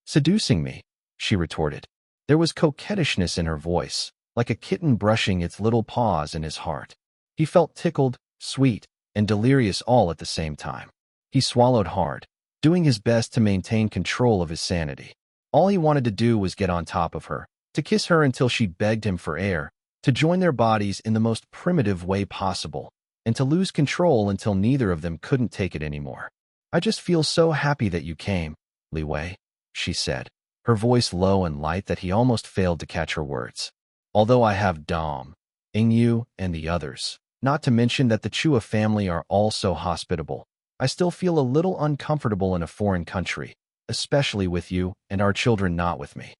Seducing me, she retorted. There was coquettishness in her voice, like a kitten brushing its little paws in his heart. He felt tickled, sweet, and delirious all at the same time. He swallowed hard, doing his best to maintain control of his sanity. All he wanted to do was get on top of her, to kiss her until she begged him for air, to join their bodies in the most primitive way possible, and to lose control until neither of them couldn't take it anymore. I just feel so happy that you came, Liwei, she said, her voice low and light that he almost failed to catch her words. Although I have Dom, Ingyu, and the others, not to mention that the Chua family are all so hospitable, I still feel a little uncomfortable in a foreign country, especially with you and our children not with me.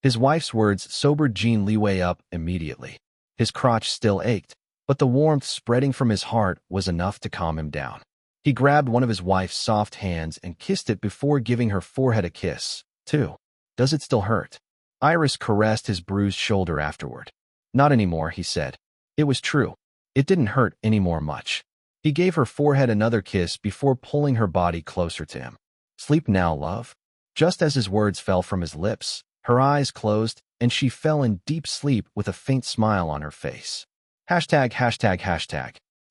His wife's words sobered Jin Liwei up immediately. His crotch still ached, but the warmth spreading from his heart was enough to calm him down. He grabbed one of his wife's soft hands and kissed it before giving her forehead a kiss, too. Does it still hurt? Iris caressed his bruised shoulder afterward. Not anymore, he said. It was true. It didn't hurt anymore much. He gave her forehead another kiss before pulling her body closer to him. Sleep now, love. Just as his words fell from his lips, her eyes closed, and she fell in deep sleep with a faint smile on her face. ####.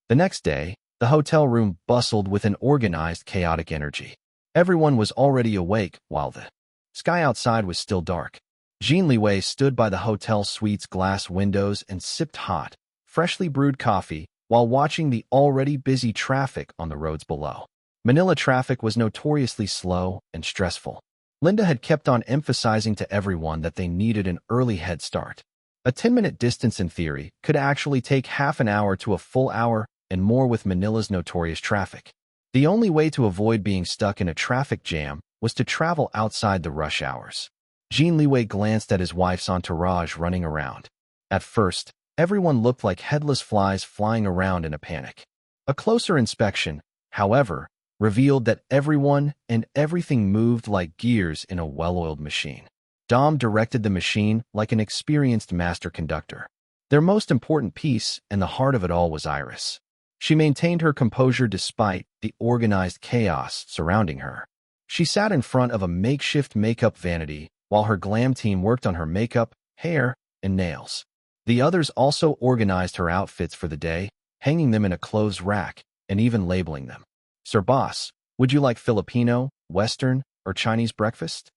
The next day, the hotel room bustled with an organized, chaotic energy. Everyone was already awake while the sky outside was still dark. Jin Liwei stood by the hotel suite's glass windows and sipped hot, freshly brewed coffee while watching the already busy traffic on the roads below. Manila traffic was notoriously slow and stressful. Linda had kept on emphasizing to everyone that they needed an early head start. A 10-minute distance in theory could actually take half an hour to a full hour and more with Manila's notorious traffic. The only way to avoid being stuck in a traffic jam was to travel outside the rush hours. Jin Liwei glanced at his wife's entourage running around. At first, everyone looked like headless flies flying around in a panic. A closer inspection, however, revealed that everyone and everything moved like gears in a well-oiled machine. Dom directed the machine like an experienced master conductor. Their most important piece and the heart of it all was Iris. She maintained her composure despite the organized chaos surrounding her. She sat in front of a makeshift makeup vanity while her glam team worked on her makeup, hair, and nails. The others also organized her outfits for the day, hanging them in a clothes rack and even labeling them. Sir Boss, would you like Filipino, Western, or Chinese breakfast?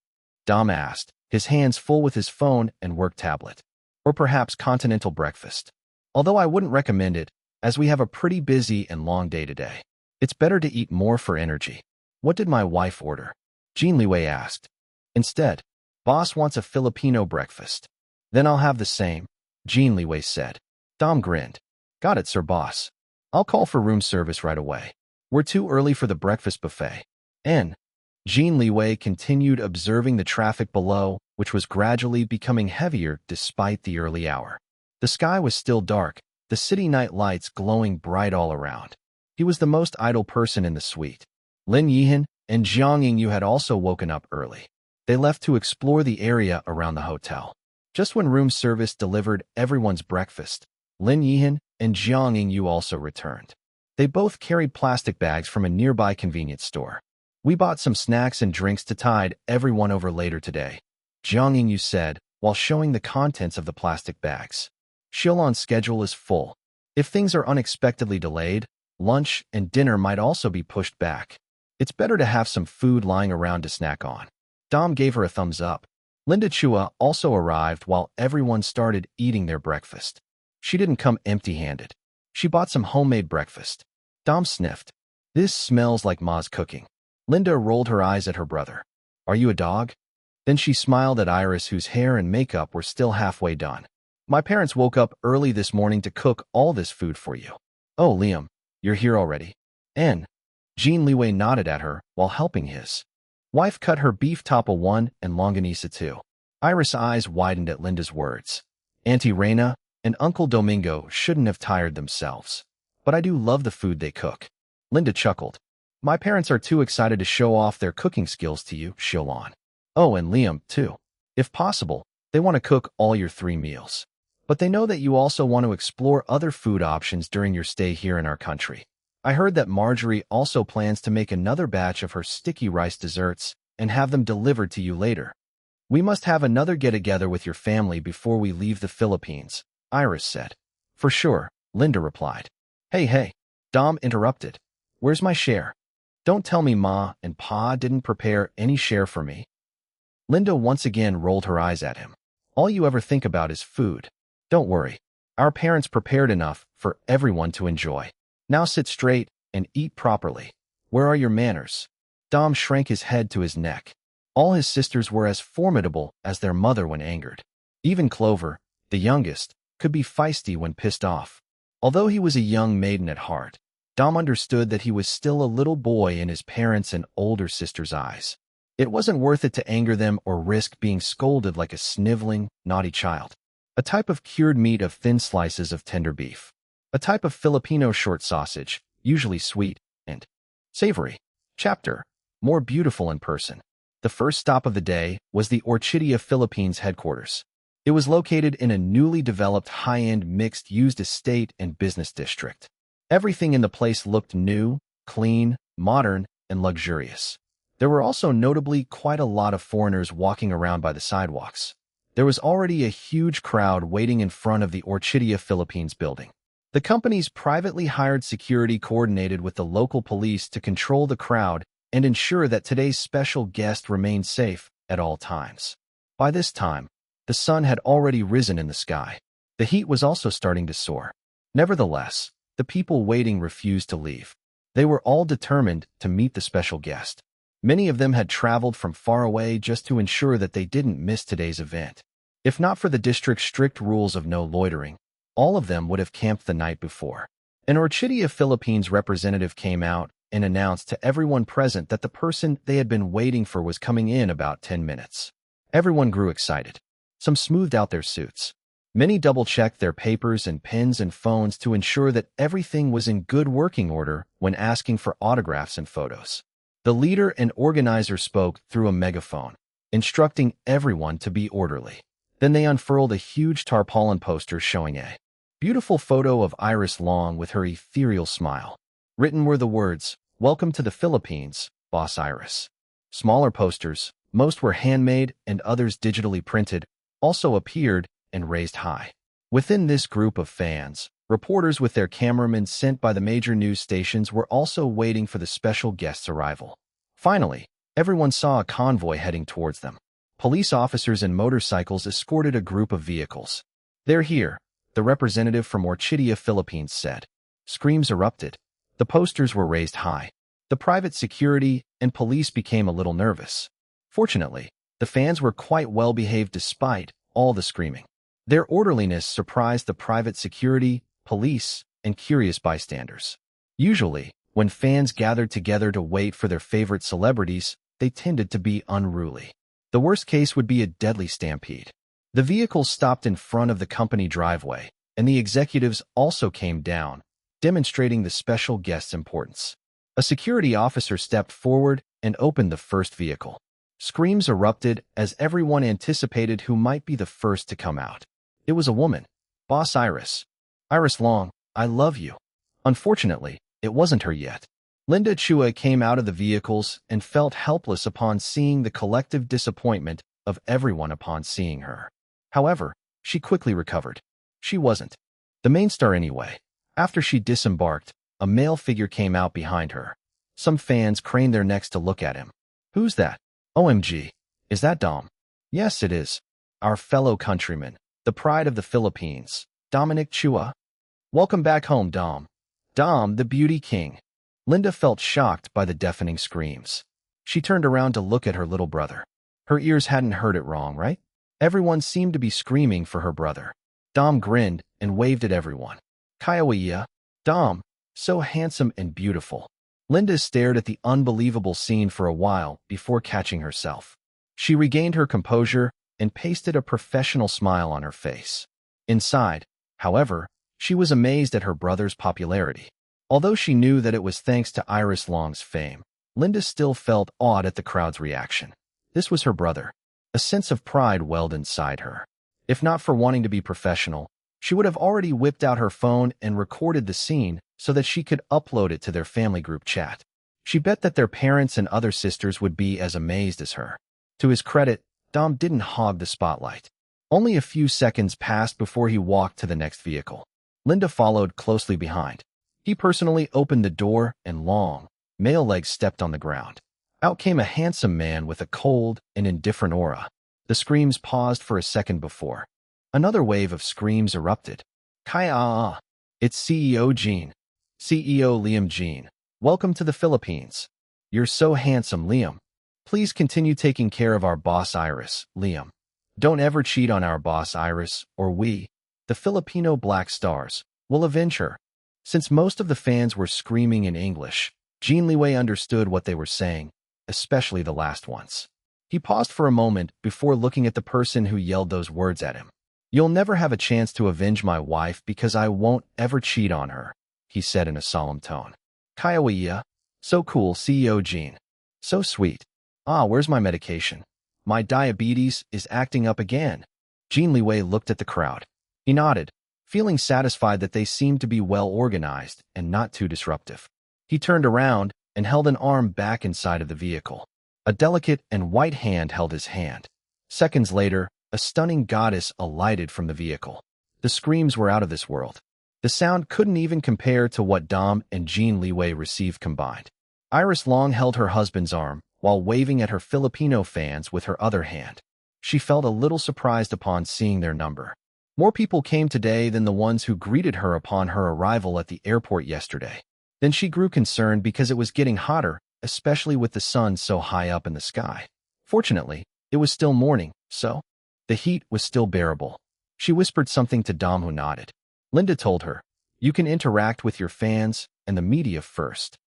Dom asked, his hands full with his phone and work tablet. Or perhaps continental breakfast. Although I wouldn't recommend it, as we have a pretty busy and long day today. It's better to eat more for energy. What did my wife order? Jin Liwei asked. Instead, Boss wants a Filipino breakfast. Then I'll have the same, Jin Liwei said. Dom grinned. Got it, Sir Boss. I'll call for room service right away. We're too early for the breakfast buffet. Jin Liwei continued observing the traffic below, which was gradually becoming heavier despite the early hour. The sky was still dark, the city night lights glowing bright all around. He was the most idle person in the suite. Lin Yihan and Jiang Yingyu had also woken up early. They left to explore the area around the hotel. Just when room service delivered everyone's breakfast, Lin Yihan and Jiang Yingyu also returned. They both carried plastic bags from a nearby convenience store. We bought some snacks and drinks to tide everyone over later today, Jiang Yingyu said, while showing the contents of the plastic bags. Shilon's schedule is full. If things are unexpectedly delayed, lunch and dinner might also be pushed back. It's better to have some food lying around to snack on. Dom gave her a thumbs up. Linda Chua also arrived while everyone started eating their breakfast. She didn't come empty-handed. She bought some homemade breakfast. Dom sniffed. This smells like Ma's cooking. Linda rolled her eyes at her brother. Are you a dog? Then she smiled at Iris, whose hair and makeup were still halfway done. My parents woke up early this morning to cook all this food for you. Oh, Liam, you're here already. Jin Liwei nodded at her while helping his wife cut her beef tapa 1 and longanisa 2. Iris' eyes widened at Linda's words. Auntie Reina and Uncle Domingo shouldn't have tired themselves. But I do love the food they cook. Linda chuckled. My parents are too excited to show off their cooking skills to you, Shilon. Oh, and Liam, too. If possible, they want to cook all your 3 meals. But they know that you also want to explore other food options during your stay here in our country. I heard that Marjorie also plans to make another batch of her sticky rice desserts and have them delivered to you later, We must have another get-together with your family before we leave the Philippines, Iris said. For sure, Linda replied. Hey, Dom interrupted. Where's my share? Don't tell me Ma and Pa didn't prepare any share for me. Linda once again rolled her eyes at him. All you ever think about is food. Don't worry. Our parents prepared enough for everyone to enjoy. Now sit straight and eat properly. Where are your manners? Dom shrank his head to his neck. All his sisters were as formidable as their mother when angered. Even Clover, the youngest, could be feisty when pissed off. Although he was a young maiden at heart, Dom understood that he was still a little boy in his parents' and older sister's eyes. It wasn't worth it to anger them or risk being scolded like a sniveling, naughty child. A type of cured meat of thin slices of tender beef. A type of Filipino short sausage, usually sweet and savory. Chapter. More beautiful in person. The first stop of the day was the Orchidia Philippines headquarters. It was located in a newly developed high-end mixed-use estate and business district. Everything in the place looked new, clean, modern, and luxurious. There were also notably quite a lot of foreigners walking around by the sidewalks. There was already a huge crowd waiting in front of the Orchidia Philippines building. The company's privately hired security coordinated with the local police to control the crowd and ensure that today's special guest remained safe at all times. By this time, the sun had already risen in the sky. The heat was also starting to soar. Nevertheless, the people waiting refused to leave. They were all determined to meet the special guest. Many of them had traveled from far away just to ensure that they didn't miss today's event. If not for the district's strict rules of no loitering, all of them would have camped the night before. An Orchidia Philippines representative came out and announced to everyone present that the person they had been waiting for was coming in about 10 minutes. Everyone grew excited. Some smoothed out their suits. Many double-checked their papers and pens and phones to ensure that everything was in good working order when asking for autographs and photos. The leader and organizer spoke through a megaphone, instructing everyone to be orderly. Then they unfurled a huge tarpaulin poster showing a beautiful photo of Iris Long with her ethereal smile. Written were the words, "Welcome to the Philippines, Boss Iris." Smaller posters, most were handmade and others digitally printed, also appeared and raised high. Within this group of fans, reporters with their cameramen sent by the major news stations were also waiting for the special guest's arrival. Finally, everyone saw a convoy heading towards them. Police officers and motorcycles escorted a group of vehicles. "They're here," the representative from Orchidia Philippines said. Screams erupted. The posters were raised high. The private security and police became a little nervous. Fortunately, the fans were quite well behaved despite all the screaming. Their orderliness surprised the private security, police, and curious bystanders. Usually, when fans gathered together to wait for their favorite celebrities, they tended to be unruly. The worst case would be a deadly stampede. The vehicles stopped in front of the company driveway, and the executives also came down, demonstrating the special guest's importance. A security officer stepped forward and opened the first vehicle. Screams erupted as everyone anticipated who might be the first to come out. It was a woman. Boss Iris. Iris Long, I love you. Unfortunately, it wasn't her yet. Linda Chua came out of the vehicles and felt helpless upon seeing the collective disappointment of everyone upon seeing her. However, she quickly recovered. She wasn't the main star anyway. After she disembarked, a male figure came out behind her. Some fans craned their necks to look at him. Who's that? OMG. Is that Dom? Yes, it is. Our fellow countryman, the pride of the Philippines, Dominic Chua. Welcome back home, Dom. Dom, the beauty king. Linda felt shocked by the deafening screams. She turned around to look at her little brother. Her ears hadn't heard it wrong, right? Everyone seemed to be screaming for her brother. Dom grinned and waved at everyone. Kaiawaiya. Dom, so handsome and beautiful. Linda stared at the unbelievable scene for a while before catching herself. She regained her composure and pasted a professional smile on her face. Inside, however, she was amazed at her brother's popularity. Although she knew that it was thanks to Iris Long's fame, Linda still felt awed at the crowd's reaction. This was her brother. A sense of pride welled inside her. If not for wanting to be professional, she would have already whipped out her phone and recorded the scene so that she could upload it to their family group chat. She bet that their parents and other sisters would be as amazed as her. To his credit, Dom didn't hog the spotlight. Only a few seconds passed before he walked to the next vehicle. Linda followed closely behind. He personally opened the door and long, male legs stepped on the ground. Out came a handsome man with a cold and indifferent aura. The screams paused for a second before another wave of screams erupted. Kaya! It's CEO Jin. CEO Liam Jin. Welcome to the Philippines. You're so handsome, Liam. Please continue taking care of our boss Iris, Liam. Don't ever cheat on our boss Iris, or we, the Filipino Black Stars, will avenge her. Since most of the fans were screaming in English, Jin Liwei understood what they were saying, especially the last ones. He paused for a moment before looking at the person who yelled those words at him. You'll never have a chance to avenge my wife because I won't ever cheat on her, he said in a solemn tone. Kaya, so cool, CEO Jin. So sweet. Where's my medication? My diabetes is acting up again. Jin Liwei looked at the crowd. He nodded, feeling satisfied that they seemed to be well organized and not too disruptive. He turned around and held an arm back inside of the vehicle. A delicate and white hand held his hand. Seconds later, a stunning goddess alighted from the vehicle. The screams were out of this world. The sound couldn't even compare to what Dom and Jin Liwei received combined. Iris Long held her husband's arm while waving at her Filipino fans with her other hand. She felt a little surprised upon seeing their number. More people came today than the ones who greeted her upon her arrival at the airport yesterday. Then she grew concerned because it was getting hotter, especially with the sun so high up in the sky. Fortunately, it was still morning, so the heat was still bearable. She whispered something to Dom, who nodded. Linda told her, "You can interact with your fans and the media first."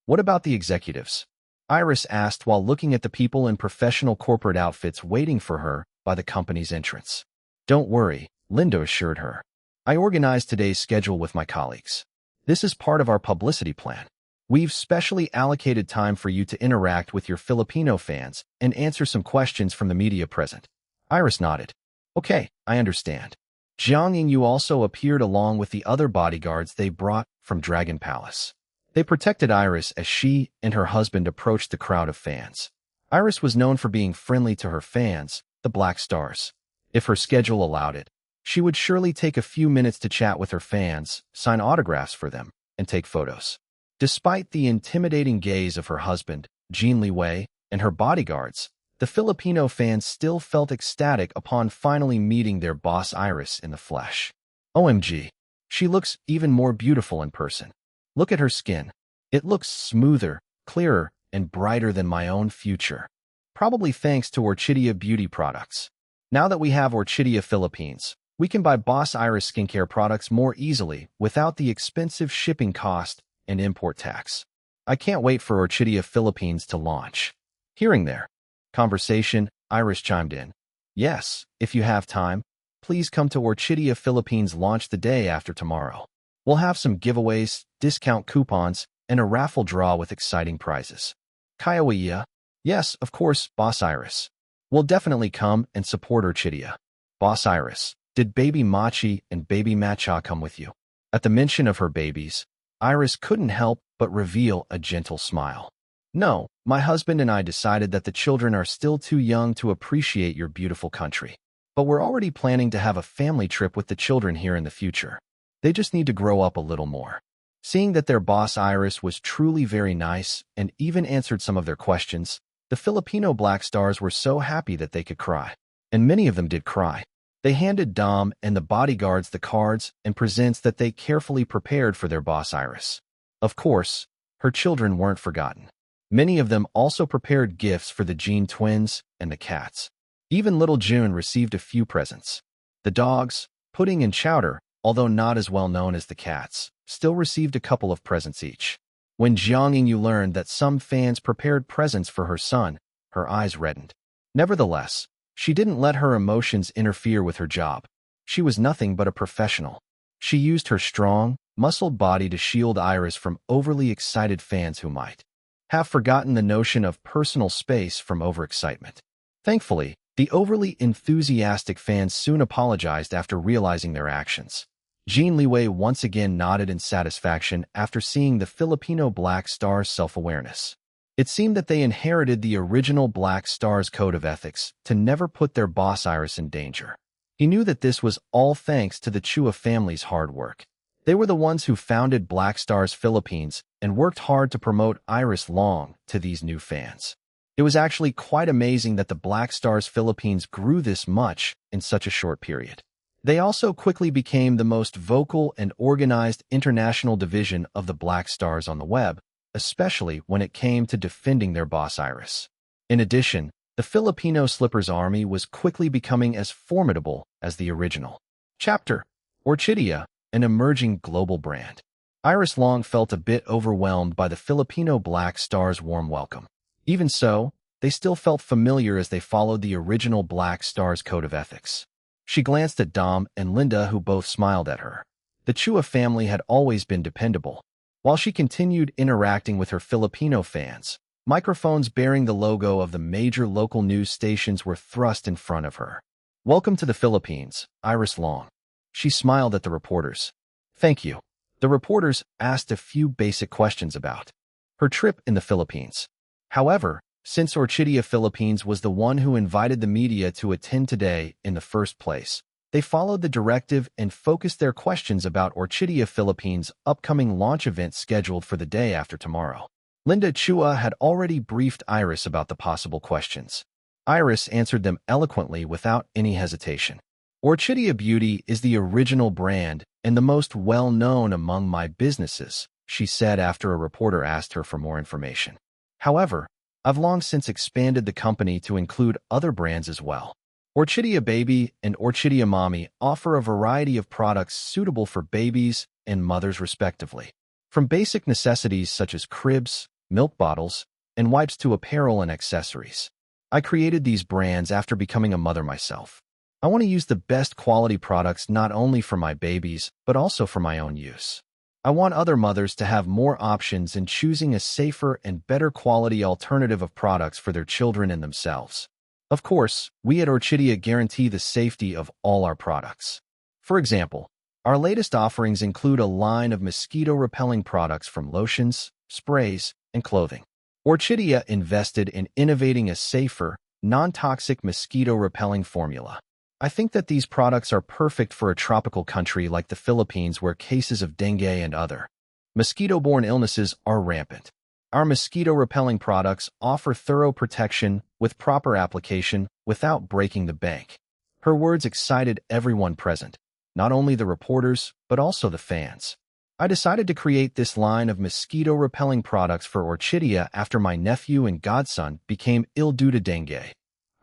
"What about the executives?" Iris asked while looking at the people in professional corporate outfits waiting for her by the company's entrance. "Don't worry," Linda assured her. "I organized today's schedule with my colleagues. This is part of our publicity plan. We've specially allocated time for you to interact with your Filipino fans and answer some questions from the media present." Iris nodded. "Okay, I understand." Jiang Yingyu also appeared along with the other bodyguards they brought from Dragon Palace. They protected Iris as she and her husband approached the crowd of fans. Iris was known for being friendly to her fans, the Black Stars. If her schedule allowed it, she would surely take a few minutes to chat with her fans, sign autographs for them, and take photos. Despite the intimidating gaze of her husband, Jin Liwei, and her bodyguards, the Filipino fans still felt ecstatic upon finally meeting their boss Iris in the flesh. OMG, she looks even more beautiful in person. Look at her skin. It looks smoother, clearer, and brighter than my own future. Probably thanks to Orchidia beauty products. Now that we have Orchidia Philippines, we can buy Boss Iris skincare products more easily without the expensive shipping cost and import tax. I can't wait for Orchidia Philippines to launch. Hearing their conversation, Iris chimed in. Yes, if you have time, please come to Orchidia Philippines launch the day after tomorrow. We'll have some giveaways, discount coupons, and a raffle draw with exciting prizes. Kaya, yes, of course, Boss Iris. We'll definitely come and support Orchidia. Boss Iris, did baby Machi and baby Macha come with you? At the mention of her babies, Iris couldn't help but reveal a gentle smile. No, my husband and I decided that the children are still too young to appreciate your beautiful country. But we're already planning to have a family trip with the children here in the future. They just need to grow up a little more. Seeing that their boss Iris was truly very nice and even answered some of their questions, the Filipino Black Stars were so happy that they could cry. And many of them did cry. They handed Dom and the bodyguards the cards and presents that they carefully prepared for their boss Iris. Of course, her children weren't forgotten. Many of them also prepared gifts for the Jean twins and the cats. Even little June received a few presents. The dogs, Pudding and Chowder, although not as well known as the cats, still received a couple of presents each. When Jiang Yingyu learned that some fans prepared presents for her son, her eyes reddened. Nevertheless, she didn't let her emotions interfere with her job. She was nothing but a professional. She used her strong, muscled body to shield Iris from overly excited fans who might have forgotten the notion of personal space from overexcitement. Thankfully, the overly enthusiastic fans soon apologized after realizing their actions. Jin Liwei once again nodded in satisfaction after seeing the Filipino Black Star's self-awareness. It seemed that they inherited the original Black Star's code of ethics to never put their boss Iris in danger. He knew that this was all thanks to the Chua family's hard work. They were the ones who founded Black Stars Philippines and worked hard to promote Iris Long to these new fans. It was actually quite amazing that the Black Stars Philippines grew this much in such a short period. They also quickly became the most vocal and organized international division of the Black Stars on the web, especially when it came to defending their boss Iris. In addition, the Filipino Slippers Army was quickly becoming as formidable as the original. Chapter: Orchidia, an emerging global brand. Iris Long felt a bit overwhelmed by the Filipino Black Stars' warm welcome. Even so, they still felt familiar as they followed the original Black Stars code of ethics. She glanced at Dom and Linda, who both smiled at her. The Chua family had always been dependable. While she continued interacting with her Filipino fans, microphones bearing the logo of the major local news stations were thrust in front of her. "Welcome to the Philippines, Iris Long." She smiled at the reporters. "Thank you." The reporters asked a few basic questions about her trip in the Philippines. However, since Orchidia Philippines was the one who invited the media to attend today in the first place, they followed the directive and focused their questions about Orchidia Philippines' upcoming launch event scheduled for the day after tomorrow. Linda Chua had already briefed Iris about the possible questions. Iris answered them eloquently without any hesitation. "Orchidia Beauty is the original brand and the most well-known among my businesses," she said after a reporter asked her for more information. "However, I've long since expanded the company to include other brands as well. Orchidia Baby and Orchidia Mommy offer a variety of products suitable for babies and mothers respectively. From basic necessities such as cribs, milk bottles, and wipes to apparel and accessories. I created these brands after becoming a mother myself. I want to use the best quality products not only for my babies, but also for my own use. I want other mothers to have more options in choosing a safer and better quality alternative of products for their children and themselves. Of course, we at Orchidia guarantee the safety of all our products. For example, our latest offerings include a line of mosquito-repelling products from lotions, sprays, and clothing. Orchidia invested in innovating a safer, non-toxic mosquito-repelling formula. I think that these products are perfect for a tropical country like the Philippines where cases of dengue and other mosquito-borne illnesses are rampant. Our mosquito-repelling products offer thorough protection with proper application without breaking the bank. Her words excited everyone present, not only the reporters, but also the fans. I decided to create this line of mosquito-repelling products for Orchidia after my nephew and godson became ill due to dengue,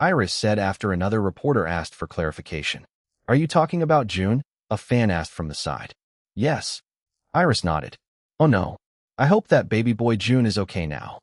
Iris said after another reporter asked for clarification. "Are you talking about June?" a fan asked from the side. "Yes." Iris nodded. "Oh no. I hope that baby boy June is okay now."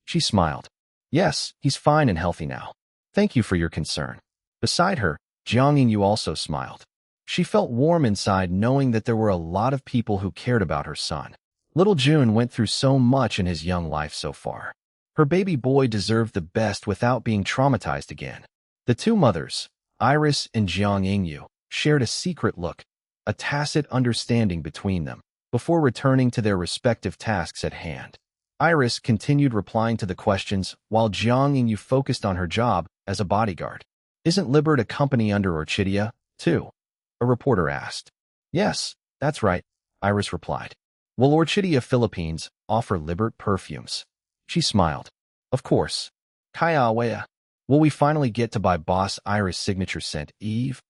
She smiled. "Yes, he's fine and healthy now. Thank you for your concern." Beside her, Jiang Yingyu also smiled. She felt warm inside knowing that there were a lot of people who cared about her son. Little June went through so much in his young life so far. Her baby boy deserved the best without being traumatized again. The two mothers, Iris and Jiang Yingyu, shared a secret look, a tacit understanding between them, before returning to their respective tasks at hand. Iris continued replying to the questions while Jiang Yingyu focused on her job as a bodyguard. "Isn't Libert a company under Orchidia, too?" a reporter asked. "Yes, that's right," Iris replied. "Will Orchidia Philippines offer Libert perfumes?" She smiled. "Of course. Kaya Awea. Will we finally get to buy Boss Iris' signature scent, Eve?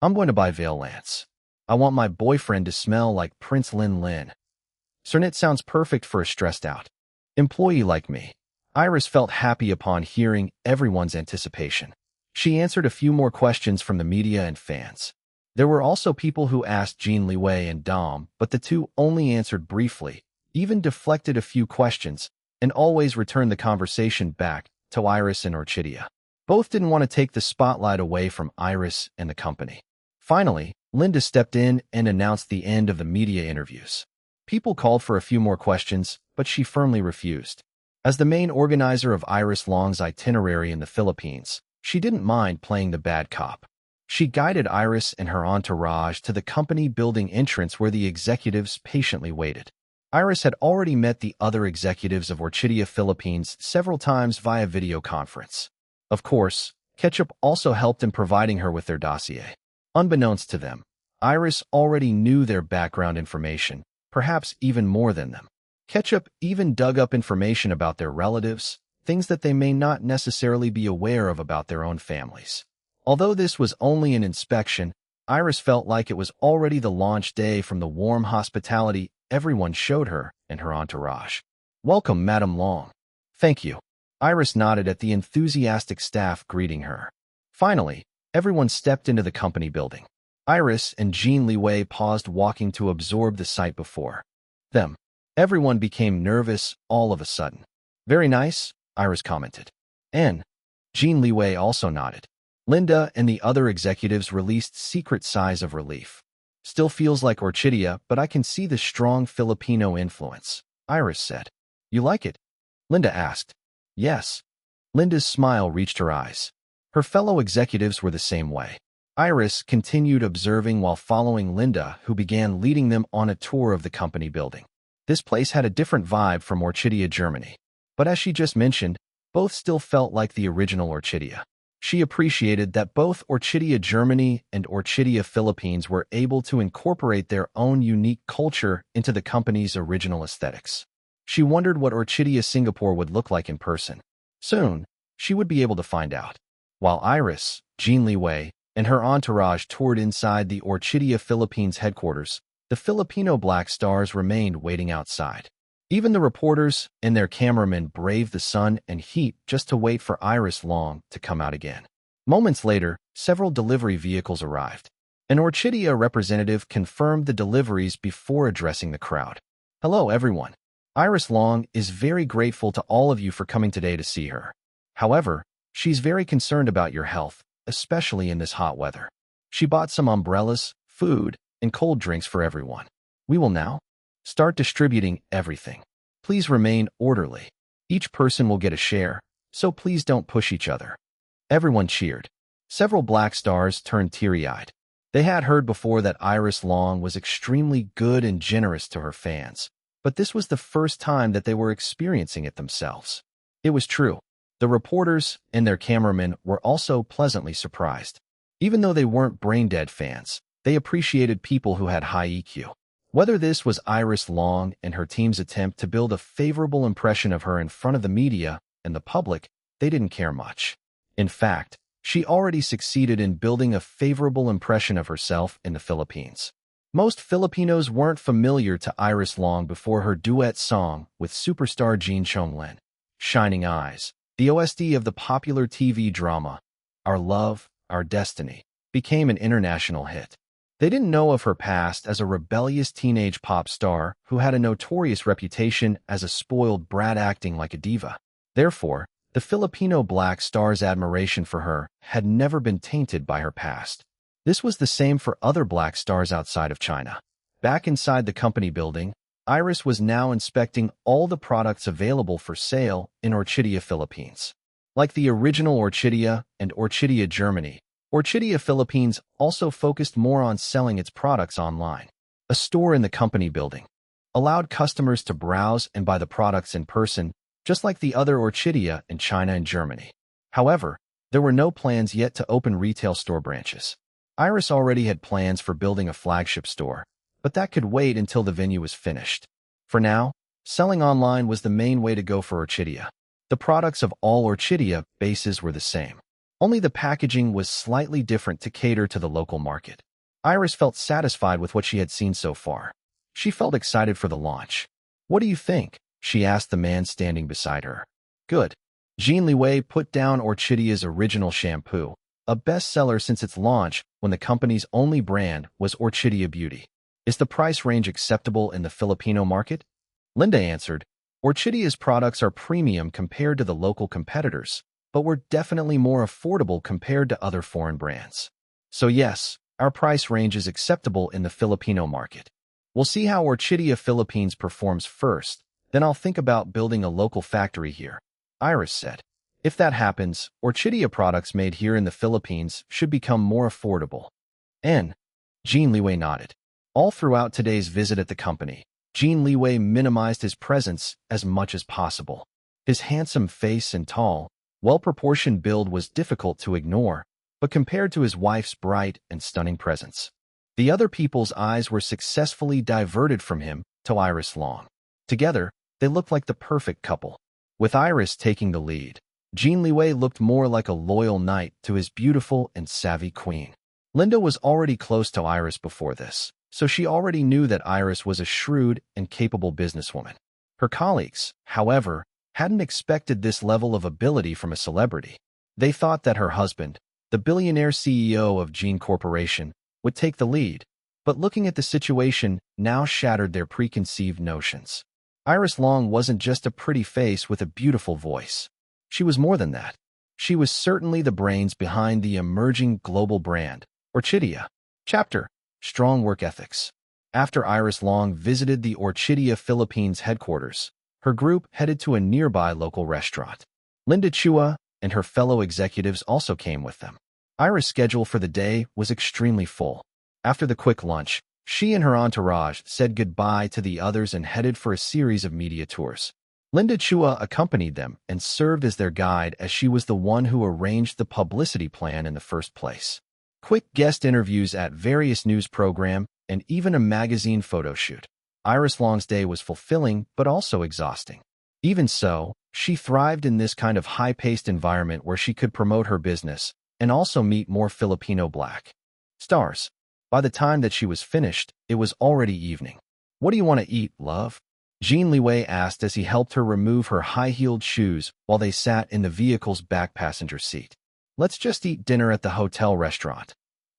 I'm going to buy Veil Lance. I want my boyfriend to smell like Prince Lin Lin. Cernit sounds perfect for a stressed-out employee like me." Iris felt happy upon hearing everyone's anticipation. She answered a few more questions from the media and fans. There were also people who asked Jin Liwei and Dom, but the two only answered briefly, even deflected a few questions, and always returned the conversation back to Iris and Orchidia. Both didn't want to take the spotlight away from Iris and the company. Finally, Linda stepped in and announced the end of the media interviews. People called for a few more questions, but she firmly refused. As the main organizer of Iris Long's itinerary in the Philippines, she didn't mind playing the bad cop. She guided Iris and her entourage to the company building entrance where the executives patiently waited. Iris had already met the other executives of Orchidia Philippines several times via video conference. Of course, Ketchup also helped in providing her with their dossier. Unbeknownst to them, Iris already knew their background information, perhaps even more than them. Ketchup even dug up information about their relatives, things that they may not necessarily be aware of about their own families. Although this was only an inspection, Iris felt like it was already the launch day from the warm hospitality everyone showed her and her entourage. "Welcome, Madame Long." "Thank you." Iris nodded at the enthusiastic staff greeting her. Finally, everyone stepped into the company building. Iris and Jin Liwei paused walking to absorb the sight before them. Everyone became nervous all of a sudden. "Very nice," Iris commented. And Jin Liwei also nodded. Linda and the other executives released secret sighs of relief. "Still feels like Orchidia, but I can see the strong Filipino influence," Iris said. "You like it?" Linda asked. "Yes." Linda's smile reached her eyes. Her fellow executives were the same way. Iris continued observing while following Linda, who began leading them on a tour of the company building. This place had a different vibe from Orchidia Germany. But as she just mentioned, both still felt like the original Orchidia. She appreciated that both Orchidia Germany and Orchidia Philippines were able to incorporate their own unique culture into the company's original aesthetics. She wondered what Orchidia Singapore would look like in person. Soon, she would be able to find out. While Iris, Jin Liwei, and her entourage toured inside the Orchidia Philippines headquarters, the Filipino Black Stars remained waiting outside. Even the reporters and their cameramen braved the sun and heat just to wait for Iris Long to come out again. Moments later, several delivery vehicles arrived. An Orchidia representative confirmed the deliveries before addressing the crowd. "Hello, everyone. Iris Long is very grateful to all of you for coming today to see her. However, she's very concerned about your health, especially in this hot weather. She bought some umbrellas, food, and cold drinks for everyone. We will now start distributing everything. Please remain orderly. Each person will get a share, so please don't push each other." Everyone cheered. Several Black Stars turned teary-eyed. They had heard before that Iris Long was extremely good and generous to her fans, but this was the first time that they were experiencing it themselves. It was true. The reporters and their cameramen were also pleasantly surprised. Even though they weren't brain-dead fans, they appreciated people who had high EQ. Whether this was Iris Long and her team's attempt to build a favorable impression of her in front of the media and the public, they didn't care much. In fact, she already succeeded in building a favorable impression of herself in the Philippines. Most Filipinos weren't familiar to Iris Long before her duet song with superstar Jean Chonglin, "Shining Eyes," the OST of the popular TV drama Our Love, Our Destiny, became an international hit. They didn't know of her past as a rebellious teenage pop star who had a notorious reputation as a spoiled brat acting like a diva. Therefore, the Filipino Black Stars' admiration for her had never been tainted by her past. This was the same for other Black Stars outside of China. Back inside the company building, Iris was now inspecting all the products available for sale in Orchidia Philippines. Like the original Orchidia and Orchidia Germany, Orchidia Philippines also focused more on selling its products online. A store in the company building allowed customers to browse and buy the products in person, just like the other Orchidia in China and Germany. However, there were no plans yet to open retail store branches. Iris already had plans for building a flagship store, but that could wait until the venue was finished. For now, selling online was the main way to go for Orchidia. The products of all Orchidia bases were the same. Only the packaging was slightly different to cater to the local market. Iris felt satisfied with what she had seen so far. She felt excited for the launch. "What do you think?" she asked the man standing beside her. "Good." Jin Liwei put down Orchidia's original shampoo, a bestseller since its launch when the company's only brand was Orchidia Beauty. "Is the price range acceptable in the Filipino market?" Linda answered, "Orchidia's products are premium compared to the local competitors, but were definitely more affordable compared to other foreign brands. So yes, our price range is acceptable in the Filipino market. We'll see how Orchidia Philippines performs first, then I'll think about building a local factory here," Iris said. "If that happens, Orchidia products made here in the Philippines should become more affordable." And Jin Liwei nodded. All throughout today's visit at the company, Jin Liwei minimized his presence as much as possible. His handsome face and tall, well-proportioned build was difficult to ignore, but compared to his wife's bright and stunning presence, the other people's eyes were successfully diverted from him to Iris Long. Together, they looked like the perfect couple. With Iris taking the lead, Jin Liwei looked more like a loyal knight to his beautiful and savvy queen. Linda was already close to Iris before this, so she already knew that Iris was a shrewd and capable businesswoman. Her colleagues, however, hadn't expected this level of ability from a celebrity. They thought that her husband, the billionaire CEO of Jin Corporation, would take the lead, but looking at the situation now shattered their preconceived notions. Iris Long wasn't just a pretty face with a beautiful voice. She was more than that. She was certainly the brains behind the emerging global brand, Orchidia. Chapter: Strong Work Ethics. After Iris Long visited the Orchidia Philippines headquarters, her group headed to a nearby local restaurant. Linda Chua and her fellow executives also came with them. Iris' schedule for the day was extremely full. After the quick lunch, she and her entourage said goodbye to the others and headed for a series of media tours. Linda Chua accompanied them and served as their guide as she was the one who arranged the publicity plan in the first place. Quick guest interviews at various news programs and even a magazine photo shoot. Iris Long's day was fulfilling but also exhausting. Even so, she thrived in this kind of high-paced environment where she could promote her business and also meet more Filipino black stars. By the time that she was finished, it was already evening. "What do you want to eat, love?" Jin Liwei asked as he helped her remove her high-heeled shoes while they sat in the vehicle's back passenger seat. "Let's just eat dinner at the hotel restaurant,"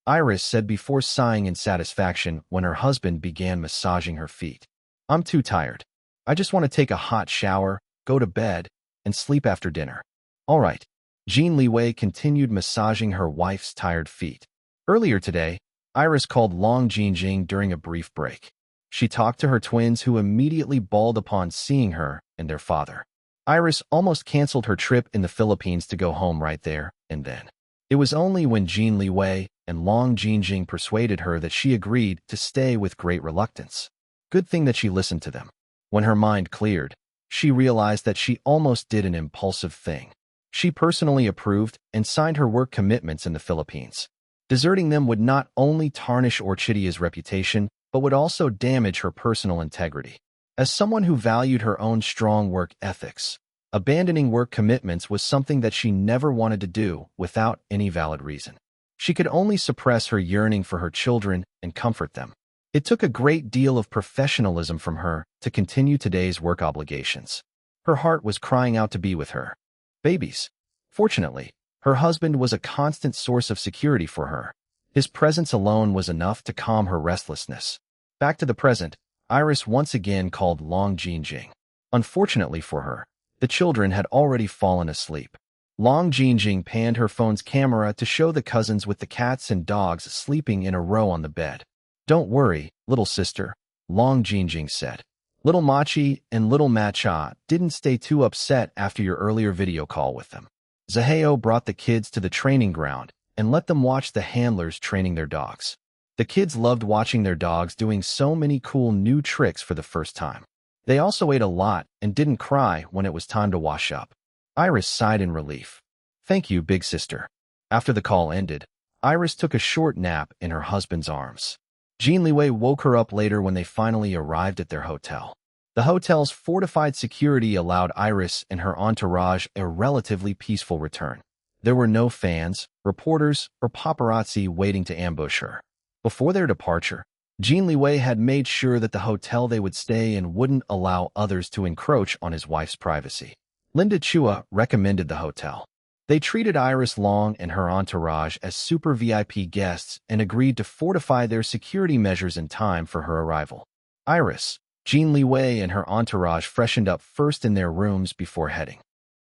Iris said before sighing in satisfaction when her husband began massaging her feet. "I'm too tired. I just want to take a hot shower, go to bed, and sleep after dinner." "All right." Jin Liwei continued massaging her wife's tired feet. Earlier today, Iris called Long Jingjing during a brief break. She talked to her twins who immediately bawled upon seeing her and their father. Iris almost canceled her trip in the Philippines to go home right there and then. It was only when Jin Liwei and Long Jingjing persuaded her that she agreed to stay with great reluctance. Good thing that she listened to them. When her mind cleared, she realized that she almost did an impulsive thing. She personally approved and signed her work commitments in the Philippines. Deserting them would not only tarnish Orchidia's reputation, but would also damage her personal integrity. As someone who valued her own strong work ethics, abandoning work commitments was something that she never wanted to do without any valid reason. She could only suppress her yearning for her children and comfort them. It took a great deal of professionalism from her to continue today's work obligations. Her heart was crying out to be with her babies. Fortunately, her husband was a constant source of security for her. His presence alone was enough to calm her restlessness. Back to the present, Iris once again called Long Jingjing. Unfortunately for her, the children had already fallen asleep. Long Jingjing panned her phone's camera to show the cousins with the cats and dogs sleeping in a row on the bed. "Don't worry, little sister," Long Jingjing said. "Little Machi and little Macha didn't stay too upset after your earlier video call with them." Zaheo brought the kids to the training ground and let them watch the handlers training their dogs. The kids loved watching their dogs doing so many cool new tricks for the first time. They also ate a lot and didn't cry when it was time to wash up. Iris sighed in relief. "Thank you, big sister." After the call ended, Iris took a short nap in her husband's arms. Jin Liwei woke her up later when they finally arrived at their hotel. The hotel's fortified security allowed Iris and her entourage a relatively peaceful return. There were no fans, reporters, or paparazzi waiting to ambush her. Before their departure, Jin Liwei had made sure that the hotel they would stay in wouldn't allow others to encroach on his wife's privacy. Linda Chua recommended the hotel. They treated Iris Long and her entourage as super VIP guests and agreed to fortify their security measures in time for her arrival. Iris, Jin Liwei, and her entourage freshened up first in their rooms before heading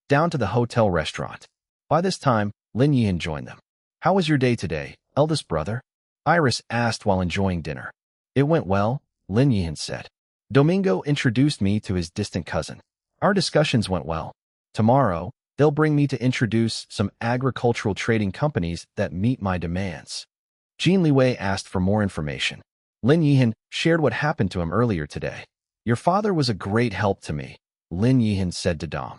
down to the hotel restaurant. By this time, Lin Yihan joined them. "How was your day today, eldest brother?" Iris asked while enjoying dinner. "It went well," Lin Yihan said. "Domingo introduced me to his distant cousin. Our discussions went well. Tomorrow, they'll bring me to introduce some agricultural trading companies that meet my demands." Jin Liwei asked for more information. Lin Yihan shared what happened to him earlier today. Your father was a great help to me, Lin Yihan said to Dom.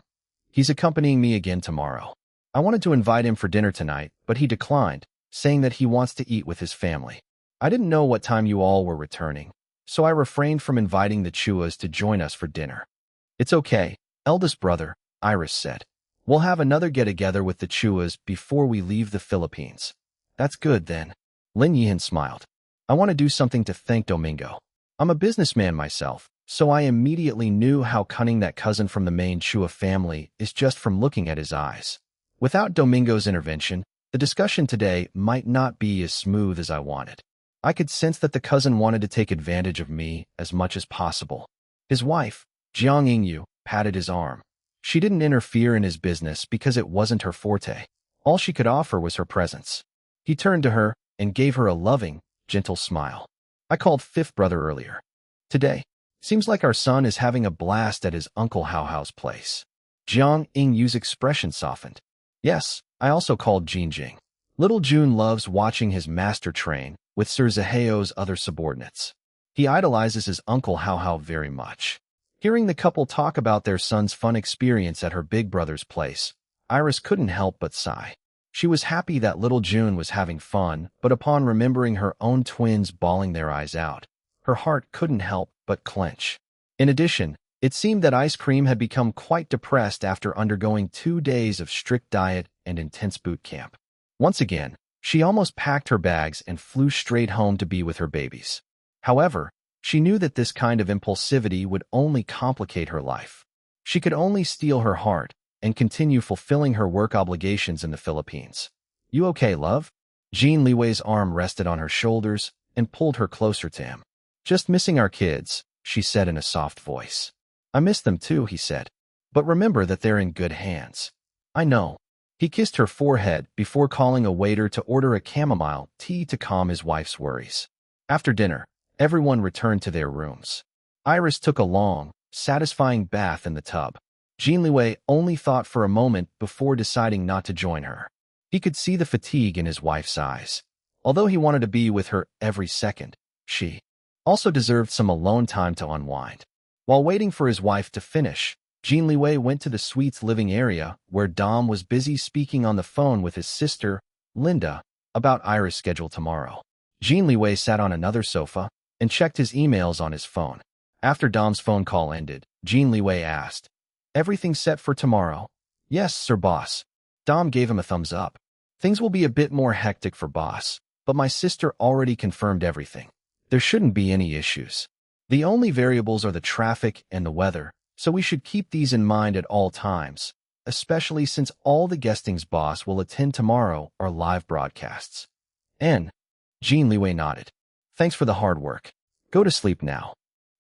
He's accompanying me again tomorrow. I wanted to invite him for dinner tonight, but he declined, saying that he wants to eat with his family. I didn't know what time you all were returning, so I refrained from inviting the Chuas to join us for dinner. It's okay, eldest brother, Iris said. We'll have another get-together with the Chuas before we leave the Philippines. That's good then. Lin Yihan smiled. I want to do something to thank Domingo. I'm a businessman myself, so I immediately knew how cunning that cousin from the main Chua family is just from looking at his eyes. Without Domingo's intervention, the discussion today might not be as smooth as I wanted. I could sense that the cousin wanted to take advantage of me as much as possible. His wife, Jiang Yingyu, patted his arm. She didn't interfere in his business because it wasn't her forte. All she could offer was her presence. He turned to her and gave her a loving, gentle smile. I called fifth brother earlier. Today, seems like our son is having a blast at his Uncle Haohao's place. Jiang Yingyu's expression softened. Yes, I also called Jing. Little Jun loves watching his master train with Sir Zaheo's other subordinates. He idolizes his Uncle Haohao very much. Hearing the couple talk about their son's fun experience at her big brother's place, Iris couldn't help but sigh. She was happy that little June was having fun, but upon remembering her own twins bawling their eyes out, her heart couldn't help but clench. In addition, it seemed that Ice Cream had become quite depressed after undergoing 2 days of strict diet and intense boot camp. Once again, she almost packed her bags and flew straight home to be with her babies. However, she knew that this kind of impulsivity would only complicate her life. She could only steel her heart and continue fulfilling her work obligations in the Philippines. You okay, love? Jin Liwei's arm rested on her shoulders and pulled her closer to him. Just missing our kids, she said in a soft voice. I miss them too, he said. But remember that they're in good hands. I know. He kissed her forehead before calling a waiter to order a chamomile tea to calm his wife's worries. After dinner, everyone returned to their rooms. Iris took a long, satisfying bath in the tub. Jin Liwei only thought for a moment before deciding not to join her. He could see the fatigue in his wife's eyes. Although he wanted to be with her every second, she also deserved some alone time to unwind. While waiting for his wife to finish, Jin Liwei went to the suite's living area where Dom was busy speaking on the phone with his sister, Linda, about Iris' schedule tomorrow. Jin Liwei sat on another sofa and checked his emails on his phone. After Dom's phone call ended, Jin Liwei asked, Everything set for tomorrow? Yes, sir boss. Dom gave him a thumbs up. Things will be a bit more hectic for boss, but my sister already confirmed everything. There shouldn't be any issues. The only variables are the traffic and the weather, so we should keep these in mind at all times, especially since all the guestings boss will attend tomorrow are live broadcasts. Jin Liwei nodded. Thanks for the hard work. Go to sleep now.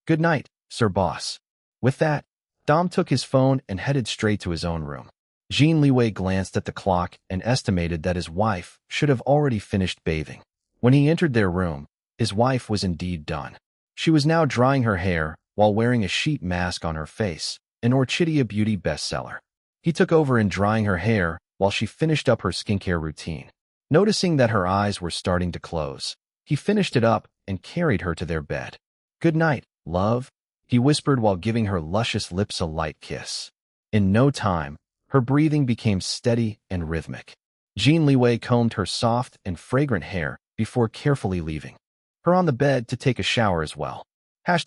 Good night, sir boss. With that, Dom took his phone and headed straight to his own room. Jin Liwei glanced at the clock and estimated that his wife should have already finished bathing. When he entered their room, his wife was indeed done. She was now drying her hair while wearing a sheet mask on her face, an Orchidia Beauty bestseller. He took over in drying her hair while she finished up her skincare routine. Noticing that her eyes were starting to close, he finished it up and carried her to their bed. Good night, love, he whispered while giving her luscious lips a light kiss. In no time, her breathing became steady and rhythmic. Jin Liwei combed her soft and fragrant hair before carefully leaving her on the bed to take a shower as well. ####.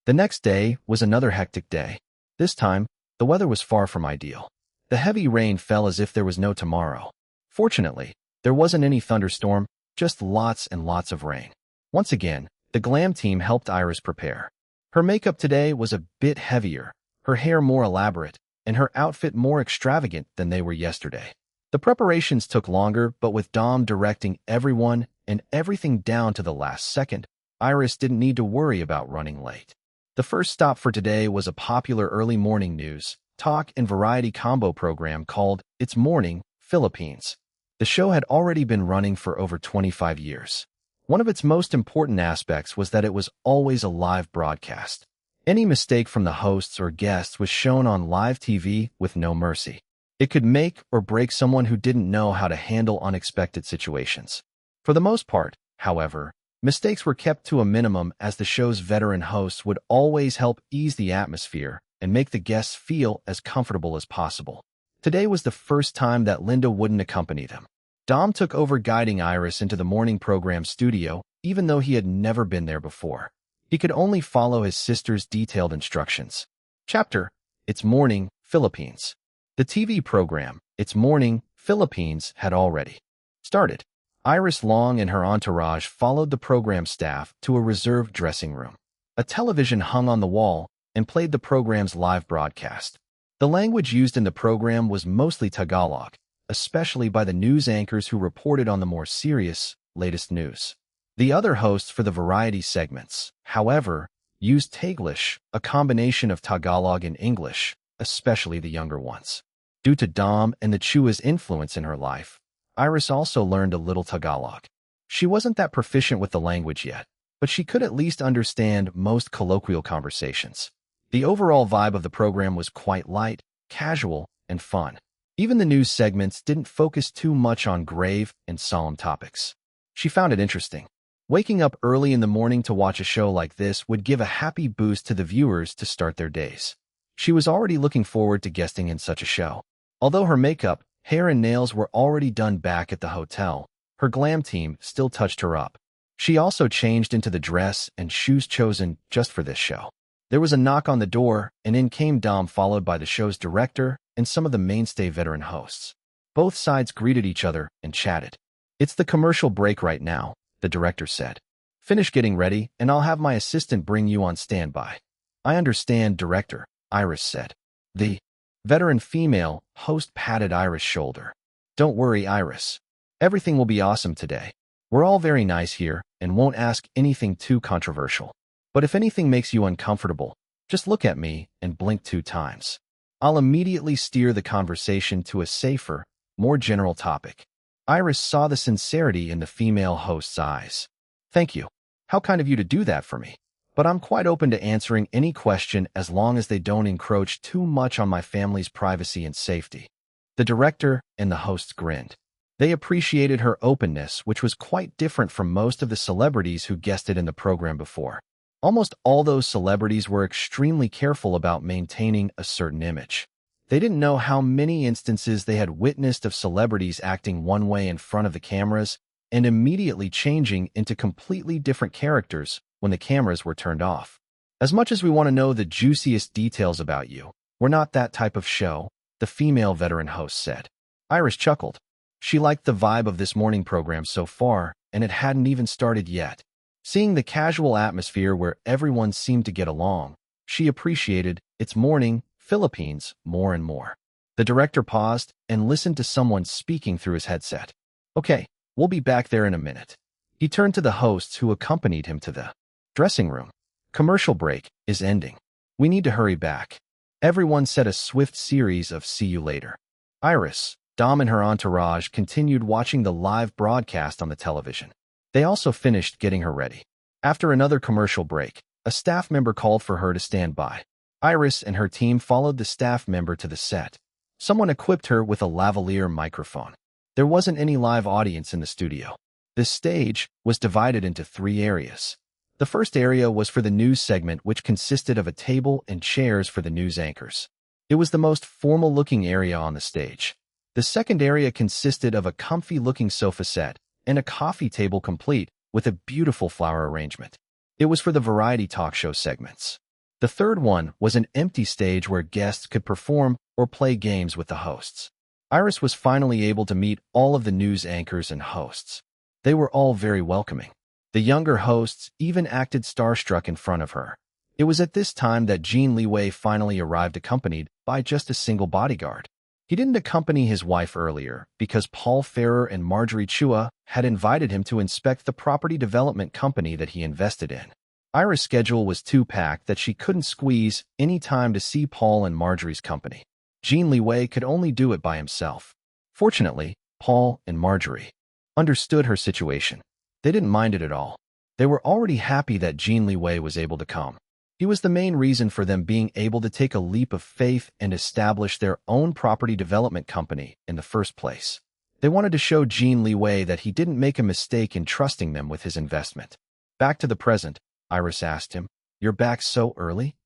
The next day was another hectic day. This time, the weather was far from ideal. The heavy rain fell as if there was no tomorrow. Fortunately, there wasn't any thunderstorm, just lots and lots of rain. Once again, the glam team helped Iris prepare. Her makeup today was a bit heavier, her hair more elaborate, and her outfit more extravagant than they were yesterday. The preparations took longer, but with Dom directing everyone and everything down to the last second, Iris didn't need to worry about running late. The first stop for today was a popular early morning news, talk and variety combo program called It's Morning, Philippines. The show had already been running for over 25 years. One of its most important aspects was that it was always a live broadcast. Any mistake from the hosts or guests was shown on live TV with no mercy. It could make or break someone who didn't know how to handle unexpected situations. For the most part, however, Mistakes were kept to a minimum as the show's veteran hosts would always help ease the atmosphere and make the guests feel as comfortable as possible. Today was the first time that Linda wouldn't accompany them. Dom took over guiding Iris into the morning program studio, even though he had never been there before. He could only follow his sister's detailed instructions. Chapter: It's Morning, Philippines. The TV program, It's Morning, Philippines, had already started. Iris Long and her entourage followed the program staff to a reserved dressing room. A television hung on the wall and played the program's live broadcast. The language used in the program was mostly Tagalog, especially by the news anchors who reported on the more serious, latest news. The other hosts for the variety segments, however, used Taglish, a combination of Tagalog and English, especially the younger ones. Due to Dom and the Chua's influence in her life, Iris also learned a little Tagalog. She wasn't that proficient with the language yet, but she could at least understand most colloquial conversations. The overall vibe of the program was quite light, casual, and fun. Even the news segments didn't focus too much on grave and solemn topics. She found it interesting. Waking up early in the morning to watch a show like this would give a happy boost to the viewers to start their days. She was already looking forward to guesting in such a show. Although her makeup, hair, and nails were already done back at the hotel, her glam team still touched her up. She also changed into the dress and shoes chosen just for this show. There was a knock on the door, and in came Dom, followed by the show's director and some of the mainstay veteran hosts. Both sides greeted each other and chatted. "It's the commercial break right now," the director said. "Finish getting ready, and I'll have my assistant bring you on standby." "I understand, director," Iris said. The veteran female host patted Iris' shoulder. "Don't worry, Iris. Everything will be awesome today. We're all very nice here and won't ask anything too controversial. But if anything makes you uncomfortable, just look at me and blink 2 times. I'll immediately steer the conversation to a safer, more general topic." Iris saw the sincerity in the female host's eyes. "Thank you. How kind of you to do that for me. But I'm quite open to answering any question as long as they don't encroach too much on my family's privacy and safety." The director and the hosts grinned. They appreciated her openness, which was quite different from most of the celebrities who guested in the program before. Almost all those celebrities were extremely careful about maintaining a certain image. They didn't know how many instances they had witnessed of celebrities acting one way in front of the cameras and immediately changing into completely different characters when the cameras were turned off. "As much as we want to know the juiciest details about you, we're not that type of show," the female veteran host said. Iris chuckled. She liked the vibe of this morning program so far, and it hadn't even started yet. Seeing the casual atmosphere where everyone seemed to get along, she appreciated It's Morning, Philippines more and more. The director paused and listened to someone speaking through his headset. "Okay, we'll be back there in a minute." He turned to the hosts who accompanied him to the dressing room. "Commercial break is ending. We need to hurry back." Everyone said a swift series of "see you later." Iris, Dom, and her entourage continued watching the live broadcast on the television. They also finished getting her ready. After another commercial break, a staff member called for her to stand by. Iris and her team followed the staff member to the set. Someone equipped her with a lavalier microphone. There wasn't any live audience in the studio. The stage was divided into 3 areas. The first area was for the news segment, which consisted of a table and chairs for the news anchors. It was the most formal-looking area on the stage. The second area consisted of a comfy-looking sofa set and a coffee table complete with a beautiful flower arrangement. It was for the variety talk show segments. The third one was an empty stage where guests could perform or play games with the hosts. Iris was finally able to meet all of the news anchors and hosts. They were all very welcoming. The younger hosts even acted starstruck in front of her. It was at this time that Jin Liwei finally arrived, accompanied by just a single bodyguard. He didn't accompany his wife earlier because Paul Ferrer and Marjorie Chua had invited him to inspect the property development company that he invested in. Iris' schedule was too packed that she couldn't squeeze any time to see Paul and Marjorie's company. Jin Liwei could only do it by himself. Fortunately, Paul and Marjorie understood her situation. They didn't mind it at all. They were already happy that Jin Liwei was able to come. He was the main reason for them being able to take a leap of faith and establish their own property development company in the first place. They wanted to show Jin Liwei that he didn't make a mistake in trusting them with his investment. Back to the present, Iris asked him. You're back so early?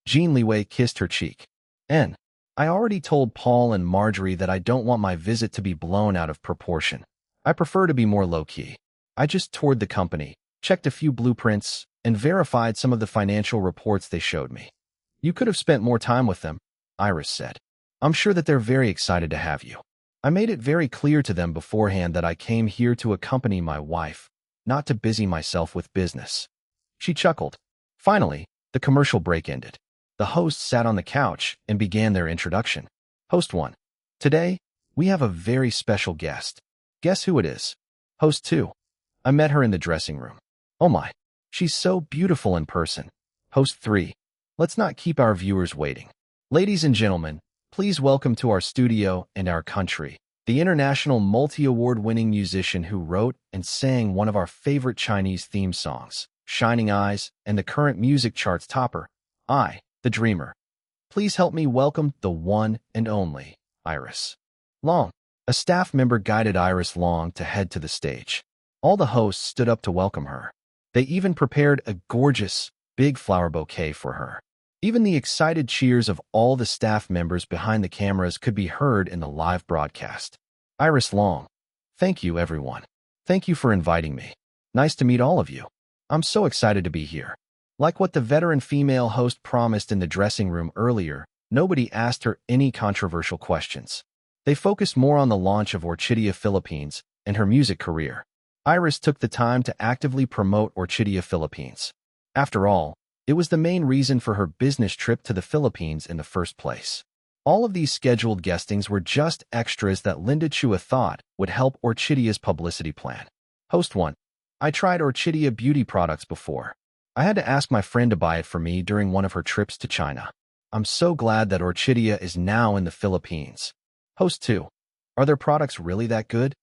Jin Liwei kissed her cheek. I already told Paul and Marjorie that I don't want my visit to be blown out of proportion. I prefer to be more low-key. I just toured the company, checked a few blueprints, and verified some of the financial reports they showed me. You could have spent more time with them, Iris said. I'm sure that they're very excited to have you. I made it very clear to them beforehand that I came here to accompany my wife, not to busy myself with business. She chuckled. Finally, the commercial break ended. The hosts sat on the couch and began their introduction. Host 1. Today, we have a very special guest. Guess who it is? Host 2. I met her in the dressing room. Oh my, she's so beautiful in person. Host 3. Let's not keep our viewers waiting. Ladies and gentlemen, please welcome to our studio and our country, the international multi-award-winning musician who wrote and sang one of our favorite Chinese theme songs, Shining Eyes, and the current music charts topper, I, the Dreamer. Please help me welcome the one and only Iris Long. A staff member guided Iris Long to head to the stage. All the hosts stood up to welcome her. They even prepared a gorgeous, big flower bouquet for her. Even the excited cheers of all the staff members behind the cameras could be heard in the live broadcast. Iris Long. Thank you, everyone. Thank you for inviting me. Nice to meet all of you. I'm so excited to be here. Like what the veteran female host promised in the dressing room earlier, nobody asked her any controversial questions. They focused more on the launch of Orchidia Philippines and her music career. Iris took the time to actively promote Orchidia Philippines. After all, it was the main reason for her business trip to the Philippines in the first place. All of these scheduled guestings were just extras that Linda Chua thought would help Orchidia's publicity plan. Host 1. I tried Orchidia beauty products before. I had to ask my friend to buy it for me during one of her trips to China. I'm so glad that Orchidia is now in the Philippines. Host 2. Are their products really that good?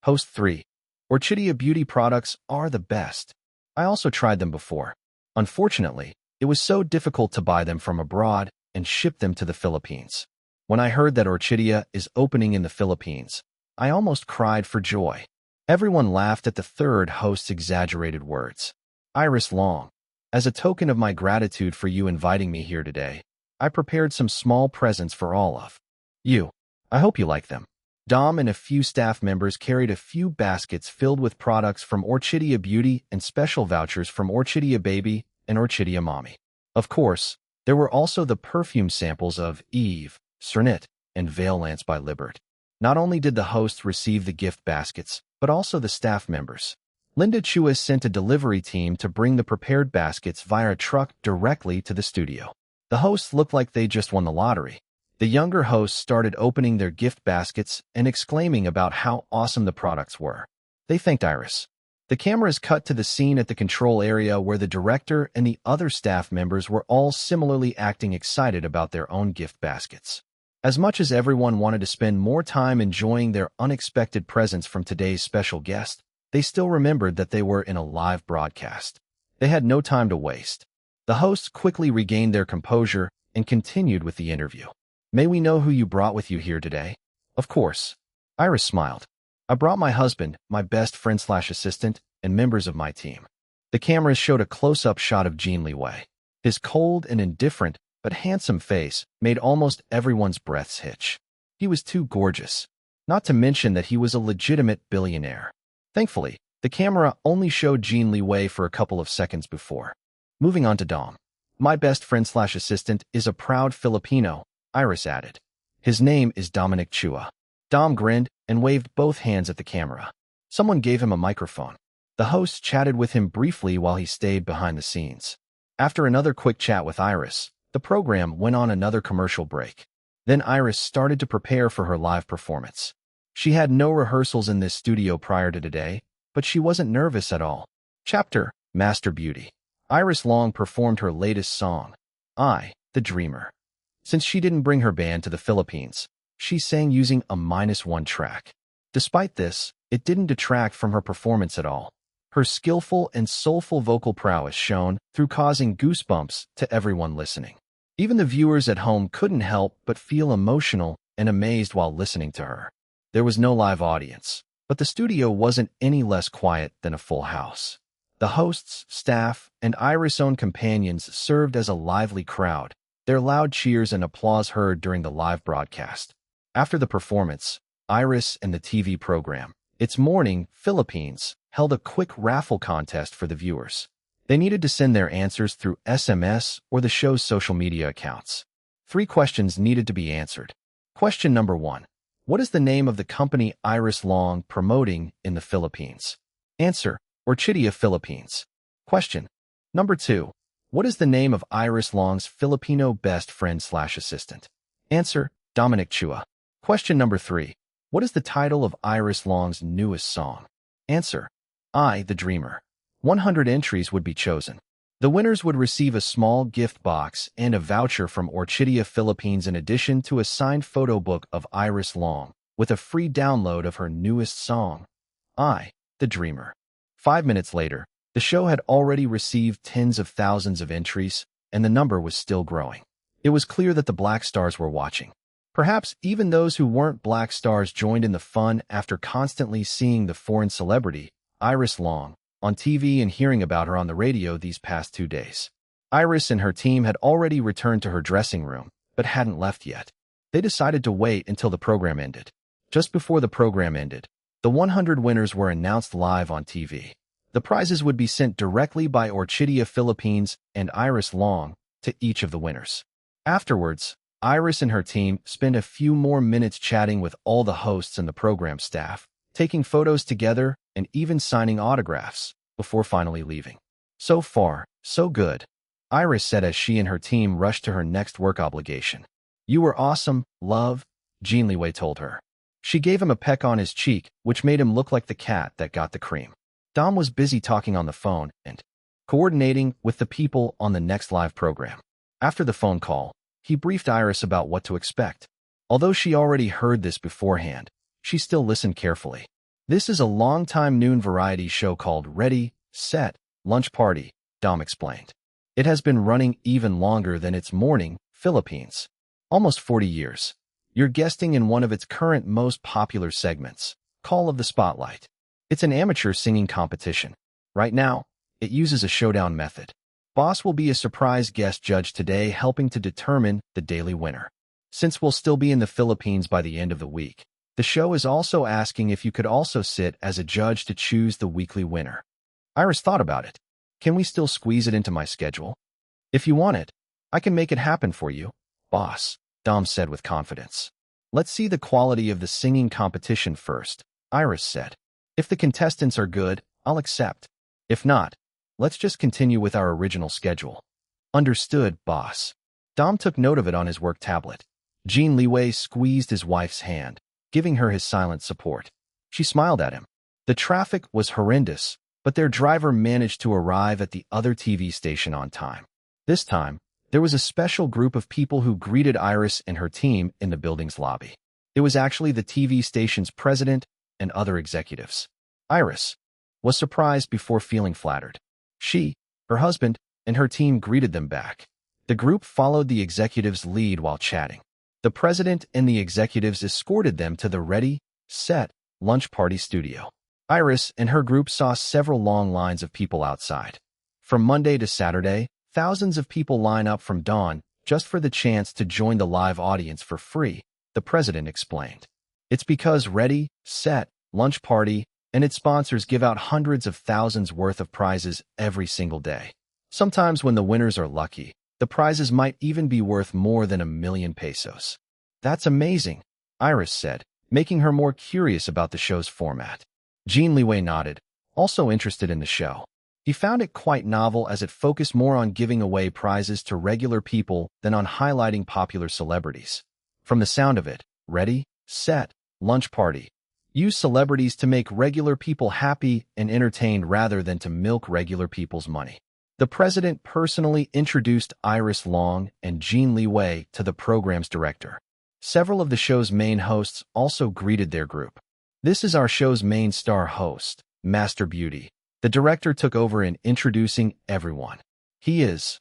Host 3. Orchidia beauty products are the best. I also tried them before. Unfortunately, it was so difficult to buy them from abroad and ship them to the Philippines. When I heard that Orchidia is opening in the Philippines, I almost cried for joy. Everyone laughed at the third host's exaggerated words. Iris Long. As a token of my gratitude for you inviting me here today, I prepared some small presents for all of you. I hope you like them. Dom and a few staff members carried a few baskets filled with products from Orchidia Beauty and special vouchers from Orchidia Baby and Orchidia Mommy. Of course, there were also the perfume samples of Eve, Cernit, and Veil Lance by Libert. Not only did the hosts receive the gift baskets, but also the staff members. Linda Chua sent a delivery team to bring the prepared baskets via a truck directly to the studio. The hosts looked like they just won the lottery. The younger hosts started opening their gift baskets and exclaiming about how awesome the products were. They thanked Iris. The cameras cut to the scene at the control area where the director and the other staff members were all similarly acting excited about their own gift baskets. As much as everyone wanted to spend more time enjoying their unexpected presents from today's special guest, they still remembered that they were in a live broadcast. They had no time to waste. The hosts quickly regained their composure and continued with the interview. May we know who you brought with you here today? Of course. Iris smiled. I brought my husband, my best friend/assistant, and members of my team. The cameras showed a close-up shot of Jin Liwei. His cold and indifferent, but handsome face made almost everyone's breaths hitch. He was too gorgeous. Not to mention that he was a legitimate billionaire. Thankfully, the camera only showed Jin Liwei for a couple of seconds before. Moving on to Dom. My best friend/assistant is a proud Filipino, Iris added. His name is Dominic Chua. Dom grinned and waved both hands at the camera. Someone gave him a microphone. The host chatted with him briefly while he stayed behind the scenes. After another quick chat with Iris, the program went on another commercial break. Then Iris started to prepare for her live performance. She had no rehearsals in this studio prior to today, but she wasn't nervous at all. Chapter, Master Beauty. Iris Long performed her latest song, I, the Dreamer. Since she didn't bring her band to the Philippines, she sang using a -1 track. Despite this, it didn't detract from her performance at all. Her skillful and soulful vocal prowess shone through, causing goosebumps to everyone listening. Even the viewers at home couldn't help but feel emotional and amazed while listening to her. There was no live audience, but the studio wasn't any less quiet than a full house. The hosts, staff, and Iris' own companions served as a lively crowd, their loud cheers and applause heard during the live broadcast. After the performance, Iris and the TV program, It's Morning, Philippines, held a quick raffle contest for the viewers. They needed to send their answers through SMS or the show's social media accounts. 3 questions needed to be answered. Question number 1. What is the name of the company Iris Long promoting in the Philippines? Answer: Orchidia Philippines. Question number 2. What is the name of Iris Long's Filipino best friend/assistant? Answer: Dominic Chua. Question number 3. What is the title of Iris Long's newest song? Answer: I, the Dreamer. 100 entries would be chosen. The winners would receive a small gift box and a voucher from Orchidia Philippines in addition to a signed photo book of Iris Long, with a free download of her newest song, I, the Dreamer. 5 minutes later, the show had already received tens of thousands of entries, and the number was still growing. It was clear that the Black Stars were watching. Perhaps even those who weren't Black Stars joined in the fun after constantly seeing the foreign celebrity, Iris Long, on TV and hearing about her on the radio these past 2 days. Iris and her team had already returned to her dressing room, but hadn't left yet. They decided to wait until the program ended. Just before the program ended, the 100 winners were announced live on TV. The prizes would be sent directly by Orchidia Philippines and Iris Long to each of the winners. Afterwards, Iris and her team spent a few more minutes chatting with all the hosts and the program staff, taking photos together and even signing autographs before finally leaving. So far, so good, Iris said as she and her team rushed to her next work obligation. You were awesome, love, Jin Liwei told her. She gave him a peck on his cheek, which made him look like the cat that got the cream. Dom was busy talking on the phone and coordinating with the people on the next live program. After the phone call, he briefed Iris about what to expect. Although she already heard this beforehand, she still listened carefully. This is a long-time noon variety show called Ready, Set, Lunch Party, Dom explained. It has been running even longer than It's Morning, Philippines. Almost 40 years. You're guesting in one of its current most popular segments, Call of the Spotlight. It's an amateur singing competition. Right now, it uses a showdown method. Boss will be a surprise guest judge today, helping to determine the daily winner. Since we'll still be in the Philippines by the end of the week, the show is also asking if you could also sit as a judge to choose the weekly winner. Iris thought about it. Can we still squeeze it into my schedule? If you want it, I can make it happen for you, boss, Dom said with confidence. Let's see the quality of the singing competition first, Iris said. If the contestants are good, I'll accept. If not, let's just continue with our original schedule. Understood, boss. Dom took note of it on his work tablet. Jin Liwei squeezed his wife's hand, giving her his silent support. She smiled at him. The traffic was horrendous, but their driver managed to arrive at the other TV station on time. This time, there was a special group of people who greeted Iris and her team in the building's lobby. It was actually the TV station's president and other executives. Iris was surprised before feeling flattered. She, her husband, and her team greeted them back. The group followed the executives' lead while chatting. The president and the executives escorted them to the Ready, Set, Lunch Party studio. Iris and her group saw several long lines of people outside. From Monday to Saturday, thousands of people line up from dawn just for the chance to join the live audience for free, the president explained. It's because Ready, Set, Lunch Party and its sponsors give out hundreds of thousands worth of prizes every single day. Sometimes when the winners are lucky, the prizes might even be worth more than 1,000,000 pesos. That's amazing, Iris said, making her more curious about the show's format. Jin Liwei nodded, also interested in the show. He found it quite novel as it focused more on giving away prizes to regular people than on highlighting popular celebrities. From the sound of it, Ready, Set, Lunch Party use celebrities to make regular people happy and entertained rather than to milk regular people's money. The president personally introduced Iris Long and Jin Liwei to the program's director. Several of the show's main hosts also greeted their group. This is our show's main star host, Master Beauty. The director took over in introducing everyone. She's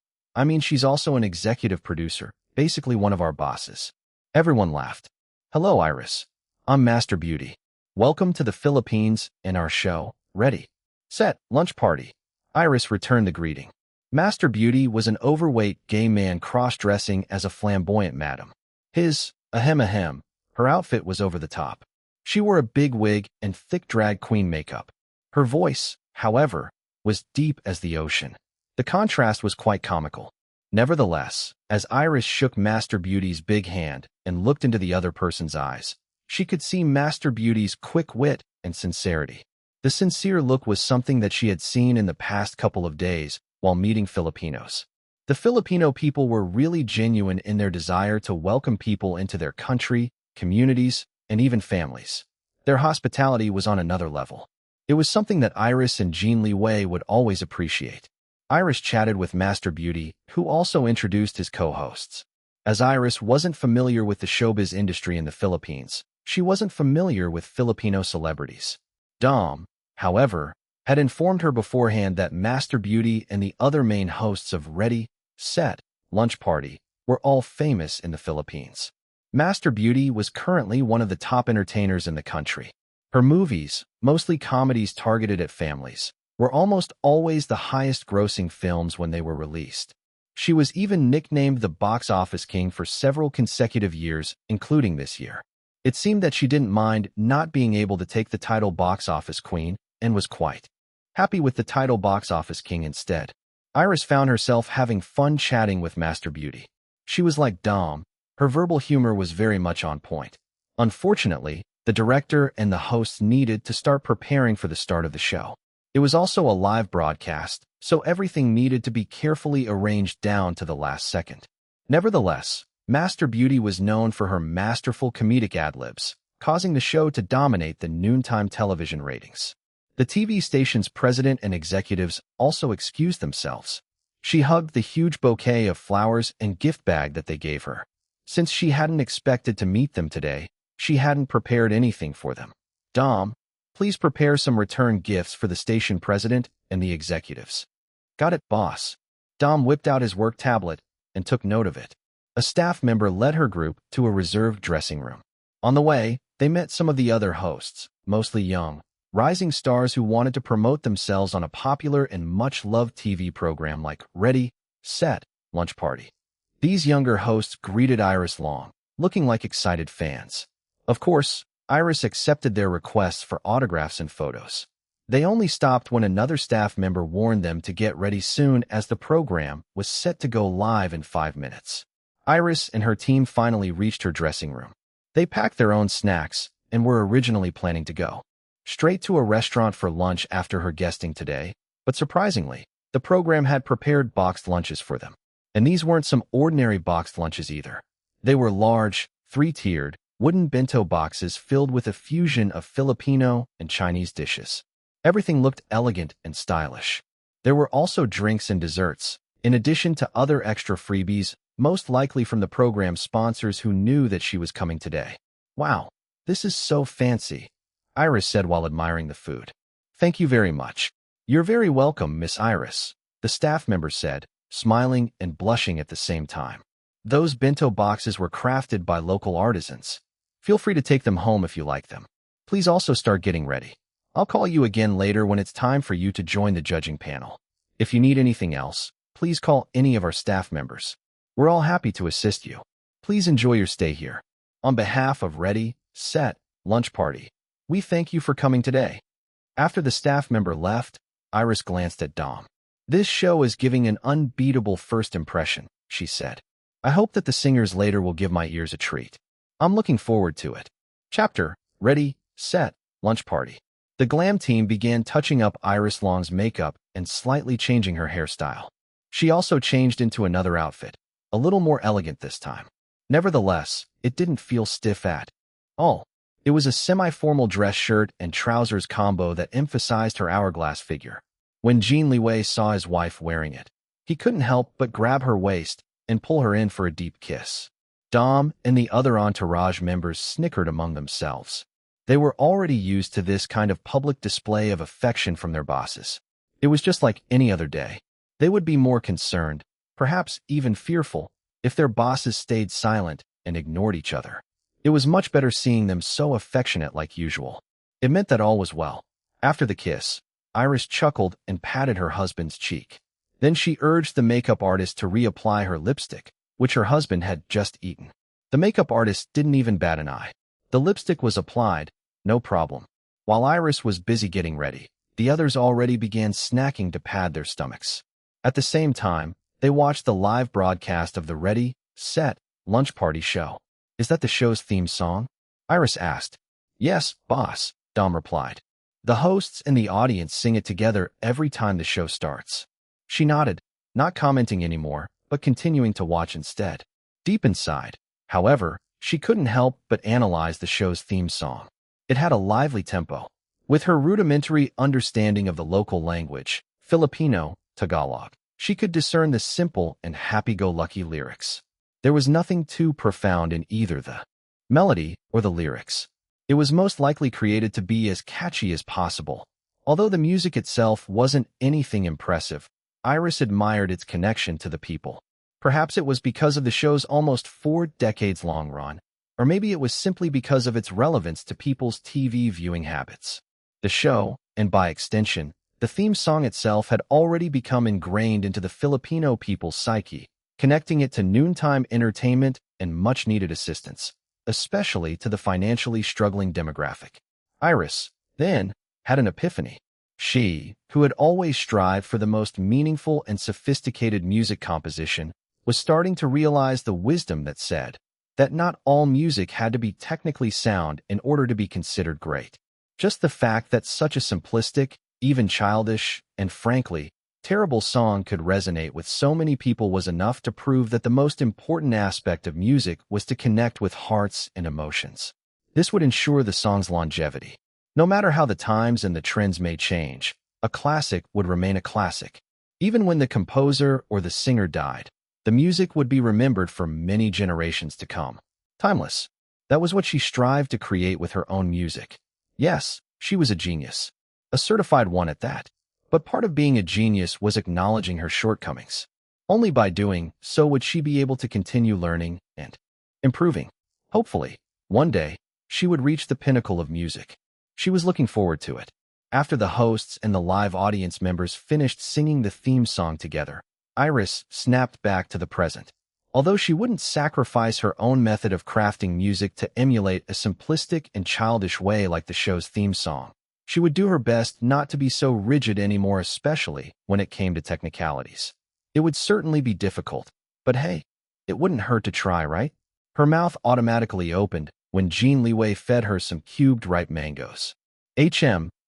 also an executive producer, basically one of our bosses. Everyone laughed. Hello, Iris. I'm Master Beauty. Welcome to the Philippines and our show, Ready, Set, Lunch Party. Iris returned the greeting. Master Beauty was an overweight gay man cross-dressing as a flamboyant madam. Her outfit was over the top. She wore a big wig and thick drag queen makeup. Her voice, however, was deep as the ocean. The contrast was quite comical. Nevertheless, as Iris shook Master Beauty's big hand and looked into the other person's eyes, she could see Master Beauty's quick wit and sincerity. The sincere look was something that she had seen in the past couple of days while meeting Filipinos. The Filipino people were really genuine in their desire to welcome people into their country, communities, and even families. Their hospitality was on another level. It was something that Iris and Jin Liwei would always appreciate. Iris chatted with Master Beauty, who also introduced his co-hosts. As Iris wasn't familiar with the showbiz industry in the Philippines, she wasn't familiar with Filipino celebrities. Dom, however, had informed her beforehand that Master Beauty and the other main hosts of Ready, Set, Lunch Party were all famous in the Philippines. Master Beauty was currently one of the top entertainers in the country. Her movies, mostly comedies targeted at families, were almost always the highest-grossing films when they were released. She was even nicknamed the box office king for several consecutive years, including this year. It seemed that she didn't mind not being able to take the title box office queen and was quite happy with the title box office king instead. Iris found herself having fun chatting with Master Beauty. She was like Dom. Her verbal humor was very much on point. Unfortunately, the director and the hosts needed to start preparing for the start of the show. It was also a live broadcast, so everything needed to be carefully arranged down to the last second. Nevertheless, Master Beauty was known for her masterful comedic ad-libs, causing the show to dominate the noontime television ratings. The TV station's president and executives also excused themselves. She hugged the huge bouquet of flowers and gift bag that they gave her. Since she hadn't expected to meet them today, she hadn't prepared anything for them. Dom, please prepare some return gifts for the station president and the executives. Got it, boss. Dom whipped out his work tablet and took note of it. A staff member led her group to a reserved dressing room. On the way, they met some of the other hosts, mostly young, rising stars who wanted to promote themselves on a popular and much-loved TV program like Ready, Set, Lunch Party. These younger hosts greeted Iris long, looking like excited fans. Of course, Iris accepted their requests for autographs and photos. They only stopped when another staff member warned them to get ready soon as the program was set to go live in 5 minutes. Iris and her team finally reached her dressing room. They packed their own snacks and were originally planning to go straight to a restaurant for lunch after her guesting today, but surprisingly, the program had prepared boxed lunches for them. And these weren't some ordinary boxed lunches either. They were large, 3-tiered, wooden bento boxes filled with a fusion of Filipino and Chinese dishes. Everything looked elegant and stylish. There were also drinks and desserts, in addition to other extra freebies, most likely from the program's sponsors who knew that she was coming today. Wow, this is so fancy, Iris said while admiring the food. Thank you very much. You're very welcome, Miss Iris, the staff member said, smiling and blushing at the same time. Those bento boxes were crafted by local artisans. Feel free to take them home if you like them. Please also start getting ready. I'll call you again later when it's time for you to join the judging panel. If you need anything else, please call any of our staff members. We're all happy to assist you. Please enjoy your stay here. On behalf of Ready, Set, Lunch Party, we thank you for coming today. After the staff member left, Iris glanced at Dom. This show is giving an unbeatable first impression, she said. I hope that the singers later will give my ears a treat. I'm looking forward to it. Chapter, Ready, Set, Lunch Party. The glam team began touching up Iris Long's makeup and slightly changing her hairstyle. She also changed into another outfit, a little more elegant this time. Nevertheless, it didn't feel stiff at all. It was a semi-formal dress shirt and trousers combo that emphasized her hourglass figure. When Jin Liwei saw his wife wearing it, he couldn't help but grab her waist and pull her in for a deep kiss. Dom and the other entourage members snickered among themselves. They were already used to this kind of public display of affection from their bosses. It was just like any other day. They would be more concerned, perhaps even fearful, if their bosses stayed silent and ignored each other. It was much better seeing them so affectionate like usual. It meant that all was well. After the kiss, Iris chuckled and patted her husband's cheek. Then she urged the makeup artist to reapply her lipstick, which her husband had just eaten. The makeup artist didn't even bat an eye. The lipstick was applied, no problem. While Iris was busy getting ready, the others already began snacking to pad their stomachs. At the same time, they watched the live broadcast of the Ready, Set, Lunch Party show. Is that the show's theme song? Iris asked. Yes, boss, Dom replied. The hosts and the audience sing it together every time the show starts. She nodded, not commenting anymore, but continuing to watch instead. Deep inside, however, she couldn't help but analyze the show's theme song. It had a lively tempo. With her rudimentary understanding of the local language, Filipino, Tagalog, she could discern the simple and happy-go-lucky lyrics. There was nothing too profound in either the melody or the lyrics. It was most likely created to be as catchy as possible. Although the music itself wasn't anything impressive, Iris admired its connection to the people. Perhaps it was because of the show's almost 4 decades-long run, or maybe it was simply because of its relevance to people's TV viewing habits. The show, and by extension, the theme song itself had already become ingrained into the Filipino people's psyche, connecting it to noontime entertainment and much-needed assistance, especially to the financially struggling demographic. Iris, then, had an epiphany. She, who had always strived for the most meaningful and sophisticated music composition, was starting to realize the wisdom that said that not all music had to be technically sound in order to be considered great. Just the fact that such a simplistic, even childish, and frankly, terrible song could resonate with so many people was enough to prove that the most important aspect of music was to connect with hearts and emotions. This would ensure the song's longevity. No matter how the times and the trends may change, a classic would remain a classic. Even when the composer or the singer died, the music would be remembered for many generations to come. Timeless. That was what she strived to create with her own music. Yes, she was a genius. A certified one at that. But part of being a genius was acknowledging her shortcomings. Only by doing so would she be able to continue learning and improving. Hopefully, one day, she would reach the pinnacle of music. She was looking forward to it. After the hosts and the live audience members finished singing the theme song together, Iris snapped back to the present. Although she wouldn't sacrifice her own method of crafting music to emulate a simplistic and childish way like the show's theme song, she would do her best not to be so rigid anymore, especially when it came to technicalities. It would certainly be difficult, but hey, it wouldn't hurt to try, right? Her mouth automatically opened when Jin Liwei fed her some cubed ripe mangoes.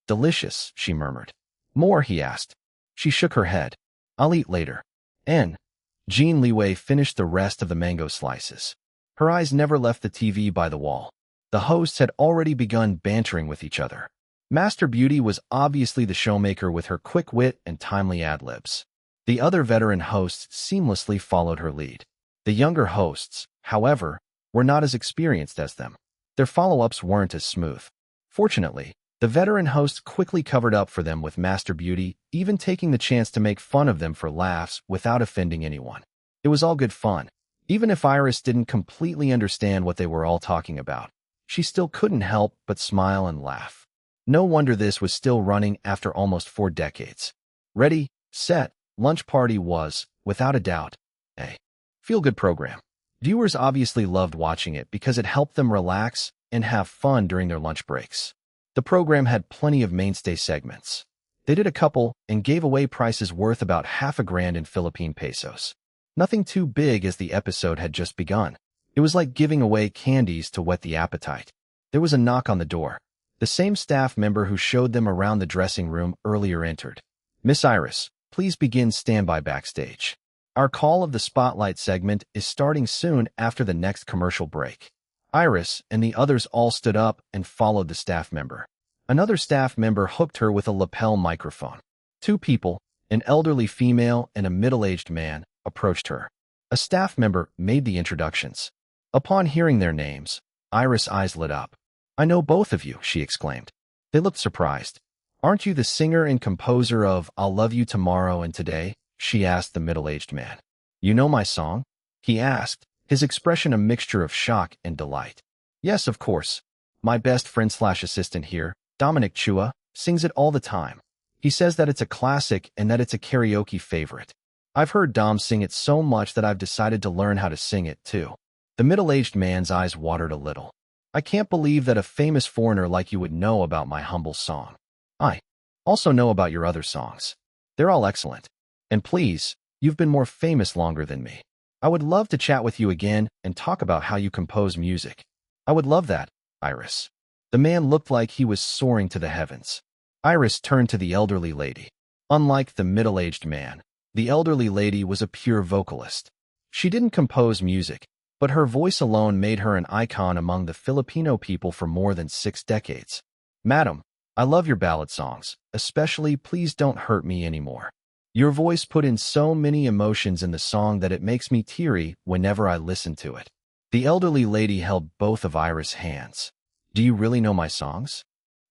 Delicious, she murmured. More, he asked. She shook her head. I'll eat later. Jin Liwei finished the rest of the mango slices. Her eyes never left the TV by the wall. The hosts had already begun bantering with each other. Master Beauty was obviously the showmaker with her quick wit and timely ad-libs. The other veteran hosts seamlessly followed her lead. The younger hosts, however, were not as experienced as them. Their follow-ups weren't as smooth. Fortunately, the veteran host quickly covered up for them with Master Beauty, even taking the chance to make fun of them for laughs without offending anyone. It was all good fun. Even if Iris didn't completely understand what they were all talking about, she still couldn't help but smile and laugh. No wonder this was still running after almost 4 decades. Ready, Set, Lunch Party was, without a doubt, a feel-good program. Viewers obviously loved watching it because it helped them relax and have fun during their lunch breaks. The program had plenty of mainstay segments. They did a couple and gave away prizes worth about $500,000 in Philippine pesos. Nothing too big as the episode had just begun. It was like giving away candies to whet the appetite. There was a knock on the door. The same staff member who showed them around the dressing room earlier entered. Miss Iris, please begin standby backstage. Our call of the Spotlight segment is starting soon after the next commercial break. Iris and the others all stood up and followed the staff member. Another staff member hooked her with a lapel microphone. 2 people, an elderly female and a middle-aged man, approached her. A staff member made the introductions. Upon hearing their names, Iris' eyes lit up. I know both of you, she exclaimed. They looked surprised. Aren't you the singer and composer of I'll Love You Tomorrow and Today? She asked the middle-aged man. You know my song? He asked, his expression a mixture of shock and delight. Yes, of course. My best friend/assistant here, Dominic Chua, sings it all the time. He says that it's a classic and that it's a karaoke favorite. I've heard Dom sing it so much that I've decided to learn how to sing it, too. The middle-aged man's eyes watered a little. I can't believe that a famous foreigner like you would know about my humble song. I also know about your other songs. They're all excellent. And please, you've been more famous longer than me. I would love to chat with you again and talk about how you compose music. I would love that, Iris. The man looked like he was soaring to the heavens. Iris turned to the elderly lady. Unlike the middle-aged man, the elderly lady was a pure vocalist. She didn't compose music, but her voice alone made her an icon among the Filipino people for more than 6 decades. Madam, I love your ballad songs, especially Please Don't Hurt Me Anymore. Your voice put in so many emotions in the song that it makes me teary whenever I listen to it. The elderly lady held both of Iris' hands. Do you really know my songs?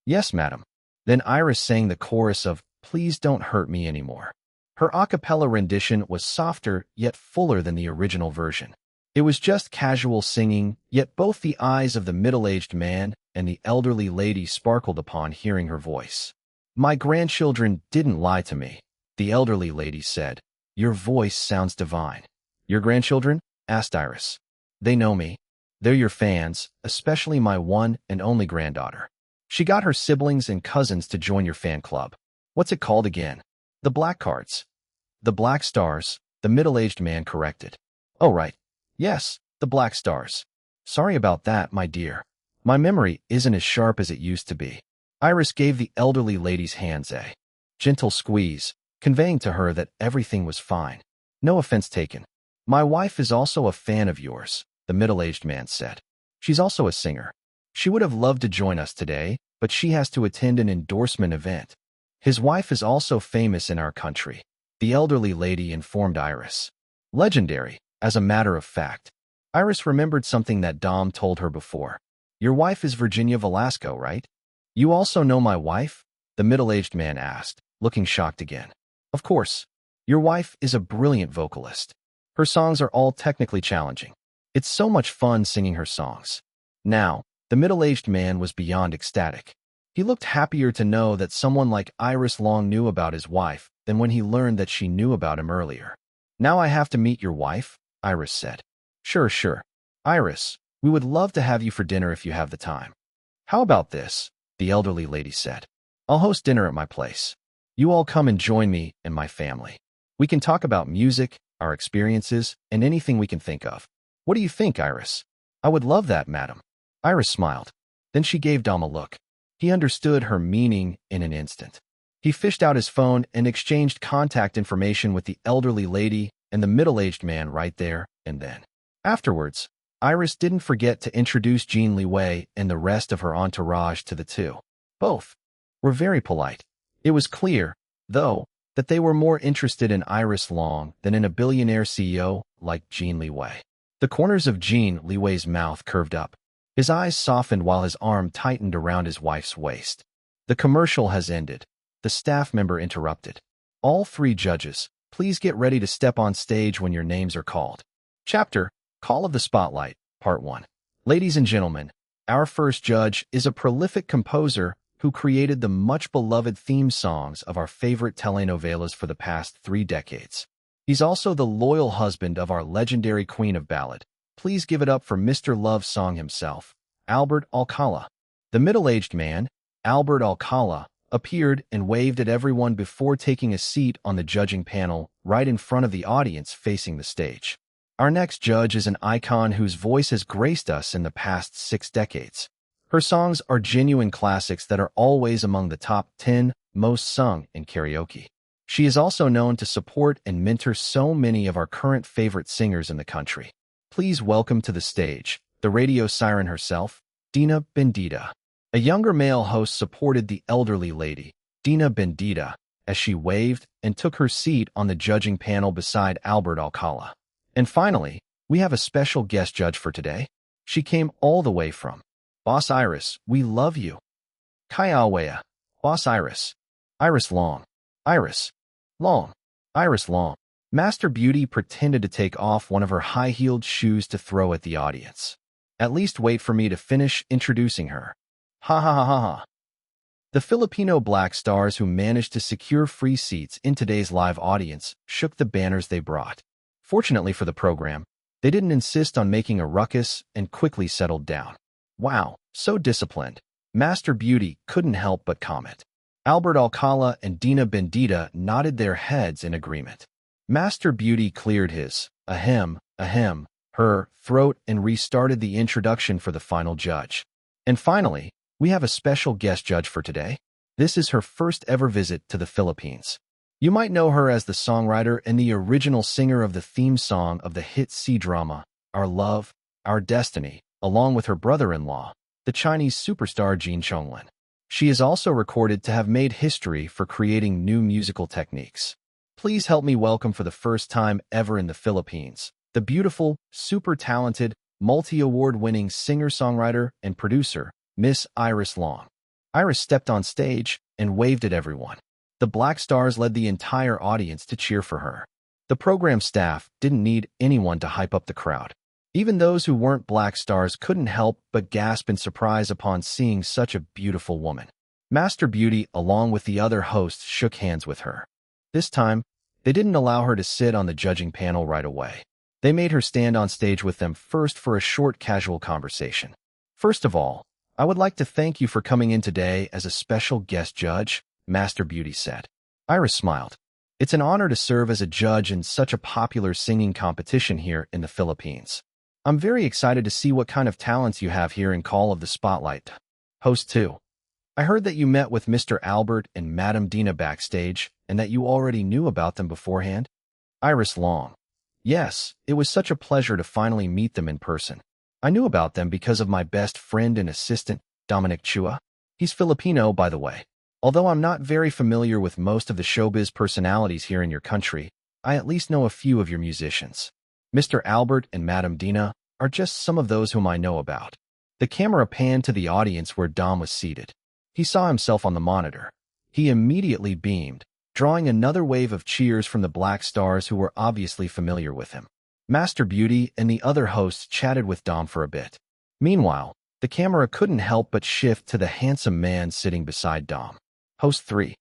Yes, madam. Then Iris sang the chorus of Please Don't Hurt Me Anymore. Her a cappella rendition was softer yet fuller than the original version. It was just casual singing, yet both the eyes of the middle-aged man and the elderly lady sparkled upon hearing her voice. My grandchildren didn't lie to me, the elderly lady said. Your voice sounds divine. Your grandchildren? Asked Iris. They know me. They're your fans, especially my one and only granddaughter. She got her siblings and cousins to join your fan club. What's it called again? The Black Cards. The Black Stars, the middle-aged man corrected. Oh, right. Yes, the Black Stars. Sorry about that, my dear. My memory isn't as sharp as it used to be. Iris gave the elderly lady's hands a gentle squeeze, conveying to her that everything was fine. No offense taken. My wife is also a fan of yours, the middle-aged man said. She's also a singer. She would have loved to join us today, but she has to attend an endorsement event. His wife is also famous in our country, the elderly lady informed Iris. Legendary, as a matter of fact. Iris remembered something that Dom told her before. Your wife is Virginia Velasco, right? You also know my wife? The middle-aged man asked, looking shocked again. Of course. Your wife is a brilliant vocalist. Her songs are all technically challenging. It's so much fun singing her songs. Now, the middle-aged man was beyond ecstatic. He looked happier to know that someone like Iris Long knew about his wife than when he learned that she knew about him earlier. Now I have to meet your wife, Iris said. Sure. Iris, we would love to have you for dinner if you have the time. How about this? The elderly lady said. I'll host dinner at my place. You all come and join me and my family. We can talk about music, our experiences, and anything we can think of. What do you think, Iris? I would love that, madam. Iris smiled. Then she gave Dom a look. He understood her meaning in an instant. He fished out his phone and exchanged contact information with the elderly lady and the middle-aged man right there and then. Afterwards, Iris didn't forget to introduce Jin Liwei and the rest of her entourage to the two. Both were very polite. It was clear, though, that they were more interested in Iris Long than in a billionaire CEO like Jin Liwei. The corners of Jin Liwei's mouth curved up. His eyes softened while his arm tightened around his wife's waist. The commercial has ended. The staff member interrupted. All 3 judges, please get ready to step on stage when your names are called. Chapter, Call of the Spotlight, Part 1. Ladies and gentlemen, our first judge is a prolific composer who created the much-beloved theme songs of our favorite telenovelas for the past 3 decades. He's also the loyal husband of our legendary queen of ballad. Please give it up for Mr. Love Song himself, Albert Alcala. The middle-aged man, Albert Alcala, appeared and waved at everyone before taking a seat on the judging panel right in front of the audience facing the stage. Our next judge is an icon whose voice has graced us in the past 6 decades. Her songs are genuine classics that are always among the top 10 most sung in karaoke. She is also known to support and mentor so many of our current favorite singers in the country. Please welcome to the stage, the radio siren herself, Dina Bendita. A younger male host supported the elderly lady, Dina Bendita, as she waved and took her seat on the judging panel beside Albert Alcala. And finally, we have a special guest judge for today. She came all the way from Boss Iris, we love you. Kaiawea, Boss Iris. Iris Long. Iris Long. Iris Long. Master Beauty pretended to take off one of her high-heeled shoes to throw at the audience. At least wait for me to finish introducing her. Ha ha ha ha ha. The Filipino Black Stars who managed to secure free seats in today's live audience shook the banners they brought. Fortunately for the program, they didn't insist on making a ruckus and quickly settled down. Wow, so disciplined. Master Beauty couldn't help but comment. Albert Alcala and Dina Bendita nodded their heads in agreement. Master Beauty cleared his, her throat and restarted the introduction for the final judge. And finally, we have a special guest judge for today. This is her first ever visit to the Philippines. You might know her as the songwriter and the original singer of the theme song of the hit C-drama, Our Love, Our Destiny, along with her brother-in-law, the Chinese superstar Jin Liwei. She is also recorded to have made history for creating new musical techniques. Please help me welcome for the first time ever in the Philippines, the beautiful, super talented, multi-award-winning singer-songwriter and producer, Miss Iris Long. Iris stepped on stage and waved at everyone. The Black Stars led the entire audience to cheer for her. The program staff didn't need anyone to hype up the crowd. Even those who weren't Black Stars couldn't help but gasp in surprise upon seeing such a beautiful woman. Master Beauty, along with the other hosts, shook hands with her. This time, they didn't allow her to sit on the judging panel right away. They made her stand on stage with them first for a short casual conversation. First of all, I would like to thank you for coming in today as a special guest judge, Master Beauty said. Iris smiled. It's an honor to serve as a judge in such a popular singing competition here in the Philippines. I'm very excited to see what kind of talents you have here in Call of the Spotlight. Host 2. I heard that you met with Mr. Albert and Madam Dina backstage and that you already knew about them beforehand? Iris Long. Yes, it was such a pleasure to finally meet them in person. I knew about them because of my best friend and assistant, Dominic Chua. He's Filipino, by the way. Although I'm not very familiar with most of the showbiz personalities here in your country, I at least know a few of your musicians. Mr. Albert and Madam Dina are just some of those whom I know about. The camera panned to the audience where Dom was seated. He saw himself on the monitor. He immediately beamed, drawing another wave of cheers from the Black Stars who were obviously familiar with him. Master Beauty and the other hosts chatted with Dom for a bit. Meanwhile, the camera couldn't help but shift to the handsome man sitting beside Dom. Host 3.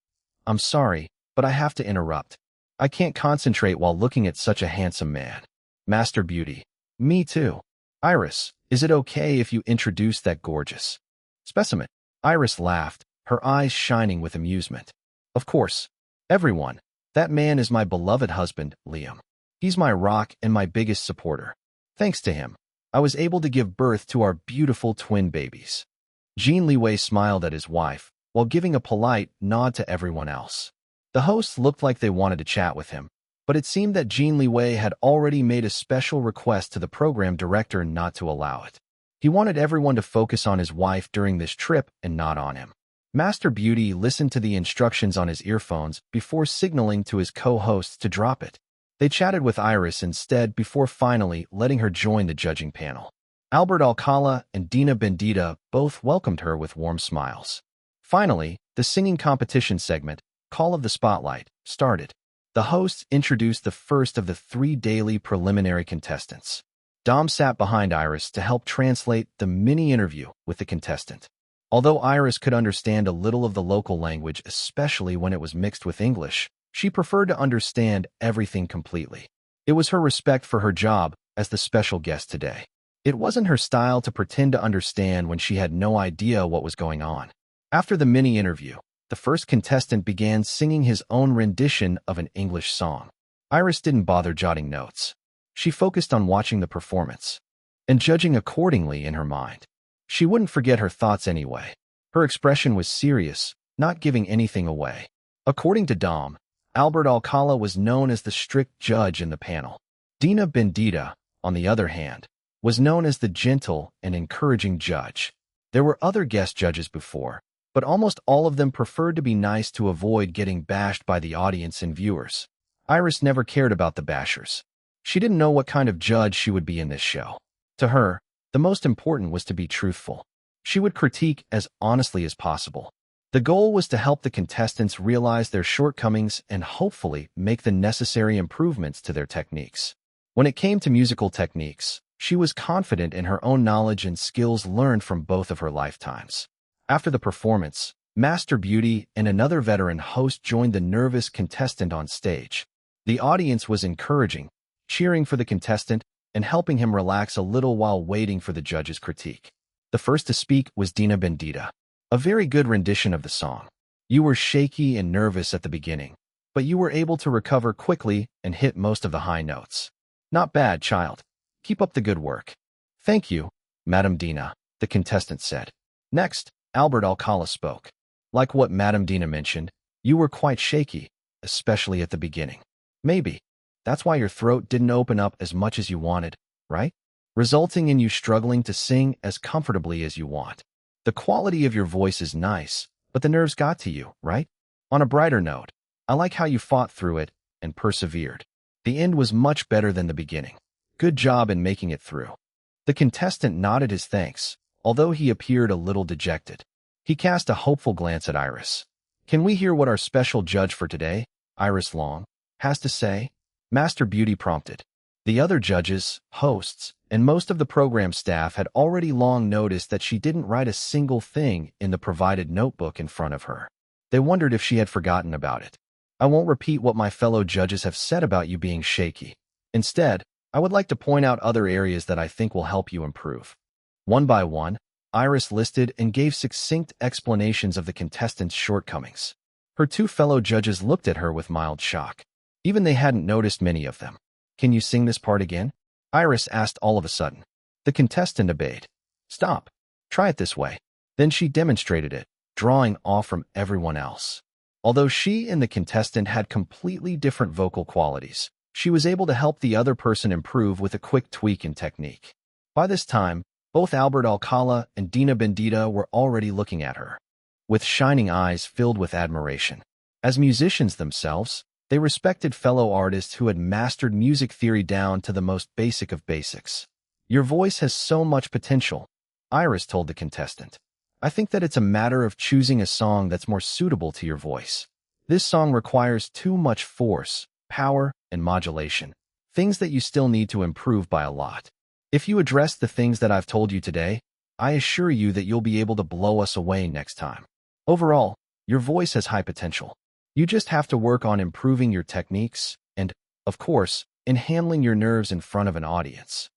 I'm sorry, but I have to interrupt. I can't concentrate while looking at such a handsome man. Master Beauty. Me too. Iris, is it okay if you introduce that gorgeous specimen? Iris laughed, her eyes shining with amusement. Of course. Everyone. That man is my beloved husband, Liam. He's my rock and my biggest supporter. Thanks to him, I was able to give birth to our beautiful twin babies. Jin Liwei smiled at his wife, while giving a polite nod to everyone else. The hosts looked like they wanted to chat with him, but it seemed that Jin Liwei had already made a special request to the program director not to allow it. He wanted everyone to focus on his wife during this trip and not on him. Master Beauty listened to the instructions on his earphones before signaling to his co-hosts to drop it. They chatted with Iris instead before finally letting her join the judging panel. Albert Alcala and Dina Bendita both welcomed her with warm smiles. Finally, the singing competition segment, Call of the Spotlight, started. The hosts introduced the first of the 3 daily preliminary contestants. Dom sat behind Iris to help translate the mini-interview with the contestant. Although Iris could understand a little of the local language, especially when it was mixed with English, she preferred to understand everything completely. It was her respect for her job as the special guest today. It wasn't her style to pretend to understand when she had no idea what was going on. After the mini-interview, the first contestant began singing his own rendition of an English song. Iris didn't bother jotting notes. She focused on watching the performance and judging accordingly in her mind. She wouldn't forget her thoughts anyway. Her expression was serious, not giving anything away. According to Dom, Albert Alcala was known as the strict judge in the panel. Dina Bendita, on the other hand, was known as the gentle and encouraging judge. There were other guest judges before, but almost all of them preferred to be nice to avoid getting bashed by the audience and viewers. Iris never cared about the bashers. She didn't know what kind of judge she would be in this show. To her, the most important was to be truthful. She would critique as honestly as possible. The goal was to help the contestants realize their shortcomings and hopefully make the necessary improvements to their techniques. When it came to musical techniques, she was confident in her own knowledge and skills learned from both of her lifetimes. After the performance, Master Beauty and another veteran host joined the nervous contestant on stage. The audience was encouraging, cheering for the contestant and helping him relax a little while waiting for the judge's critique. The first to speak was Dina Bendita. A very good rendition of the song. You were shaky and nervous at the beginning, but you were able to recover quickly and hit most of the high notes. Not bad, child. Keep up the good work. Thank you, Madam Dina, the contestant said. Next, Albert Alcala spoke. Like what Madam Dina mentioned, you were quite shaky, especially at the beginning. Maybe. That's why your throat didn't open up as much as you wanted, right? Resulting in you struggling to sing as comfortably as you want. The quality of your voice is nice, but the nerves got to you, right? On a brighter note, I like how you fought through it and persevered. The end was much better than the beginning. Good job in making it through. The contestant nodded his thanks, although he appeared a little dejected. He cast a hopeful glance at Iris. Can we hear what our special judge for today, Iris Long, has to say? Master Beauty prompted. The other judges, hosts, and most of the program staff had already long noticed that she didn't write a single thing in the provided notebook in front of her. They wondered if she had forgotten about it. I won't repeat what my fellow judges have said about you being shaky. Instead, I would like to point out other areas that I think will help you improve. One by one, Iris listed and gave succinct explanations of the contestants' shortcomings. Her two fellow judges looked at her with mild shock. Even they hadn't noticed many of them. Can you sing this part again? Iris asked all of a sudden. The contestant obeyed. Stop. Try it this way. Then she demonstrated it, drawing off from everyone else. Although she and the contestant had completely different vocal qualities, she was able to help the other person improve with a quick tweak in technique. By this time, both Albert Alcala and Dina Bendita were already looking at her, with shining eyes filled with admiration. As musicians themselves, they respected fellow artists who had mastered music theory down to the most basic of basics. Your voice has so much potential, Iris told the contestant. I think that it's a matter of choosing a song that's more suitable to your voice. This song requires too much force, power, and modulation, things that you still need to improve by a lot. If you address the things that I've told you today, I assure you that you'll be able to blow us away next time. Overall, your voice has high potential. You just have to work on improving your techniques and, of course, in handling your nerves in front of an audience.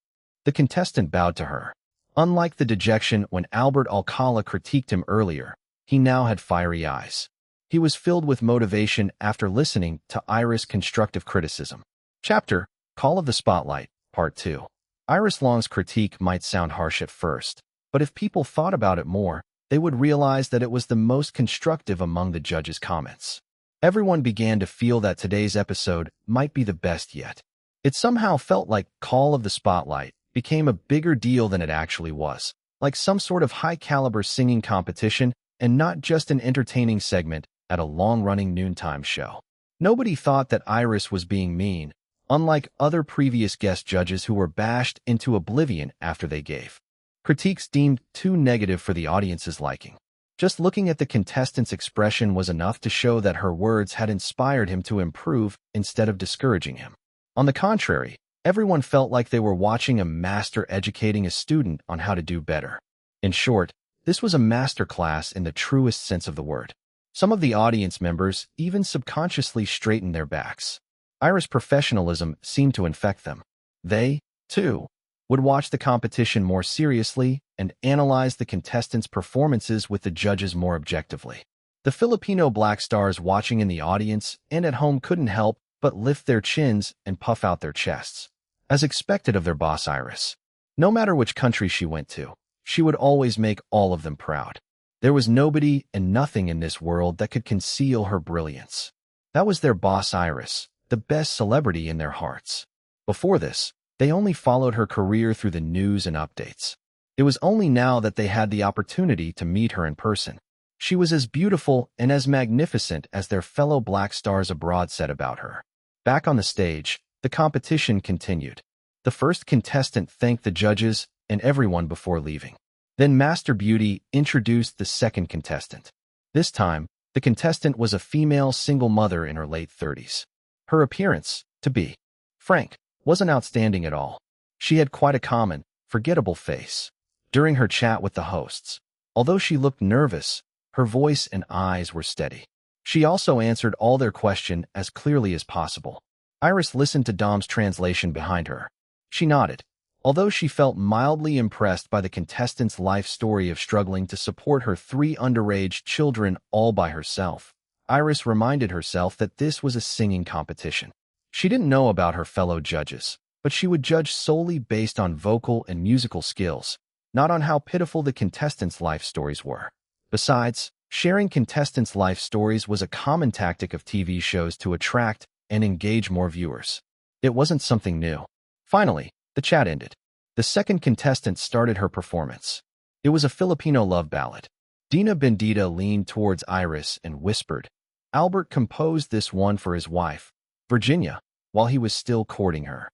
The contestant bowed to her. Unlike the dejection when Albert Alcala critiqued him earlier, he now had fiery eyes. He was filled with motivation after listening to Iris' constructive criticism. Chapter, Call of the Spotlight, Part 2. Iris Long's critique might sound harsh at first, but if people thought about it more, they would realize that it was the most constructive among the judges' comments. Everyone began to feel that today's episode might be the best yet. It somehow felt like Call of the Spotlight became a bigger deal than it actually was, like some sort of high-caliber singing competition and not just an entertaining segment at a long-running noontime show. Nobody thought that Iris was being mean, unlike other previous guest judges who were bashed into oblivion after they gave critiques deemed too negative for the audience's liking. Just looking at the contestant's expression was enough to show that her words had inspired him to improve instead of discouraging him. On the contrary, everyone felt like they were watching a master educating a student on how to do better. In short, this was a master class in the truest sense of the word. Some of the audience members even subconsciously straightened their backs. Iris' professionalism seemed to infect them. They, too, would watch the competition more seriously and analyze the contestants' performances with the judges more objectively. The Filipino Black Stars watching in the audience and at home couldn't help but lift their chins and puff out their chests, as expected of their boss Iris. No matter which country she went to, she would always make all of them proud. There was nobody and nothing in this world that could conceal her brilliance. That was their boss Iris, the best celebrity in their hearts. Before this, they only followed her career through the news and updates. It was only now that they had the opportunity to meet her in person. She was as beautiful and as magnificent as their fellow Black Stars abroad said about her. Back on the stage, the competition continued. The first contestant thanked the judges and everyone before leaving. Then Master Beauty introduced the second contestant. This time, the contestant was a female single mother in her late 30s. Her appearance, to be frank, wasn't outstanding at all. She had quite a common, forgettable face. During her chat with the hosts, although she looked nervous, Her voice and eyes were steady. She also answered all their questions as clearly as possible. Iris listened to Dom's translation behind her. She nodded. Although she felt mildly impressed by the contestant's life story of struggling to support her 3 underage children all by herself, Iris reminded herself that this was a singing competition. She didn't know about her fellow judges, but she would judge solely based on vocal and musical skills, not on how pitiful the contestants' life stories were. Besides, sharing contestants' life stories was a common tactic of TV shows to attract and engage more viewers. It wasn't something new. Finally, the chat ended. The second contestant started her performance. It was a Filipino love ballad. Dina Bendita leaned towards Iris and whispered, "Albert composed this one for his wife, Virginia, while he was still courting her."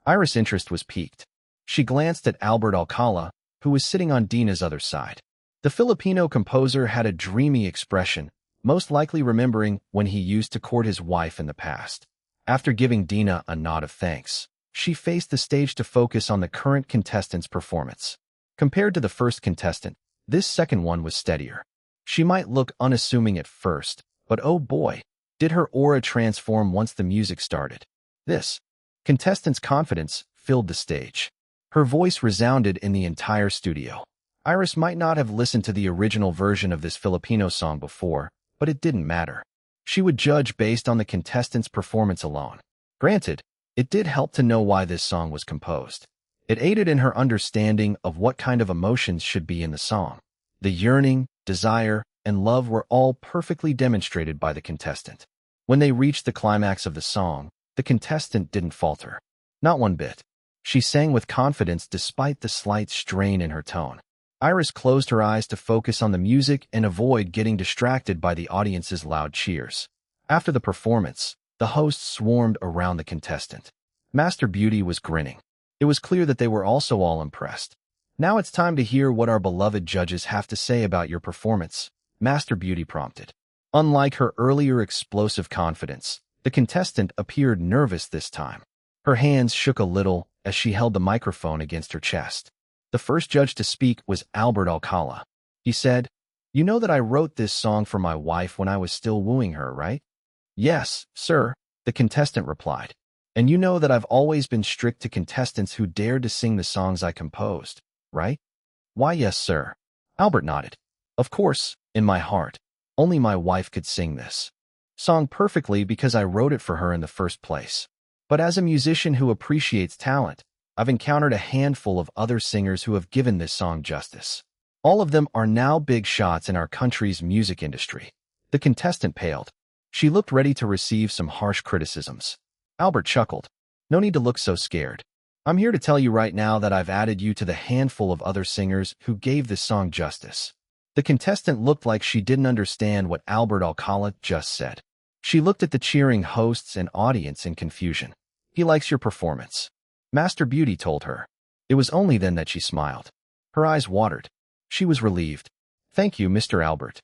Iris' interest was piqued. She glanced at Albert Alcala, who was sitting on Dina's other side. The Filipino composer had a dreamy expression, most likely remembering when he used to court his wife in the past. After giving Dina a nod of thanks, she faced the stage to focus on the current contestant's performance. Compared to the first contestant, this second one was steadier. She might look unassuming at first, but oh boy, did her aura transform once the music started. This contestant's confidence filled the stage. Her voice resounded in the entire studio. Iris might not have listened to the original version of this Filipino song before, but it didn't matter. She would judge based on the contestant's performance alone. Granted, it did help to know why this song was composed. It aided in her understanding of what kind of emotions should be in the song. The yearning, desire, and love were all perfectly demonstrated by the contestant. When they reached the climax of the song, the contestant didn't falter. Not one bit. She sang with confidence despite the slight strain in her tone. Iris closed her eyes to focus on the music and avoid getting distracted by the audience's loud cheers. After the performance, the hosts swarmed around the contestant. Master Beauty was grinning. It was clear that they were also all impressed. "Now it's time to hear what our beloved judges have to say about your performance," Master Beauty prompted. Unlike her earlier explosive confidence, the contestant appeared nervous this time. Her hands shook a little as she held the microphone against her chest. The first judge to speak was Albert Alcala. He said, "You know that I wrote this song for my wife when I was still wooing her, right?" "Yes, sir," the contestant replied. "And you know that I've always been strict to contestants who dared to sing the songs I composed, right?" "Why, yes, sir." Albert nodded. "Of course, in my heart, only my wife could sing this song perfectly because I wrote it for her in the first place. But as a musician who appreciates talent, I've encountered a handful of other singers who have given this song justice. All of them are now big shots in our country's music industry." The contestant paled. She looked ready to receive some harsh criticisms. Albert chuckled. "No need to look so scared. I'm here to tell you right now that I've added you to the handful of other singers who gave this song justice." The contestant looked like she didn't understand what Albert Alcala just said. She looked at the cheering hosts and audience in confusion. "He likes your performance," Master Beauty told her. It was only then that she smiled. Her eyes watered. She was relieved. "Thank you, Mr. Albert."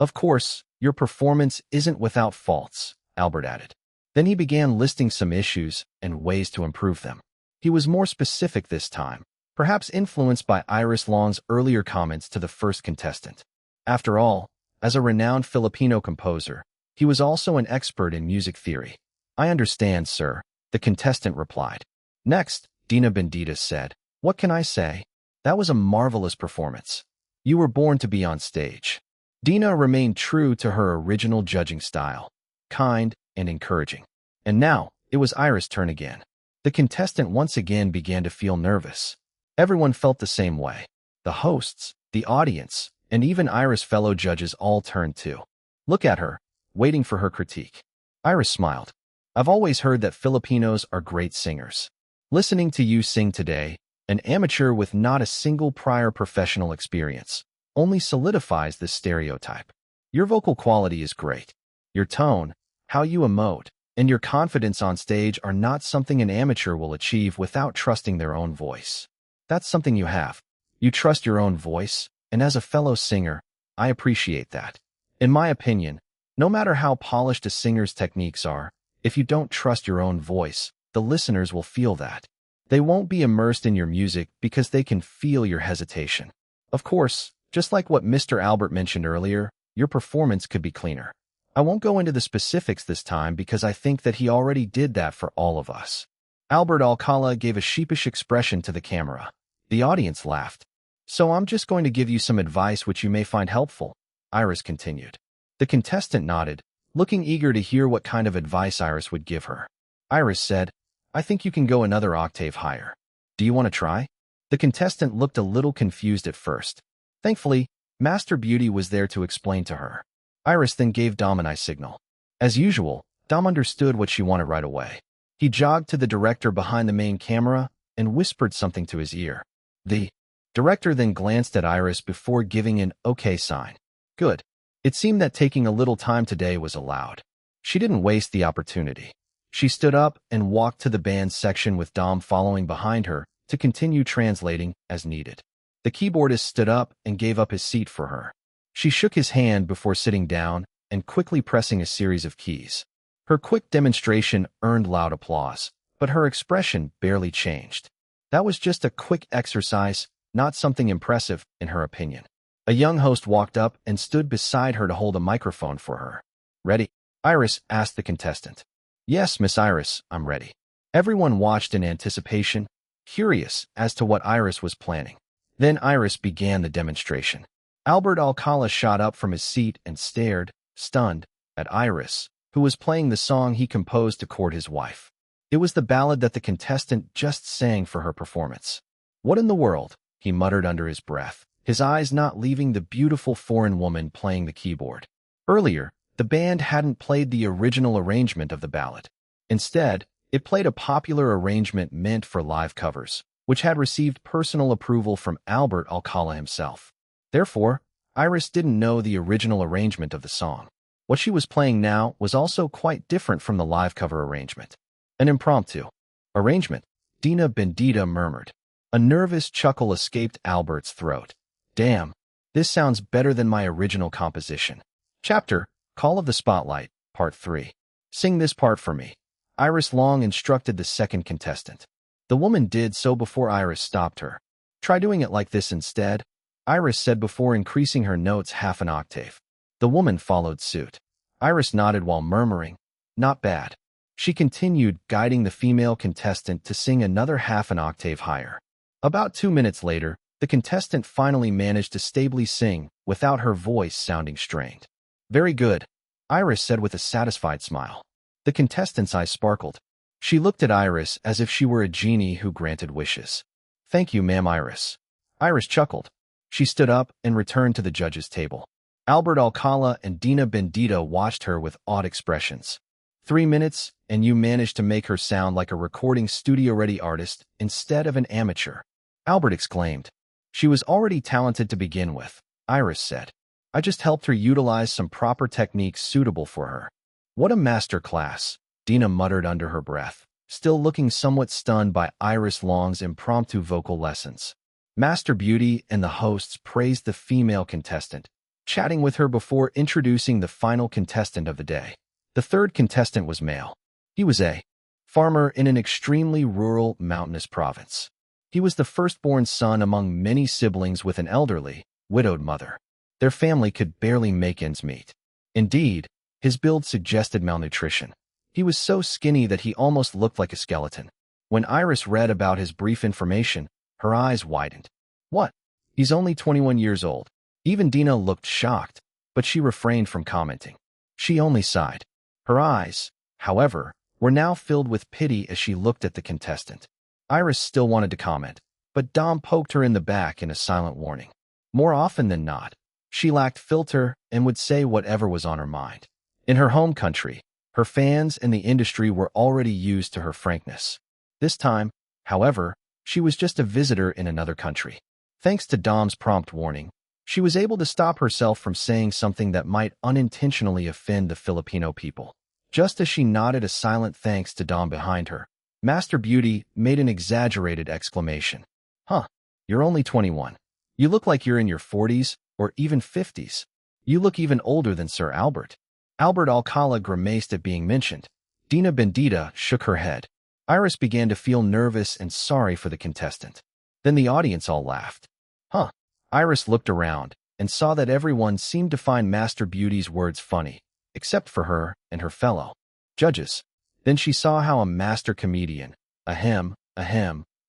"Of course, your performance isn't without faults," Albert added. Then he began listing some issues and ways to improve them. He was more specific this time, perhaps influenced by Iris Long's earlier comments to the first contestant. After all, as a renowned Filipino composer, he was also an expert in music theory. "I understand, sir," the contestant replied. Next, Dina Bendita said, "What can I say? That was a marvelous performance. You were born to be on stage." Dina remained true to her original judging style, kind and encouraging. And now, it was Iris' turn again. The contestant once again began to feel nervous. Everyone felt the same way. The hosts, the audience, and even Iris' fellow judges all turned too. Look at her, waiting for her critique. Iris smiled. "I've always heard that Filipinos are great singers. Listening to you sing today, an amateur with not a single prior professional experience, only solidifies this stereotype. Your vocal quality is great. Your tone, how you emote, and your confidence on stage are not something an amateur will achieve without trusting their own voice. That's something you have. You trust your own voice, and as a fellow singer, I appreciate that. In my opinion, no matter how polished a singer's techniques are, if you don't trust your own voice, the listeners will feel that. They won't be immersed in your music because they can feel your hesitation. Of course, just like what Mr. Albert mentioned earlier, your performance could be cleaner. I won't go into the specifics this time because I think that he already did that for all of us. Albert Alcala gave a sheepish expression to the camera. The audience laughed. So I'm just going to give you some advice which you may find helpful, Iris continued. The contestant nodded, looking eager to hear what kind of advice Iris would give her. Iris said, I think you can go another octave higher. Do you want to try? The contestant looked a little confused at first. Thankfully, Master Beauty was there to explain to her. Iris then gave Dom an eye signal. As usual, Dom understood what she wanted right away. He jogged to the director behind the main camera and whispered something to his ear. The director then glanced at Iris before giving an okay sign. Good. It seemed that taking a little time today was allowed. She didn't waste the opportunity. She stood up and walked to the band section with Dom following behind her to continue translating as needed. The keyboardist stood up and gave up his seat for her. She shook his hand before sitting down and quickly pressing a series of keys. Her quick demonstration earned loud applause, but her expression barely changed. That was just a quick exercise, not something impressive, in her opinion. A young host walked up and stood beside her to hold a microphone for her. Ready? Iris asked the contestant. Yes, Miss Iris, I'm ready. Everyone watched in anticipation, curious as to what Iris was planning. Then Iris began the demonstration. Albert Alcala shot up from his seat and stared, stunned, at Iris, who was playing the song he composed to court his wife. It was the ballad that the contestant just sang for her performance. What in the world? He muttered under his breath, his eyes not leaving the beautiful foreign woman playing the keyboard. Earlier, the band hadn't played the original arrangement of the ballad. Instead, it played a popular arrangement meant for live covers, which had received personal approval from Albert Alcala himself. Therefore, Iris didn't know the original arrangement of the song. What she was playing now was also quite different from the live cover arrangement. An impromptu arrangement, Dina Bendita murmured. A nervous chuckle escaped Albert's throat. Damn, this sounds better than my original composition. Chapter, Call of the Spotlight, Part 3. Sing this part for me. Iris Long instructed the second contestant. The woman did so before Iris stopped her. Try doing it like this instead, Iris said before increasing her notes half an octave. The woman followed suit. Iris nodded while murmuring, not bad. She continued, guiding the female contestant to sing another half an octave higher. About 2 minutes later, the contestant finally managed to stably sing without her voice sounding strained. Very good, Iris said with a satisfied smile. The contestant's eyes sparkled. She looked at Iris as if she were a genie who granted wishes. Thank you, ma'am, Iris. Iris chuckled. She stood up and returned to the judge's table. Albert Alcala and Dina Bendita watched her with awed expressions. 3 minutes, and you managed to make her sound like a recording studio-ready artist instead of an amateur, Albert exclaimed. She was already talented to begin with, Iris said. I just helped her utilize some proper techniques suitable for her. What a master class, Dina muttered under her breath, still looking somewhat stunned by Iris Long's impromptu vocal lessons. Master Beauty and the hosts praised the female contestant, chatting with her before introducing the final contestant of the day. The third contestant was male. He was a farmer in an extremely rural, mountainous province. He was the firstborn son among many siblings with an elderly, widowed mother. Their family could barely make ends meet. Indeed, his build suggested malnutrition. He was so skinny that he almost looked like a skeleton. When Iris read about his brief information, her eyes widened. What? He's only 21 years old. Even Dina looked shocked, but she refrained from commenting. She only sighed. Her eyes, however, were now filled with pity as she looked at the contestant. Iris still wanted to comment, but Dom poked her in the back in a silent warning. More often than not, she lacked filter and would say whatever was on her mind. In her home country, her fans and the industry were already used to her frankness. This time, however, she was just a visitor in another country. Thanks to Dom's prompt warning, she was able to stop herself from saying something that might unintentionally offend the Filipino people. Just as she nodded a silent thanks to Dom behind her, Master Beauty made an exaggerated exclamation. Huh, you're only 21. You look like you're in your 40s or even 50s. You look even older than Sir Albert. Albert Alcala grimaced at being mentioned. Dina Bendita shook her head. Iris began to feel nervous and sorry for the contestant. Then the audience all laughed. Huh. Iris looked around, and saw that everyone seemed to find Master Beauty's words funny, except for her and her fellow judges. Then she saw how a master comedian,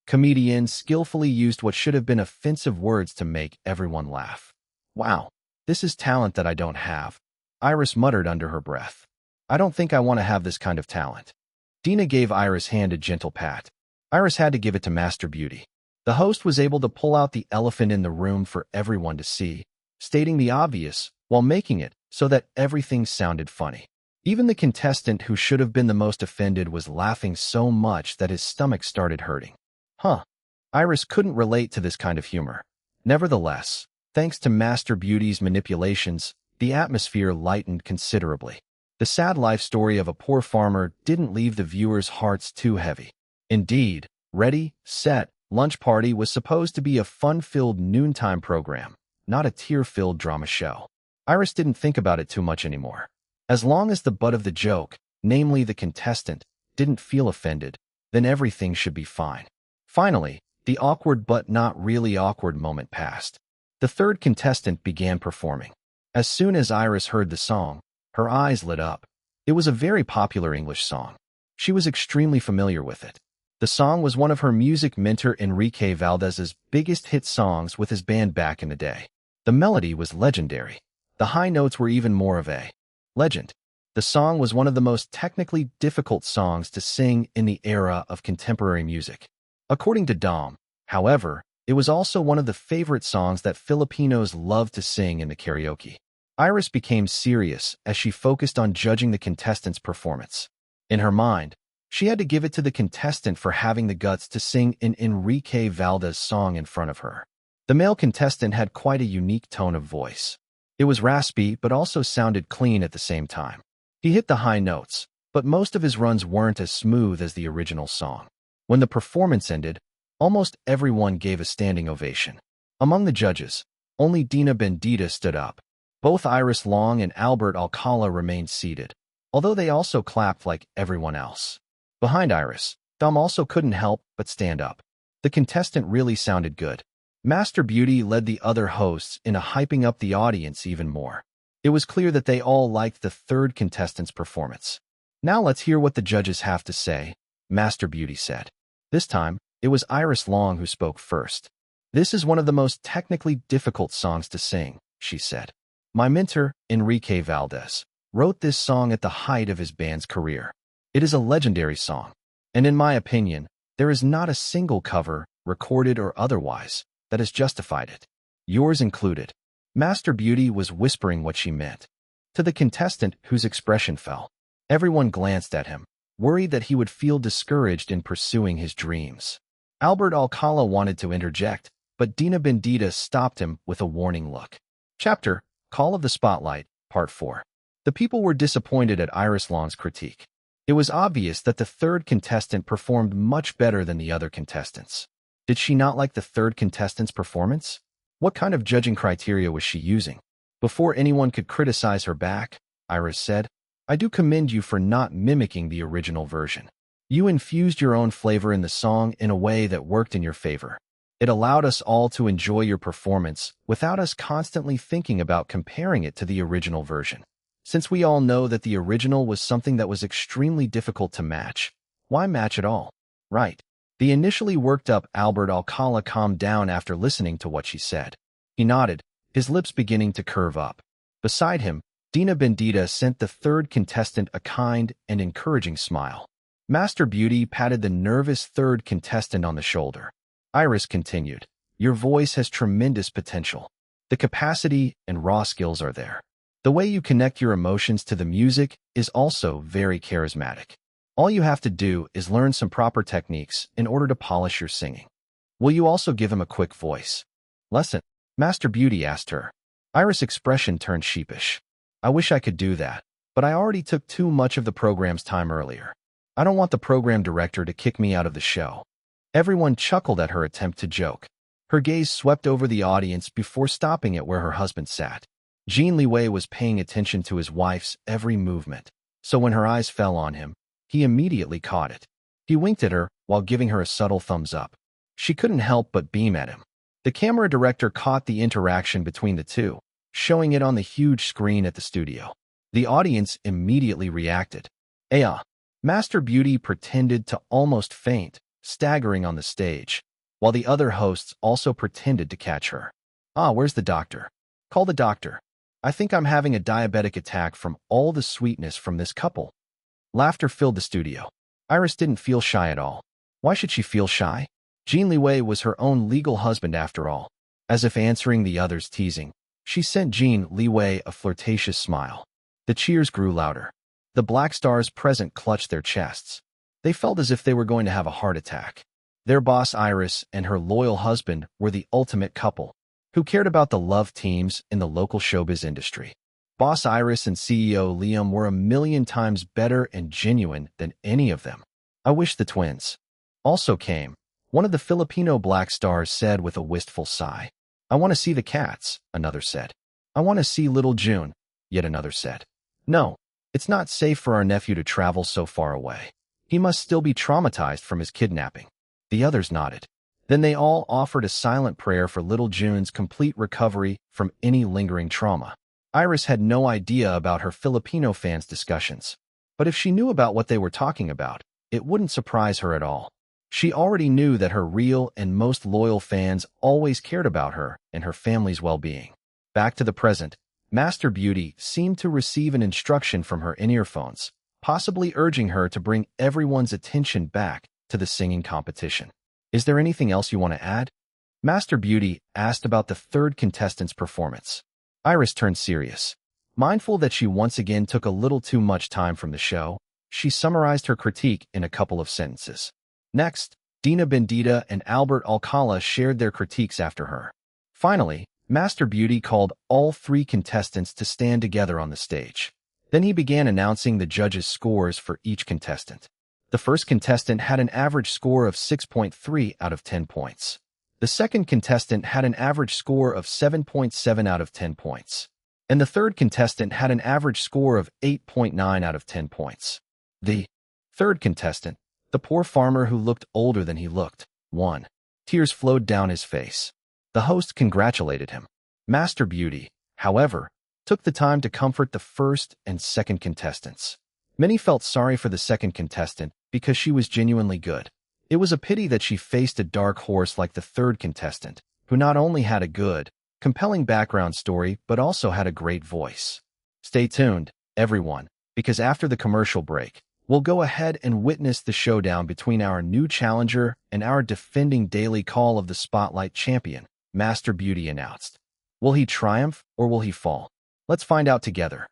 comedian skillfully used what should have been offensive words to make everyone laugh. Wow, this is talent that I don't have, Iris muttered under her breath. I don't think I want to have this kind of talent. Dina gave Iris' hand a gentle pat. Iris had to give it to Master Beauty. The host was able to pull out the elephant in the room for everyone to see, stating the obvious while making it so that everything sounded funny. Even the contestant who should have been the most offended was laughing so much that his stomach started hurting. Iris couldn't relate to this kind of humor. Nevertheless, thanks to Master Beauty's manipulations, the atmosphere lightened considerably. The sad life story of a poor farmer didn't leave the viewers' hearts too heavy. Indeed, Ready, Set, Lunch Party was supposed to be a fun-filled noontime program, not a tear-filled drama show. Iris didn't think about it too much anymore. As long as the butt of the joke, namely the contestant, didn't feel offended, then everything should be fine. Finally, the awkward but not really awkward moment passed. The third contestant began performing. As soon as Iris heard the song, her eyes lit up. It was a very popular English song. She was extremely familiar with it. The song was one of her music mentor Enrique Valdez's biggest hit songs with his band back in the day. The melody was legendary. The high notes were even more of a legend. The song was one of the most technically difficult songs to sing in the era of contemporary music. According to Dom, however, it was also one of the favorite songs that Filipinos love to sing in the karaoke. Iris became serious as she focused on judging the contestant's performance. In her mind, she had to give it to the contestant for having the guts to sing an Enrique Valdez song in front of her. The male contestant had quite a unique tone of voice. It was raspy but also sounded clean at the same time. He hit the high notes, but most of his runs weren't as smooth as the original song. When the performance ended, almost everyone gave a standing ovation. Among the judges, only Dina Bendita stood up. Both Iris Long and Albert Alcala remained seated, although they also clapped like everyone else. Behind Iris, Dom also couldn't help but stand up. The contestant really sounded good. Master Beauty led the other hosts in hyping up the audience even more. It was clear that they all liked the third contestant's performance. Now let's hear what the judges have to say, Master Beauty said. This time, it was Iris Long who spoke first. This is one of the most technically difficult songs to sing, she said. My mentor, Enrique Valdez, wrote this song at the height of his band's career. It is a legendary song, and in my opinion, there is not a single cover, recorded or otherwise, that has justified it. Yours included. Master Beauty was whispering what she meant. To the contestant whose expression fell, everyone glanced at him, worried that he would feel discouraged in pursuing his dreams. Albert Alcala wanted to interject, but Dina Bendita stopped him with a warning look. Chapter, Call of the Spotlight, Part 4. The people were disappointed at Iris Long's critique. It was obvious that the third contestant performed much better than the other contestants. Did she not like the third contestant's performance? What kind of judging criteria was she using? Before anyone could criticize her back, Iris said, I do commend you for not mimicking the original version. You infused your own flavor in the song in a way that worked in your favor. It allowed us all to enjoy your performance without us constantly thinking about comparing it to the original version. Since we all know that the original was something that was extremely difficult to match, why match at all? Right. The initially worked-up Albert Alcala calmed down after listening to what she said. He nodded, his lips beginning to curve up. Beside him, Dina Bendita sent the third contestant a kind and encouraging smile. Master Beauty patted the nervous third contestant on the shoulder. Iris continued, Your voice has tremendous potential. The capacity and raw skills are there. The way you connect your emotions to the music is also very charismatic. All you have to do is learn some proper techniques in order to polish your singing. Will you also give him a quick voice lesson? Master Beauty asked her. Iris' expression turned sheepish. I wish I could do that, but I already took too much of the program's time earlier. I don't want the program director to kick me out of the show. Everyone chuckled at her attempt to joke. Her gaze swept over the audience before stopping at where her husband sat. Jin Liwei was paying attention to his wife's every movement, so when her eyes fell on him, he immediately caught it. He winked at her while giving her a subtle thumbs up. She couldn't help but beam at him. The camera director caught the interaction between the two, showing it on the huge screen at the studio. The audience immediately reacted. Aya. Master Beauty pretended to almost faint, staggering on the stage, while the other hosts also pretended to catch her. Ah, where's the doctor? Call the doctor. I think I'm having a diabetic attack from all the sweetness from this couple. Laughter filled the studio. Iris didn't feel shy at all. Why should she feel shy? Jin Liwei was her own legal husband after all. As if answering the others' teasing, she sent Jin Liwei a flirtatious smile. The cheers grew louder. The black stars present clutched their chests. They felt as if they were going to have a heart attack. Their boss Iris and her loyal husband were the ultimate couple, who cared about the love teams in the local showbiz industry. Boss Iris and CEO Liam were 1,000,000 times better and genuine than any of them. I wish the twins also came. One of the Filipino black stars said with a wistful sigh. I want to see the cats, another said. I want to see little June, yet another said. No, it's not safe for our nephew to travel so far away. He must still be traumatized from his kidnapping. The others nodded. Then they all offered a silent prayer for little June's complete recovery from any lingering trauma. Iris had no idea about her Filipino fans' discussions, but if she knew about what they were talking about, it wouldn't surprise her at all. She already knew that her real and most loyal fans always cared about her and her family's well-being. Back to the present, Master Beauty seemed to receive an instruction from her in-earphones, possibly urging her to bring everyone's attention back to the singing competition. Is there anything else you want to add? Master Beauty asked about the third contestant's performance. Iris turned serious. Mindful that she once again took a little too much time from the show, she summarized her critique in a couple of sentences. Next, Dina Bendita and Albert Alcala shared their critiques after her. Finally, Master Beauty called all three contestants to stand together on the stage. Then he began announcing the judges' scores for each contestant. The first contestant had an average score of 6.3 out of 10 points. The second contestant had an average score of 7.7 out of 10 points. And the third contestant had an average score of 8.9 out of 10 points. The third contestant, the poor farmer who looked older than he looked, won. Tears flowed down his face. The host congratulated him. Master Beauty, however, took the time to comfort the first and second contestants. Many felt sorry for the second contestant because she was genuinely good. It was a pity that she faced a dark horse like the third contestant, who not only had a good, compelling background story but also had a great voice. Stay tuned, everyone, because after the commercial break, we'll go ahead and witness the showdown between our new challenger and our defending Daily Call of the Spotlight champion, Master Beauty announced. Will he triumph or will he fall? Let's find out together.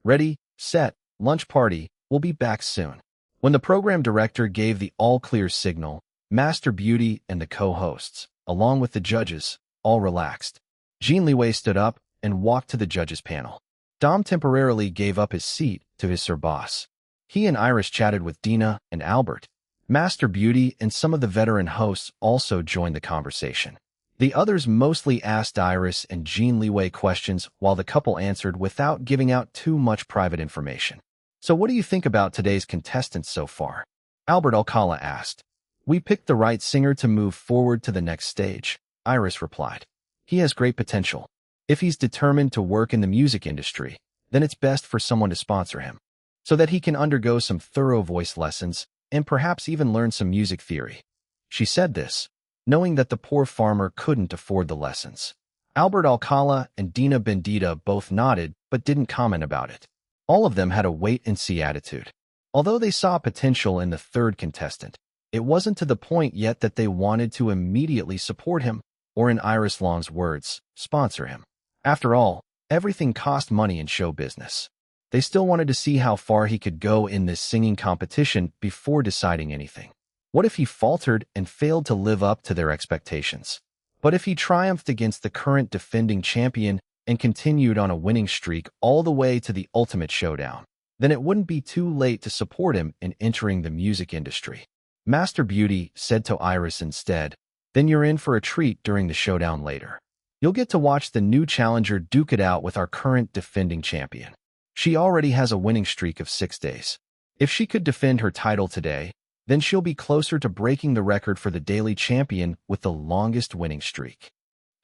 Ready, set, lunch party, we'll be back soon. When the program director gave the all-clear signal, Master Beauty and the co-hosts, along with the judges, all relaxed. Jin Liwei stood up and walked to the judges' panel. Dom temporarily gave up his seat to his sir boss. He and Iris chatted with Dina and Albert. Master Beauty and some of the veteran hosts also joined the conversation. The others mostly asked Iris and Jin Liwei questions while the couple answered without giving out too much private information. So what do you think about today's contestants so far? Albert Alcala asked. We picked the right singer to move forward to the next stage, Iris replied. He has great potential. If he's determined to work in the music industry, then it's best for someone to sponsor him, so that he can undergo some thorough voice lessons and perhaps even learn some music theory. She said this, knowing that the poor farmer couldn't afford the lessons. Albert Alcala and Dina Bendita both nodded but didn't comment about it. All of them had a wait-and-see attitude. Although they saw potential in the third contestant, it wasn't to the point yet that they wanted to immediately support him, or in Iris Long's words, sponsor him. After all, everything cost money in show business. They still wanted to see how far he could go in this singing competition before deciding anything. What if he faltered and failed to live up to their expectations? But if he triumphed against the current defending champion and continued on a winning streak all the way to the ultimate showdown, then it wouldn't be too late to support him in entering the music industry. Master Beauty said to Iris instead, then you're in for a treat during the showdown later. You'll get to watch the new challenger duke it out with our current defending champion. She already has a winning streak of 6 days. If she could defend her title today, then she'll be closer to breaking the record for the daily champion with the longest winning streak.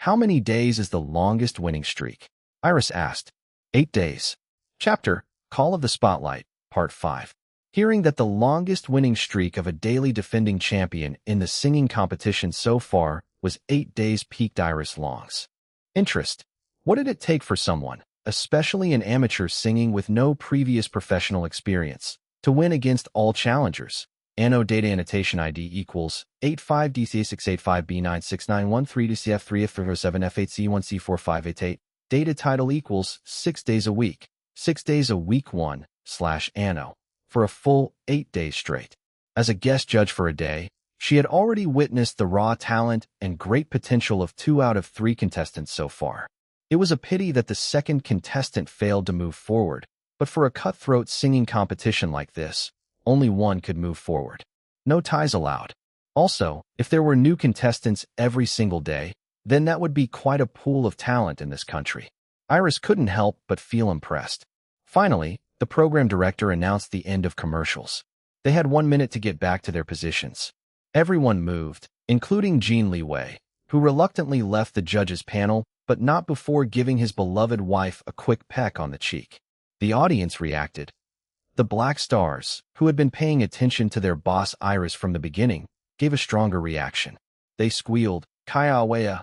How many days is the longest winning streak? Iris asked. 8 days. Chapter, Call of the Spotlight, Part 5. Hearing that the longest winning streak of a daily defending champion in the singing competition so far was 8 days piqued Iris Long's interest. What did it take for someone, especially an amateur singing with no previous professional experience, to win against all challengers? Anno data annotation ID equals 85DC685B96913DCF3F07F8C1C4588. Data title equals 6 days a week. 6 days a week 1/anno. For a full 8 days straight. As a guest judge for a day, she had already witnessed the raw talent and great potential of 2 out of 3 contestants so far. It was a pity that the second contestant failed to move forward, but for a cutthroat singing competition like this, only one could move forward. No ties allowed. Also, if there were new contestants every single day, then that would be quite a pool of talent in this country. Iris couldn't help but feel impressed. Finally, the program director announced the end of commercials. They had 1 minute to get back to their positions. Everyone moved, including Jin Liwei, who reluctantly left the judges' panel, but not before giving his beloved wife a quick peck on the cheek. The audience reacted. The Black Stars, who had been paying attention to their boss Iris from the beginning, gave a stronger reaction. They squealed, "Kaiawea."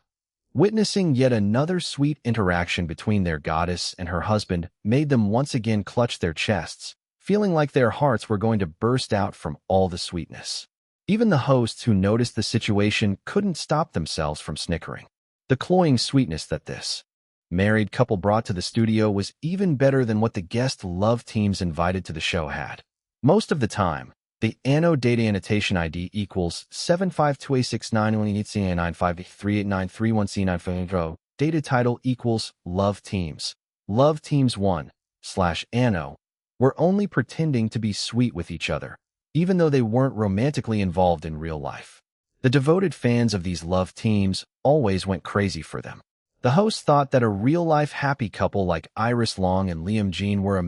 Witnessing yet another sweet interaction between their goddess and her husband made them once again clutch their chests, feeling like their hearts were going to burst out from all the sweetness. Even the hosts who noticed the situation couldn't stop themselves from snickering. The cloying sweetness that this married couple brought to the studio was even better than what the guest love teams invited to the show had. Most of the time, the anno data annotation ID equals 7528691C95389331C950. Data title equals Love Teams. Love Teams 1/anno were only pretending to be sweet with each other, even though they weren't romantically involved in real life. The devoted fans of these love teams always went crazy for them. The host thought that a real-life happy couple like Iris Long and Liam Jean were a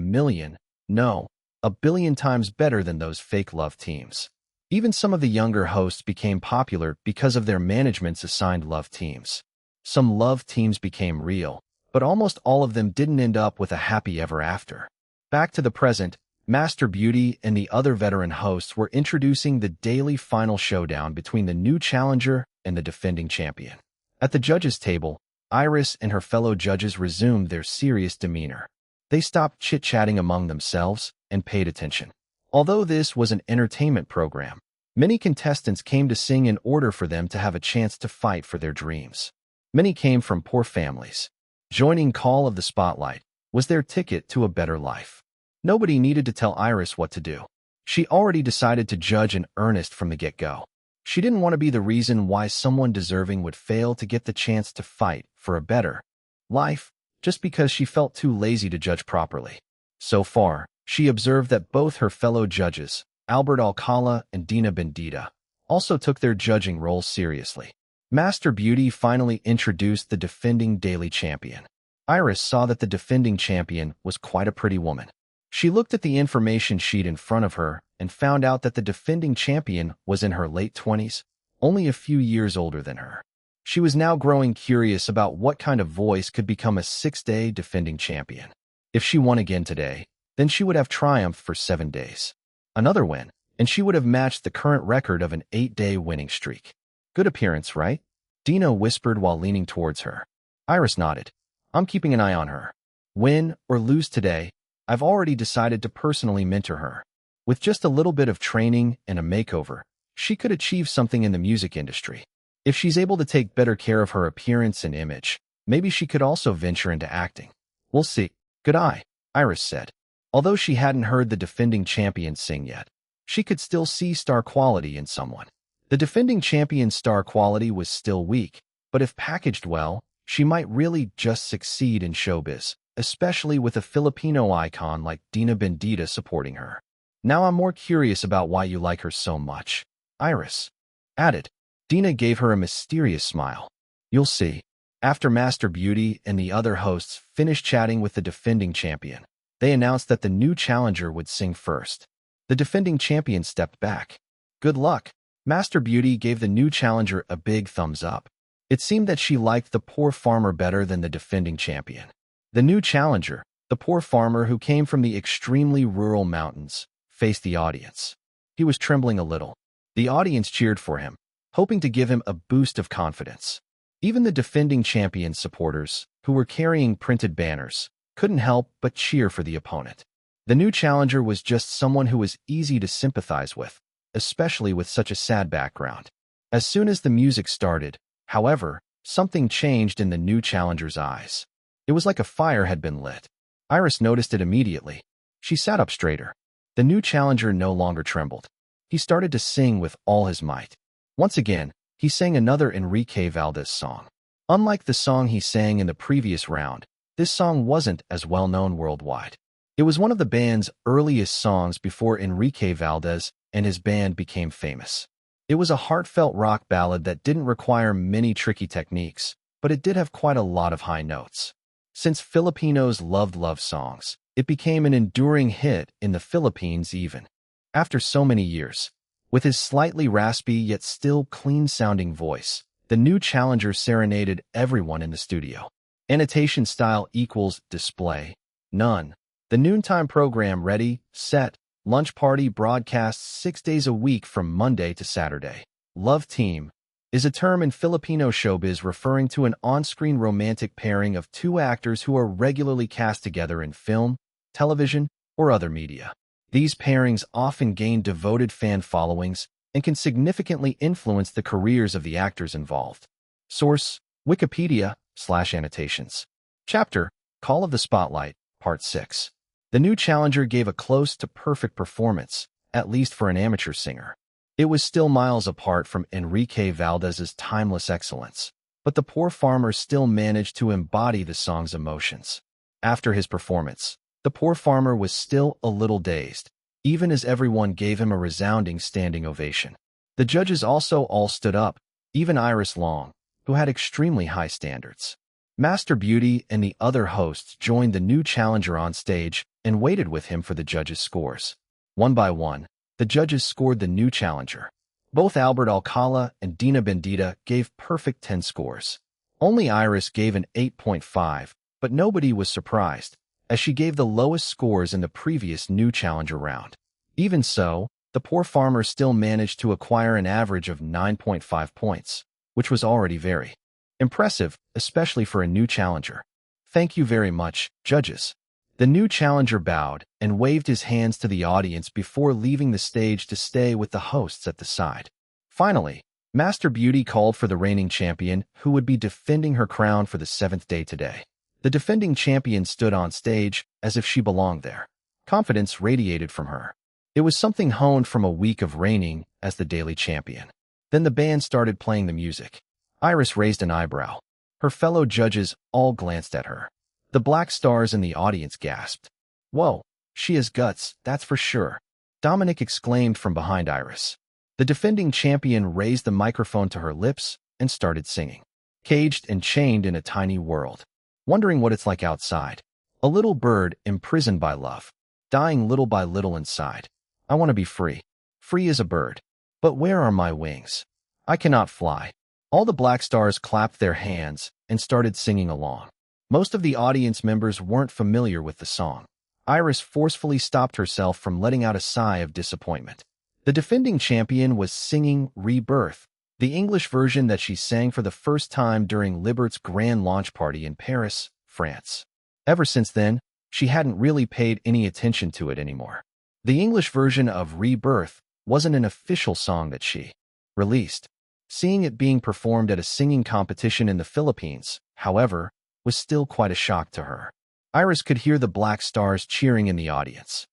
billion times better than those fake love teams. Even some of the younger hosts became popular because of their management's assigned love teams. Some love teams became real, but almost all of them didn't end up with a happy ever after. Back to the present, Master Beauty and the other veteran hosts were introducing the daily final showdown between the new challenger and the defending champion. At the judges' table, Iris and her fellow judges resumed their serious demeanor. They stopped chit-chatting among themselves and paid attention. Although this was an entertainment program, many contestants came to sing in order for them to have a chance to fight for their dreams. Many came from poor families. Joining Call of the Spotlight was their ticket to a better life. Nobody needed to tell Iris what to do. She already decided to judge in earnest from the get-go. She didn't want to be the reason why someone deserving would fail to get the chance to fight for a better life, just because she felt too lazy to judge properly. So far, she observed that both her fellow judges, Albert Alcala and Dina Bendita, also took their judging roles seriously. Master Beauty finally introduced the defending daily champion. Iris saw that the defending champion was quite a pretty woman. She looked at the information sheet in front of her and found out that the defending champion was in her late 20s, only a few years older than her. She was now growing curious about what kind of voice could become a 6-day defending champion. If she won again today, then she would have triumphed for 7 days. Another win, and she would have matched the current record of an 8-day winning streak. Good appearance, right? Dina whispered while leaning towards her. Iris nodded. I'm keeping an eye on her. Win or lose today, I've already decided to personally mentor her. With just a little bit of training and a makeover, she could achieve something in the music industry. If she's able to take better care of her appearance and image, maybe she could also venture into acting. We'll see. Good eye, Iris said. Although she hadn't heard the defending champion sing yet, she could still see star quality in someone. The defending champion's star quality was still weak, but if packaged well, she might really just succeed in showbiz, especially with a Filipino icon like Dina Bendita supporting her. Now I'm more curious about why you like her so much, Iris added. Dina gave her a mysterious smile. You'll see. After Master Beauty and the other hosts finished chatting with the defending champion, they announced that the new challenger would sing first. The defending champion stepped back. Good luck. Master Beauty gave the new challenger a big thumbs up. It seemed that she liked the poor farmer better than the defending champion. The new challenger, the poor farmer who came from the extremely rural mountains, faced the audience. He was trembling a little. The audience cheered for him, hoping to give him a boost of confidence. Even the defending champion supporters, who were carrying printed banners, couldn't help but cheer for the opponent. The new challenger was just someone who was easy to sympathize with, especially with such a sad background. As soon as the music started, however, something changed in the new challenger's eyes. It was like a fire had been lit. Iris noticed it immediately. She sat up straighter. The new challenger no longer trembled. He started to sing with all his might. Once again, he sang another Enrique Valdez song. Unlike the song he sang in the previous round, this song wasn't as well known worldwide. It was one of the band's earliest songs before Enrique Valdez and his band became famous. It was a heartfelt rock ballad that didn't require many tricky techniques, but it did have quite a lot of high notes. Since Filipinos loved love songs, it became an enduring hit in the Philippines even after so many years. With his slightly raspy yet still clean-sounding voice, the new challenger serenaded everyone in the studio. Annotation style equals display. None. The noontime program ready, set, lunch party broadcasts 6 days a week from Monday to Saturday. Love team is a term in Filipino showbiz referring to an on-screen romantic pairing of two actors who are regularly cast together in film, television, or other media. These pairings often gain devoted fan followings and can significantly influence the careers of the actors involved. Source: Wikipedia/annotations. Chapter: Call of the Spotlight, Part 6. The new challenger gave a close to perfect performance, at least for an amateur singer. It was still miles apart from Enrique Valdez's timeless excellence, but the poor farmer still managed to embody the song's emotions. After his performance, the poor farmer was still a little dazed, even as everyone gave him a resounding standing ovation. The judges also all stood up, even Iris Long, who had extremely high standards. Master Beauty and the other hosts joined the new challenger on stage and waited with him for the judges' scores. One by one, the judges scored the new challenger. Both Albert Alcala and Dina Bendita gave perfect 10 scores. Only Iris gave an 8.5, but nobody was surprised, as she gave the lowest scores in the previous new challenger round. Even so, the poor farmer still managed to acquire an average of 9.5 points, which was already very impressive, especially for a new challenger. Thank you very much, judges. The new challenger bowed and waved his hands to the audience before leaving the stage to stay with the hosts at the side. Finally, Master Beauty called for the reigning champion, who would be defending her crown for the 7th day today. The defending champion stood on stage as if she belonged there. Confidence radiated from her. It was something honed from a week of reigning as the daily champion. Then the band started playing the music. Iris raised an eyebrow. Her fellow judges all glanced at her. The black stars in the audience gasped. Whoa, she has guts, that's for sure. Dominic exclaimed from behind Iris. The defending champion raised the microphone to her lips and started singing. Caged and chained in a tiny world. Wondering what it's like outside. A little bird imprisoned by love. Dying little by little inside. I want to be free. Free as a bird. But where are my wings? I cannot fly. All the black stars clapped their hands and started singing along. Most of the audience members weren't familiar with the song. Iris forcefully stopped herself from letting out a sigh of disappointment. The defending champion was singing Rebirth, the English version that she sang for the first time during Libert's grand launch party in Paris, France. Ever since then, she hadn't really paid any attention to it anymore. The English version of Rebirth wasn't an official song that she released. Seeing it being performed at a singing competition in the Philippines, however, was still quite a shock to her. Iris could hear the black stars cheering in the audience.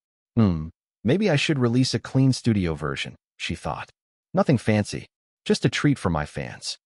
Maybe I should release a clean studio version, she thought. Nothing fancy, just a treat for my fans.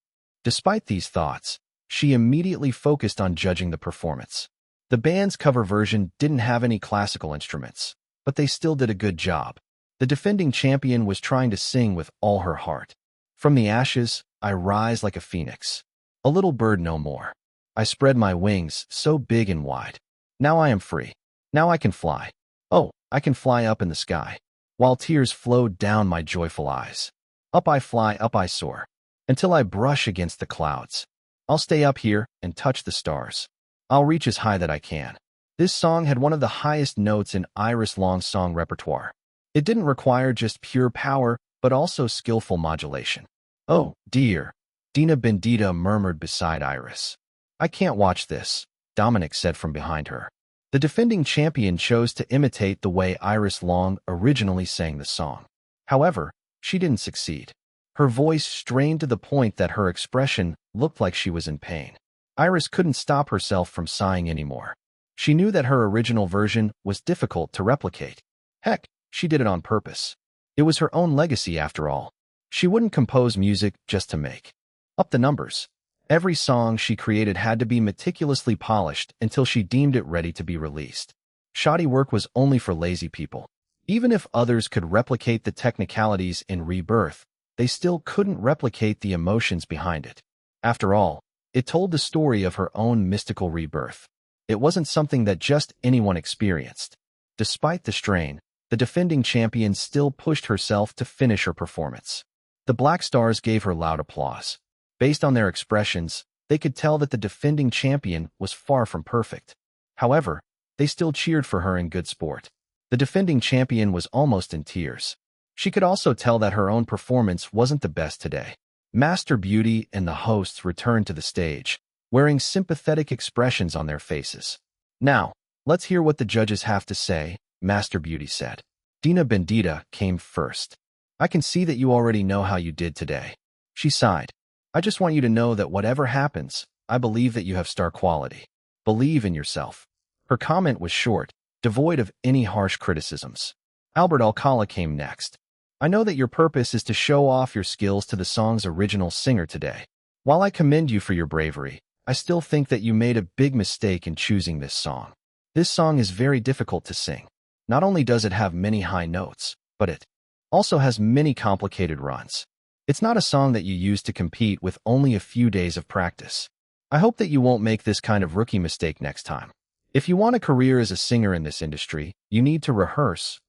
Despite these thoughts, she immediately focused on judging the performance. The band's cover version didn't have any classical instruments, but they still did a good job. The defending champion was trying to sing with all her heart. From the ashes, I rise like a phoenix. A little bird no more. I spread my wings so big and wide. Now I am free. Now I can fly. Oh, I can fly up in the sky. While tears flowed down my joyful eyes. Up I fly, up I soar. Until I brush against the clouds. I'll stay up here and touch the stars. I'll reach as high that I can. This song had one of the highest notes in Iris Long's song repertoire. It didn't require just pure power, but also skillful modulation. Oh, dear, Dina Bendita murmured beside Iris. I can't watch this, Dominic said from behind her. The defending champion chose to imitate the way Iris Long originally sang the song. However, she didn't succeed. Her voice strained to the point that her expression looked like she was in pain. Iris couldn't stop herself from sighing anymore. She knew that her original version was difficult to replicate. Heck, she did it on purpose. It was her own legacy after all. She wouldn't compose music just to make up the numbers. Every song she created had to be meticulously polished until she deemed it ready to be released. Shoddy work was only for lazy people. Even if others could replicate the technicalities in Rebirth, they still couldn't replicate the emotions behind it. After all, it told the story of her own mystical rebirth. It wasn't something that just anyone experienced. Despite the strain, the defending champion still pushed herself to finish her performance. The Black Stars gave her loud applause. Based on their expressions, they could tell that the defending champion was far from perfect. However, they still cheered for her in good sport. The defending champion was almost in tears. She could also tell that her own performance wasn't the best today. Master Beauty and the hosts returned to the stage, wearing sympathetic expressions on their faces. Now, let's hear what the judges have to say, Master Beauty said. Dina Bendita came first. I can see that you already know how you did today. She sighed. I just want you to know that whatever happens, I believe that you have star quality. Believe in yourself. Her comment was short, devoid of any harsh criticisms. Albert Alcala came next. I know that your purpose is to show off your skills to the song's original singer today. While I commend you for your bravery, I still think that you made a big mistake in choosing this song. This song is very difficult to sing. Not only does it have many high notes, but it also has many complicated runs. It's not a song that you use to compete with only a few days of practice. I hope that you won't make this kind of rookie mistake next time. If you want a career as a singer in this industry, you need to rehearse,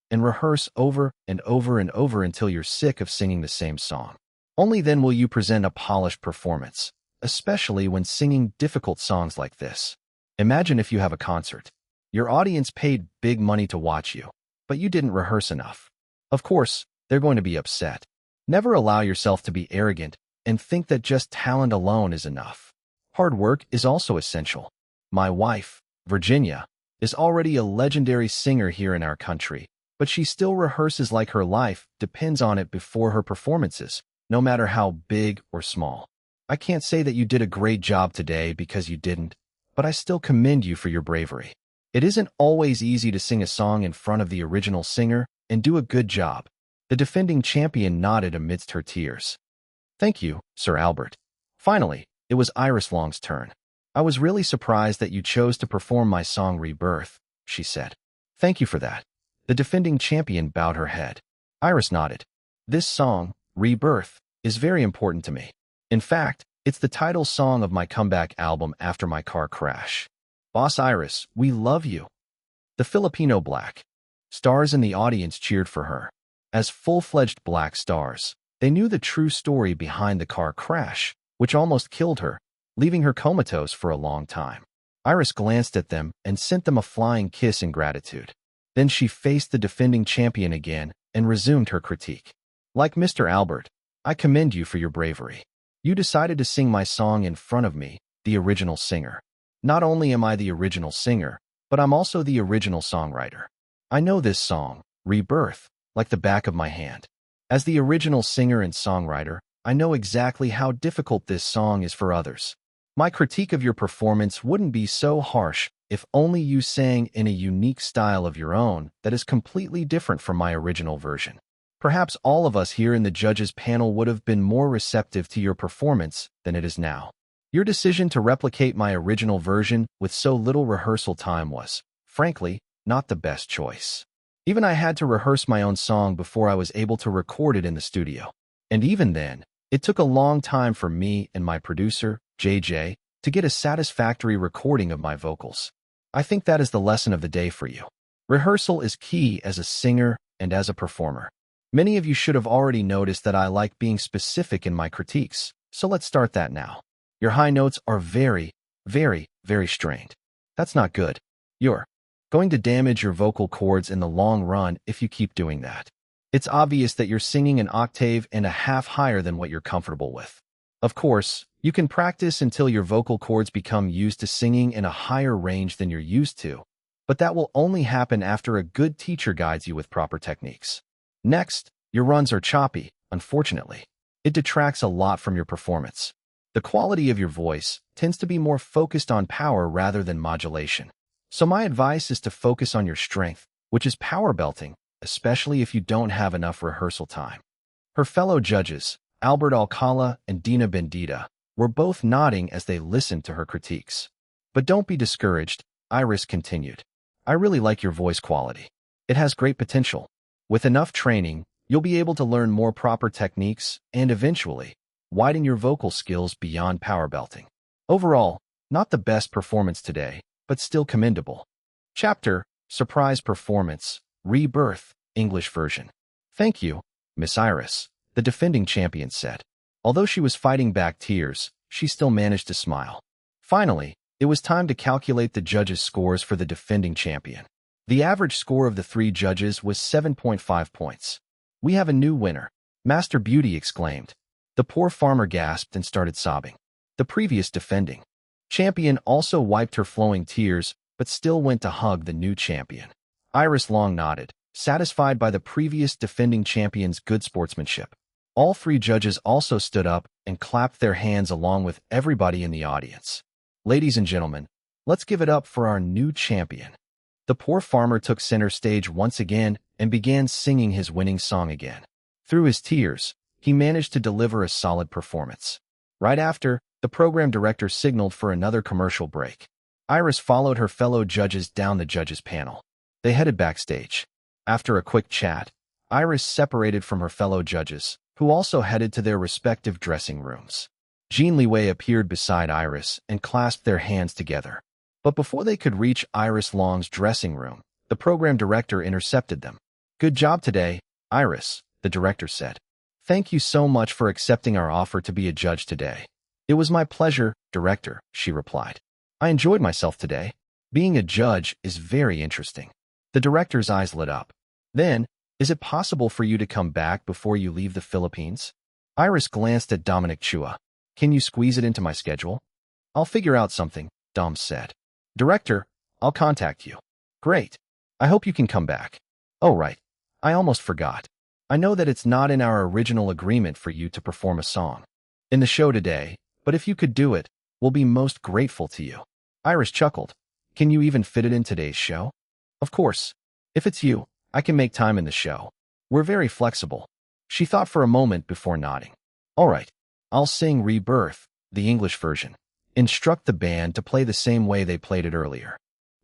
and rehearse over and over and over until you're sick of singing the same song. Only then will you present a polished performance, especially when singing difficult songs like this. Imagine if you have a concert. Your audience paid big money to watch you, but you didn't rehearse enough. Of course, they're going to be upset. Never allow yourself to be arrogant and think that just talent alone is enough. Hard work is also essential. My wife, Virginia, is already a legendary singer here in our country, but she still rehearses like her life depends on it before her performances, no matter how big or small. I can't say that you did a great job today because you didn't, but I still commend you for your bravery. It isn't always easy to sing a song in front of the original singer and do a good job. The defending champion nodded amidst her tears. Thank you, Sir Albert. Finally, it was Iris Long's turn. I was really surprised that you chose to perform my song Rebirth, she said. Thank you for that. The defending champion bowed her head. Iris nodded. This song, Rebirth, is very important to me. In fact, it's the title song of my comeback album after my car crash. Boss Iris, we love you. The Filipino Black Stars in the audience cheered for her. As full-fledged Black Stars, they knew the true story behind the car crash, which almost killed her, leaving her comatose for a long time. Iris glanced at them and sent them a flying kiss in gratitude. Then she faced the defending champion again and resumed her critique. Like Mr. Albert, I commend you for your bravery. You decided to sing my song in front of me, the original singer. Not only am I the original singer, but I'm also the original songwriter. I know this song, Rebirth, like the back of my hand. As the original singer and songwriter, I know exactly how difficult this song is for others. My critique of your performance wouldn't be so harsh if only you sang in a unique style of your own that is completely different from my original version. Perhaps all of us here in the judges panel would have been more receptive to your performance than it is now. Your decision to replicate my original version with so little rehearsal time was, frankly, not the best choice. Even I had to rehearse my own song before I was able to record it in the studio. And even then, it took a long time for me and my producer, JJ, to get a satisfactory recording of my vocals. I think that is the lesson of the day for you. Rehearsal is key as a singer and as a performer. Many of you should have already noticed that I like being specific in my critiques, so let's start that now. Your high notes are very, very, very strained. That's not good. You're going to damage your vocal cords in the long run if you keep doing that. It's obvious that you're singing an octave and a half higher than what you're comfortable with. Of course, you can practice until your vocal cords become used to singing in a higher range than you're used to, but that will only happen after a good teacher guides you with proper techniques. Next, your runs are choppy, unfortunately. It detracts a lot from your performance. The quality of your voice tends to be more focused on power rather than modulation. So my advice is to focus on your strength, which is power belting, especially if you don't have enough rehearsal time. Her fellow judges, Albert Alcala and Dina Bendita, were both nodding as they listened to her critiques. But don't be discouraged, Iris continued. I really like your voice quality. It has great potential. With enough training, you'll be able to learn more proper techniques and eventually widen your vocal skills beyond power belting. Overall, not the best performance today, but still commendable. Chapter, Surprise Performance, Rebirth, English version. Thank you, Miss Iris, the defending champion said. Although she was fighting back tears, she still managed to smile. Finally, it was time to calculate the judges' scores for the defending champion. The average score of the 3 judges was 7.5 points. We have a new winner, Master Beauty exclaimed. The poor farmer gasped and started sobbing. The previous defending champion also wiped her flowing tears, but still went to hug the new champion. Iris long nodded, satisfied by the previous defending champion's good sportsmanship. All 3 judges also stood up and clapped their hands along with everybody in the audience. Ladies and gentlemen, let's give it up for our new champion. The poor farmer took center stage once again and began singing his winning song again. Through his tears, he managed to deliver a solid performance. Right after, the program director signaled for another commercial break. Iris followed her fellow judges down the judges' panel. They headed backstage. After a quick chat, Iris separated from her fellow judges, who also headed to their respective dressing rooms. Jin Liwei appeared beside Iris and clasped their hands together. But before they could reach Iris Long's dressing room, the program director intercepted them. Good job today, Iris, the director said. Thank you so much for accepting our offer to be a judge today. It was my pleasure, director, she replied. I enjoyed myself today. Being a judge is very interesting. The director's eyes lit up. Then, is it possible for you to come back before you leave the Philippines? Iris glanced at Dominic Chua. Can you squeeze it into my schedule? I'll figure out something, Dom said. Director, I'll contact you. Great. I hope you can come back. Oh, right. I almost forgot. I know that it's not in our original agreement for you to perform a song in the show today, but if you could do it, we'll be most grateful to you. Iris chuckled. Can you even fit it in today's show? Of course. If it's you, I can make time in the show. We're very flexible. She thought for a moment before nodding. All right. I'll sing Rebirth, the English version. Instruct the band to play the same way they played it earlier.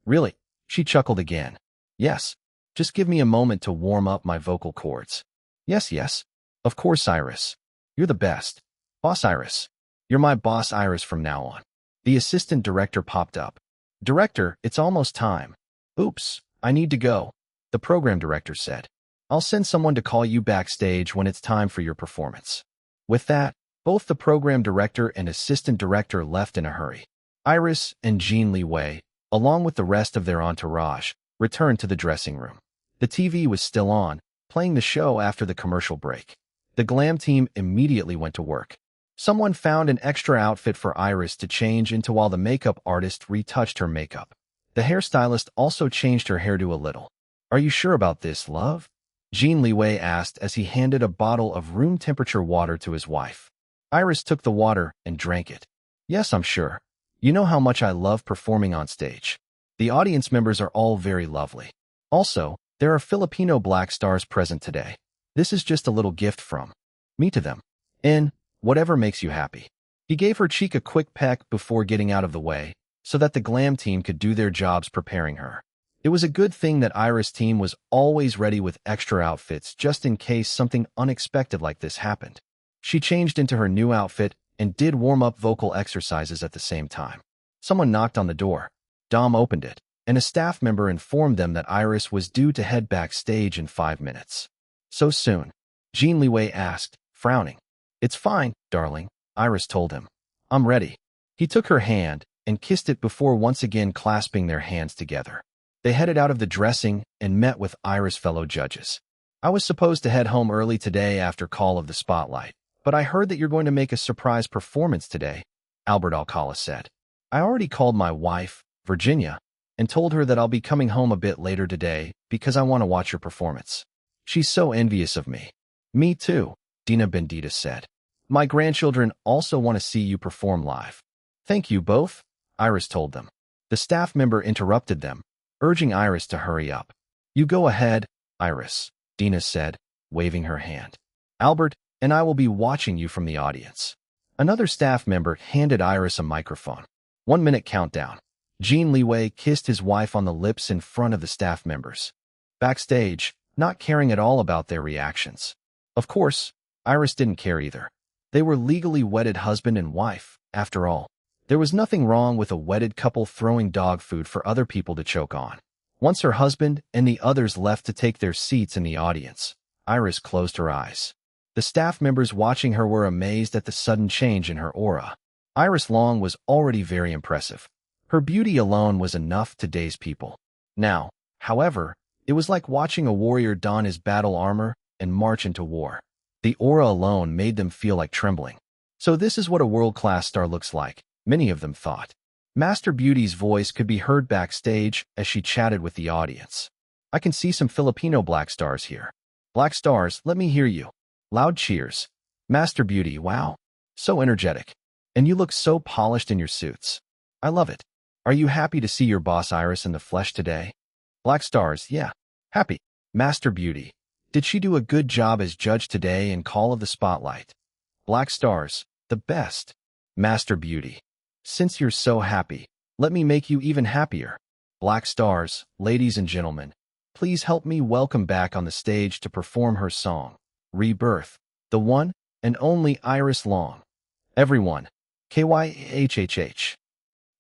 Really? She chuckled again. Yes. Just give me a moment to warm up my vocal cords. Yes. Of course, Iris. You're the best. Boss Iris. You're my boss Iris from now on. The assistant director popped up. Director, it's almost time. Oops, I need to go, the program director said. I'll send someone to call you backstage when it's time for your performance. With that, both the program director and assistant director left in a hurry. Iris and Jin Liwei, along with the rest of their entourage, returned to the dressing room. The TV was still on, playing the show after the commercial break. The glam team immediately went to work. Someone found an extra outfit for Iris to change into while the makeup artist retouched her makeup. The hairstylist also changed her hairdo a little. Are you sure about this, love? Jin Liwei asked as he handed a bottle of room-temperature water to his wife. Iris took the water and drank it. Yes, I'm sure. You know how much I love performing on stage. The audience members are all very lovely. Also, there are Filipino black stars present today. This is just a little gift from me to them. In whatever makes you happy. He gave her cheek a quick peck before getting out of the way, so that the glam team could do their jobs preparing her. It was a good thing that Iris' team was always ready with extra outfits just in case something unexpected like this happened. She changed into her new outfit and did warm-up vocal exercises at the same time. Someone knocked on the door. Dom opened it, and a staff member informed them that Iris was due to head backstage in 5 minutes. So soon? Jin Liwei asked, frowning. It's fine, darling, Iris told him. I'm ready. He took her hand and kissed it before once again clasping their hands together. They headed out of the dressing and met with Iris' fellow judges. I was supposed to head home early today after Call of the Spotlight, but I heard that you're going to make a surprise performance today, Albert Alcala said. I already called my wife, Virginia, and told her that I'll be coming home a bit later today because I want to watch your performance. She's so envious of me. Me too, Dina Bendita said. My grandchildren also want to see you perform live. Thank you both, Iris told them. The staff member interrupted them, urging Iris to hurry up. You go ahead, Iris, Dina said, waving her hand. Albert and I will be watching you from the audience. Another staff member handed Iris a microphone. 1 minute countdown. Jin Liwei kissed his wife on the lips in front of the staff members. Backstage, not caring at all about their reactions. Of course, Iris didn't care either. They were legally wedded husband and wife, after all. There was nothing wrong with a wedded couple throwing dog food for other people to choke on. Once her husband and the others left to take their seats in the audience, Iris closed her eyes. The staff members watching her were amazed at the sudden change in her aura. Iris Long was already very impressive. Her beauty alone was enough to daze people. Now, however, it was like watching a warrior don his battle armor and march into war. The aura alone made them feel like trembling. So this is what a world-class star looks like, many of them thought. Master Beauty's voice could be heard backstage as she chatted with the audience. I can see some Filipino black stars here. Black stars, let me hear you. Loud cheers. Master Beauty, wow. So energetic. And you look so polished in your suits. I love it. Are you happy to see your boss Iris in the flesh today? Black stars, yeah. Happy. Master Beauty. Did she do a good job as judge today in Call of the Spotlight? Black stars, the best. Master Beauty. Since you're so happy, let me make you even happier. Black stars, ladies and gentlemen, please help me welcome back on the stage to perform her song, Rebirth, the one and only Iris Long. Everyone, KYHHH.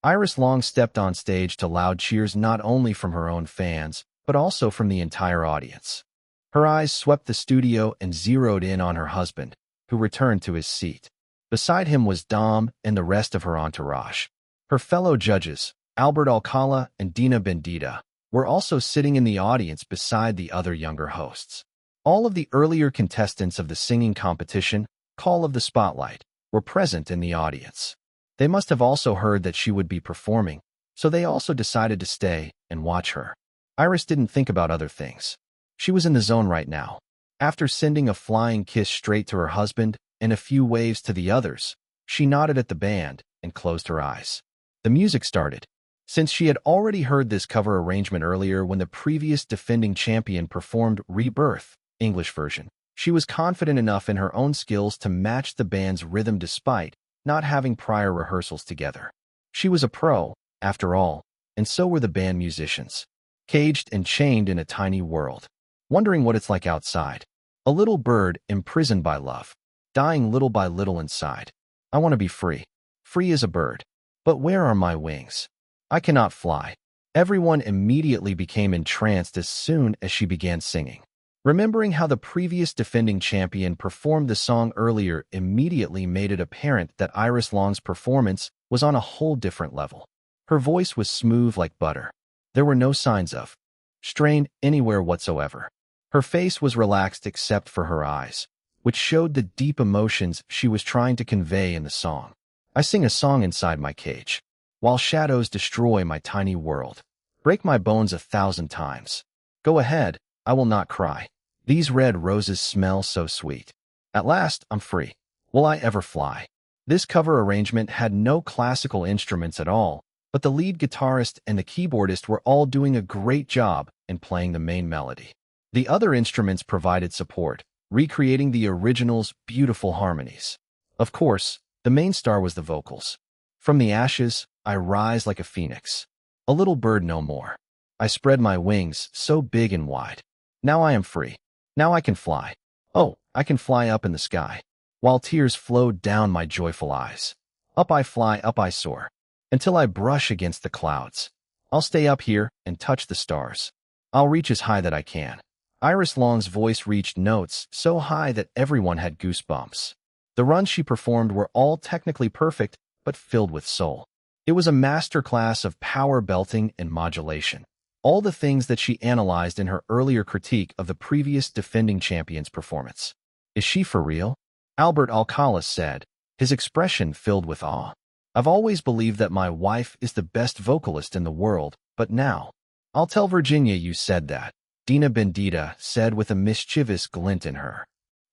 Iris Long stepped on stage to loud cheers not only from her own fans, but also from the entire audience. Her eyes swept the studio and zeroed in on her husband, who returned to his seat. Beside him was Dom and the rest of her entourage. Her fellow judges, Albert Alcala and Dina Bendita, were also sitting in the audience beside the other younger hosts. All of the earlier contestants of the singing competition, Call of the Spotlight, were present in the audience. They must have also heard that she would be performing, so they also decided to stay and watch her. Iris didn't think about other things. She was in the zone right now. After sending a flying kiss straight to her husband and a few waves to the others, she nodded at the band and closed her eyes. The music started. Since she had already heard this cover arrangement earlier when the previous defending champion performed Rebirth, English version, she was confident enough in her own skills to match the band's rhythm despite not having prior rehearsals together. She was a pro, after all, and so were the band musicians. Caged and chained in a tiny world, wondering what it's like outside. A little bird imprisoned by love, dying little by little inside. I want to be free. Free as a bird. But where are my wings? I cannot fly. Everyone immediately became entranced as soon as she began singing. Remembering how the previous defending champion performed the song earlier immediately made it apparent that Iris Long's performance was on a whole different level. Her voice was smooth like butter. There were no signs of strain anywhere whatsoever. Her face was relaxed except for her eyes, which showed the deep emotions she was trying to convey in the song. I sing a song inside my cage, while shadows destroy my tiny world. Break my bones 1,000 times. Go ahead, I will not cry. These red roses smell so sweet. At last, I'm free. Will I ever fly? This cover arrangement had no classical instruments at all, but the lead guitarist and the keyboardist were all doing a great job in playing the main melody. The other instruments provided support, recreating the original's beautiful harmonies. Of course, the main star was the vocals. From the ashes, I rise like a phoenix. A little bird no more. I spread my wings so big and wide. Now I am free. Now I can fly. Oh, I can fly up in the sky. While tears flowed down my joyful eyes. Up I fly, up I soar. Until I brush against the clouds. I'll stay up here and touch the stars. I'll reach as high that I can. Iris Long's voice reached notes so high that everyone had goosebumps. The runs she performed were all technically perfect, but filled with soul. It was a masterclass of power belting and modulation, all the things that she analyzed in her earlier critique of the previous defending champion's performance. Is she for real? Albert Alcala said, his expression filled with awe. I've always believed that my wife is the best vocalist in the world, but now, I'll tell Virginia you said that, Dina Bendita said with a mischievous glint in her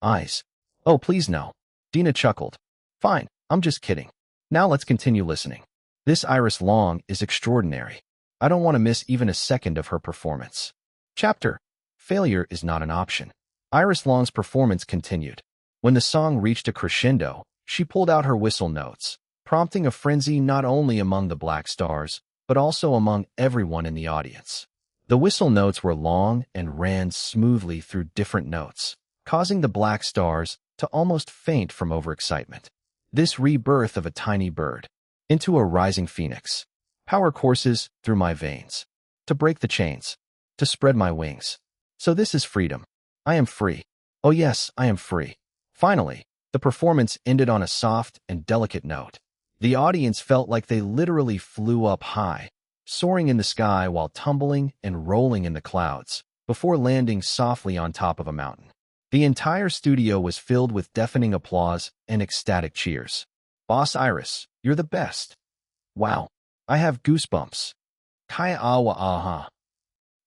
eyes. Oh, please no. Dina chuckled. Fine, I'm just kidding. Now let's continue listening. This Iris Long is extraordinary. I don't want to miss even a second of her performance. Chapter: Failure is not an option. Iris Long's performance continued. When the song reached a crescendo, she pulled out her whistle notes, prompting a frenzy not only among the Black Stars, but also among everyone in the audience. The whistle notes were long and ran smoothly through different notes, causing the Black Stars to almost faint from overexcitement. This rebirth of a tiny bird into a rising phoenix. Power courses through my veins. To break the chains. To spread my wings. So this is freedom. I am free. Oh yes, I am free. Finally, the performance ended on a soft and delicate note. The audience felt like they literally flew up high, soaring in the sky while tumbling and rolling in the clouds, before landing softly on top of a mountain. The entire studio was filled with deafening applause and ecstatic cheers. Boss Iris, you're the best. Wow, I have goosebumps. Kaya awa aha.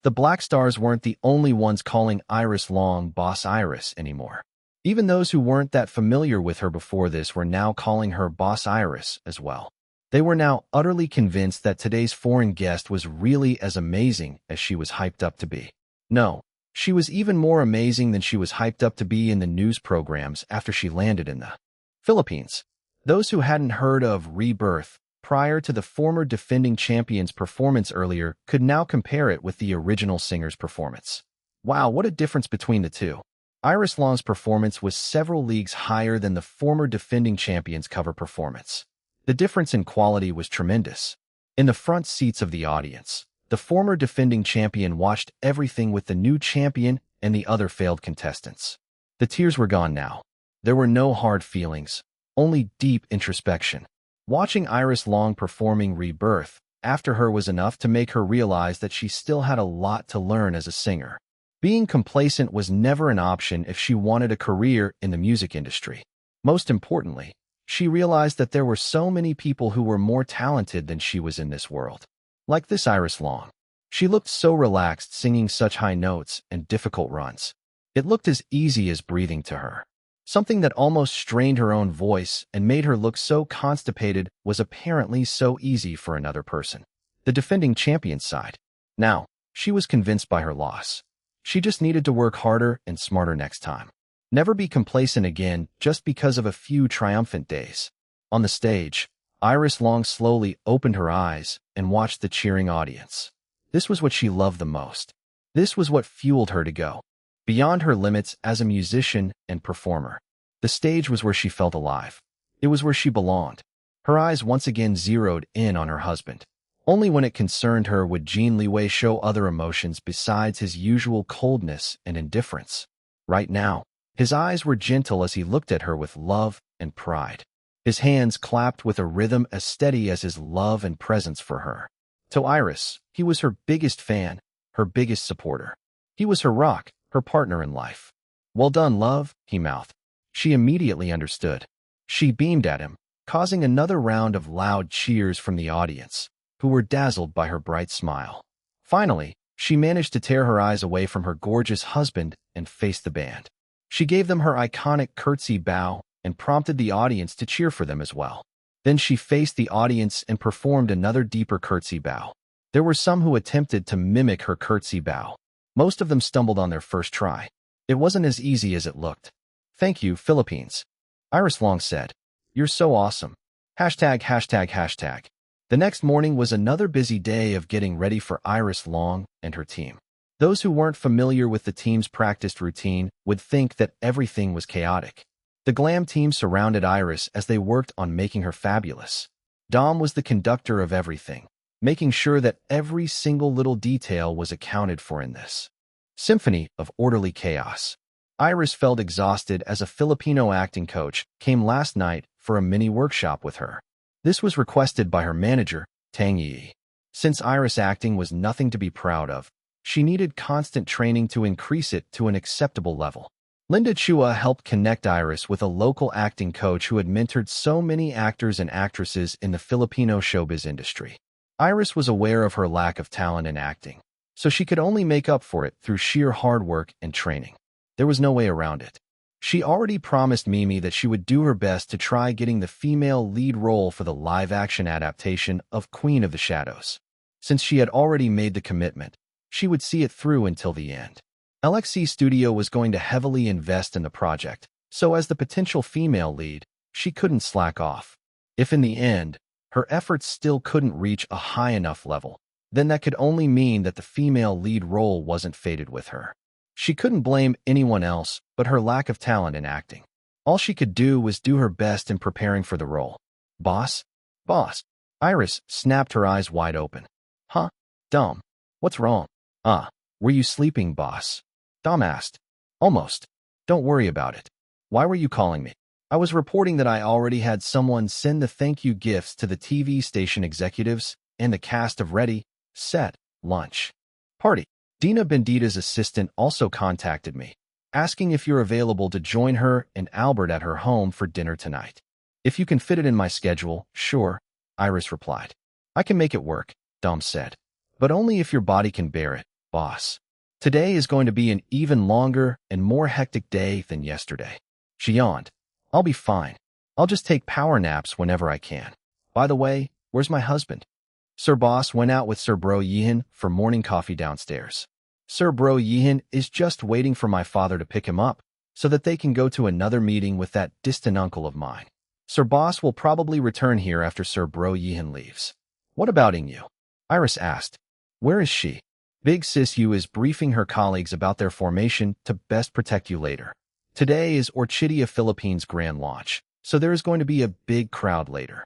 The Black Stars weren't the only ones calling Iris Long Boss Iris anymore. Even those who weren't that familiar with her before this were now calling her Boss Iris as well. They were now utterly convinced that today's foreign guest was really as amazing as she was hyped up to be. No, she was even more amazing than she was hyped up to be in the news programs after she landed in the Philippines. Those who hadn't heard of Rebirth prior to the former defending champion's performance earlier could now compare it with the original singer's performance. Wow, what a difference between the two. Iris Long's performance was several leagues higher than the former defending champion's cover performance. The difference in quality was tremendous. In the front seats of the audience, the former defending champion watched everything with the new champion and the other failed contestants. The tears were gone now. There were no hard feelings, only deep introspection. Watching Iris Long performing Rebirth after her was enough to make her realize that she still had a lot to learn as a singer. Being complacent was never an option if she wanted a career in the music industry. Most importantly, she realized that there were so many people who were more talented than she was in this world. Like this Iris Long. She looked so relaxed singing such high notes and difficult runs. It looked as easy as breathing to her. Something that almost strained her own voice and made her look so constipated was apparently so easy for another person. The defending champion's side. Now, she was convinced by her loss. She just needed to work harder and smarter next time. Never be complacent again just because of a few triumphant days. On the stage, Iris Long slowly opened her eyes and watched the cheering audience. This was what she loved the most. This was what fueled her to go beyond her limits as a musician and performer. The stage was where she felt alive. It was where she belonged. Her eyes once again zeroed in on her husband. Only when it concerned her would Jin Liwei show other emotions besides his usual coldness and indifference. Right now, his eyes were gentle as he looked at her with love and pride. His hands clapped with a rhythm as steady as his love and presence for her. To Iris, he was her biggest fan, her biggest supporter. He was her rock, her partner in life. Well done, love, he mouthed. She immediately understood. She beamed at him, causing another round of loud cheers from the audience, who were dazzled by her bright smile. Finally, she managed to tear her eyes away from her gorgeous husband and face the band. She gave them her iconic curtsy bow and prompted the audience to cheer for them as well. Then she faced the audience and performed another deeper curtsy bow. There were some who attempted to mimic her curtsy bow. Most of them stumbled on their first try. It wasn't as easy as it looked. Thank you, Philippines. Iris Long said. You're so awesome. Hashtag, hashtag, hashtag. The next morning was another busy day of getting ready for Iris Long and her team. Those who weren't familiar with the team's practiced routine would think that everything was chaotic. The glam team surrounded Iris as they worked on making her fabulous. Dom was the conductor of everything, making sure that every single little detail was accounted for in this symphony of orderly chaos. Iris felt exhausted as a Filipino acting coach came last night for a mini workshop with her. This was requested by her manager, Tang Yi. Since Iris acting was nothing to be proud of, she needed constant training to increase it to an acceptable level. Linda Chua helped connect Iris with a local acting coach who had mentored so many actors and actresses in the Filipino showbiz industry. Iris was aware of her lack of talent in acting, so she could only make up for it through sheer hard work and training. There was no way around it. She already promised Mimi that she would do her best to try getting the female lead role for the live-action adaptation of Queen of the Shadows. Since she had already made the commitment, she would see it through until the end. LXC Studio was going to heavily invest in the project, so as the potential female lead, she couldn't slack off. If in the end, her efforts still couldn't reach a high enough level, then that could only mean that the female lead role wasn't fated with her. She couldn't blame anyone else but her lack of talent in acting. All she could do was do her best in preparing for the role. Boss? Boss? Iris snapped, her eyes wide open. Huh? Dom? What's wrong? Were you sleeping, boss? Dom asked. Almost. Don't worry about it. Why were you calling me? I was reporting that I already had someone send the thank you gifts to the TV station executives and the cast of Ready, Set, Lunch. Party. Dina Bendita's assistant also contacted me, asking if you're available to join her and Albert at her home for dinner tonight. If you can fit it in my schedule, sure, Iris replied. I can make it work, Dom said. But only if your body can bear it, boss. Today is going to be an even longer and more hectic day than yesterday. She yawned. I'll be fine. I'll just take power naps whenever I can. By the way, where's my husband? Sir Boss went out with Sir Bro Yihan for morning coffee downstairs. Sir Bro Yihan is just waiting for my father to pick him up, so that they can go to another meeting with that distant uncle of mine. Sir Boss will probably return here after Sir Bro Yihan leaves. What about Yu? Iris asked. Where is she? Big Sis Yu is briefing her colleagues about their formation to best protect you later. Today is Orchidia Philippines' grand launch, so there is going to be a big crowd later.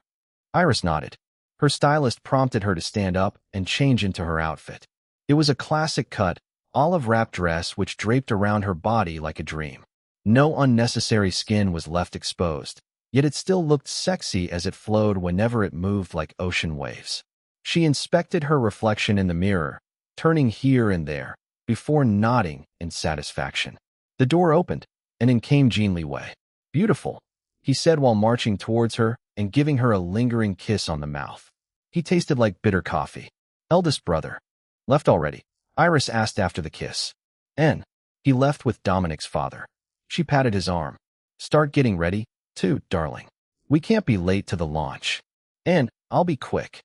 Iris nodded. Her stylist prompted her to stand up and change into her outfit. It was a classic cut, olive-wrap dress which draped around her body like a dream. No unnecessary skin was left exposed, yet it still looked sexy as it flowed whenever it moved like ocean waves. She inspected her reflection in the mirror, turning here and there, before nodding in satisfaction. The door opened, and in came Jin Liwei. Beautiful, he said while marching towards her and giving her a lingering kiss on the mouth. He tasted like bitter coffee. Eldest brother. Left already? Iris asked after the kiss. He left with Dominic's father. She patted his arm. Start getting ready, too, darling. We can't be late to the launch. I'll be quick.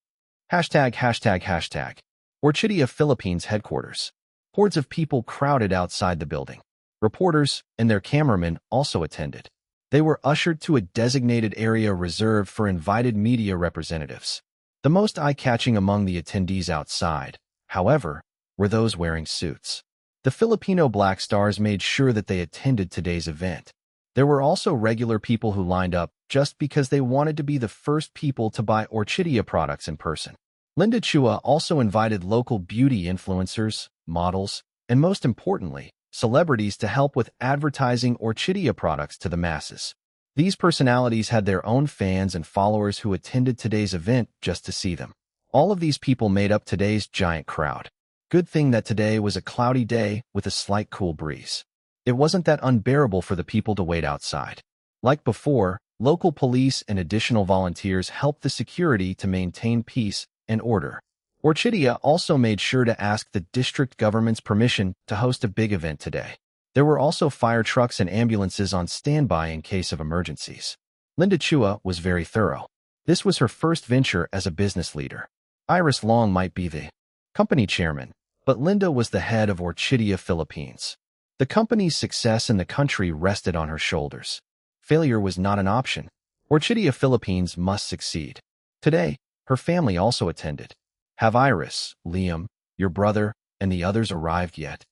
Hashtag. Orchidia Philippines headquarters. Hordes of people crowded outside the building. Reporters and their cameramen also attended. They were ushered to a designated area reserved for invited media representatives. The most eye-catching among the attendees outside, however, were those wearing suits. The Filipino Black Stars made sure that they attended today's event. There were also regular people who lined up just because they wanted to be the first people to buy Orchidia products in person. Linda Chua also invited local beauty influencers, models, and most importantly, celebrities to help with advertising Orchidia products to the masses. These personalities had their own fans and followers who attended today's event just to see them. All of these people made up today's giant crowd. Good thing that today was a cloudy day with a slight cool breeze. It wasn't that unbearable for the people to wait outside. Like before, local police and additional volunteers helped the security to maintain peace and order. Orchidia also made sure to ask the district government's permission to host a big event today. There were also fire trucks and ambulances on standby in case of emergencies. Linda Chua was very thorough. This was her first venture as a business leader. Iris Long might be the company chairman, but Linda was the head of Orchidia Philippines. The company's success in the country rested on her shoulders. Failure was not an option. Orchidia Philippines must succeed. Today, her family also attended. Have Iris, Liam, your brother, and the others arrived yet?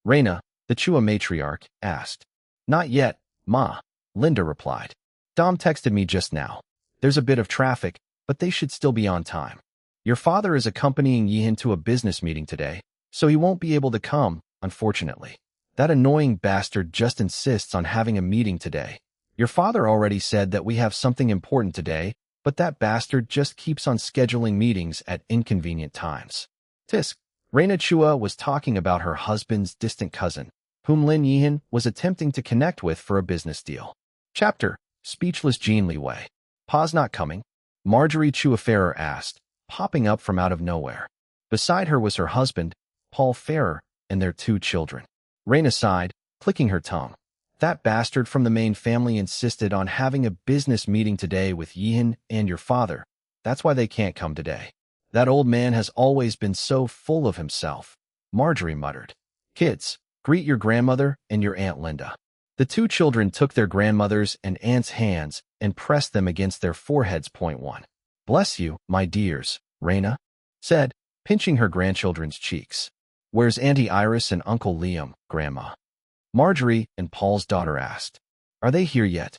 Reina, the Chua matriarch, asked. Not yet, Ma, Linda replied. Dom texted me just now. There's a bit of traffic, but they should still be on time. Your father is accompanying Yihan to a business meeting today, so he won't be able to come, unfortunately. That annoying bastard just insists on having a meeting today. Your father already said that we have something important today, but that bastard just keeps on scheduling meetings at inconvenient times. Tisk. Reina Chua was talking about her husband's distant cousin, whom Lin Yihan was attempting to connect with for a business deal. Chapter. Speechless Jin Liwei. Pa's not coming? Marjorie Chua Ferrer asked, popping up from out of nowhere. Beside her was her husband, Paul Ferrer, and their 2 children. Reina sighed, clicking her tongue. That bastard from the main family insisted on having a business meeting today with Yihan and your father. That's why they can't come today. That old man has always been so full of himself, Marjorie muttered. Kids, greet your grandmother and your Aunt Linda. The 2 children took their grandmother's and aunt's hands and pressed them against their foreheads. One. Bless you, my dears, Reina said, pinching her grandchildren's cheeks. Where's Auntie Iris and Uncle Liam, Grandma? Marjorie and Paul's daughter asked. Are they here yet?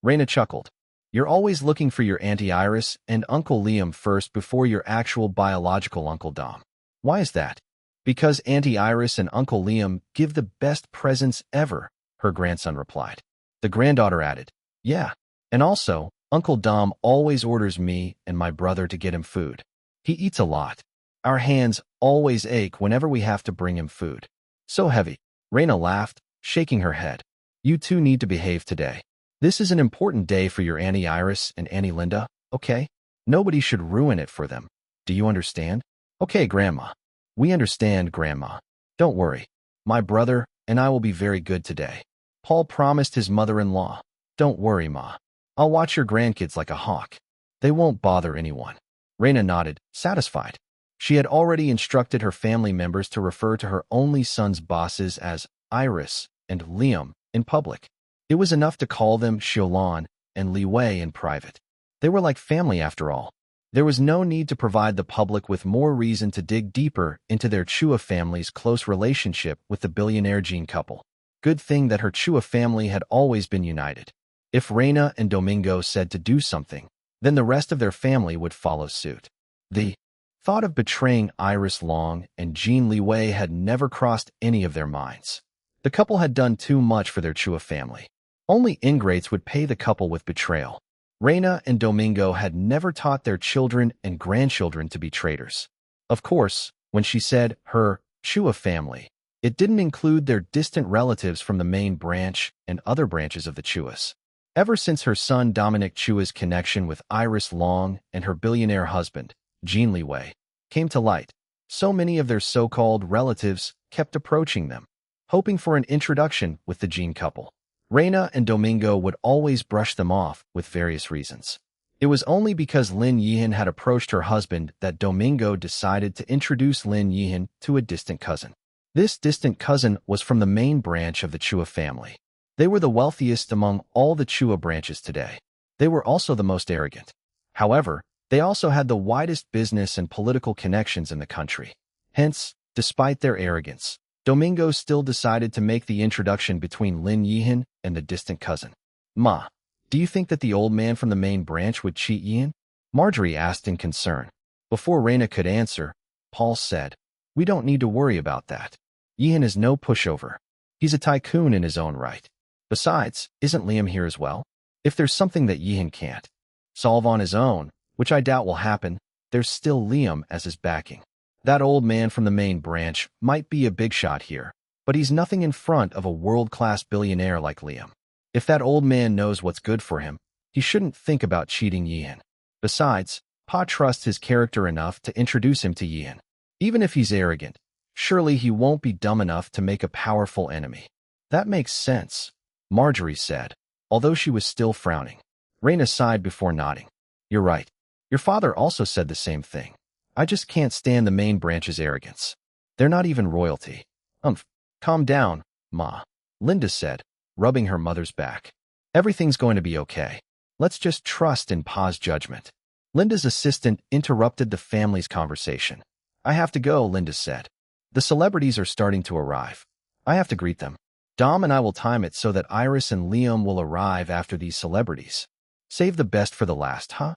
Reina chuckled. You're always looking for your Auntie Iris and Uncle Liam first before your actual biological Uncle Dom. Why is that? Because Auntie Iris and Uncle Liam give the best presents ever, her grandson replied. The granddaughter added, yeah, and also, Uncle Dom always orders me and my brother to get him food. He eats a lot. Our hands always ache whenever we have to bring him food. So heavy. Reina laughed, shaking her head. You 2 need to behave today. This is an important day for your Auntie Iris and Auntie Linda, okay? Nobody should ruin it for them. Do you understand? Okay, Grandma. We understand, Grandma. Don't worry. My brother and I will be very good today. Paul promised his mother-in-law. Don't worry, Ma. I'll watch your grandkids like a hawk. They won't bother anyone. Reina nodded, satisfied. She had already instructed her family members to refer to her only son's bosses as Iris and Liam in public. It was enough to call them Xiaolan and Liwei in private. They were like family after all. There was no need to provide the public with more reason to dig deeper into their Chua family's close relationship with the billionaire Jin couple. Good thing that her Chua family had always been united. If Reina and Domingo said to do something, then the rest of their family would follow suit. The thought of betraying Iris Long and Jin Liwei had never crossed any of their minds. The couple had done too much for their Chua family. Only ingrates would pay the couple with betrayal. Reina and Domingo had never taught their children and grandchildren to be traitors. Of course, when she said her Chua family, it didn't include their distant relatives from the main branch and other branches of the Chuas. Ever since her son Dominic Chua's connection with Iris Long and her billionaire husband, Jin Liwei, came to light, so many of their so-called relatives kept approaching them, hoping for an introduction with the Jin couple. Reina and Domingo would always brush them off with various reasons. It was only because Lin Yihan had approached her husband that Domingo decided to introduce Lin Yihan to a distant cousin. This distant cousin was from the main branch of the Chua family. They were the wealthiest among all the Chua branches today. They were also the most arrogant. However, they also had the widest business and political connections in the country. Hence, despite their arrogance, Domingo still decided to make the introduction between Lin Yihan and the distant cousin. Ma, do you think that the old man from the main branch would cheat Yihan? Marjorie asked in concern. Before Reina could answer, Paul said, we don't need to worry about that. Yihan is no pushover. He's a tycoon in his own right. Besides, isn't Liam here as well? If there's something that Yihan can't solve on his own, which I doubt will happen, there's still Liam as his backing. That old man from the main branch might be a big shot here, but he's nothing in front of a world-class billionaire like Liam. If that old man knows what's good for him, he shouldn't think about cheating Yihan. Besides, Pa trusts his character enough to introduce him to Yihan. Even if he's arrogant, surely he won't be dumb enough to make a powerful enemy. That makes sense, Marjorie said, although she was still frowning. Reina sighed before nodding. You're right. Your father also said the same thing. I just can't stand the main branch's arrogance. They're not even royalty. Calm down, Ma, Linda said, rubbing her mother's back. Everything's going to be okay. Let's just trust in Pa's judgment. Linda's assistant interrupted the family's conversation. I have to go, Linda said. The celebrities are starting to arrive. I have to greet them. Dom and I will time it so that Iris and Liam will arrive after these celebrities. Save the best for the last, huh?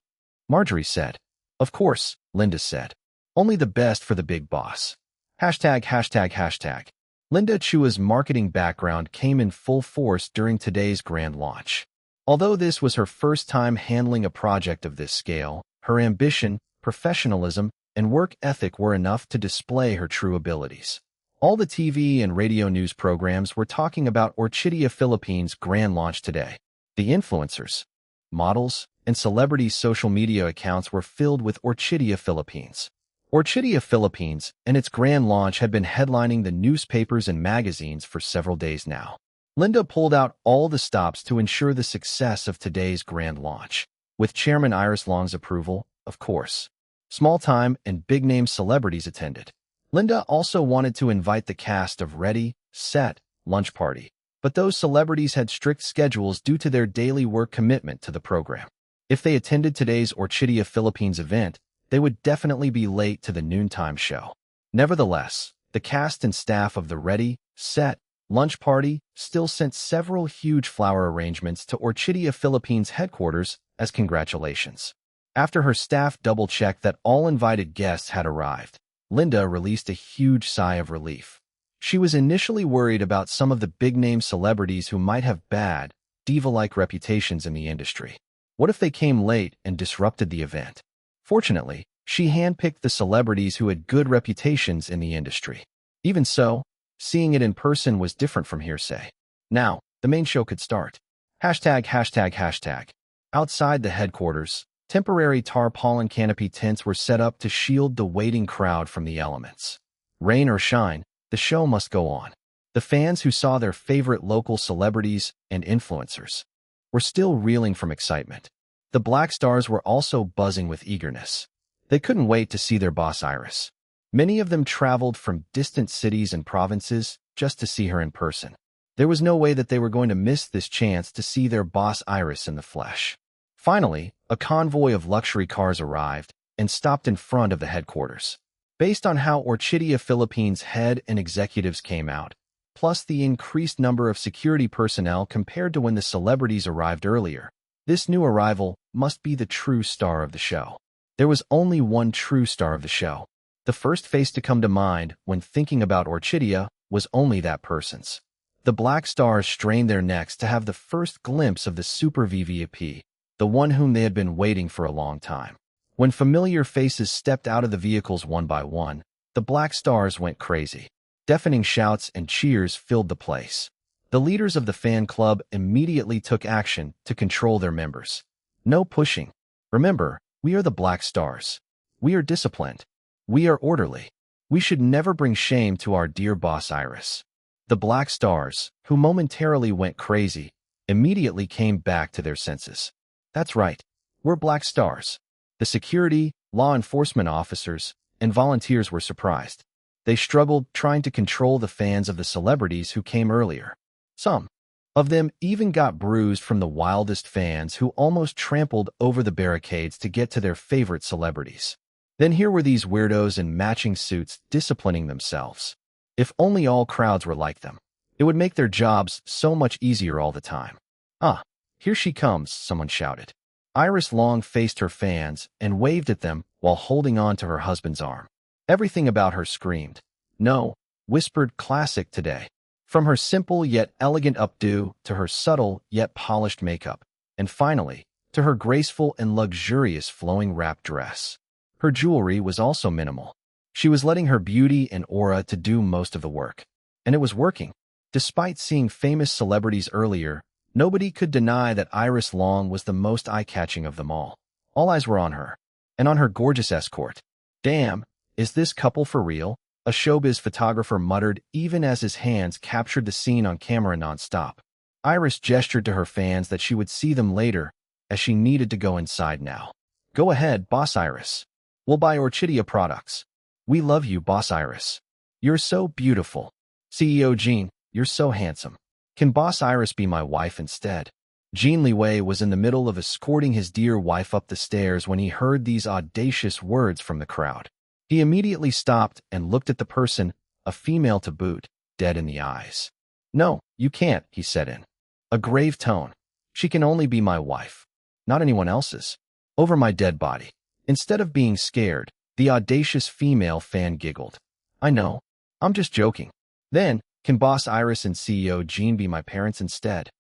Marjorie said. Of course, Linda said. Only the best for the big boss. ####. Linda Chua's marketing background came in full force during today's grand launch. Although this was her first time handling a project of this scale, her ambition, professionalism, and work ethic were enough to display her true abilities. All the TV and radio news programs were talking about Orchidia Philippines' grand launch today. The influencers, models, and celebrities' social media accounts were filled with Orchidia Philippines. Orchidia Philippines and its grand launch had been headlining the newspapers and magazines for several days now. Linda pulled out all the stops to ensure the success of today's grand launch, with Chairman Iris Long's approval, of course. Small-time and big-name celebrities attended. Linda also wanted to invite the cast of Ready, Set, Lunch Party, but those celebrities had strict schedules due to their daily work commitment to the program. If they attended today's Orchidia Philippines event, they would definitely be late to the noontime show. Nevertheless, the cast and staff of the Ready, Set, Lunch Party still sent several huge flower arrangements to Orchidia Philippines headquarters as congratulations. After her staff double-checked that all invited guests had arrived, Linda released a huge sigh of relief. She was initially worried about some of the big-name celebrities who might have bad, diva-like reputations in the industry. What if they came late and disrupted the event? Fortunately, she handpicked the celebrities who had good reputations in the industry. Even so, seeing it in person was different from hearsay. Now, the main show could start. ####. Outside the headquarters, temporary tarpaulin canopy tents were set up to shield the waiting crowd from the elements. Rain or shine, the show must go on. The fans who saw their favorite local celebrities and influencers were still reeling from excitement. The Black Stars were also buzzing with eagerness. They couldn't wait to see their boss Iris. Many of them traveled from distant cities and provinces just to see her in person. There was no way that they were going to miss this chance to see their boss Iris in the flesh. Finally, a convoy of luxury cars arrived and stopped in front of the headquarters. Based on how Orchidia Philippines head and executives came out, plus the increased number of security personnel compared to when the celebrities arrived earlier, this new arrival must be the true star of the show. There was only one true star of the show. The first face to come to mind when thinking about Orchidia was only that person's. The Black Stars strained their necks to have the first glimpse of the Super VVIP, the one whom they had been waiting for a long time. When familiar faces stepped out of the vehicles one by one, the Black Stars went crazy. Deafening shouts and cheers filled the place. The leaders of the fan club immediately took action to control their members. No pushing. Remember, we are the Black Stars. We are disciplined. We are orderly. We should never bring shame to our dear boss Iris. The Black Stars, who momentarily went crazy, immediately came back to their senses. That's right, we're Black Stars. The security, law enforcement officers, and volunteers were surprised. They struggled trying to control the fans of the celebrities who came earlier. Some of them even got bruised from the wildest fans who almost trampled over the barricades to get to their favorite celebrities. Then here were these weirdos in matching suits disciplining themselves. If only all crowds were like them. It would make their jobs so much easier all the time. "Ah, here she comes," someone shouted. Iris Long faced her fans and waved at them while holding on to her husband's arm. Everything about her screamed, "No," whispered classic today. From her simple yet elegant updo to her subtle yet polished makeup, and finally, to her graceful and luxurious flowing wrap dress. Her jewelry was also minimal. She was letting her beauty and aura to do most of the work. And it was working. Despite seeing famous celebrities earlier, nobody could deny that Iris Long was the most eye-catching of them all. All eyes were on her, and on her gorgeous escort. "Damn, is this couple for real?" a showbiz photographer muttered even as his hands captured the scene on camera non-stop. Iris gestured to her fans that she would see them later, as she needed to go inside now. "Go ahead, Boss Iris. We'll buy Orchidia products. We love you, Boss Iris. You're so beautiful. CEO Jin, you're so handsome. Can Boss Iris be my wife instead?" Jin Liwei was in the middle of escorting his dear wife up the stairs when he heard these audacious words from the crowd. He immediately stopped and looked at the person, a female to boot, dead in the eyes. "No, you can't," he said in a grave tone. "She can only be my wife, not anyone else's. Over my dead body." Instead of being scared, the audacious female fan giggled. "I know. I'm just joking. Then, can Boss Iris and CEO Jin be my parents instead?"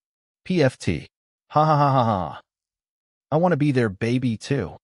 PFT. Ha ha ha ha ha. I want to be their baby too.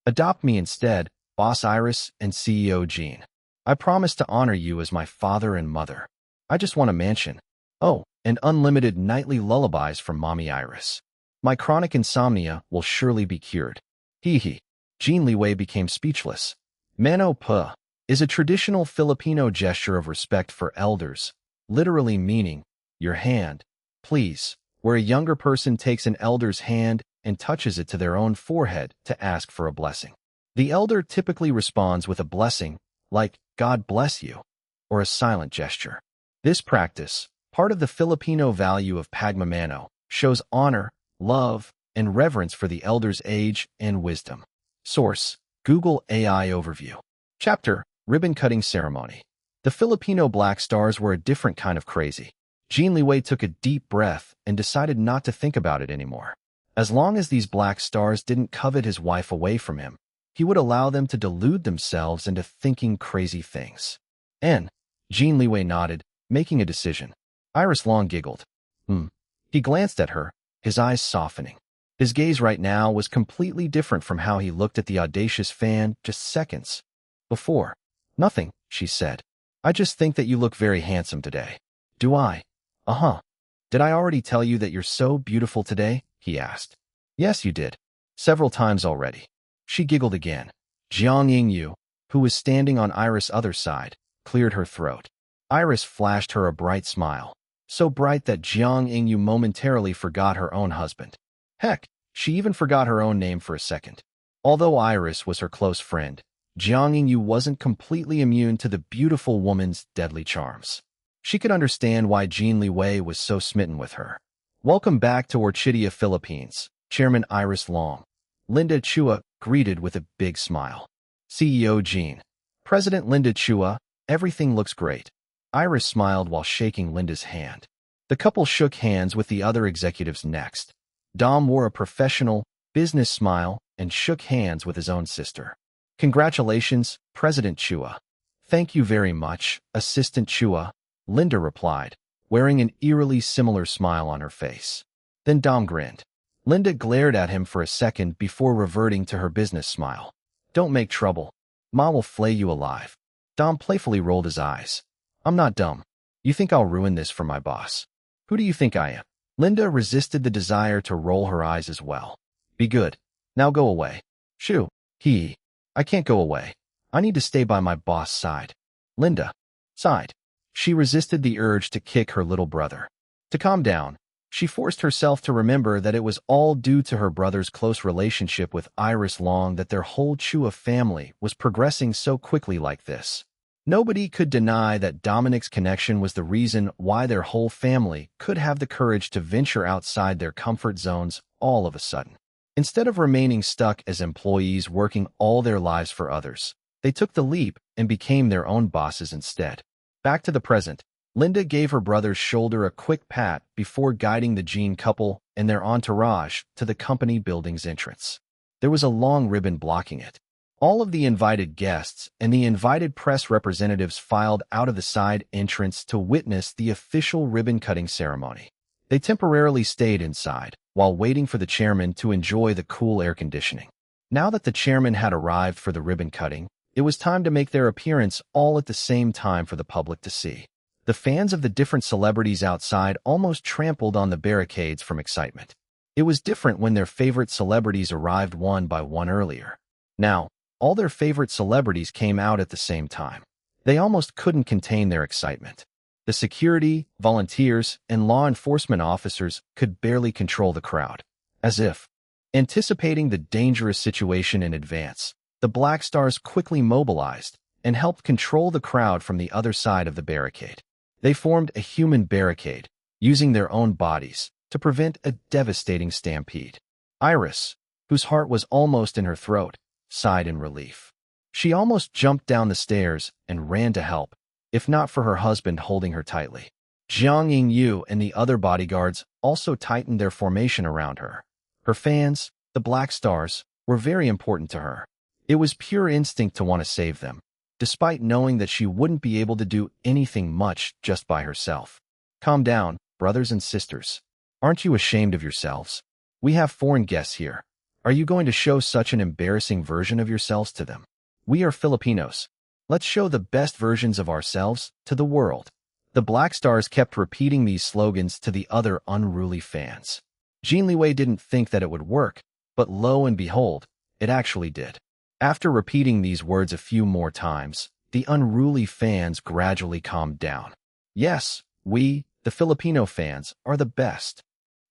Adopt me instead, Boss Iris and CEO Jin. I promise to honor you as my father and mother. I just want a mansion. Oh, and unlimited nightly lullabies from Mommy Iris. My chronic insomnia will surely be cured. Hee hee. Jin Liwei became speechless. Mano pa is a traditional Filipino gesture of respect for elders, literally meaning, your hand, please, where a younger person takes an elder's hand and touches it to their own forehead to ask for a blessing. The elder typically responds with a blessing, like, God bless you, or a silent gesture. This practice, part of the Filipino value of pagmamano, shows honor, love, and reverence for the elder's age and wisdom. Source: Google AI Overview. Chapter: Ribbon Cutting Ceremony. The Filipino Black Stars were a different kind of crazy. Jin Liwei took a deep breath and decided not to think about it anymore. As long as these Black Stars didn't covet his wife away from him, he would allow them to delude themselves into thinking crazy things. Jin Liwei nodded, making a decision. Iris Long giggled. He glanced at her, his eyes softening. His gaze right now was completely different from how he looked at the audacious fan just seconds before. Nothing, she said. I just think that you look very handsome today. Do I? Uh-huh. Did I already tell you that you're so beautiful today? He asked. Yes, you did. Several times already. She giggled again. Jiang Yingyu, who was standing on Iris' other side, cleared her throat. Iris flashed her a bright smile, so bright that Jiang Yingyu momentarily forgot her own husband. Heck, she even forgot her own name for a second. Although Iris was her close friend, Jiang Yingyu wasn't completely immune to the beautiful woman's deadly charms. She could understand why Jin Liwei was so smitten with her. Welcome back to Orchidia Philippines, Chairman Iris Long. Linda Chua greeted with a big smile. CEO Jin. President Linda Chua, everything looks great. Iris smiled while shaking Linda's hand. The couple shook hands with the other executives next. Dom wore a professional, business smile and shook hands with his own sister. Congratulations, President Chua. Thank you very much, Assistant Chua, Linda replied, wearing an eerily similar smile on her face. Then Dom grinned. Linda glared at him for a second before reverting to her business smile. Don't make trouble. Ma will flay you alive. Dom playfully rolled his eyes. I'm not dumb. You think I'll ruin this for my boss? Who do you think I am? Linda resisted the desire to roll her eyes as well. Be good. Now go away. Shoo. I can't go away. I need to stay by my boss' side. Linda sighed. She resisted the urge to kick her little brother. To calm down, she forced herself to remember that it was all due to her brother's close relationship with Iris Long that their whole Chua family was progressing so quickly like this. Nobody could deny that Dominic's connection was the reason why their whole family could have the courage to venture outside their comfort zones all of a sudden. Instead of remaining stuck as employees working all their lives for others, they took the leap and became their own bosses instead. Back to the present, Linda gave her brother's shoulder a quick pat before guiding the Jean couple and their entourage to the company building's entrance. There was a long ribbon blocking it. All of the invited guests and the invited press representatives filed out of the side entrance to witness the official ribbon-cutting ceremony. They temporarily stayed inside while waiting for the chairman to enjoy the cool air conditioning. Now that the chairman had arrived for the ribbon cutting, it was time to make their appearance all at the same time for the public to see. The fans of the different celebrities outside almost trampled on the barricades from excitement. It was different when their favorite celebrities arrived one by one earlier. Now, all their favorite celebrities came out at the same time. They almost couldn't contain their excitement. The security, volunteers, and law enforcement officers could barely control the crowd. As if anticipating the dangerous situation in advance, the Black Stars quickly mobilized and helped control the crowd from the other side of the barricade. They formed a human barricade, using their own bodies, to prevent a devastating stampede. Iris, whose heart was almost in her throat, sighed in relief. She almost jumped down the stairs and ran to help, if not for her husband holding her tightly. Jiang Yingyu and the other bodyguards also tightened their formation around her. Her fans, the Black Stars, were very important to her. It was pure instinct to want to save them, despite knowing that she wouldn't be able to do anything much just by herself. Calm down, brothers and sisters. Aren't you ashamed of yourselves? We have foreign guests here. Are you going to show such an embarrassing version of yourselves to them? We are Filipinos. Let's show the best versions of ourselves to the world. The Black Stars kept repeating these slogans to the other unruly fans. Jin Liwei didn't think that it would work, but lo and behold, it actually did. After repeating these words a few more times, the unruly fans gradually calmed down. Yes, we, the Filipino fans, are the best.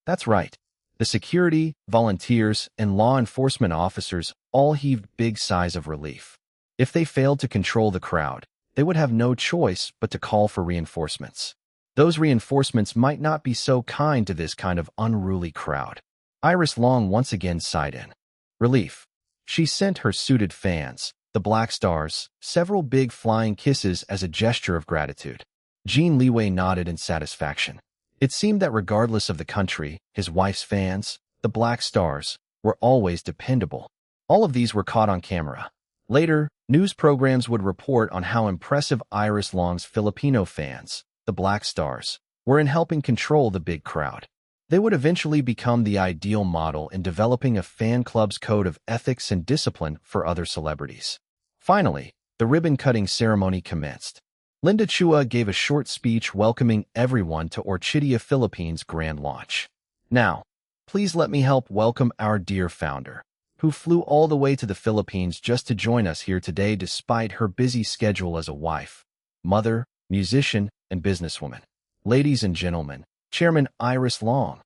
That's right. The security, volunteers, and law enforcement officers all heaved big sighs of relief. If they failed to control the crowd, they would have no choice but to call for reinforcements. Those reinforcements might not be so kind to this kind of unruly crowd. Iris Long once again sighed in relief. She sent her suited fans, the Black Stars, several big flying kisses as a gesture of gratitude. Jin Liwei nodded in satisfaction. It seemed that regardless of the country, his wife's fans, the Black Stars, were always dependable. All of these were caught on camera. Later, news programs would report on how impressive Iris Long's Filipino fans, the Black Stars, were in helping control the big crowd. They would eventually become the ideal model in developing a fan club's code of ethics and discipline for other celebrities. Finally, the ribbon-cutting ceremony commenced. Linda Chua gave a short speech welcoming everyone to Orchidia Philippines' grand launch. Now, please let me help welcome our dear founder, who flew all the way to the Philippines just to join us here today despite her busy schedule as a wife, mother, musician, and businesswoman. Ladies and gentlemen, Chairman Iris Long.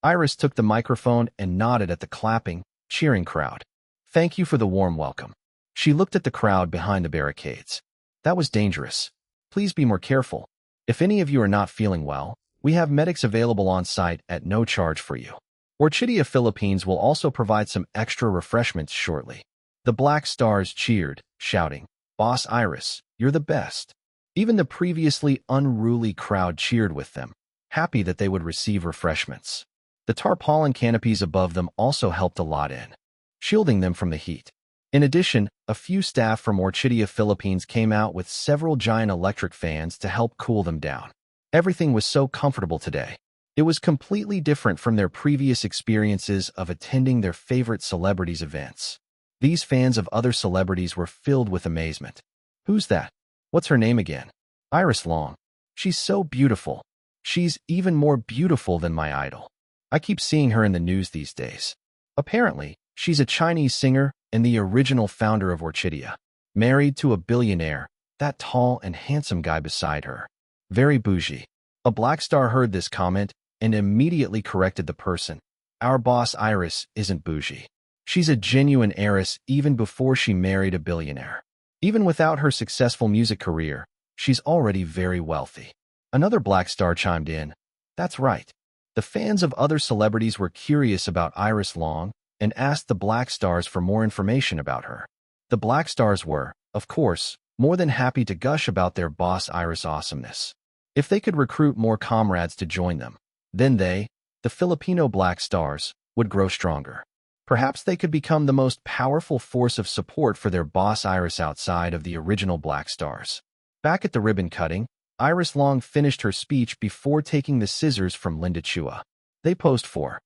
Iris took the microphone and nodded at the clapping, cheering crowd. Thank you for the warm welcome. She looked at the crowd behind the barricades. That was dangerous. Please be more careful. If any of you are not feeling well, we have medics available on site at no charge for you. Orchidia Philippines will also provide some extra refreshments shortly. The Black Stars cheered, shouting, Boss Iris, you're the best. Even the previously unruly crowd cheered with them, happy that they would receive refreshments. The tarpaulin canopies above them also helped a lot in, shielding them from the heat. In addition, a few staff from Orchidia Philippines came out with several giant electric fans to help cool them down. Everything was so comfortable today. It was completely different from their previous experiences of attending their favorite celebrities' events. These fans of other celebrities were filled with amazement. Who's that? What's her name again? Iris Long. She's so beautiful. She's even more beautiful than my idol. I keep seeing her in the news these days. Apparently, she's a Chinese singer and the original founder of Orchidia. Married to a billionaire, that tall and handsome guy beside her. Very bougie. A Black Star heard this comment and immediately corrected the person. Our boss Iris isn't bougie. She's a genuine heiress even before she married a billionaire. Even without her successful music career, she's already very wealthy. Another Black Star chimed in. That's right. The fans of other celebrities were curious about Iris Long and asked the Black Stars for more information about her. The Black Stars were, of course, more than happy to gush about their boss Iris' awesomeness. If they could recruit more comrades to join them, then they, the Filipino Black Stars, would grow stronger. Perhaps they could become the most powerful force of support for their boss Iris outside of the original Black Stars. Back at the ribbon cutting, Iris Long finished her speech before taking the scissors from Linda Chua. They posed for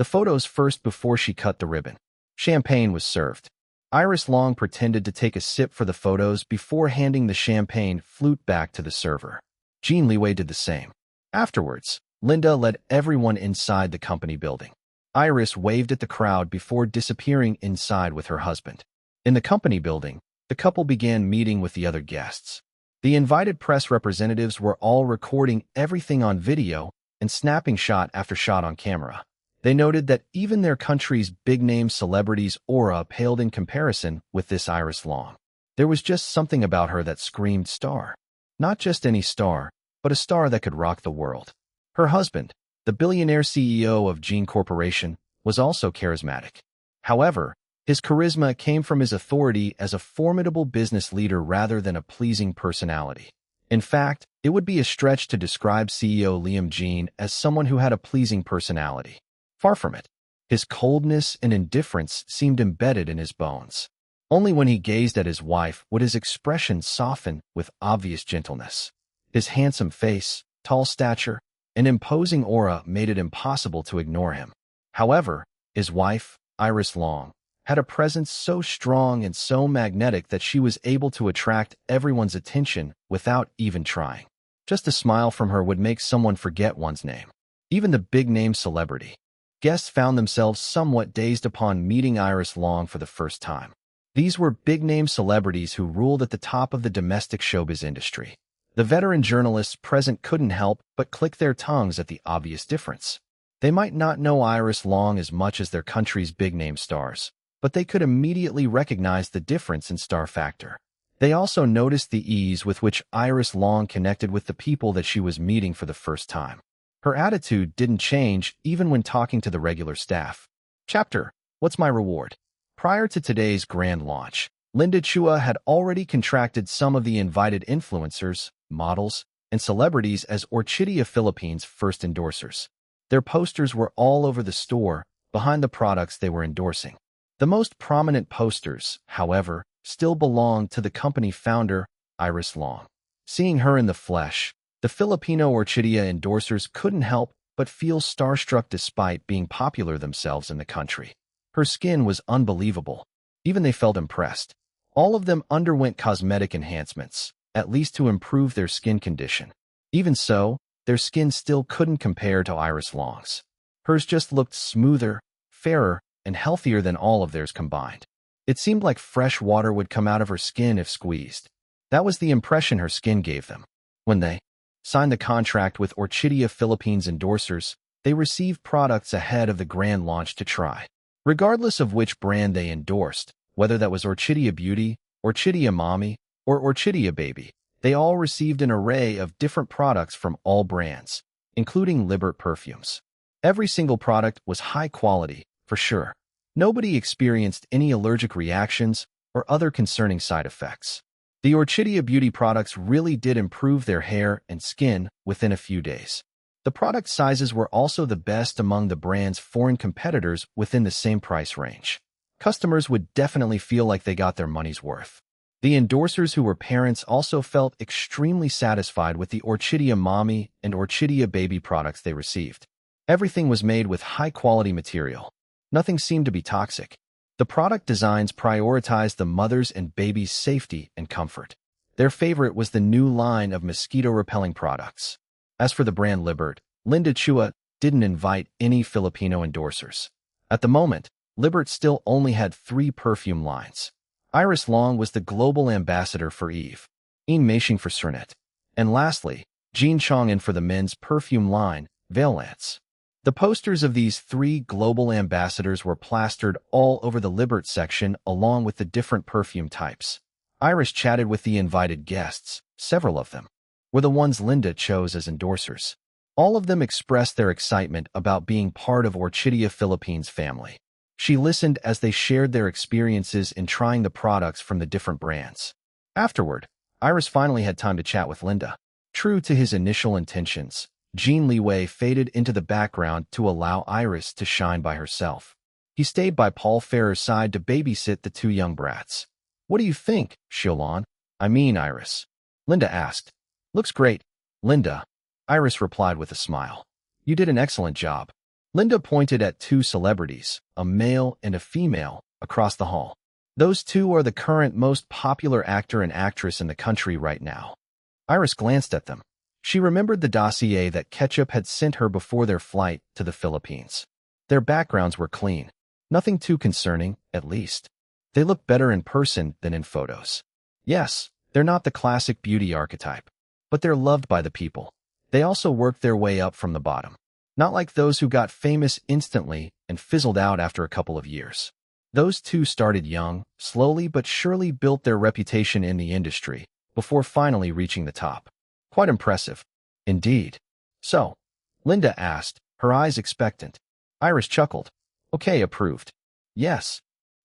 the photos first before she cut the ribbon. Champagne was served. Iris Long pretended to take a sip for the photos before handing the champagne flute back to the server. Jin Liwei did the same. Afterwards, Linda led everyone inside the company building. Iris waved at the crowd before disappearing inside with her husband. In the company building, the couple began meeting with the other guests. The invited press representatives were all recording everything on video and snapping shot after shot on camera. They noted that even their country's big-name celebrities' aura paled in comparison with this Iris Long. There was just something about her that screamed star. Not just any star, but a star that could rock the world. Her husband, the billionaire CEO of Jin Corporation, was also charismatic. However, his charisma came from his authority as a formidable business leader rather than a pleasing personality. In fact, it would be a stretch to describe CEO Liam Jin as someone who had a pleasing personality. Far from it. His coldness and indifference seemed embedded in his bones. Only when he gazed at his wife would his expression soften with obvious gentleness. His handsome face, tall stature, and imposing aura made it impossible to ignore him. However, His wife, Iris Long, had a presence so strong and so magnetic that she was able to attract everyone's attention without even trying. Just a smile from her would make someone forget one's name. Even the big-name celebrity. Guests found themselves somewhat dazed upon meeting Iris Long for the first time. These were big-name celebrities who ruled at the top of the domestic showbiz industry. The veteran journalists present couldn't help but click their tongues at the obvious difference. They might not know Iris Long as much as their country's big-name stars, but they could immediately recognize the difference in star factor. They also noticed the ease with which Iris Long connected with the people that she was meeting for the first time. Her attitude didn't change even when talking to the regular staff. Chapter: What's My Reward? Prior to today's grand launch, Linda Chua had already contracted some of the invited influencers, models, and celebrities as Orchidia Philippines' first endorsers. Their posters were all over the store, behind the products they were endorsing. The most prominent posters, however, still belonged to the company founder, Iris Long. Seeing her in the flesh, the Filipino Orchidia endorsers couldn't help but feel starstruck despite being popular themselves in the country. Her skin was unbelievable. Even they felt impressed. All of them underwent cosmetic enhancements, at least to improve their skin condition. Even so, their skin still couldn't compare to Iris Long's. Hers just looked smoother, fairer, and healthier than all of theirs combined. It seemed like fresh water would come out of her skin if squeezed. That was the impression her skin gave them. When they signed the contract with Orchidia Philippines endorsers, they received products ahead of the grand launch to try. Regardless of which brand they endorsed, whether that was Orchidia Beauty, Orchidia Mommy, or Orchidia Baby, they all received an array of different products from all brands, including Liber perfumes. Every single product was high quality, for sure. Nobody experienced any allergic reactions or other concerning side effects. The Orchidia Beauty products really did improve their hair and skin within a few days. The product sizes were also the best among the brand's foreign competitors within the same price range. Customers would definitely feel like they got their money's worth. The endorsers who were parents also felt extremely satisfied with the Orchidia Mommy and Orchidia Baby products they received. Everything was made with high-quality material. Nothing seemed to be toxic. The product designs prioritized the mother's and baby's safety and comfort. Their favorite was the new line of mosquito-repelling products. As for the brand Libert, Linda Chua didn't invite any Filipino endorsers. At the moment, Libert still only had 3 perfume lines. Iris Long was the global ambassador for Eve, Ian Maching for Cernet, and lastly, Jean Chongin for the men's perfume line, Valance. The posters of these 3 global ambassadors were plastered all over the Libert section along with the different perfume types. Iris chatted with the invited guests, several of them were the ones Linda chose as endorsers. All of them expressed their excitement about being part of Orchidia Philippines family. She listened as they shared their experiences in trying the products from the different brands. Afterward, Iris finally had time to chat with Linda. True to his initial intentions, Jin Liwei faded into the background to allow Iris to shine by herself. He stayed by Paul Farrer's side to babysit the 2 young brats. "What do you think, Xiaolon? I mean, Iris?" Linda asked. "Looks great, Linda," Iris replied with a smile. "You did an excellent job." Linda pointed at 2 celebrities, a male and a female, across the hall. Those 2 are the current most popular actor and actress in the country right now. Iris glanced at them. She remembered the dossier that Ketchup had sent her before their flight to the Philippines. Their backgrounds were clean. Nothing too concerning, at least. They looked better in person than in photos. Yes, they're not the classic beauty archetype, but they're loved by the people. They also worked their way up from the bottom. Not like those who got famous instantly and fizzled out after a couple of years. Those 2 started young, slowly but surely built their reputation in the industry, before finally reaching the top. Quite impressive. Indeed. So, Linda asked, her eyes expectant. Iris chuckled. Okay, approved. Yes.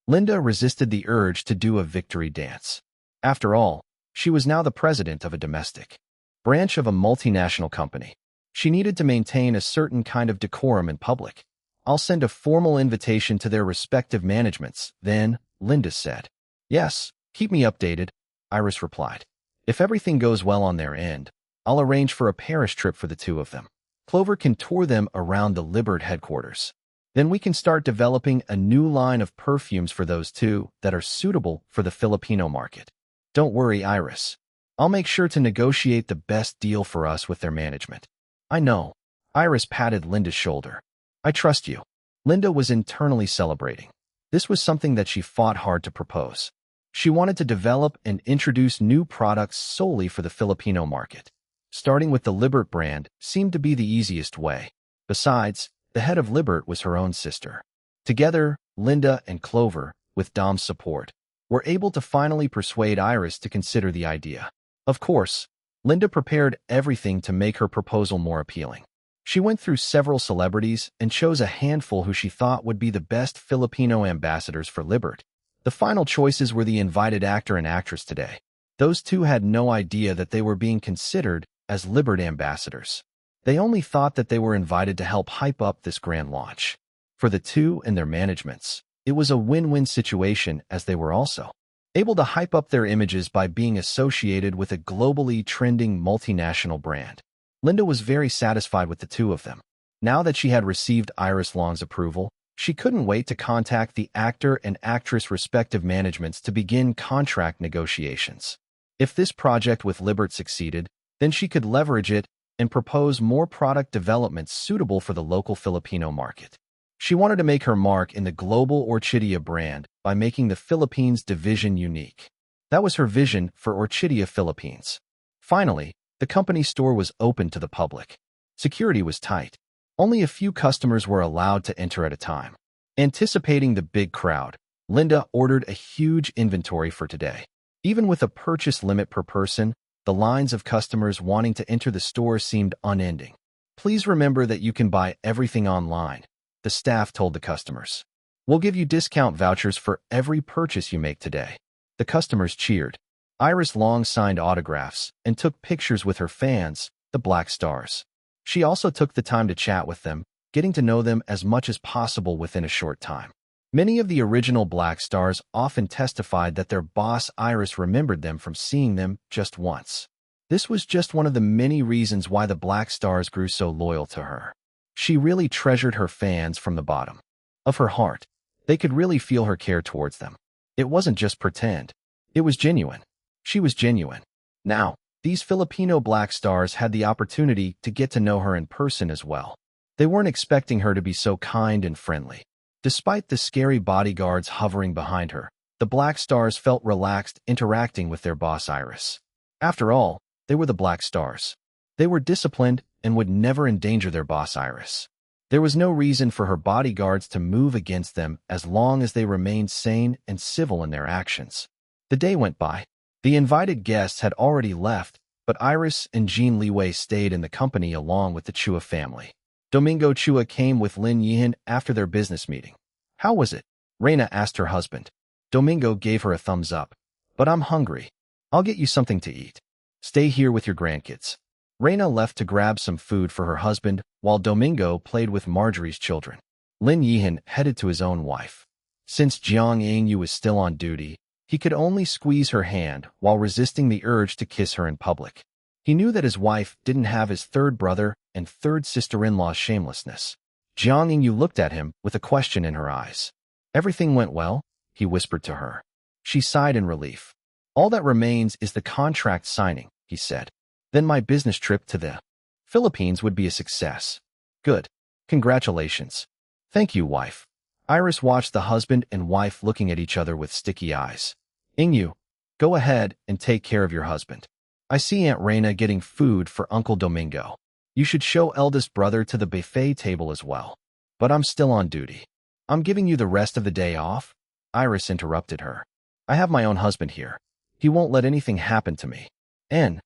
Linda resisted the urge to do a victory dance. After all, she was now the president of a domestic branch of a multinational company. She needed to maintain a certain kind of decorum in public. "I'll send a formal invitation to their respective managements, then," Linda said. "Yes, keep me updated," Iris replied. "If everything goes well on their end, I'll arrange for a Paris trip for the 2 of them. Clover can tour them around the Libert headquarters." Then we can start developing a new line of perfumes for those two that are suitable for the Filipino market. Don't worry, Iris. I'll make sure to negotiate the best deal for us with their management. I know. Iris patted Linda's shoulder. I trust you. Linda was internally celebrating. This was something that she fought hard to propose. She wanted to develop and introduce new products solely for the Filipino market. Starting with the Libert brand seemed to be the easiest way. Besides, the head of Libert was her own sister. Together, Linda and Clover, with Dom's support, were able to finally persuade Iris to consider the idea. Of course, Linda prepared everything to make her proposal more appealing. She went through several celebrities and chose a handful who she thought would be the best Filipino ambassadors for Libert. The final choices were the invited actor and actress today. Those two had no idea that they were being considered as Libert ambassadors. They only thought that they were invited to help hype up this grand launch. For the two and their managements, it was a win-win situation, as they were also able to hype up their images by being associated with a globally trending multinational brand. Linda was very satisfied with the two of them. Now that she had received Iris Long's approval, she couldn't wait to contact the actor and actress respective managements to begin contract negotiations. If this project with Libert succeeded, then she could leverage it and propose more product developments suitable for the local Filipino market. She wanted to make her mark in the global Orchidia brand by making the Philippines division unique. That was her vision for Orchidia Philippines. Finally, the company store was open to the public. Security was tight. Only a few customers were allowed to enter at a time. Anticipating the big crowd, Linda ordered a huge inventory for today. Even with a purchase limit per person, the lines of customers wanting to enter the store seemed unending. Please remember that you can buy everything online, the staff told the customers. We'll give you discount vouchers for every purchase you make today. The customers cheered. Iris Long signed autographs and took pictures with her fans, the Black Stars. She also took the time to chat with them, getting to know them as much as possible within a short time. Many of the original Black Stars often testified that their boss Iris remembered them from seeing them just once. This was just one of the many reasons why the Black Stars grew so loyal to her. She really treasured her fans from the bottom of her heart. They could really feel her care towards them. It wasn't just pretend. It was genuine. She was genuine. Now, these Filipino Black Stars had the opportunity to get to know her in person as well. They weren't expecting her to be so kind and friendly. Despite the scary bodyguards hovering behind her, the Black Stars felt relaxed interacting with their boss Iris. After all, they were the Black Stars. They were disciplined and would never endanger their boss Iris. There was no reason for her bodyguards to move against them as long as they remained sane and civil in their actions. The day went by. The invited guests had already left, but Iris and Jin Liwei stayed in the company along with the Chua family. Domingo Chua came with Lin Yihan after their business meeting. How was it? Reina asked her husband. Domingo gave her a thumbs up. But I'm hungry. I'll get you something to eat. Stay here with your grandkids. Reina left to grab some food for her husband, while Domingo played with Marjorie's children. Lin Yihan headed to his own wife. Since Jiang Yingyu was still on duty, he could only squeeze her hand while resisting the urge to kiss her in public. He knew that his wife didn't have his third brother and third sister-in-law's shamelessness. Jiang Yingyu looked at him with a question in her eyes. Everything went well, he whispered to her. She sighed in relief. All that remains is the contract signing, he said. Then my business trip to the Philippines would be a success. Good. Congratulations. Thank you, wife. Iris watched the husband and wife looking at each other with sticky eyes. Yingyu, go ahead and take care of your husband. I see Aunt Reina getting food for Uncle Domingo. You should show eldest brother to the buffet table as well. But I'm still on duty. I'm giving you the rest of the day off? Iris interrupted her. I have my own husband here. He won't let anything happen to me. And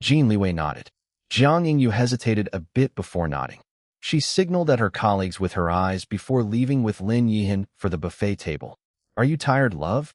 Jin Liwei nodded. Jiang Yingyu hesitated a bit before nodding. She signaled at her colleagues with her eyes before leaving with Lin Yihan for the buffet table. Are you tired, love?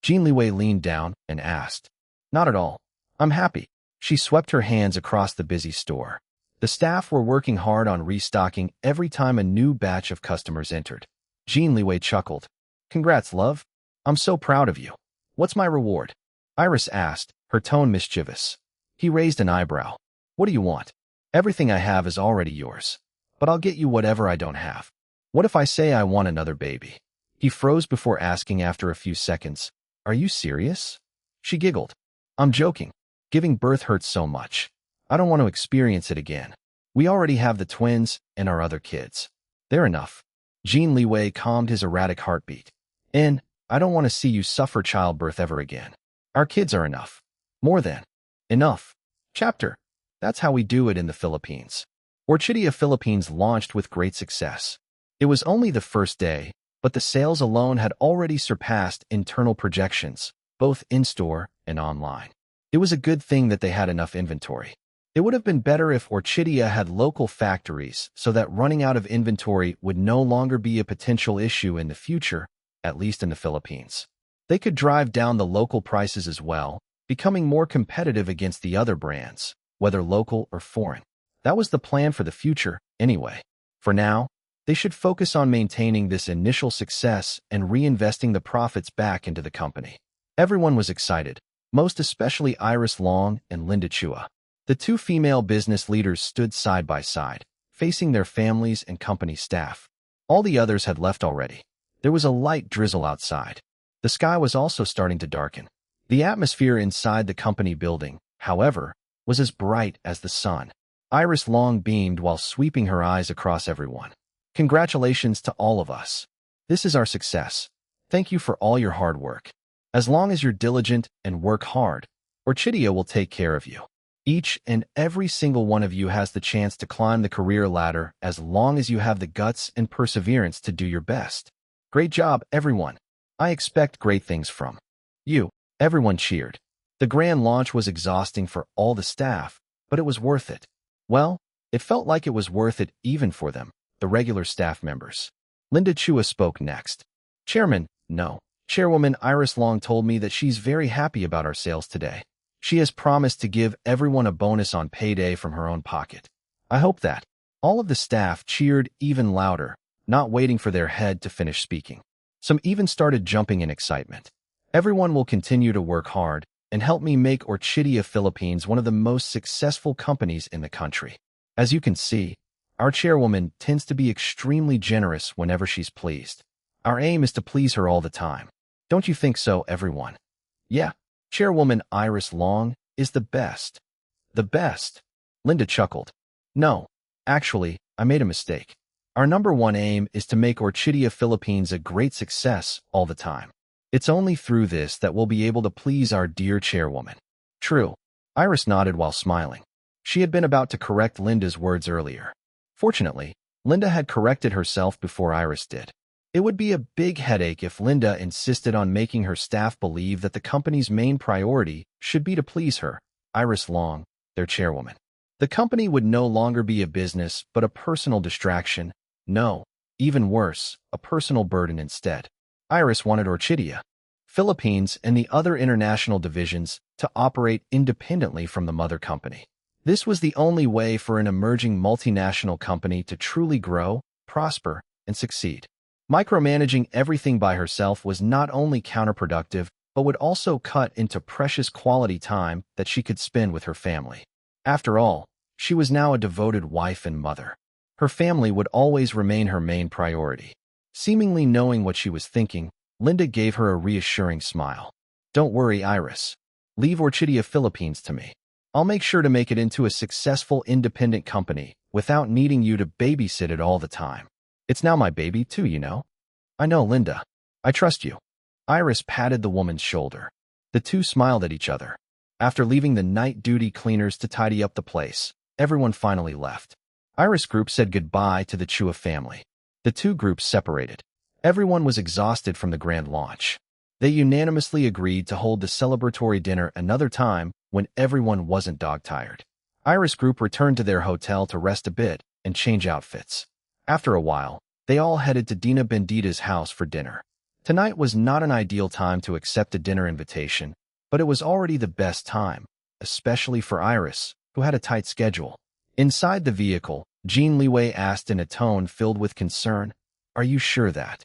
Jin Liwei leaned down and asked. Not at all. I'm happy. She swept her hands across the busy store. The staff were working hard on restocking every time a new batch of customers entered. Jin Liwei chuckled. Congrats, love. I'm so proud of you. What's my reward? Iris asked, her tone mischievous. He raised an eyebrow. What do you want? Everything I have is already yours. But I'll get you whatever I don't have. What if I say I want another baby? He froze before asking after a few seconds, Are you serious? She giggled. I'm joking. Giving birth hurts so much. I don't want to experience it again. We already have the twins and our other kids. They're enough. Jin Liwei calmed his erratic heartbeat. And I don't want to see you suffer childbirth ever again. Our kids are enough. More than enough. Chapter. That's how we do it in the Philippines. Orchidia Philippines launched with great success. It was only the first day, but the sales alone had already surpassed internal projections, both in-store and online. It was a good thing that they had enough inventory. It would have been better if Orchidia had local factories so that running out of inventory would no longer be a potential issue in the future, at least in the Philippines. They could drive down the local prices as well, becoming more competitive against the other brands, whether local or foreign. That was the plan for the future, anyway. For now, they should focus on maintaining this initial success and reinvesting the profits back into the company. Everyone was excited, most especially Iris Long and Linda Chua. The two female business leaders stood side by side, facing their families and company staff. All the others had left already. There was a light drizzle outside. The sky was also starting to darken. The atmosphere inside the company building, however, was as bright as the sun. Iris Long beamed while sweeping her eyes across everyone. Congratulations to all of us. This is our success. Thank you for all your hard work. As long as you're diligent and work hard, Orchidia will take care of you. Each and every single one of you has the chance to climb the career ladder as long as you have the guts and perseverance to do your best. Great job, everyone. I expect great things from you. Everyone cheered. The grand launch was exhausting for all the staff, but it was worth it. Well, it felt like it was worth it even for them, the regular staff members. Linda Chua spoke next. Chairwoman Iris Long told me that she's very happy about our sales today. She has promised to give everyone a bonus on payday from her own pocket. I hope that. All of the staff cheered even louder, not waiting for their head to finish speaking. Some even started jumping in excitement. Everyone will continue to work hard and help me make Orchidia Philippines one of the most successful companies in the country. As you can see, our chairwoman tends to be extremely generous whenever she's pleased. Our aim is to please her all the time. Don't you think so, everyone? Yeah. Chairwoman Iris Long is the best. The best. Linda chuckled. No, actually, I made a mistake. Our number one aim is to make Orchidia Philippines a great success all the time. It's only through this that we'll be able to please our dear chairwoman. True. Iris nodded while smiling. She had been about to correct Linda's words earlier. Fortunately, Linda had corrected herself before Iris did. It would be a big headache if Linda insisted on making her staff believe that the company's main priority should be to please her, Iris Long, their chairwoman. The company would no longer be a business but a personal distraction. No, even worse, a personal burden instead. Iris wanted Orchidia Philippines and the other international divisions to operate independently from the mother company. This was the only way for an emerging multinational company to truly grow, prosper, and succeed. Micromanaging everything by herself was not only counterproductive, but would also cut into precious quality time that she could spend with her family. After all, she was now a devoted wife and mother. Her family would always remain her main priority. Seemingly knowing what she was thinking, Linda gave her a reassuring smile. Don't worry, Iris. Leave Orchidia Philippines to me. I'll make sure to make it into a successful independent company without needing you to babysit it all the time. It's now my baby too, you know. I know, Linda. I trust you. Iris patted the woman's shoulder. The two smiled at each other. After leaving the night duty cleaners to tidy up the place, everyone finally left. Iris Group said goodbye to the Chua family. The two groups separated. Everyone was exhausted from the grand launch. They unanimously agreed to hold the celebratory dinner another time when everyone wasn't dog-tired. Iris Group returned to their hotel to rest a bit and change outfits. After a while, they all headed to Dina Bendita's house for dinner. Tonight was not an ideal time to accept a dinner invitation, but it was already the best time, especially for Iris, who had a tight schedule. Inside the vehicle, Jin Liwei asked in a tone filled with concern, "Are you sure that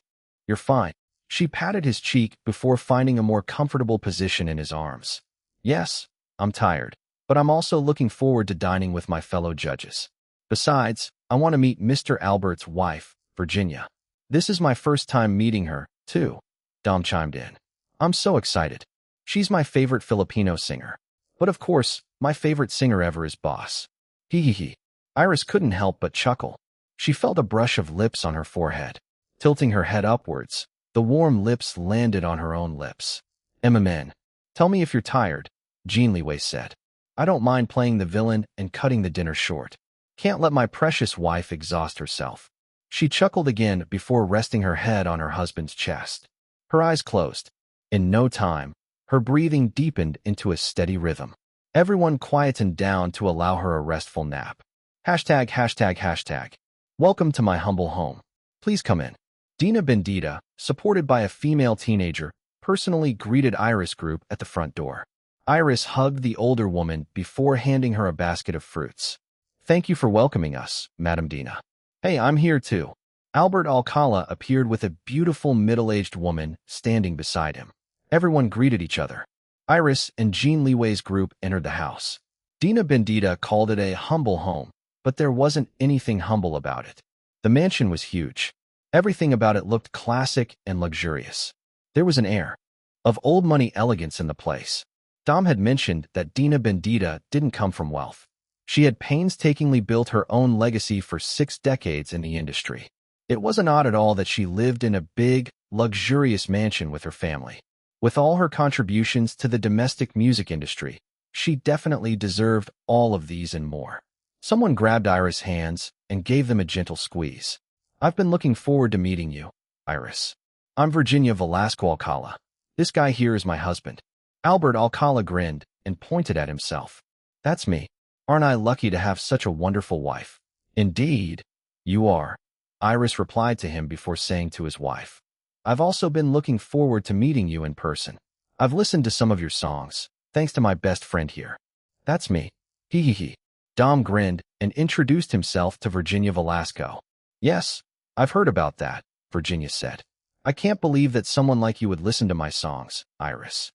you're fine?" She patted his cheek before finding a more comfortable position in his arms. Yes, I'm tired, but I'm also looking forward to dining with my fellow judges. Besides, I want to meet Mr. Albert's wife, Virginia. This is my first time meeting her, too, Dom chimed in. I'm so excited. She's my favorite Filipino singer. But of course, my favorite singer ever is Boss. Hee hee hee. Iris couldn't help but chuckle. She felt a brush of lips on her forehead. Tilting her head upwards, the warm lips landed on her own lips. MMN. Tell me if you're tired, Jin Liwei said. I don't mind playing the villain and cutting the dinner short. Can't let my precious wife exhaust herself. She chuckled again before resting her head on her husband's chest. Her eyes closed. In no time, her breathing deepened into a steady rhythm. Everyone quietened down to allow her a restful nap. ####. Welcome to my humble home. Please come in. Dina Bendita, supported by a female teenager, personally greeted Iris' group at the front door. Iris hugged the older woman before handing her a basket of fruits. Thank you for welcoming us, Madam Dina. Hey, I'm here too. Albert Alcala appeared with a beautiful middle-aged woman standing beside him. Everyone greeted each other. Iris and Jin Liwei's group entered the house. Dina Bendita called it a humble home, but there wasn't anything humble about it. The mansion was huge. Everything about it looked classic and luxurious. There was an air of old money elegance in the place. Dom had mentioned that Dina Bendita didn't come from wealth. She had painstakingly built her own legacy for 6 decades in the industry. It wasn't odd at all that she lived in a big, luxurious mansion with her family. With all her contributions to the domestic music industry, she definitely deserved all of these and more. Someone grabbed Iris' hands and gave them a gentle squeeze. I've been looking forward to meeting you, Iris. I'm Virginia Velasco Alcala. This guy here is my husband. Albert Alcala grinned and pointed at himself. That's me. Aren't I lucky to have such a wonderful wife? Indeed, you are, Iris replied to him before saying to his wife. I've also been looking forward to meeting you in person. I've listened to some of your songs, thanks to my best friend here. That's me. Hee hee hee. Dom grinned and introduced himself to Virginia Velasco. Yes, I've heard about that, Virginia said. I can't believe that someone like you would listen to my songs, Iris.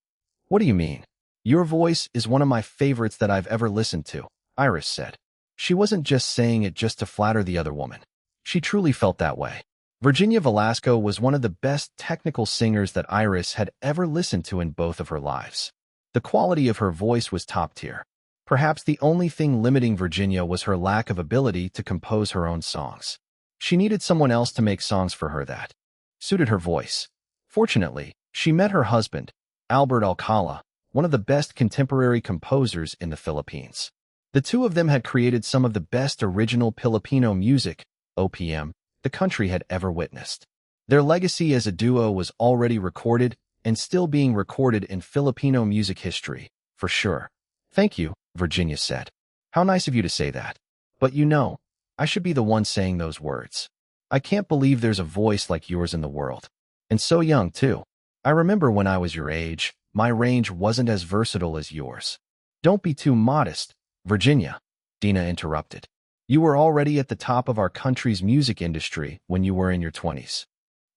What do you mean? Your voice is one of my favorites that I've ever listened to, Iris said. She wasn't just saying it just to flatter the other woman. She truly felt that way. Virginia Velasco was one of the best technical singers that Iris had ever listened to in both of her lives. The quality of her voice was top tier. Perhaps the only thing limiting Virginia was her lack of ability to compose her own songs. She needed someone else to make songs for her that suited her voice. Fortunately, she met her husband, Albert Alcala, one of the best contemporary composers in the Philippines. The two of them had created some of the best original Filipino music, OPM, the country had ever witnessed. Their legacy as a duo was already recorded and still being recorded in Filipino music history, for sure. Thank you, Virginia said. How nice of you to say that. But you know, I should be the one saying those words. I can't believe there's a voice like yours in the world. And so young, too. I remember when I was your age, my range wasn't as versatile as yours. Don't be too modest, Virginia, Dina interrupted. You were already at the top of our country's music industry when you were in your 20s.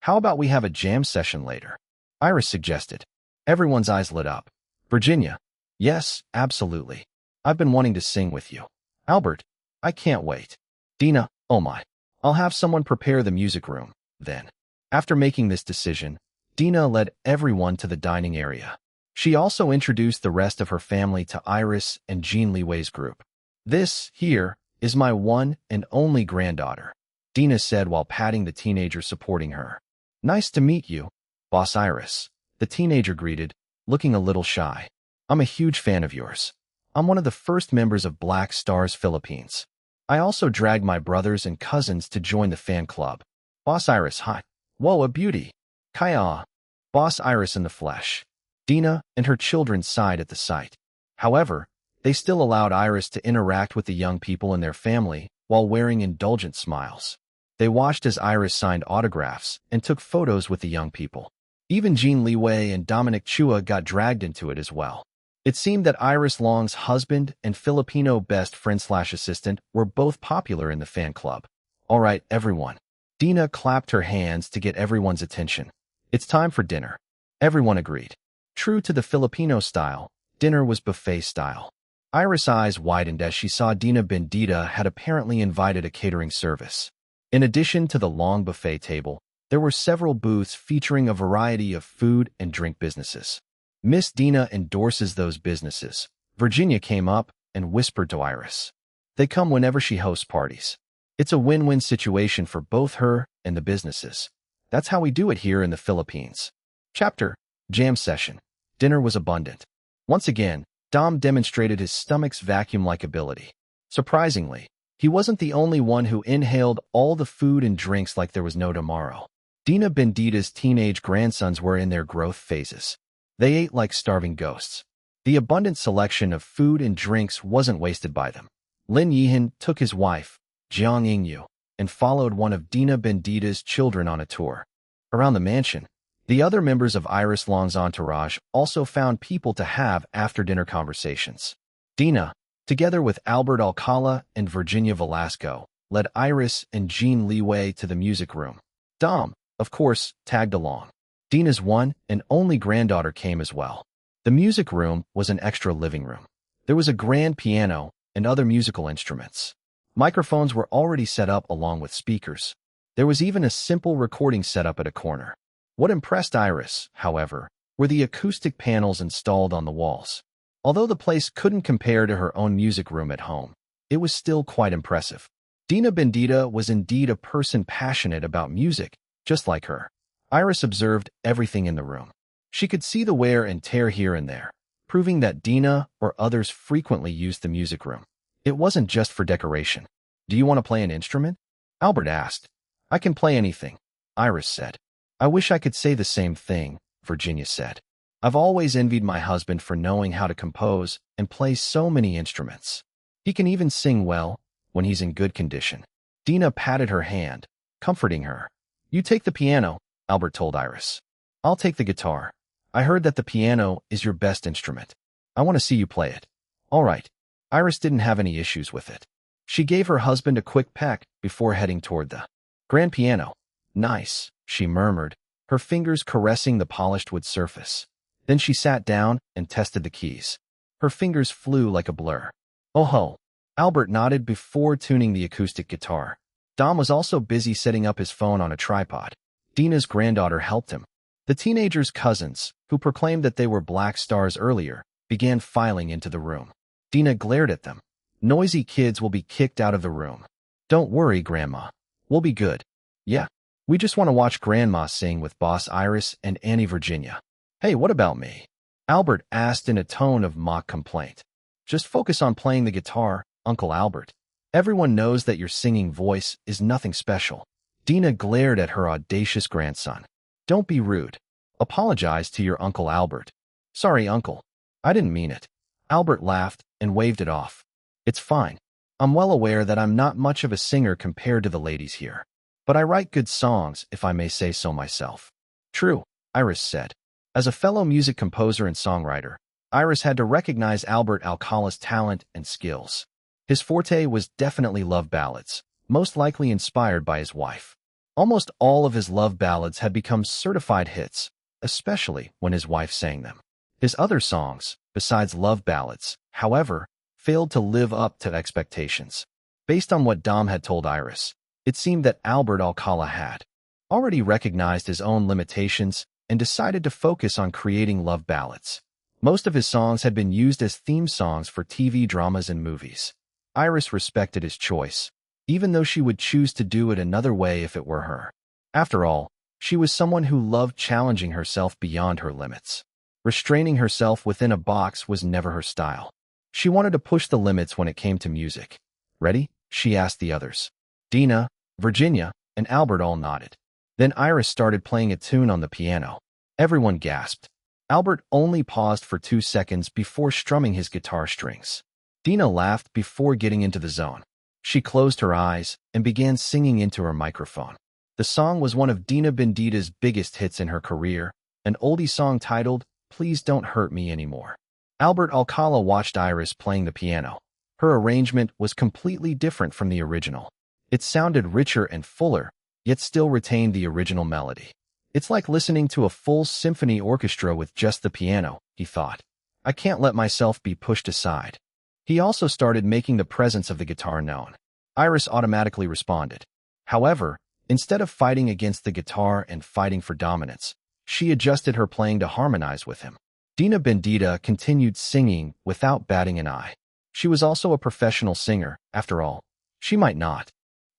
How about we have a jam session later? Iris suggested. Everyone's eyes lit up. Virginia. Yes, absolutely. I've been wanting to sing with you. Albert. I can't wait. Dina. Oh my. I'll have someone prepare the music room, then. After making this decision, Dina led everyone to the dining area. She also introduced the rest of her family to Iris and Jin Liwei's group. This, here, is my one and only granddaughter, Dina said while patting the teenager supporting her. Nice to meet you, Boss Iris, the teenager greeted, looking a little shy. I'm a huge fan of yours. I'm one of the first members of Black Stars Philippines. I also dragged my brothers and cousins to join the fan club. Boss Iris, hi. Whoa, a beauty. Kaya. Boss Iris in the flesh. Dina and her children sighed at the sight. However, they still allowed Iris to interact with the young people in their family while wearing indulgent smiles. They watched as Iris signed autographs and took photos with the young people. Even Jin Liwei and Dominic Chua got dragged into it as well. It seemed that Iris Long's husband and Filipino best friend/assistant were both popular in the fan club. All right, everyone. Dina clapped her hands to get everyone's attention. It's time for dinner. Everyone agreed. True to the Filipino style, dinner was buffet style. Iris' eyes widened as she saw Dina Bendita had apparently invited a catering service. In addition to the long buffet table, There were several booths featuring a variety of food and drink businesses. Miss Dina endorses those businesses. Virginia came up and whispered to Iris. They come whenever she hosts parties. It's a win-win situation for both her and the businesses. That's how we do it here in the Philippines. Chapter: Jam Session. Dinner was abundant. Once again, Dom demonstrated his stomach's vacuum-like ability. Surprisingly, he wasn't the only one who inhaled all the food and drinks like there was no tomorrow. Dina Bendita's teenage grandsons were in their growth phases. They ate like starving ghosts. The abundant selection of food and drinks wasn't wasted by them. Lin Yihan took his wife, Jiang Yingyu, and followed one of Dina Bendita's children on a tour. Around the mansion, the other members of Iris Long's entourage also found people to have after-dinner conversations. Dina, together with Albert Alcala and Virginia Velasco, led Iris and Jin Liwei to the music room. Dom, of course, tagged along. Dina's one and only granddaughter came as well. The music room was an extra living room. There was a grand piano and other musical instruments. Microphones were already set up along with speakers. There was even a simple recording setup at a corner. What impressed Iris, however, were the acoustic panels installed on the walls. Although the place couldn't compare to her own music room at home, it was still quite impressive. Dina Bendita was indeed a person passionate about music, just like her. Iris observed everything in the room. She could see the wear and tear here and there, proving that Dina or others frequently used the music room. It wasn't just for decoration. "Do you want to play an instrument?" Albert asked. "I can play anything," Iris said. "I wish I could say the same thing," Virginia said. "I've always envied my husband for knowing how to compose and play so many instruments. He can even sing well when he's in good condition." Dina patted her hand, comforting her. "You take the piano," Albert told Iris. "I'll take the guitar. I heard that the piano is your best instrument. I want to see you play it." "All right." Iris didn't have any issues with it. She gave her husband a quick peck before heading toward the grand piano. "Nice," she murmured, her fingers caressing the polished wood surface. Then she sat down and tested the keys. Her fingers flew like a blur. "Oh ho." Albert nodded before tuning the acoustic guitar. Dom was also busy setting up his phone on a tripod. Dina's granddaughter helped him. The teenagers' cousins, who proclaimed that they were black stars earlier, began filing into the room. Dina glared at them. "Noisy kids will be kicked out of the room." "Don't worry, Grandma. We'll be good." "Yeah, we just want to watch Grandma sing with Boss Iris and Annie Virginia." "Hey, what about me?" Albert asked in a tone of mock complaint. "Just focus on playing the guitar, Uncle Albert. Everyone knows that your singing voice is nothing special." Dina glared at her audacious grandson. "Don't be rude. Apologize to your Uncle Albert." "Sorry, Uncle. I didn't mean it." Albert laughed and waved it off. "It's fine. I'm well aware that I'm not much of a singer compared to the ladies here. But I write good songs, if I may say so myself." "True," Iris said. As a fellow music composer and songwriter, Iris had to recognize Albert Alcala's talent and skills. His forte was definitely love ballads, most likely inspired by his wife. Almost all of his love ballads had become certified hits, especially when his wife sang them. His other songs, besides love ballads, however, failed to live up to expectations. Based on what Dom had told Iris, it seemed that Albert Alcala had already recognized his own limitations and decided to focus on creating love ballads. Most of his songs had been used as theme songs for TV dramas and movies. Iris respected his choice, even though she would choose to do it another way if it were her. After all, she was someone who loved challenging herself beyond her limits. Restraining herself within a box was never her style. She wanted to push the limits when it came to music. "Ready?" she asked the others. Dina, Virginia, and Albert all nodded. Then Iris started playing a tune on the piano. Everyone gasped. Albert only paused for 2 seconds before strumming his guitar strings. Dina laughed before getting into the zone. She closed her eyes and began singing into her microphone. The song was one of Dina Bendita's biggest hits in her career, an oldie song titled "Please Don't Hurt Me Anymore." Albert Alcala watched Iris playing the piano. Her arrangement was completely different from the original. It sounded richer and fuller, yet still retained the original melody. "It's like listening to a full symphony orchestra with just the piano," he thought. "I can't let myself be pushed aside." He also started making the presence of the guitar known. Iris automatically responded. However, Instead of fighting against the guitar and fighting for dominance, she adjusted her playing to harmonize with him. Dina Bendita continued singing without batting an eye. She was also a professional singer, after all. She might not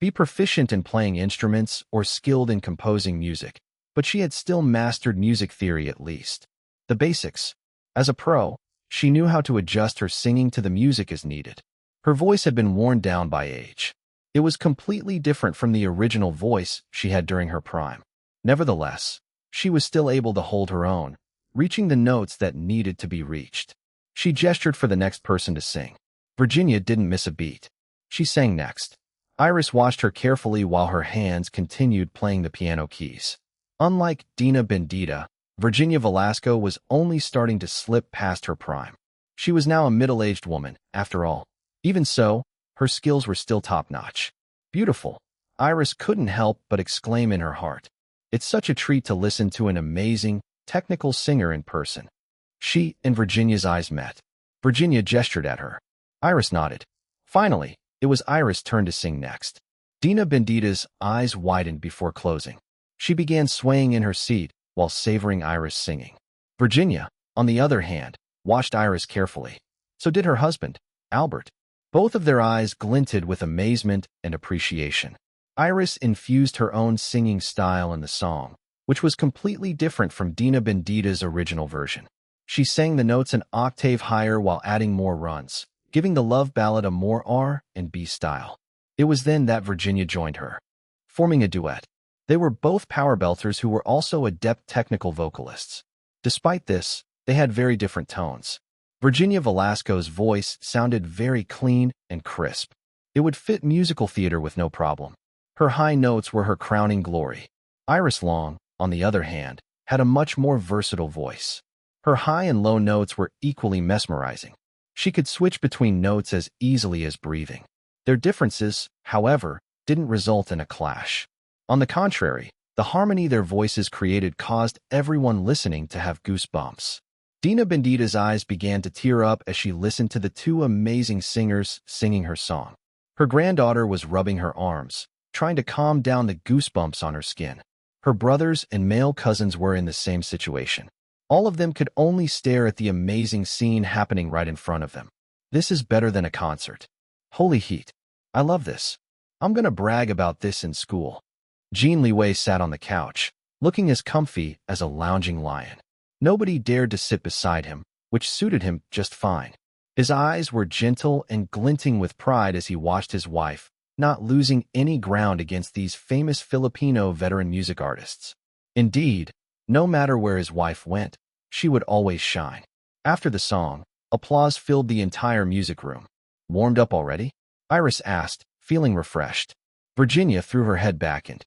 be proficient in playing instruments or skilled in composing music, but she had still mastered music theory at least. The basics. As a pro, she knew how to adjust her singing to the music as needed. Her voice had been worn down by age. It was completely different from the original voice she had during her prime. Nevertheless, she was still able to hold her own, reaching the notes that needed to be reached. She gestured for the next person to sing. Virginia didn't miss a beat. She sang next. Iris watched her carefully while her hands continued playing the piano keys. Unlike Dina Bendita, Virginia Velasco was only starting to slip past her prime. She was now a middle-aged woman, after all. Even so, her skills were still top-notch. Beautiful. Iris couldn't help but exclaim in her heart. It's such a treat to listen to an amazing, technical singer in person. She and Virginia's eyes met. Virginia gestured at her. Iris nodded. Finally, it was Iris' turn to sing next. Dina Bendita's eyes widened before closing. She began swaying in her seat while savoring Iris' singing. Virginia, on the other hand, watched Iris carefully. So did her husband, Albert. Both of their eyes glinted with amazement and appreciation. Iris infused her own singing style in the song, which was completely different from Dina Bendita's original version. She sang the notes an octave higher while adding more runs, giving the love ballad a more R&B style. It was then that Virginia joined her, forming a duet. They were both power belters who were also adept technical vocalists. Despite this, they had very different tones. Virginia Velasco's voice sounded very clean and crisp. It would fit musical theater with no problem. Her high notes were her crowning glory. Iris Long, on the other hand, had a much more versatile voice. Her high and low notes were equally mesmerizing. She could switch between notes as easily as breathing. Their differences, however, didn't result in a clash. On the contrary, the harmony their voices created caused everyone listening to have goosebumps. Dina Bendita's eyes began to tear up as she listened to the two amazing singers singing her song. Her granddaughter was rubbing her arms, trying to calm down the goosebumps on her skin. Her brothers and male cousins were in the same situation. All of them could only stare at the amazing scene happening right in front of them. This is better than a concert. Holy heat. I love this. I'm gonna brag about this in school. Jin Liwei sat on the couch, looking as comfy as a lounging lion. Nobody dared to sit beside him, which suited him just fine. His eyes were gentle and glinting with pride as he watched his wife, not losing any ground against these famous Filipino veteran music artists. Indeed, no matter where his wife went, she would always shine. After the song, applause filled the entire music room. Warmed up already? Iris asked, feeling refreshed. Virginia threw her head back and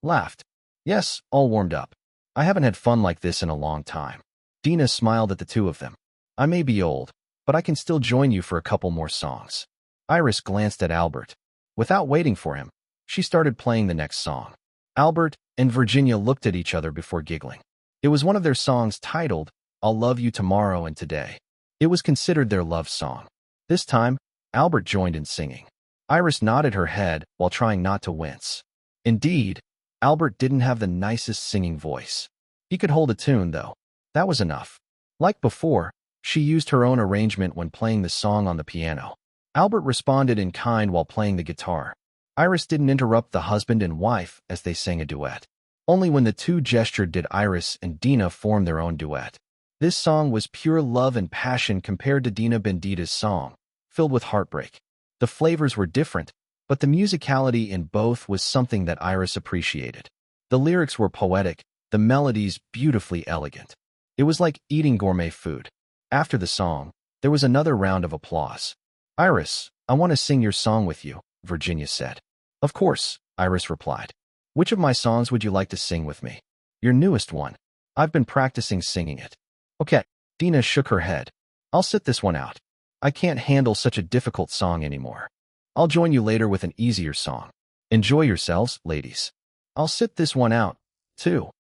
laughed. Yes, all warmed up. I haven't had fun like this in a long time. Dina smiled at the two of them. I may be old, but I can still join you for a couple more songs. Iris glanced at Albert. Without waiting for him, she started playing the next song. Albert and Virginia looked at each other before giggling. It was one of their songs titled, I'll Love You Tomorrow and Today. It was considered their love song. This time, Albert joined in singing. Iris nodded her head while trying not to wince. Indeed, Albert didn't have the nicest singing voice. He could hold a tune, though. That was enough. Like before, she used her own arrangement when playing the song on the piano. Albert responded in kind while playing the guitar. Iris didn't interrupt the husband and wife as they sang a duet. Only when the two gestured did Iris and Dina form their own duet. This song was pure love and passion compared to Dina Bendita's song, filled with heartbreak. The flavors were different, but the musicality in both was something that Iris appreciated. The lyrics were poetic, the melodies beautifully elegant. It was like eating gourmet food. After the song, there was another round of applause. Iris, I want to sing your song with you, Virginia said. Of course, Iris replied. Which of my songs would you like to sing with me? Your newest one. I've been practicing singing it. Okay, Dina shook her head. I'll sit this one out. I can't handle such a difficult song anymore. I'll join you later with an easier song. Enjoy yourselves, ladies. I'll sit this one out, too,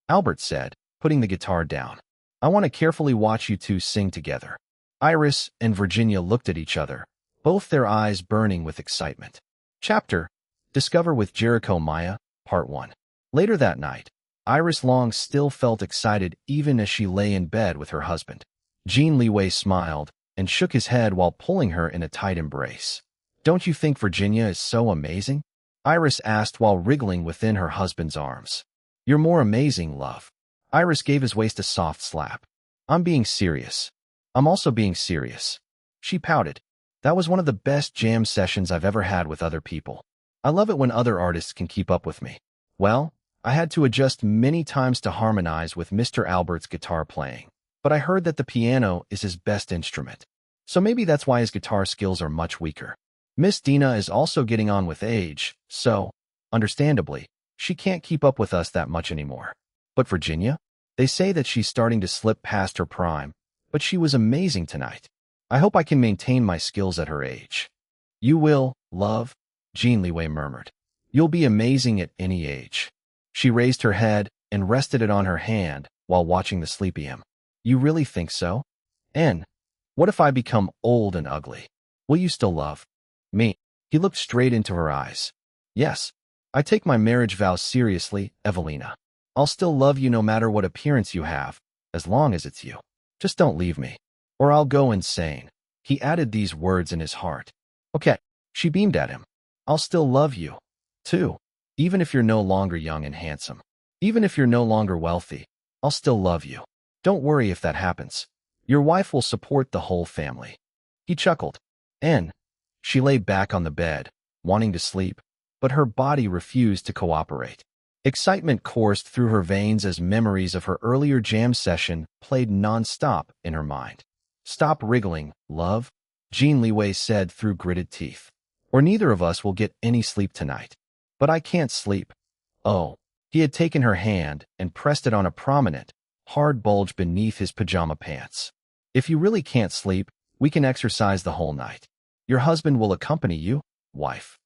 Albert said, putting the guitar down. I want to carefully watch you two sing together. Iris and Virginia looked at each other, both their eyes burning with excitement. Chapter: Discover with Jericho Maya, Part 1. Later that night, Iris Long still felt excited even as she lay in bed with her husband. Jin Liwei smiled and shook his head while pulling her in a tight embrace. "Don't you think Virginia is so amazing?" Iris asked while wriggling within her husband's arms. "You're more amazing, love." Iris gave his waist a soft slap. "I'm being serious. I'm also being serious." She pouted. "That was one of the best jam sessions I've ever had with other people. I love it when other artists can keep up with me. Well, I had to adjust many times to harmonize with Mr. Albert's guitar playing, but I heard that the piano is his best instrument. So maybe that's why his guitar skills are much weaker. Miss Dina is also getting on with age, so, understandably, she can't keep up with us that much anymore. But Virginia? They say that she's starting to slip past her prime, but she was amazing tonight. I hope I can maintain my skills at her age." "You will, love," Jin Liwei murmured. "You'll be amazing at any age." She raised her head and rested it on her hand while watching the sleepy him. "You really think so? And what if I become old and ugly? Will you still love me?" He looked straight into her eyes. "Yes. I take my marriage vows seriously, Evelina. I'll still love you no matter what appearance you have, as long as it's you. Just don't leave me, or I'll go insane." He added these words in his heart. "Okay." She beamed at him. "I'll still love you, too. Even if you're no longer young and handsome. Even if you're no longer wealthy, I'll still love you. Don't worry if that happens. Your wife will support the whole family." He chuckled. And she lay back on the bed, wanting to sleep, but her body refused to cooperate. Excitement coursed through her veins as memories of her earlier jam session played non-stop in her mind. "Stop wriggling, love," Jin Liwei said through gritted teeth, "or neither of us will get any sleep tonight." "But I can't sleep." "Oh." He had taken her hand and pressed it on a prominent, hard bulge beneath his pajama pants. "If you really can't sleep, we can exercise the whole night. Your husband will accompany you, wife."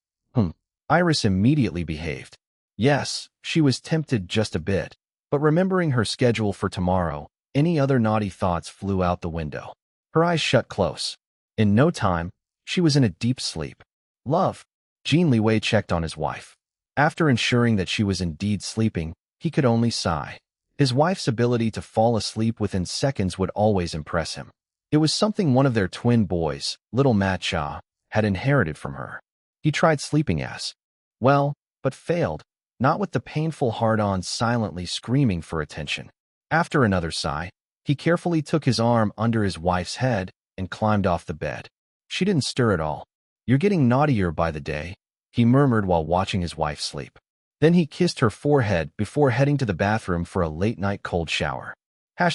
Iris immediately behaved. Yes, she was tempted just a bit, but remembering her schedule for tomorrow, any other naughty thoughts flew out the window. Her eyes shut close. In no time, she was in a deep sleep. "Love," Jin Liwei checked on his wife. After ensuring that she was indeed sleeping, he could only sigh. His wife's ability to fall asleep within seconds would always impress him. It was something one of their twin boys, little Matt Cha, had inherited from her. He tried sleeping as well, but failed, not with the painful hard-on silently screaming for attention. After another sigh, he carefully took his arm under his wife's head and climbed off the bed. She didn't stir at all. "You're getting naughtier by the day," he murmured while watching his wife sleep. Then he kissed her forehead before heading to the bathroom for a late-night cold shower. ####.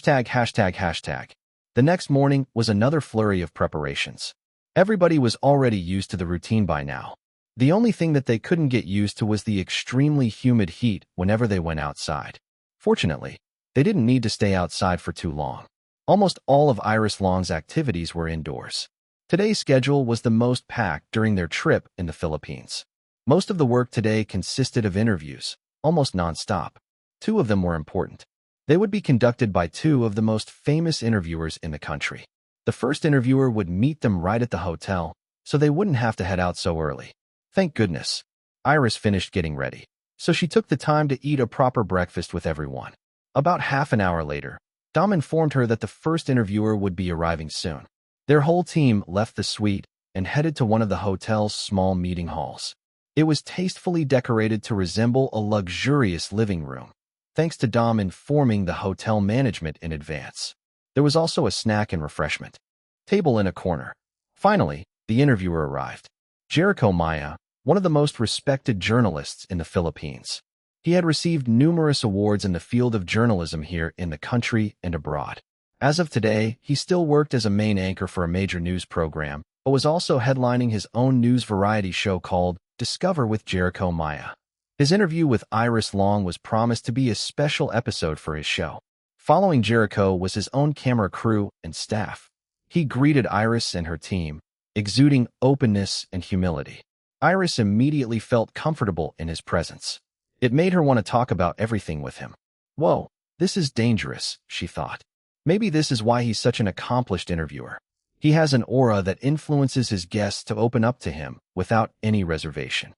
The next morning was another flurry of preparations. Everybody was already used to the routine by now. The only thing that they couldn't get used to was the extremely humid heat whenever they went outside. Fortunately, they didn't need to stay outside for too long. Almost all of Iris Long's activities were indoors. Today's schedule was the most packed during their trip in the Philippines. Most of the work today consisted of interviews, almost non-stop. 2 of them were important. They would be conducted by 2 of the most famous interviewers in the country. The first interviewer would meet them right at the hotel, so they wouldn't have to head out so early. Thank goodness. Iris finished getting ready, so she took the time to eat a proper breakfast with everyone. About half an hour later, Dom informed her that the first interviewer would be arriving soon. Their whole team left the suite and headed to one of the hotel's small meeting halls. It was tastefully decorated to resemble a luxurious living room, thanks to Dom informing the hotel management in advance. There was also a snack and refreshment table in a corner. Finally, the interviewer arrived. Jericho Maya, one of the most respected journalists in the Philippines. He had received numerous awards in the field of journalism here in the country and abroad. As of today, he still worked as a main anchor for a major news program, but was also headlining his own news variety show called Discover with Jericho Maya. His interview with Iris Long was promised to be a special episode for his show. Following Jericho was his own camera crew and staff. He greeted Iris and her team, exuding openness and humility. Iris immediately felt comfortable in his presence. It made her want to talk about everything with him. "Whoa, this is dangerous," she thought. Maybe this is why he's such an accomplished interviewer. He has an aura that influences his guests to open up to him without any reservation.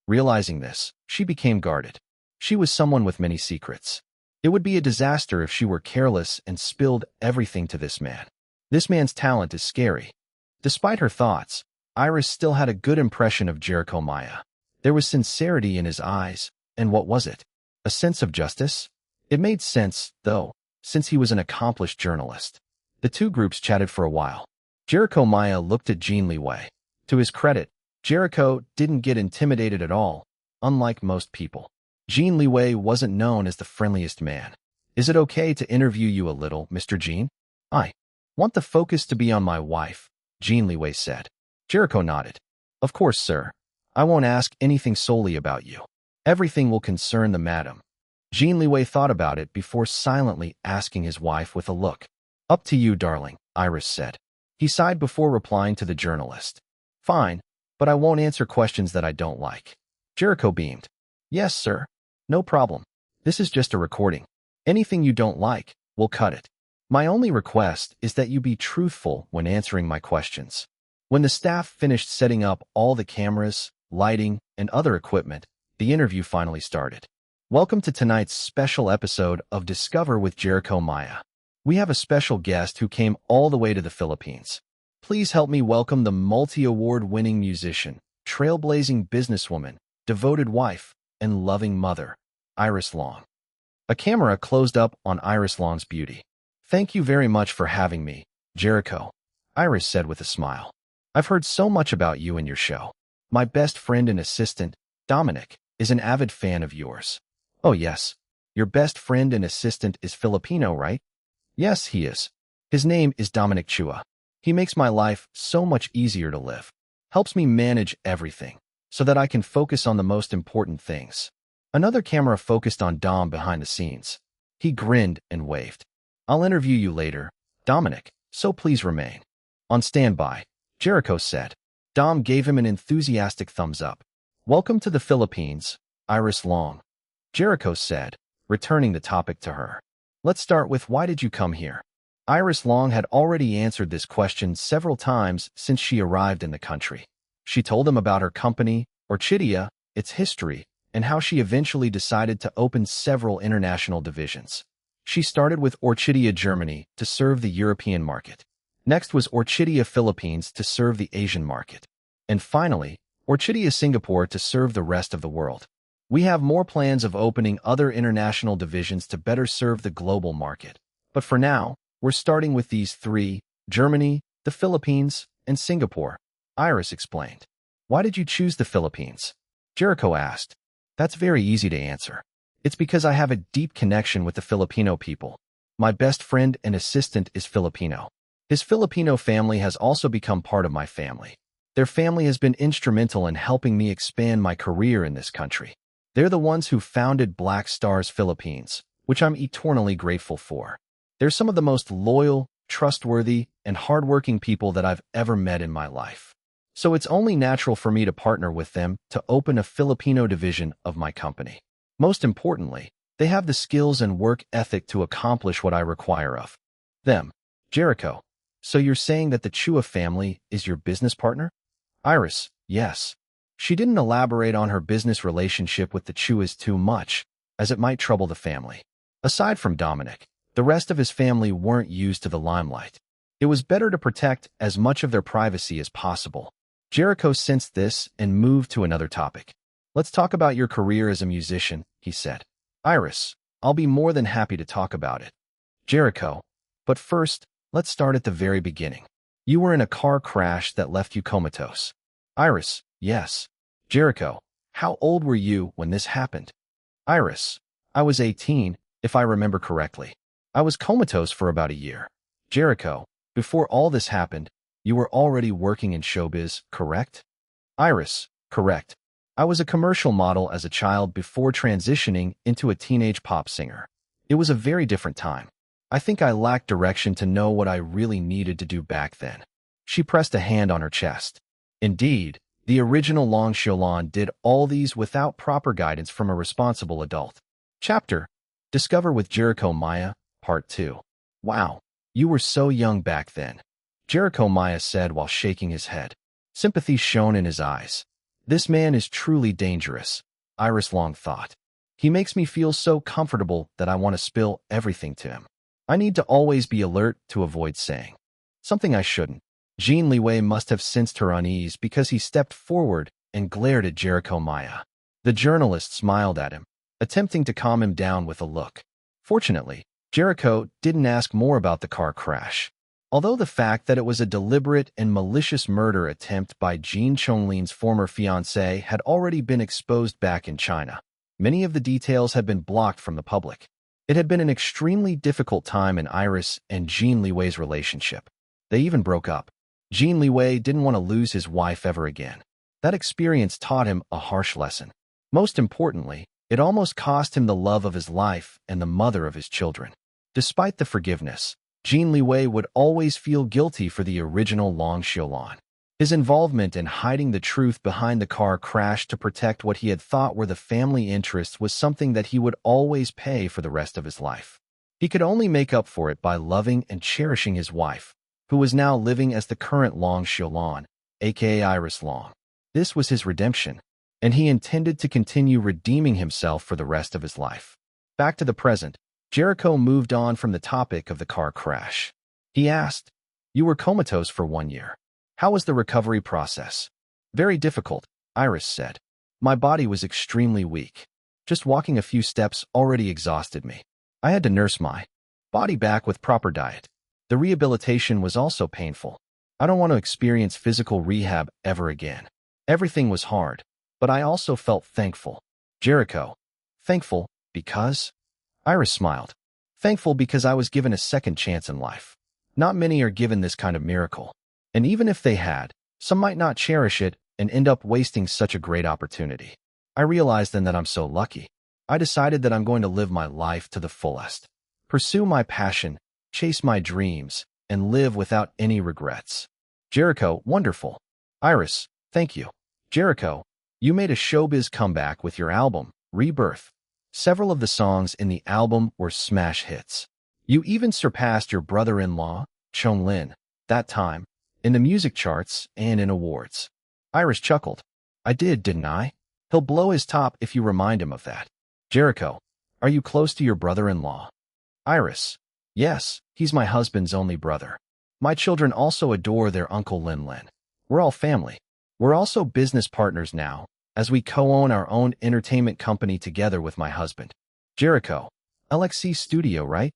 Realizing this, she became guarded. She was someone with many secrets. It would be a disaster if she were careless and spilled everything to this man. This man's talent is scary. Despite her thoughts, Iris still had a good impression of Jericho Maya. There was sincerity in his eyes, and what was it? A sense of justice? It made sense, though, since he was an accomplished journalist. The two groups chatted for a while. Jericho Maya looked at Jin Liwei. To his credit, Jericho didn't get intimidated at all, unlike most people. Jin Liwei wasn't known as the friendliest man. Is it okay to interview you a little, Mr. Jin? I want the focus to be on my wife, Jin Liwei said. Jericho nodded. Of course, sir. I won't ask anything solely about you. Everything will concern the madam. Jin Liwei thought about it before silently asking his wife with a look. Up to you, darling, Iris said. He sighed before replying to the journalist. Fine, but I won't answer questions that I don't like. Jericho beamed. Yes, sir. No problem. This is just a recording. Anything you don't like, we'll cut it. My only request is that you be truthful when answering my questions. When the staff finished setting up all the cameras, lighting, and other equipment, the interview finally started. Welcome to tonight's special episode of Discover with Jericho Maya. We have a special guest who came all the way to the Philippines. Please help me welcome the multi-award-winning musician, trailblazing businesswoman, devoted wife, and loving mother, Iris Long. A camera closed up on Iris Long's beauty. Thank you very much for having me, Jericho, Iris said with a smile. I've heard so much about you and your show. My best friend and assistant, Dominic, is an avid fan of yours. Oh yes, your best friend and assistant is Filipino, right? Yes, he is. His name is Dominic Chua. He makes my life so much easier to live. Helps me manage everything, so that I can focus on the most important things. Another camera focused on Dom behind the scenes. He grinned and waved. I'll interview you later, Dominic, so please remain. On standby, Jericho said. Dom gave him an enthusiastic thumbs up. Welcome to the Philippines, Iris Long, Jericho said, returning the topic to her. Let's start with why did you come here? Iris Long had already answered this question several times since she arrived in the country. She told him about her company, Orchidia, its history, and how she eventually decided to open several international divisions. She started with Orchidia Germany to serve the European market. Next was Orchidia Philippines to serve the Asian market. And finally, Orchidia Singapore to serve the rest of the world. We have more plans of opening other international divisions to better serve the global market. But for now, we're starting with these three, Germany, the Philippines, and Singapore, Iris explained. Why did you choose the Philippines? Jericho asked. That's very easy to answer. It's because I have a deep connection with the Filipino people. My best friend and assistant is Filipino. His Filipino family has also become part of my family. Their family has been instrumental in helping me expand my career in this country. They're the ones who founded Black Stars Philippines, which I'm eternally grateful for. They're some of the most loyal, trustworthy, and hardworking people that I've ever met in my life. So it's only natural for me to partner with them to open a Filipino division of my company. Most importantly, they have the skills and work ethic to accomplish what I require of them. Jericho, so you're saying that the Chua family is your business partner? Iris, yes. She didn't elaborate on her business relationship with the Chuas too much, as it might trouble the family. Aside from Dominic, the rest of his family weren't used to the limelight. It was better to protect as much of their privacy as possible. Jericho sensed this and moved to another topic. Let's talk about your career as a musician, he said. Iris, I'll be more than happy to talk about it. Jericho, but first, let's start at the very beginning. You were in a car crash that left you comatose. Iris, yes. Jericho, how old were you when this happened? Iris, I was 18, if I remember correctly. I was comatose for about a year. Jericho, before all this happened, you were already working in showbiz, correct? Iris, correct. I was a commercial model as a child before transitioning into a teenage pop singer. It was a very different time. I think I lacked direction to know what I really needed to do back then. She pressed a hand on her chest. Indeed, the original Long Xiaolan did all these without proper guidance from a responsible adult. Chapter: Discover with Jericho Maya, Part 2. Wow, you were so young back then, Jericho Maya said while shaking his head. Sympathy shone in his eyes. This man is truly dangerous, Iris Long thought. He makes me feel so comfortable that I want to spill everything to him. I need to always be alert to avoid saying something I shouldn't. Jin Liwei must have sensed her unease because he stepped forward and glared at Jericho Maya. The journalist smiled at him, attempting to calm him down with a look. Fortunately, Jericho didn't ask more about the car crash. Although the fact that it was a deliberate and malicious murder attempt by Jin Chonglin's former fiancée had already been exposed back in China, many of the details had been blocked from the public. It had been an extremely difficult time in Iris and Jin Liwei's relationship. They even broke up. Jin Liwei didn't want to lose his wife ever again. That experience taught him a harsh lesson. Most importantly, it almost cost him the love of his life and the mother of his children. Despite the forgiveness, Jin Liwei would always feel guilty for the original Long Xiulan. His involvement in hiding the truth behind the car crash to protect what he had thought were the family interests was something that he would always pay for the rest of his life. He could only make up for it by loving and cherishing his wife, who was now living as the current Long Xiulan, aka Iris Long. This was his redemption, and he intended to continue redeeming himself for the rest of his life. Back to the present, Jericho moved on from the topic of the car crash. He asked, "You were comatose for 1 year. How was the recovery process?" "Very difficult," Iris said. "My body was extremely weak. Just walking a few steps already exhausted me. I had to nurse my body back with proper diet. The rehabilitation was also painful. I don't want to experience physical rehab ever again. Everything was hard, but I also felt thankful." Jericho, "Thankful because?" Iris smiled. "Thankful because I was given a second chance in life. Not many are given this kind of miracle. And even if they had, some might not cherish it and end up wasting such a great opportunity. I realized then that I'm so lucky. I decided that I'm going to live my life to the fullest. Pursue my passion, chase my dreams, and live without any regrets." Jericho, "Wonderful." Iris, "Thank you." Jericho, "You made a showbiz comeback with your album, Rebirth. Several of the songs in the album were smash hits. You even surpassed your brother-in-law, Chonglin, that time, in the music charts and in awards." Iris chuckled. "I did, didn't I? He'll blow his top if you remind him of that." Jericho, "Are you close to your brother-in-law?" Iris, "Yes, he's my husband's only brother. My children also adore their uncle Lin Lin. We're all family. We're also business partners now, as we co-own our own entertainment company together with my husband." Jericho, "LXC Studio, right?"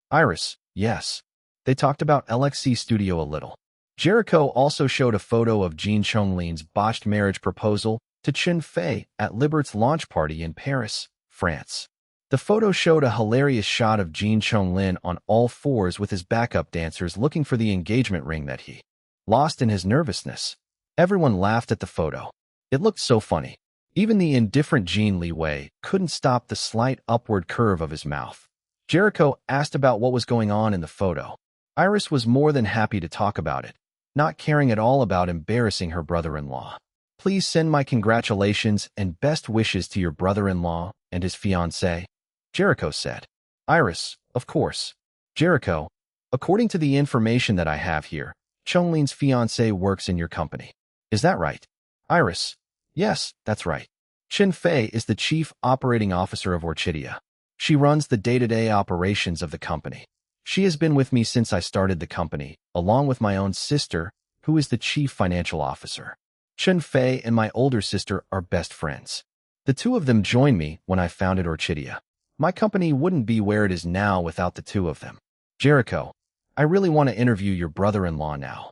Iris, "Yes." They talked about LXC Studio a little. Jericho also showed a photo of Jin Chonglin's botched marriage proposal to Chen Fei at Libert's launch party in Paris, France. The photo showed a hilarious shot of Jin Chonglin on all fours with his backup dancers looking for the engagement ring that he lost in his nervousness. Everyone laughed at the photo. It looked so funny. Even the indifferent Jin Liwei couldn't stop the slight upward curve of his mouth. Jericho asked about what was going on in the photo. Iris was more than happy to talk about it, not caring at all about embarrassing her brother-in-law. "Please send my congratulations and best wishes to your brother-in-law and his fiancée," Jericho said. Iris, "Of course." Jericho, "According to the information that I have here, Chonglin's fiancée works in your company. Is that right?" Iris, "Yes, that's right. Chen Fei is the chief operating officer of Orchidia. She runs the day-to-day operations of the company. She has been with me since I started the company, along with my own sister, who is the chief financial officer. Chen Fei and my older sister are best friends. The two of them joined me when I founded Orchidia. My company wouldn't be where it is now without the two of them." Jericho, "I really want to interview your brother-in-law now."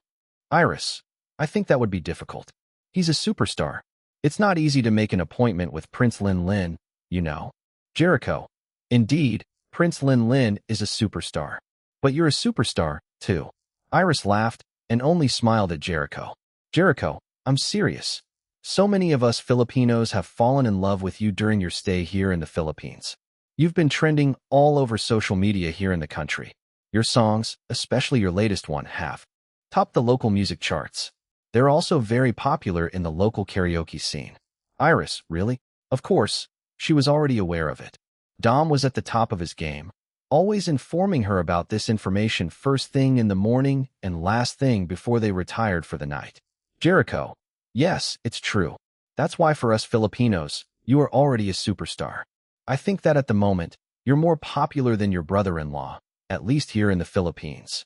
Iris, "I think that would be difficult. He's a superstar. It's not easy to make an appointment with Prince Lin Lin, you know." Jericho, "Indeed, Prince Lin Lin is a superstar. But you're a superstar, too." Iris laughed and only smiled at Jericho. Jericho, "I'm serious. So many of us Filipinos have fallen in love with you during your stay here in the Philippines. You've been trending all over social media here in the country. Your songs, especially your latest one, have topped the local music charts. They're also very popular in the local karaoke scene." Iris, "Really?" Of course, she was already aware of it. Dom was at the top of his game, always informing her about this information first thing in the morning and last thing before they retired for the night. Jericho, "Yes, it's true. That's why for us Filipinos, you are already a superstar. I think that at the moment, you're more popular than your brother-in-law, at least here in the Philippines.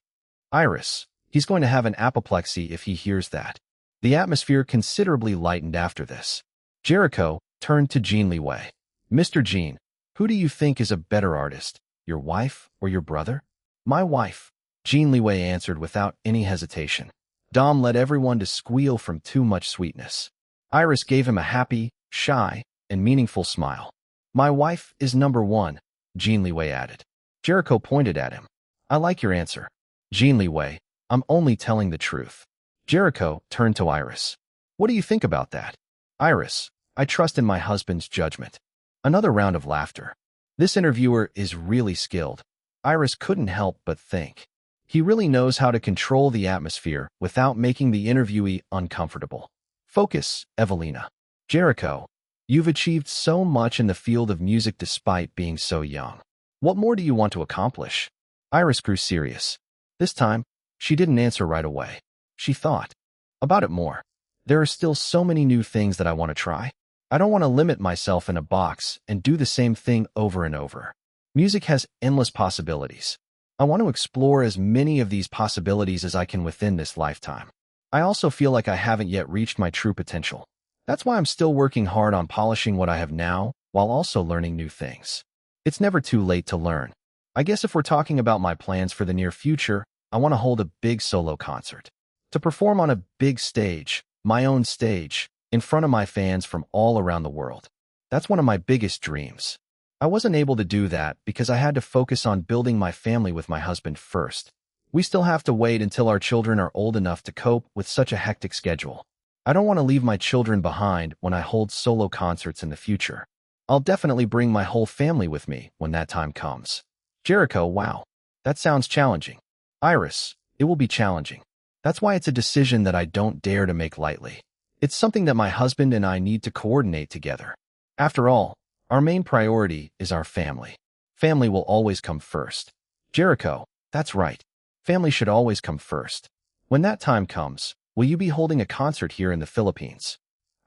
Iris, he's going to have an apoplexy if he hears that. The atmosphere considerably lightened after this. Jericho turned to Jin Liwei. Mr. Jin, who do you think is a better artist, your wife or your brother? My wife, Jin Liwei answered without any hesitation. Dom led everyone to squeal from too much sweetness. Iris gave him a happy, shy, and meaningful smile. My wife is number one, Jin Liwei added. Jericho pointed at him. I like your answer. Jin Liwei, I'm only telling the truth. Jericho turned to Iris. What do you think about that? Iris, I trust in my husband's judgment. Another round of laughter. This interviewer is really skilled. Iris couldn't help but think. He really knows how to control the atmosphere without making the interviewee uncomfortable. Focus, Evelina. Jericho, you've achieved so much in the field of music despite being so young. What more do you want to accomplish? Iris grew serious. This time, she didn't answer right away. She thought about it more. There are still so many new things that I want to try. I don't want to limit myself in a box and do the same thing over and over. Music has endless possibilities. I want to explore as many of these possibilities as I can within this lifetime. I also feel like I haven't yet reached my true potential. That's why I'm still working hard on polishing what I have now, while also learning new things. It's never too late to learn. I guess if we're talking about my plans for the near future, I want to hold a big solo concert. To perform on a big stage, my own stage, in front of my fans from all around the world. That's one of my biggest dreams. I wasn't able to do that because I had to focus on building my family with my husband first. We still have to wait until our children are old enough to cope with such a hectic schedule. I don't want to leave my children behind when I hold solo concerts in the future. I'll definitely bring my whole family with me when that time comes. Jericho, wow. That sounds challenging. Iris, it will be challenging. That's why it's a decision that I don't dare to make lightly. It's something that my husband and I need to coordinate together. After all, our main priority is our family. Family will always come first. Jericho, that's right. Family should always come first. When that time comes, will you be holding a concert here in the Philippines?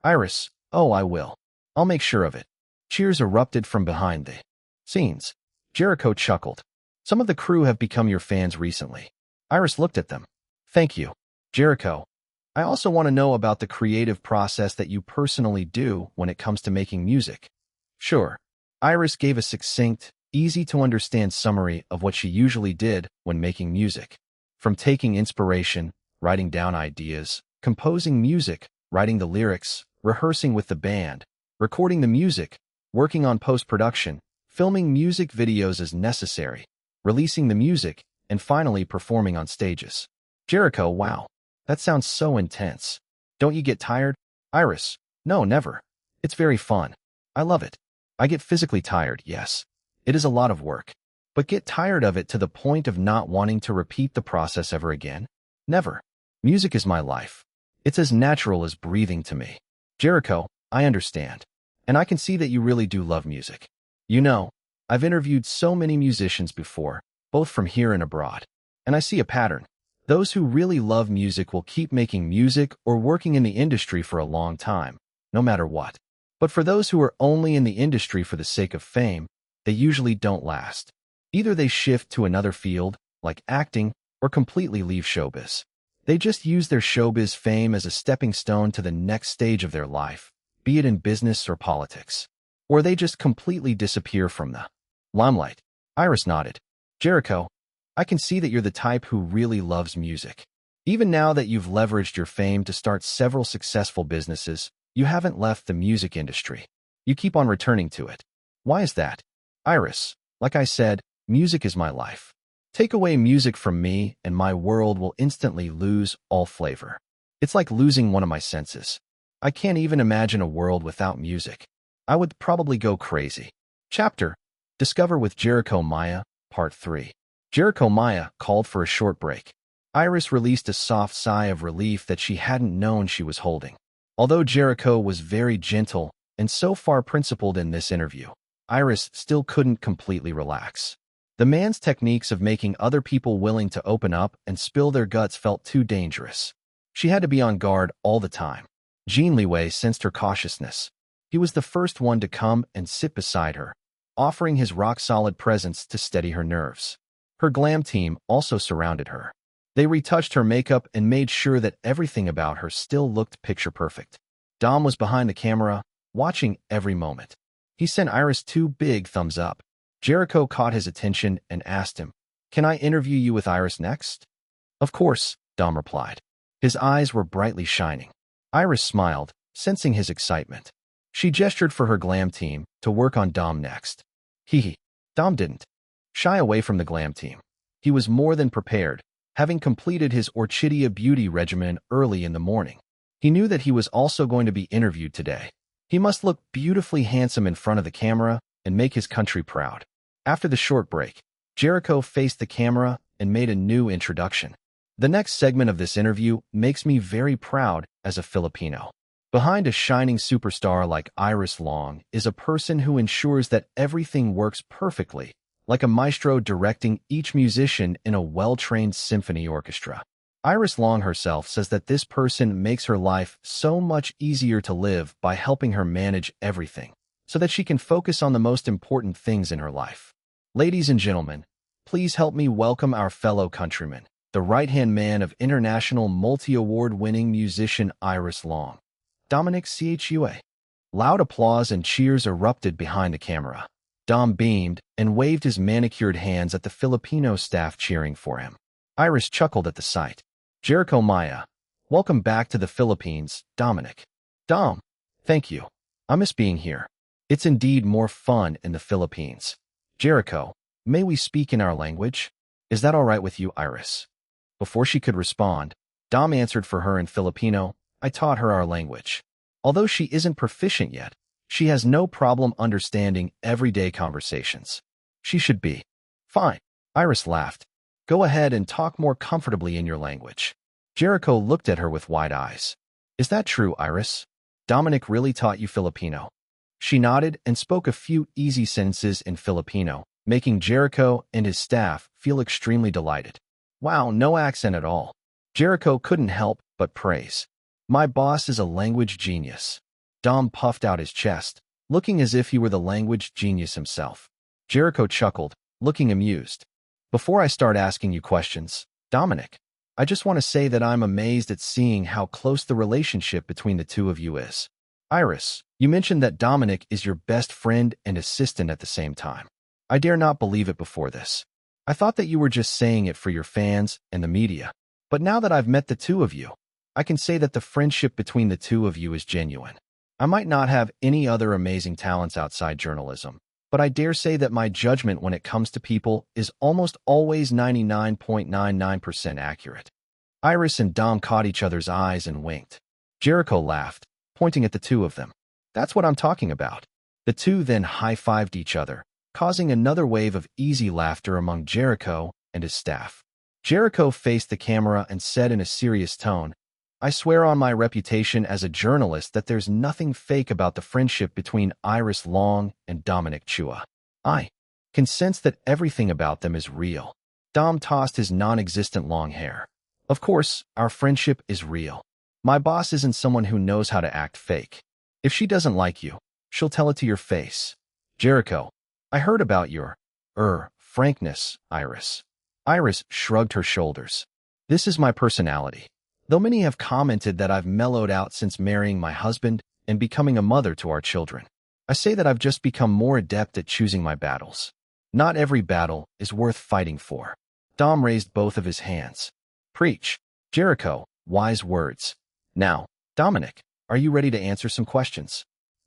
Iris, oh, I will. I'll make sure of it. Cheers erupted from behind the scenes. Jericho chuckled. Some of the crew have become your fans recently. Iris looked at them. Thank you. Jericho, I also want to know about the creative process that you personally do when it comes to making music. Sure. Iris gave a succinct, easy-to-understand summary of what she usually did when making music. From taking inspiration, writing down ideas, composing music, writing the lyrics, rehearsing with the band, recording the music, working on post-production, filming music videos as necessary, releasing the music, and finally performing on stages. Jericho, wow. That sounds so intense. Don't you get tired? Iris, no, never. It's very fun. I love it. I get physically tired, yes. It is a lot of work. But get tired of it to the point of not wanting to repeat the process ever again? Never. Music is my life. It's as natural as breathing to me. Jericho, I understand. And I can see that you really do love music. You know, I've interviewed so many musicians before, both from here and abroad. And I see a pattern. Those who really love music will keep making music or working in the industry for a long time, no matter what. But for those who are only in the industry for the sake of fame, they usually don't last. Either they shift to another field, like acting, or completely leave showbiz. They just use their showbiz fame as a stepping stone to the next stage of their life, be it in business or politics. Or they just completely disappear from the limelight. Iris nodded. Jericho, I can see that you're the type who really loves music. Even now that you've leveraged your fame to start several successful businesses, you haven't left the music industry. You keep on returning to it. Why is that? Iris, like I said, music is my life. Take away music from me and my world will instantly lose all flavor. It's like losing one of my senses. I can't even imagine a world without music. I would probably go crazy. Chapter Discover with Jericho Maya, Part 3. Jericho Maya called for a short break. Iris released a soft sigh of relief that she hadn't known she was holding. Although Jericho was very gentle and so far principled in this interview, Iris still couldn't completely relax. The man's techniques of making other people willing to open up and spill their guts felt too dangerous. She had to be on guard all the time. Jin Liwei sensed her cautiousness. He was the first one to come and sit beside her. offering his rock-solid presence to steady her nerves. Her glam team also surrounded her. They retouched her makeup and made sure that everything about her still looked picture-perfect. Dom was behind the camera, watching every moment. He sent Iris 2 big thumbs up. Jericho caught his attention and asked him, "Can I interview you with Iris next?" "Of course," Dom replied. His eyes were brightly shining. Iris smiled, sensing his excitement. She gestured for her glam team to work on Dom next. Dom didn't shy away from the glam team. He was more than prepared, having completed his Orchidia beauty regimen early in the morning. He knew that he was also going to be interviewed today. He must look beautifully handsome in front of the camera and make his country proud. After the short break, Jericho faced the camera and made a new introduction. "The next segment of this interview makes me very proud as a Filipino. Behind a shining superstar like Iris Long is a person who ensures that everything works perfectly, like a maestro directing each musician in a well-trained symphony orchestra. Iris Long herself says that this person makes her life so much easier to live by helping her manage everything, so that she can focus on the most important things in her life. Ladies and gentlemen, please help me welcome our fellow countryman, the right-hand man of international multi-award-winning musician Iris Long, Dominic Chua." Loud applause and cheers erupted behind the camera. Dom beamed and waved his manicured hands at the Filipino staff cheering for him. Iris chuckled at the sight. "Jericho Maya, welcome back to the Philippines, Dominic." "Dom, thank you. I miss being here. It's indeed more fun in the Philippines." "Jericho, may we speak in our language? Is that all right with you, Iris?" Before she could respond, Dom answered for her in Filipino, "I taught her our language. Although she isn't proficient yet, she has no problem understanding everyday conversations. She should be fine." Iris laughed. "Go ahead and talk more comfortably in your language." Jericho looked at her with wide eyes. "Is that true, Iris? Dominic really taught you Filipino?" She nodded and spoke a few easy sentences in Filipino, making Jericho and his staff feel extremely delighted. "Wow, no accent at all." Jericho couldn't help but praise. "My boss is a language genius." Dom puffed out his chest, looking as if he were the language genius himself. Jericho chuckled, looking amused. "Before I start asking you questions, Dominic, I just want to say that I'm amazed at seeing how close the relationship between the two of you is. Iris, you mentioned that Dominic is your best friend and assistant at the same time. I dare not believe it before this. I thought that you were just saying it for your fans and the media. But now that I've met the two of you, I can say that the friendship between the two of you is genuine. I might not have any other amazing talents outside journalism, but I dare say that my judgment when it comes to people is almost always 99.99% accurate." Iris and Dom caught each other's eyes and winked. Jericho laughed, pointing at the two of them. "That's what I'm talking about." The two then high-fived each other, causing another wave of easy laughter among Jericho and his staff. Jericho faced the camera and said in a serious tone, "I swear on my reputation as a journalist that there's nothing fake about the friendship between Iris Long and Dominic Chua. I can sense that everything about them is real." Dom tossed his non-existent long hair. "Of course, our friendship is real. My boss isn't someone who knows how to act fake. If she doesn't like you, she'll tell it to your face." Jericho, "I heard about your, frankness, Iris." Iris shrugged her shoulders. "This is my personality. Though many have commented that I've mellowed out since marrying my husband and becoming a mother to our children, I say that I've just become more adept at choosing my battles. Not every battle is worth fighting for." Dom raised both of his hands. "Preach, Jericho, wise words. Now, Dominic, are you ready to answer some questions?"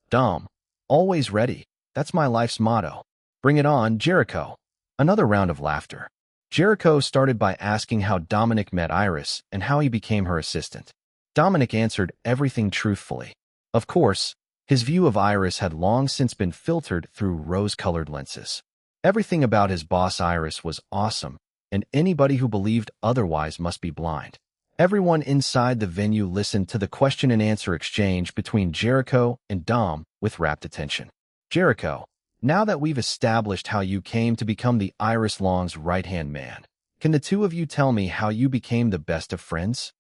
"Dom, always ready. That's my life's motto." "Bring it on, Jericho." Another round of laughter. Jericho started by asking how Dominic met Iris and how he became her assistant. Dominic answered everything truthfully. Of course, his view of Iris had long since been filtered through rose-colored lenses. Everything about his boss Iris was awesome, and anybody who believed otherwise must be blind. Everyone inside the venue listened to the question-and-answer exchange between Jericho and Dom with rapt attention. "Jericho, now that we've established how you came to become the Iris Long's right-hand man, can the two of you tell me how you became the best of friends?"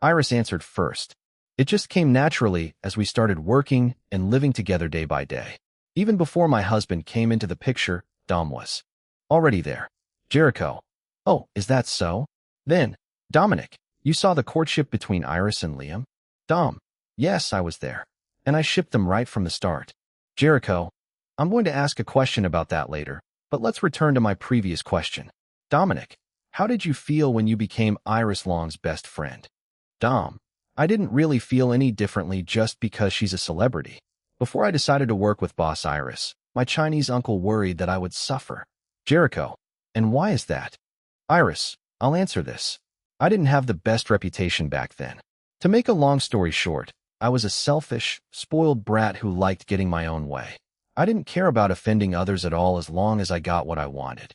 Iris answered first. "It just came naturally as we started working and living together day by day. Even before my husband came into the picture, Dom was already there. Jericho. Oh, is that so? Then, Dominic, you saw the courtship between Iris and Liam? Dom. Yes, I was there. And I shipped them right from the start. Jericho. I'm going to ask a question about that later, but let's return to my previous question. Dominic. How did you feel when you became Iris Long's best friend? Dom. I didn't really feel any differently just because she's a celebrity. Before I decided to work with Boss Iris, my Chinese uncle worried that I would suffer. Jericho. And why is that? Iris. I'll answer this. I didn't have the best reputation back then. To make a long story short, I was a selfish, spoiled brat who liked getting my own way. I didn't care about offending others at all as long as I got what I wanted.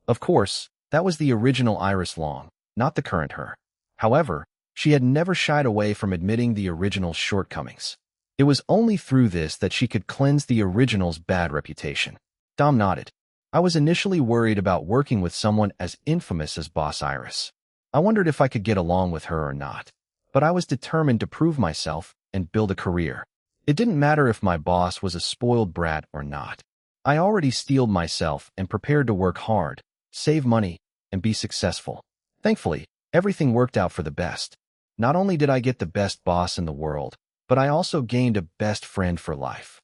Of course, that was the original Iris Long, not the current her. However, she had never shied away from admitting the original's shortcomings. It was only through this that she could cleanse the original's bad reputation. Dom nodded. I was initially worried about working with someone as infamous as Boss Iris. I wondered if I could get along with her or not. But I was determined to prove myself and build a career. It didn't matter if my boss was a spoiled brat or not. I already steeled myself and prepared to work hard, save money, and be successful. Thankfully, everything worked out for the best. Not only did I get the best boss in the world, but I also gained a best friend for life.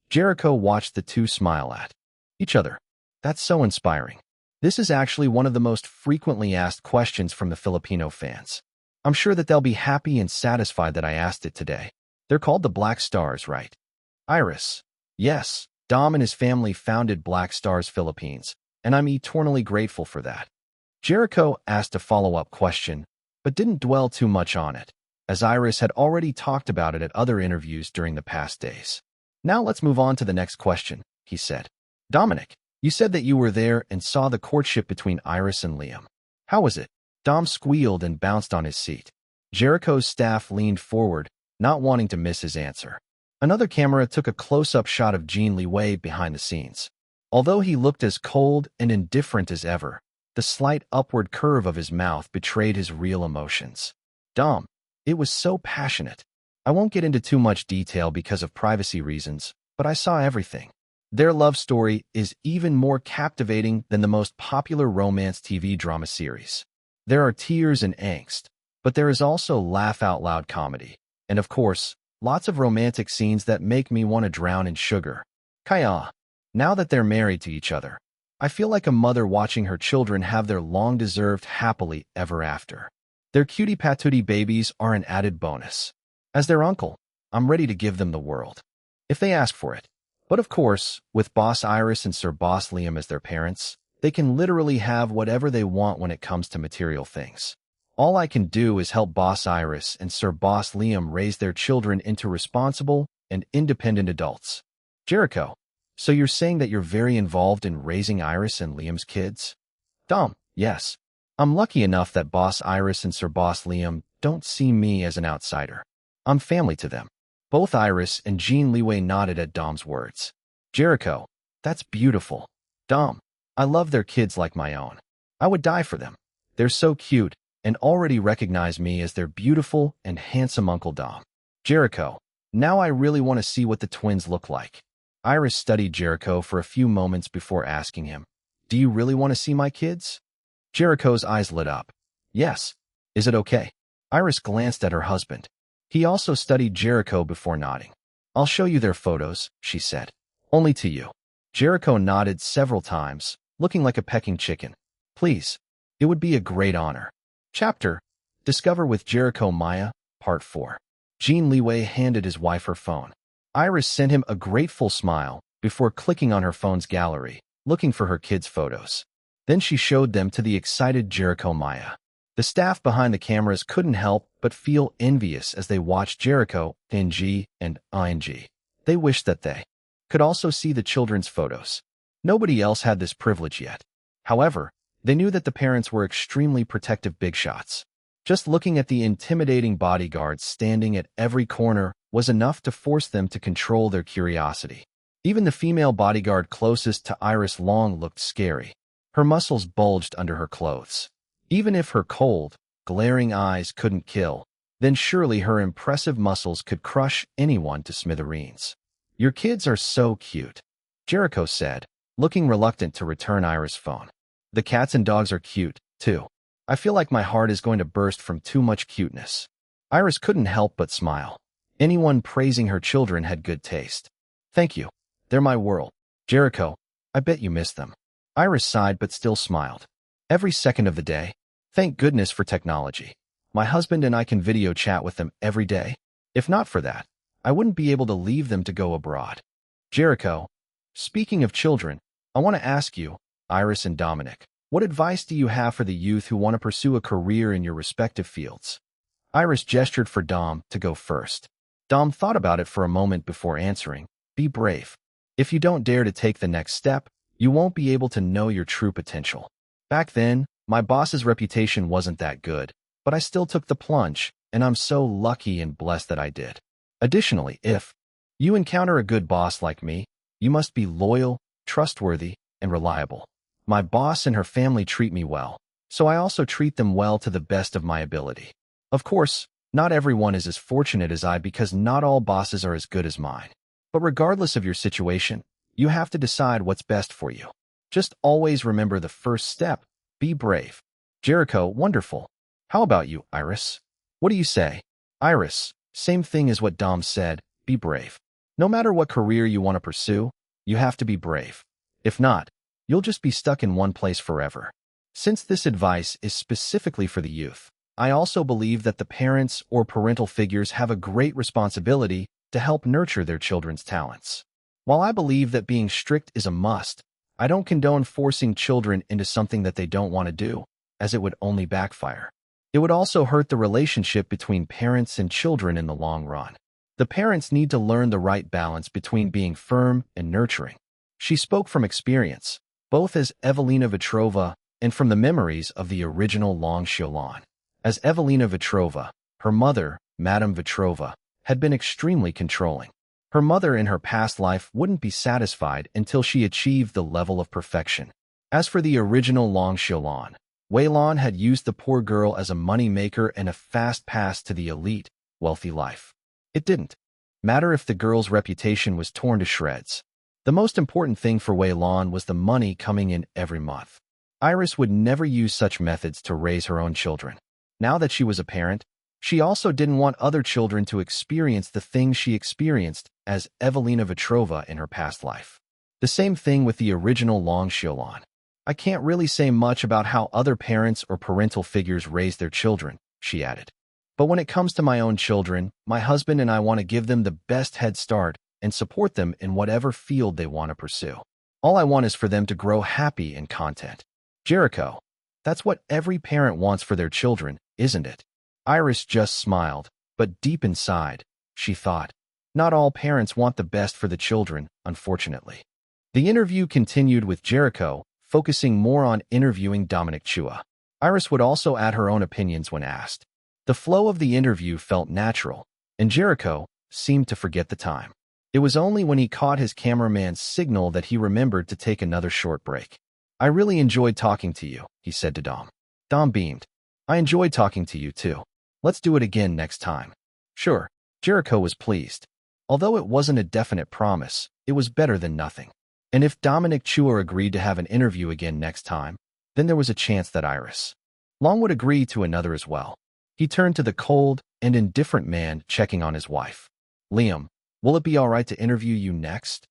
Jericho watched the two smile at each other. That's so inspiring. This is actually one of the most frequently asked questions from the Filipino fans. I'm sure that they'll be happy and satisfied that I asked it today. They're called the Black Stars, right? Iris. Yes, Dom and his family founded Black Stars Philippines, and I'm eternally grateful for that. Jericho asked a follow-up question, but didn't dwell too much on it, as Iris had already talked about it at other interviews during the past days. Now let's move on to the next question, he said. Dominic, you said that you were there and saw the courtship between Iris and Liam. How was it? Dom squealed and bounced on his seat. Jericho's staff leaned forward, not wanting to miss his answer. Another camera took a close-up shot of Jin Liwei behind the scenes. Although he looked as cold and indifferent as ever, the slight upward curve of his mouth betrayed his real emotions. Dom, it was so passionate. I won't get into too much detail because of privacy reasons, but I saw everything. Their love story is even more captivating than the most popular romance TV drama series. There are tears and angst, but there is also laugh-out-loud comedy. And of course, lots of romantic scenes that make me want to drown in sugar. Kaya. Now that they're married to each other, I feel like a mother watching her children have their long-deserved happily ever after. Their cutie patootie babies are an added bonus. As their uncle, I'm ready to give them the world, if they ask for it. But of course, with Boss Iris and Sir Boss Liam as their parents, they can literally have whatever they want when it comes to material things. All I can do is help Boss Iris and Sir Boss Liam raise their children into responsible and independent adults. Jericho, so you're saying that you're very involved in raising Iris and Liam's kids? Dom, yes. I'm lucky enough that Boss Iris and Sir Boss Liam don't see me as an outsider. I'm family to them. Both Iris and Jin Liwei nodded at Dom's words. Jericho, that's beautiful. Dom, I love their kids like my own. I would die for them. They're so cute and already recognize me as their beautiful and handsome Uncle Dom. Jericho, now I really want to see what the twins look like. Iris studied Jericho for a few moments before asking him, Do you really want to see my kids? Jericho's eyes lit up. Yes. Is it okay? Iris glanced at her husband. He also studied Jericho before nodding. I'll show you their photos, she said. Only to you. Jericho nodded several times, looking like a pecking chicken. Please. It would be a great honor. Chapter Discover with Jericho Maya, Part 4. Jin Liwei handed his wife her phone. Iris sent him a grateful smile before clicking on her phone's gallery, looking for her kids' photos. Then she showed them to the excited Jericho Maya. The staff behind the cameras couldn't help but feel envious as they watched Jericho, NG, and ING. They wished that they could also see the children's photos. Nobody else had this privilege yet. However, they knew that the parents were extremely protective big shots. Just looking at the intimidating bodyguards standing at every corner was enough to force them to control their curiosity. Even the female bodyguard closest to Iris Long looked scary. Her muscles bulged under her clothes. Even if her cold, glaring eyes couldn't kill, then surely her impressive muscles could crush anyone to smithereens. Your kids are so cute. Jericho said, looking reluctant to return Iris' phone. The cats and dogs are cute, too. I feel like my heart is going to burst from too much cuteness. Iris couldn't help but smile. Anyone praising her children had good taste. Thank you. They're my world. Jericho, I bet you miss them. Iris sighed but still smiled. Every second of the day. Thank goodness for technology. My husband and I can video chat with them every day. If not for that, I wouldn't be able to leave them to go abroad. Jericho, speaking of children, I want to ask you, Iris and Dominic, what advice do you have for the youth who want to pursue a career in your respective fields? Iris gestured for Dom to go first. Dom thought about it for a moment before answering. Be brave. If you don't dare to take the next step, you won't be able to know your true potential. Back then, my boss's reputation wasn't that good, but I still took the plunge, and I'm so lucky and blessed that I did. Additionally, if you encounter a good boss like me, you must be loyal, trustworthy, and reliable. My boss and her family treat me well, so I also treat them well to the best of my ability. Of course, not everyone is as fortunate as I because not all bosses are as good as mine. But regardless of your situation, you have to decide what's best for you. Just always remember the first step. Be brave. Jericho, wonderful. How about you, Iris? What do you say? Iris, same thing as what Dom said, be brave. No matter what career you want to pursue, you have to be brave. If not, you'll just be stuck in one place forever. Since this advice is specifically for the youth, I also believe that the parents or parental figures have a great responsibility to help nurture their children's talents. While I believe that being strict is a must, I don't condone forcing children into something that they don't want to do, as it would only backfire. It would also hurt the relationship between parents and children in the long run. The parents need to learn the right balance between being firm and nurturing. She spoke from experience, both as Evelina Vetrova and from the memories of the original Longsholan. As Evelina Vetrova, her mother, Madame Vetrova, had been extremely controlling. Her mother in her past life wouldn't be satisfied until she achieved the level of perfection. As for the original Longsholan, Weilan had used the poor girl as a money-maker and a fast pass to the elite, wealthy life. It didn't matter if the girl's reputation was torn to shreds. The most important thing for Weilan was the money coming in every month. Iris would never use such methods to raise her own children. Now that she was a parent, she also didn't want other children to experience the things she experienced as Evelina Vetrova in her past life. The same thing with the original Longsholan. I can't really say much about how other parents or parental figures raise their children, she added. But when it comes to my own children, my husband and I want to give them the best head start and support them in whatever field they want to pursue. All I want is for them to grow happy and content. Jericho, that's what every parent wants for their children, isn't it? Iris just smiled, but deep inside, she thought, not all parents want the best for the children, unfortunately. The interview continued with Jericho, focusing more on interviewing Dominic Chua. Iris would also add her own opinions when asked. The flow of the interview felt natural, and Jericho seemed to forget the time. It was only when he caught his cameraman's signal that he remembered to take another short break. I really enjoyed talking to you, he said to Dom. Dom beamed. I enjoyed talking to you too. Let's do it again next time. Sure, Jericho was pleased. Although it wasn't a definite promise, it was better than nothing. And if Dominic Chua agreed to have an interview again next time, then there was a chance that Iris Long would agree to another as well. He turned to the cold and indifferent man checking on his wife. Liam, will it be all right to interview you next?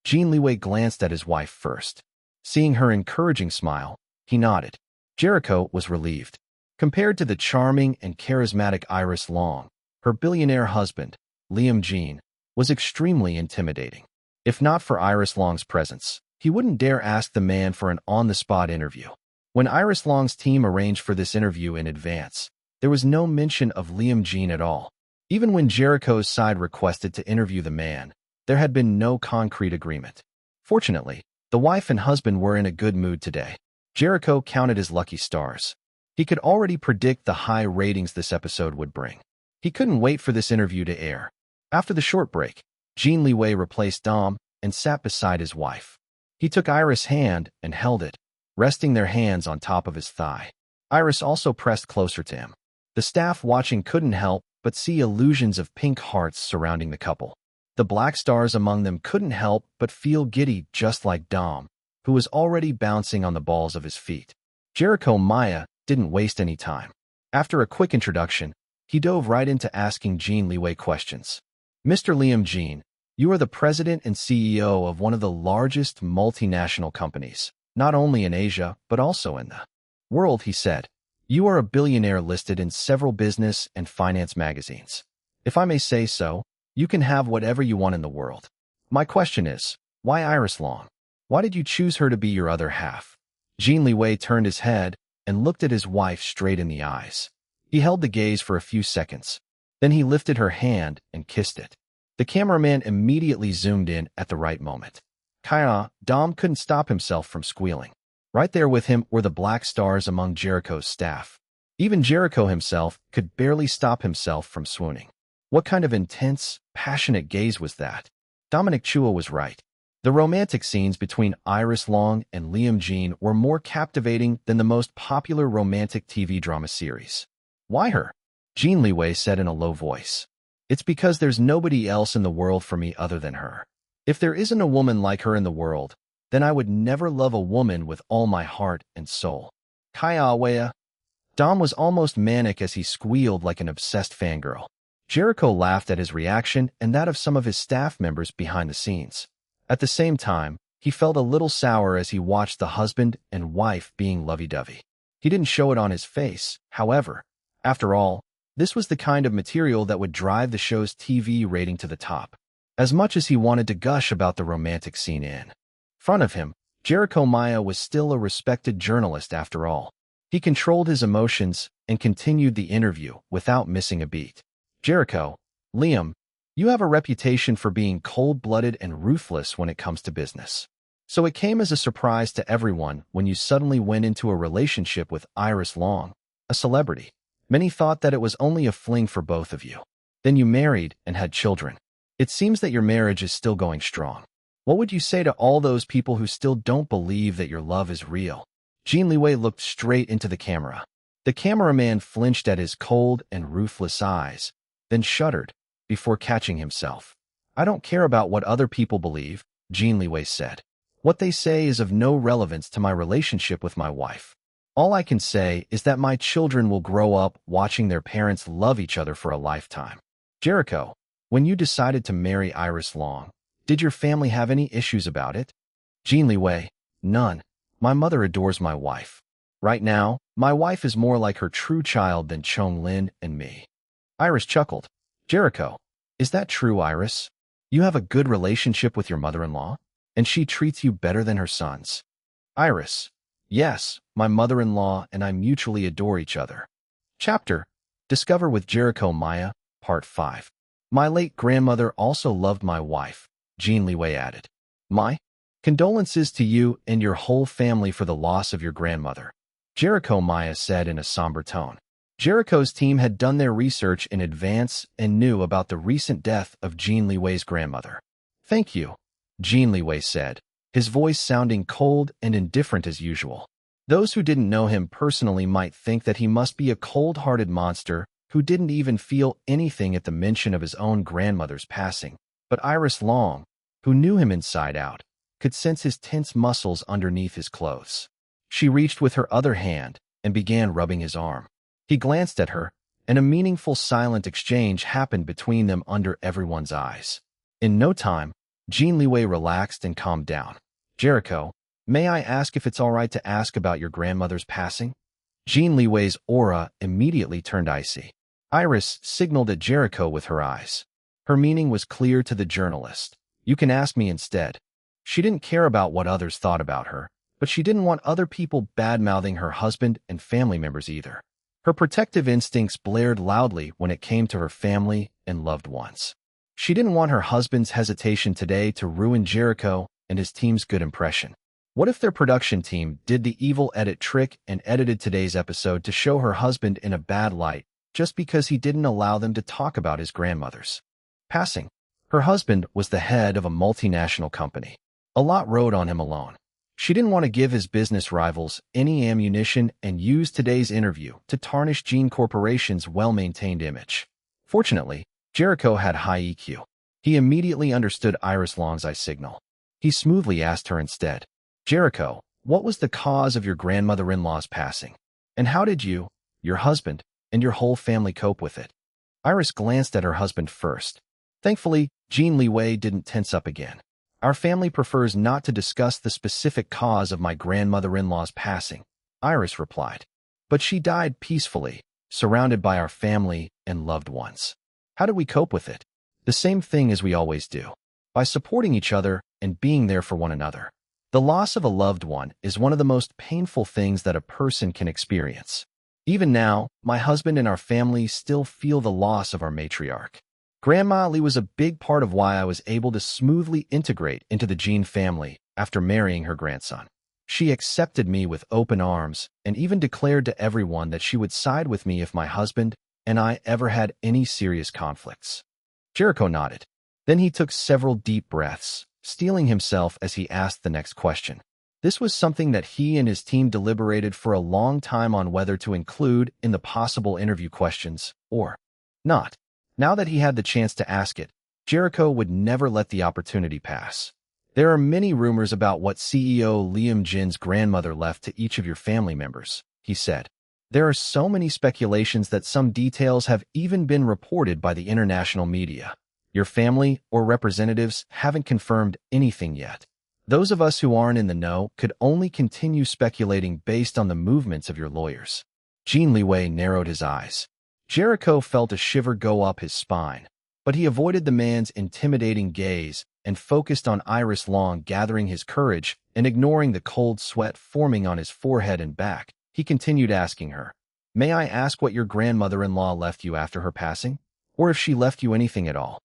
Jin Liwei glanced at his wife first. Seeing her encouraging smile, he nodded. Jericho was relieved. Compared to the charming and charismatic Iris Long, her billionaire husband, Liam Jin, was extremely intimidating. If not for Iris Long's presence, he wouldn't dare ask the man for an on-the-spot interview. When Iris Long's team arranged for this interview in advance, there was no mention of Liam Jin at all. Even when Jericho's side requested to interview the man, there had been no concrete agreement. Fortunately, the wife and husband were in a good mood today. Jericho counted his lucky stars. He could already predict the high ratings this episode would bring. He couldn't wait for this interview to air. After the short break, Jin Liwei replaced Dom and sat beside his wife. He took Iris' hand and held it, resting their hands on top of his thigh. Iris also pressed closer to him. The staff watching couldn't help but see illusions of pink hearts surrounding the couple. The black stars among them couldn't help but feel giddy just like Dom, who was already bouncing on the balls of his feet. Jericho Maya didn't waste any time. After a quick introduction, he dove right into asking Jin Liwei questions. Mr. Liam Jin, you are the president and CEO of one of the largest multinational companies, not only in Asia, but also in the world, he said. You are a billionaire listed in several business and finance magazines. If I may say so, you can have whatever you want in the world. My question is, why Iris Long? Why did you choose her to be your other half? Jin Liwei turned his head and looked at his wife straight in the eyes. He held the gaze for a few seconds. Then he lifted her hand and kissed it. The cameraman immediately zoomed in at the right moment. Kaya, Dom couldn't stop himself from squealing. Right there with him were the black stars among Jericho's staff. Even Jericho himself could barely stop himself from swooning. What kind of intense, passionate gaze was that? Dominic Chua was right. The romantic scenes between Iris Long and Liam Jin were more captivating than the most popular romantic TV drama series. Why her? Jin Liwei said in a low voice. It's because there's nobody else in the world for me other than her. If there isn't a woman like her in the world, then I would never love a woman with all my heart and soul. Kaya Wea. Dom was almost manic as he squealed like an obsessed fangirl. Jericho laughed at his reaction and that of some of his staff members behind the scenes. At the same time, he felt a little sour as he watched the husband and wife being lovey-dovey. He didn't show it on his face, however. After all, this was the kind of material that would drive the show's TV rating to the top. As much as he wanted to gush about the romantic scene in front of him, Jericho Maya was still a respected journalist after all. He controlled his emotions and continued the interview without missing a beat. Jericho, Liam, you have a reputation for being cold-blooded and ruthless when it comes to business. So it came as a surprise to everyone when you suddenly went into a relationship with Iris Long, a celebrity. Many thought that it was only a fling for both of you. Then you married and had children. It seems that your marriage is still going strong. What would you say to all those people who still don't believe that your love is real? Jin Liwei looked straight into the camera. The cameraman flinched at his cold and ruthless eyes, then shuddered before catching himself. I don't care about what other people believe, Jin Liwei said. What they say is of no relevance to my relationship with my wife. All I can say is that my children will grow up watching their parents love each other for a lifetime. Jericho, when you decided to marry Iris Long, did your family have any issues about it? Jin Liwei, none. My mother adores my wife. Right now, my wife is more like her true child than Chong Lin and me. Iris chuckled. Jericho, is that true, Iris? You have a good relationship with your mother-in-law, and she treats you better than her sons. Iris, yes, my mother-in-law and I mutually adore each other. Chapter, Discover with Jericho Maya, Part 5. My late grandmother also loved my wife, Jin Liwei added. My condolences to you and your whole family for the loss of your grandmother, Jericho Maya said in a somber tone. Jericho's team had done their research in advance and knew about the recent death of Jin Liwei's grandmother. Thank you, Jin Liwei said, his voice sounding cold and indifferent as usual. Those who didn't know him personally might think that he must be a cold-hearted monster who didn't even feel anything at the mention of his own grandmother's passing. But Iris Long, who knew him inside out, could sense his tense muscles underneath his clothes. She reached with her other hand and began rubbing his arm. He glanced at her, and a meaningful silent exchange happened between them under everyone's eyes. In no time, Jin Liwei relaxed and calmed down. Jericho, may I ask if it's all right to ask about your grandmother's passing? Jin Liwei's aura immediately turned icy. Iris signaled at Jericho with her eyes. Her meaning was clear to the journalist. You can ask me instead. She didn't care about what others thought about her, but she didn't want other people bad-mouthing her husband and family members either. Her protective instincts blared loudly when it came to her family and loved ones. She didn't want her husband's hesitation today to ruin Jericho and his team's good impression. What if their production team did the evil edit trick and edited today's episode to show her husband in a bad light just because he didn't allow them to talk about his grandmother's passing? Her husband was the head of a multinational company. A lot rode on him alone. She didn't want to give his business rivals any ammunition and use today's interview to tarnish Gene Corporation's well-maintained image. Fortunately, Jericho had high EQ. He immediately understood Iris Long's eye signal. He smoothly asked her instead, Jericho, what was the cause of your grandmother-in-law's passing? And how did you, your husband, and your whole family cope with it? Iris glanced at her husband first. Thankfully, Jin Liwei didn't tense up again. Our family prefers not to discuss the specific cause of my grandmother-in-law's passing, Iris replied. But she died peacefully, surrounded by our family and loved ones. How did we cope with it? The same thing as we always do, by supporting each other and being there for one another. The loss of a loved one is one of the most painful things that a person can experience. Even now, my husband and our family still feel the loss of our matriarch. Grandma Li was a big part of why I was able to smoothly integrate into the Jin family after marrying her grandson. She accepted me with open arms and even declared to everyone that she would side with me if my husband and I ever had any serious conflicts. Jericho nodded. Then he took several deep breaths, steeling himself as he asked the next question. This was something that he and his team deliberated for a long time on whether to include in the possible interview questions or not. Now that he had the chance to ask it, Jericho would never let the opportunity pass. There are many rumors about what CEO Liam Jin's grandmother left to each of your family members, he said. There are so many speculations that some details have even been reported by the international media. Your family or representatives haven't confirmed anything yet. Those of us who aren't in the know could only continue speculating based on the movements of your lawyers. Jin Liwei narrowed his eyes. Jericho felt a shiver go up his spine, but he avoided the man's intimidating gaze and focused on Iris Long, gathering his courage and ignoring the cold sweat forming on his forehead and back. He continued asking her, May I ask what your grandmother-in-law left you after her passing? Or if she left you anything at all?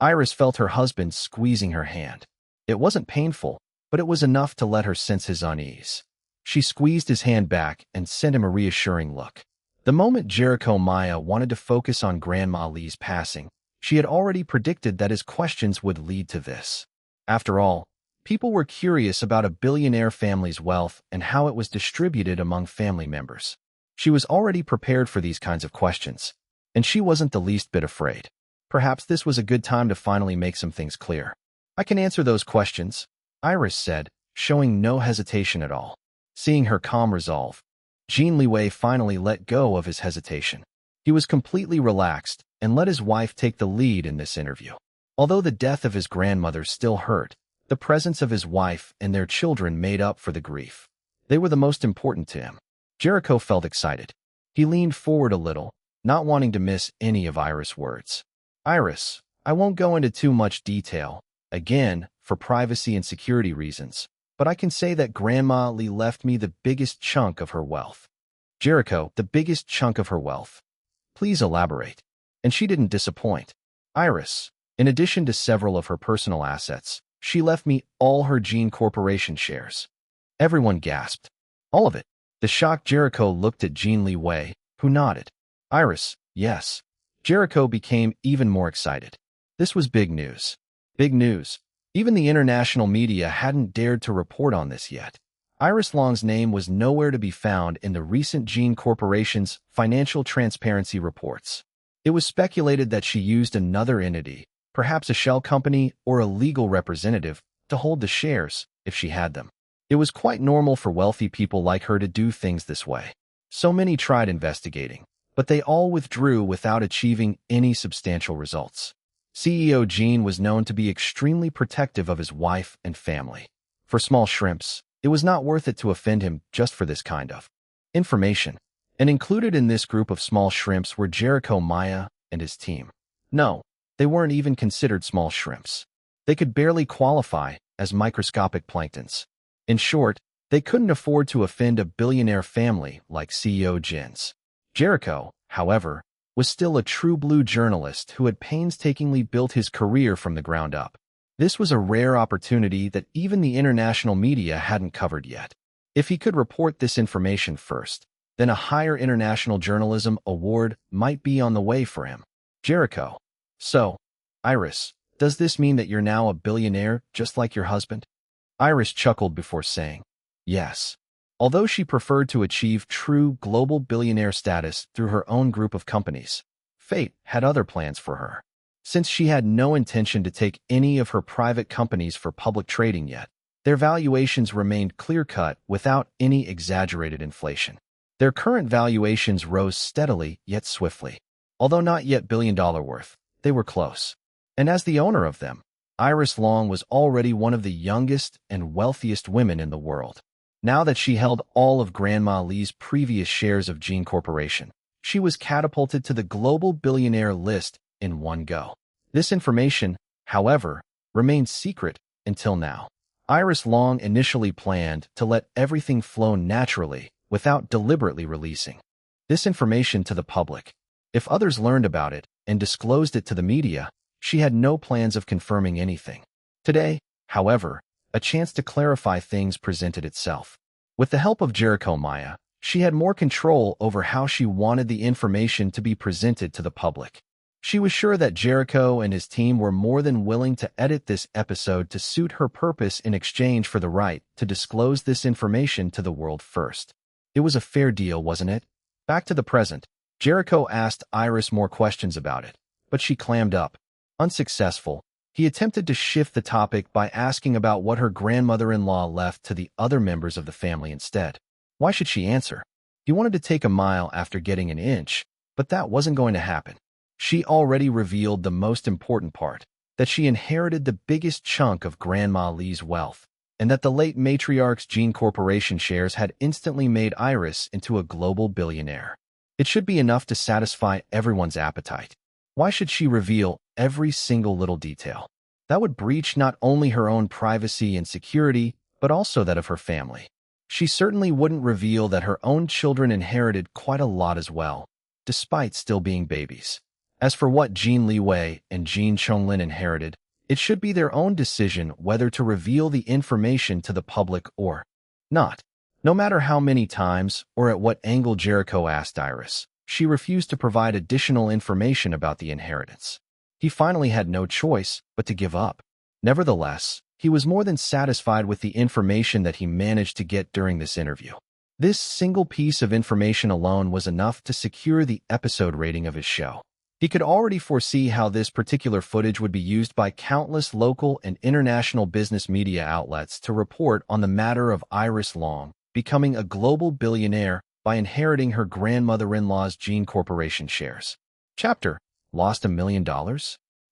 Iris felt her husband squeezing her hand. It wasn't painful, but it was enough to let her sense his unease. She squeezed his hand back and sent him a reassuring look. The moment Jericho Maya wanted to focus on Grandma Li's passing, she had already predicted that his questions would lead to this. After all, people were curious about a billionaire family's wealth and how it was distributed among family members. She was already prepared for these kinds of questions, and she wasn't the least bit afraid. Perhaps this was a good time to finally make some things clear. I can answer those questions, Iris said, showing no hesitation at all. Seeing her calm resolve, Jin Liwei finally let go of his hesitation. He was completely relaxed and let his wife take the lead in this interview. Although the death of his grandmother still hurt, the presence of his wife and their children made up for the grief. They were the most important to him. Jericho felt excited. He leaned forward a little, not wanting to miss any of Iris' words. Iris, I won't go into too much detail, again, for privacy and security reasons, but I can say that Grandma Li left me the biggest chunk of her wealth. Jericho, the biggest chunk of her wealth. Please elaborate. And she didn't disappoint. Iris, in addition to several of her personal assets, she left me all her Jin Corporation shares. Everyone gasped. All of it. The shocked Jericho looked at Jin Liwei, who nodded. Iris, yes. Jericho became even more excited. This was big news. Big news. Even the international media hadn't dared to report on this yet. Iris Long's name was nowhere to be found in the recent Jin Corporation's financial transparency reports. It was speculated that she used another entity, perhaps a shell company or a legal representative, to hold the shares, if she had them. It was quite normal for wealthy people like her to do things this way. So many tried investigating, but they all withdrew without achieving any substantial results. CEO Jin was known to be extremely protective of his wife and family. For small shrimps, it was not worth it to offend him just for this kind of information. And included in this group of small shrimps were Jericho Maya and his team. No, they weren't even considered small shrimps. They could barely qualify as microscopic planktons. In short, they couldn't afford to offend a billionaire family like CEO Jin's. Jericho, however, was still a true blue journalist who had painstakingly built his career from the ground up. This was a rare opportunity that even the international media hadn't covered yet. If he could report this information first, then a higher international journalism award might be on the way for him. Jericho. So, Iris, does this mean that you're now a billionaire just like your husband? Iris chuckled before saying, yes. Although she preferred to achieve true global billionaire status through her own group of companies, fate had other plans for her. Since she had no intention to take any of her private companies for public trading yet, their valuations remained clear-cut without any exaggerated inflation. Their current valuations rose steadily yet swiftly. Although not yet billion-dollar worth, they were close. And as the owner of them, Iris Long was already one of the youngest and wealthiest women in the world. Now that she held all of Grandma Lee's previous shares of Jin Corporation, she was catapulted to the global billionaire list in one go. This information, however, remained secret until now. Iris Long initially planned to let everything flow naturally without deliberately releasing this information to the public. If others learned about it and disclosed it to the media, she had no plans of confirming anything. Today, however, a chance to clarify things presented itself. With the help of Jericho Maya, she had more control over how she wanted the information to be presented to the public. She was sure that Jericho and his team were more than willing to edit this episode to suit her purpose in exchange for the right to disclose this information to the world first. It was a fair deal, wasn't it? Back to the present, Jericho asked Iris more questions about it, but she clammed up. Unsuccessful, he attempted to shift the topic by asking about what her grandmother-in-law left to the other members of the family instead. Why should she answer? He wanted to take a mile after getting an inch, but that wasn't going to happen. She already revealed the most important part, that she inherited the biggest chunk of Grandma Lee's wealth, and that the late matriarch's Jin Corporation shares had instantly made Iris into a global billionaire. It should be enough to satisfy everyone's appetite. Why should she reveal every single little detail? That would breach not only her own privacy and security, but also that of her family. She certainly wouldn't reveal that her own children inherited quite a lot as well, despite still being babies. As for what Jin Liwei and Jin Chonglin inherited, it should be their own decision whether to reveal the information to the public or not. No matter how many times or at what angle Jericho asked Iris, she refused to provide additional information about the inheritance. He finally had no choice but to give up. Nevertheless, he was more than satisfied with the information that he managed to get during this interview. This single piece of information alone was enough to secure the episode rating of his show. He could already foresee how this particular footage would be used by countless local and international business media outlets to report on the matter of Iris Long becoming a global billionaire by inheriting her grandmother-in-law's Jin Corporation shares. Chapter: Lost $1 million?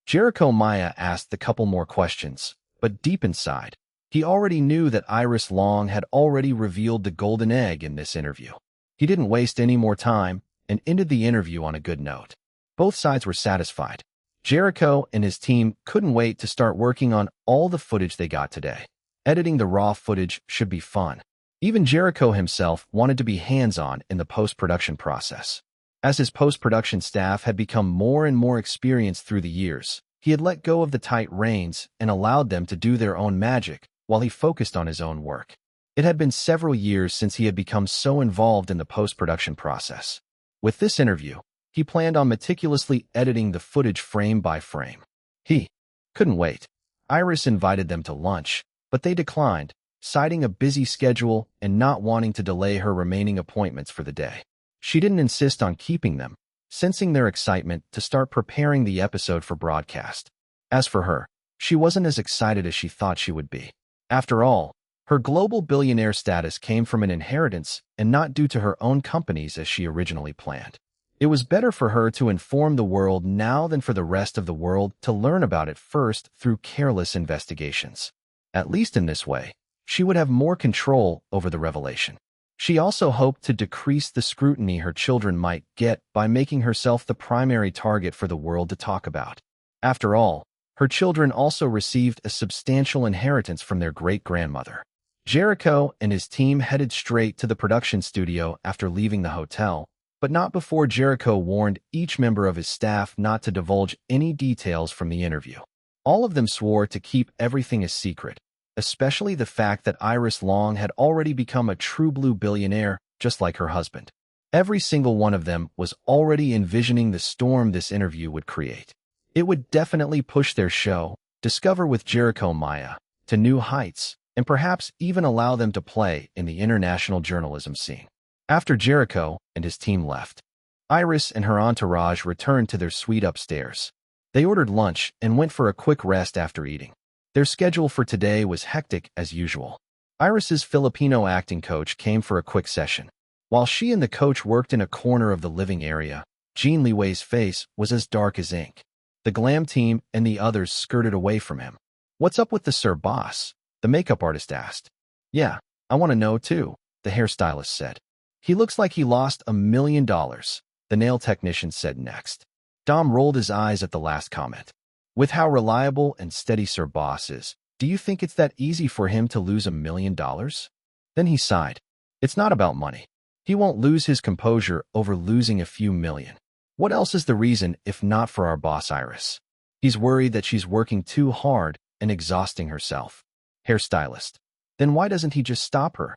Jericho Maya asked a couple more questions, but deep inside, he already knew that Iris Long had already revealed the golden egg in this interview. He didn't waste any more time and ended the interview on a good note. Both sides were satisfied. Jericho and his team couldn't wait to start working on all the footage they got today. Editing the raw footage should be fun. Even Jericho himself wanted to be hands-on in the post-production process. As his post-production staff had become more and more experienced through the years, he had let go of the tight reins and allowed them to do their own magic while he focused on his own work. It had been several years since he had become so involved in the post-production process. With this interview, he planned on meticulously editing the footage frame by frame. He couldn't wait. Iris invited them to lunch, but they declined, citing a busy schedule and not wanting to delay her remaining appointments for the day. She didn't insist on keeping them, sensing their excitement to start preparing the episode for broadcast. As for her, she wasn't as excited as she thought she would be. After all, her global billionaire status came from an inheritance and not due to her own companies as she originally planned. It was better for her to inform the world now than for the rest of the world to learn about it first through careless investigations. At least in this way, she would have more control over the revelation. She also hoped to decrease the scrutiny her children might get by making herself the primary target for the world to talk about. After all, her children also received a substantial inheritance from their great-grandmother. Jericho and his team headed straight to the production studio after leaving the hotel, but not before Jericho warned each member of his staff not to divulge any details from the interview. All of them swore to keep everything a secret, especially the fact that Iris Long had already become a true blue billionaire, just like her husband. Every single one of them was already envisioning the storm this interview would create. It would definitely push their show, Discover with Jericho Maya, to new heights, and perhaps even allow them to play in the international journalism scene. After Jericho and his team left, Iris and her entourage returned to their suite upstairs. They ordered lunch and went for a quick rest after eating. Their schedule for today was hectic as usual. Iris's Filipino acting coach came for a quick session. While she and the coach worked in a corner of the living area, Jin Liwei's face was as dark as ink. The glam team and the others skirted away from him. "What's up with the Sir Boss?" the makeup artist asked. "Yeah, I want to know too," the hairstylist said. "He looks like he lost $1 million, the nail technician said next. Dom rolled his eyes at the last comment. With how reliable and steady Sir Boss is, do you think it's that easy for him to lose $1 million? Then he sighed. It's not about money. He won't lose his composure over losing a few million. What else is the reason if not for our boss Iris? He's worried that she's working too hard and exhausting herself. Hairstylist. Then why doesn't he just stop her?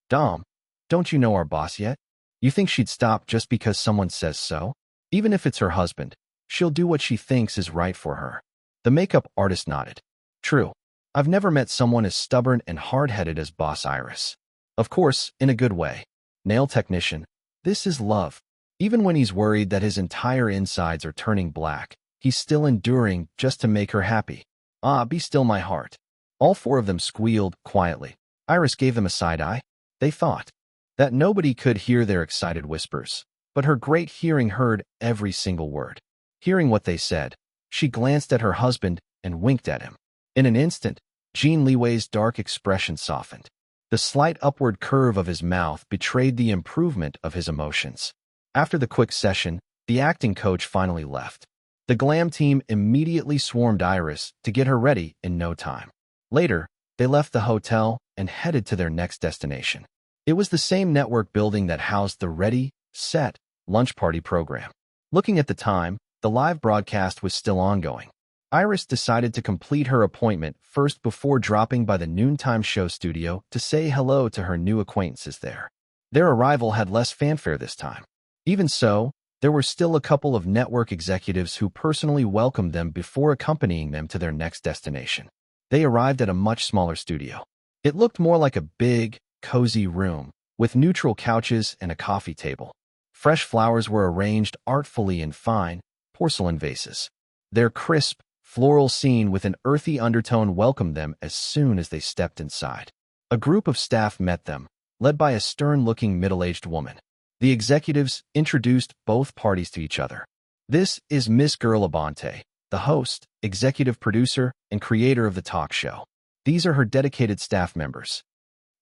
Dom, don't you know our boss yet? You think she'd stop just because someone says so? Even if it's her husband, she'll do what she thinks is right for her. The makeup artist nodded. True. I've never met someone as stubborn and hard-headed as Boss Iris. Of course, in a good way. Nail technician. This is love. Even when he's worried that his entire insides are turning black, he's still enduring just to make her happy. Ah, be still my heart. All four of them squealed quietly. Iris gave them a side-eye. They thought that nobody could hear their excited whispers, but her great hearing heard every single word. Hearing what they said, she glanced at her husband and winked at him. In an instant, Jin Liwei's dark expression softened. The slight upward curve of his mouth betrayed the improvement of his emotions. After the quick session, the acting coach finally left. The glam team immediately swarmed Iris to get her ready in no time. Later, they left the hotel and headed to their next destination. It was the same network building that housed the Ready, Set, lunch party program. Looking at the time, the live broadcast was still ongoing. Iris decided to complete her appointment first before dropping by the noontime show studio to say hello to her new acquaintances there. Their arrival had less fanfare this time. Even so, there were still a couple of network executives who personally welcomed them before accompanying them to their next destination. They arrived at a much smaller studio. It looked more like a big, cozy room, with neutral couches and a coffee table. Fresh flowers were arranged artfully in fine, porcelain vases. Their crisp, floral scene with an earthy undertone welcomed them as soon as they stepped inside. A group of staff met them, led by a stern-looking middle-aged woman. The executives introduced both parties to each other. This is Miss Abante, the host, executive producer, and creator of the talk show. These are her dedicated staff members.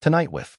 Tonight with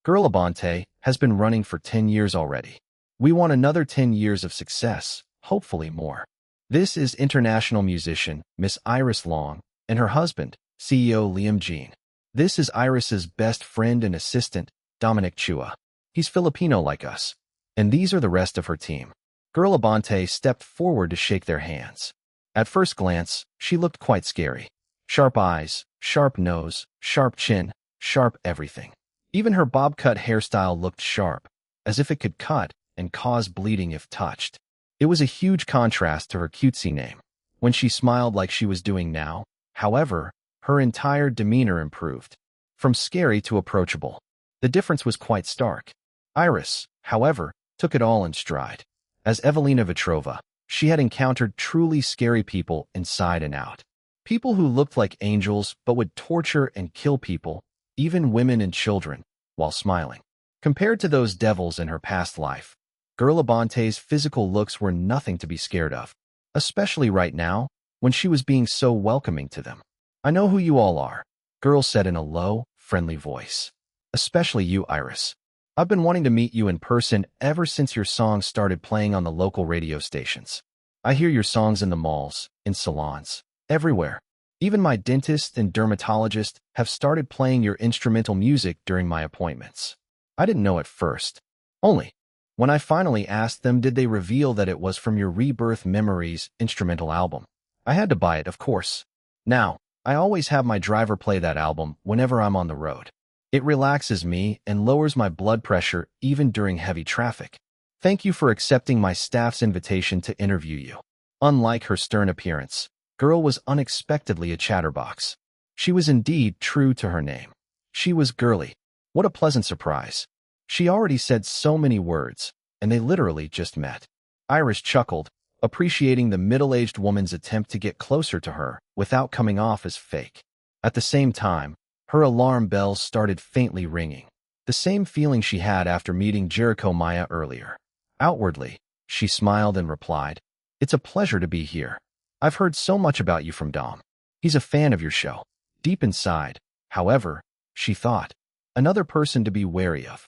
Abante has been running for 10 years already. We want another 10 years of success, hopefully more. This is international musician Miss Iris Long and her husband, CEO Liam Jean. This is Iris's best friend and assistant, Dominic Chua. He's Filipino like us. And these are the rest of her team. Abante stepped forward to shake their hands. At first glance, she looked quite scary. Sharp eyes, sharp nose, sharp chin, sharp everything. Even her bob-cut hairstyle looked sharp, as if it could cut and cause bleeding if touched. It was a huge contrast to her cutesy name. When she smiled like she was doing now, however, her entire demeanor improved. From scary to approachable. The difference was quite stark. Iris, however, took it all in stride. As Evelina Vetrova, she had encountered truly scary people inside and out. People who looked like angels but would torture and kill people, even women and children, while smiling. Compared to those devils in her past life, Abante's physical looks were nothing to be scared of, especially right now, when she was being so welcoming to them. I know who you all are, Girl said in a low, friendly voice. Especially you, Iris. I've been wanting to meet you in person ever since your songs started playing on the local radio stations. I hear your songs in the malls, in salons, everywhere. Even my dentist and dermatologist have started playing your instrumental music during my appointments. I didn't know at first. Only when I finally asked them did they reveal that it was from your Rebirth Memories instrumental album. I had to buy it, of course. Now, I always have my driver play that album whenever I'm on the road. It relaxes me and lowers my blood pressure even during heavy traffic. Thank you for accepting my staff's invitation to interview you. Unlike her stern appearance, Girl was unexpectedly a chatterbox. She was indeed true to her name. She was girly. What a pleasant surprise. She already said so many words, and they literally just met. Iris chuckled, appreciating the middle-aged woman's attempt to get closer to her without coming off as fake. At the same time, her alarm bells started faintly ringing, the same feeling she had after meeting Jericho Maya earlier. Outwardly, she smiled and replied, "It's a pleasure to be here. I've heard so much about you from Dom. He's a fan of your show." Deep inside, however, she thought, another person to be wary of.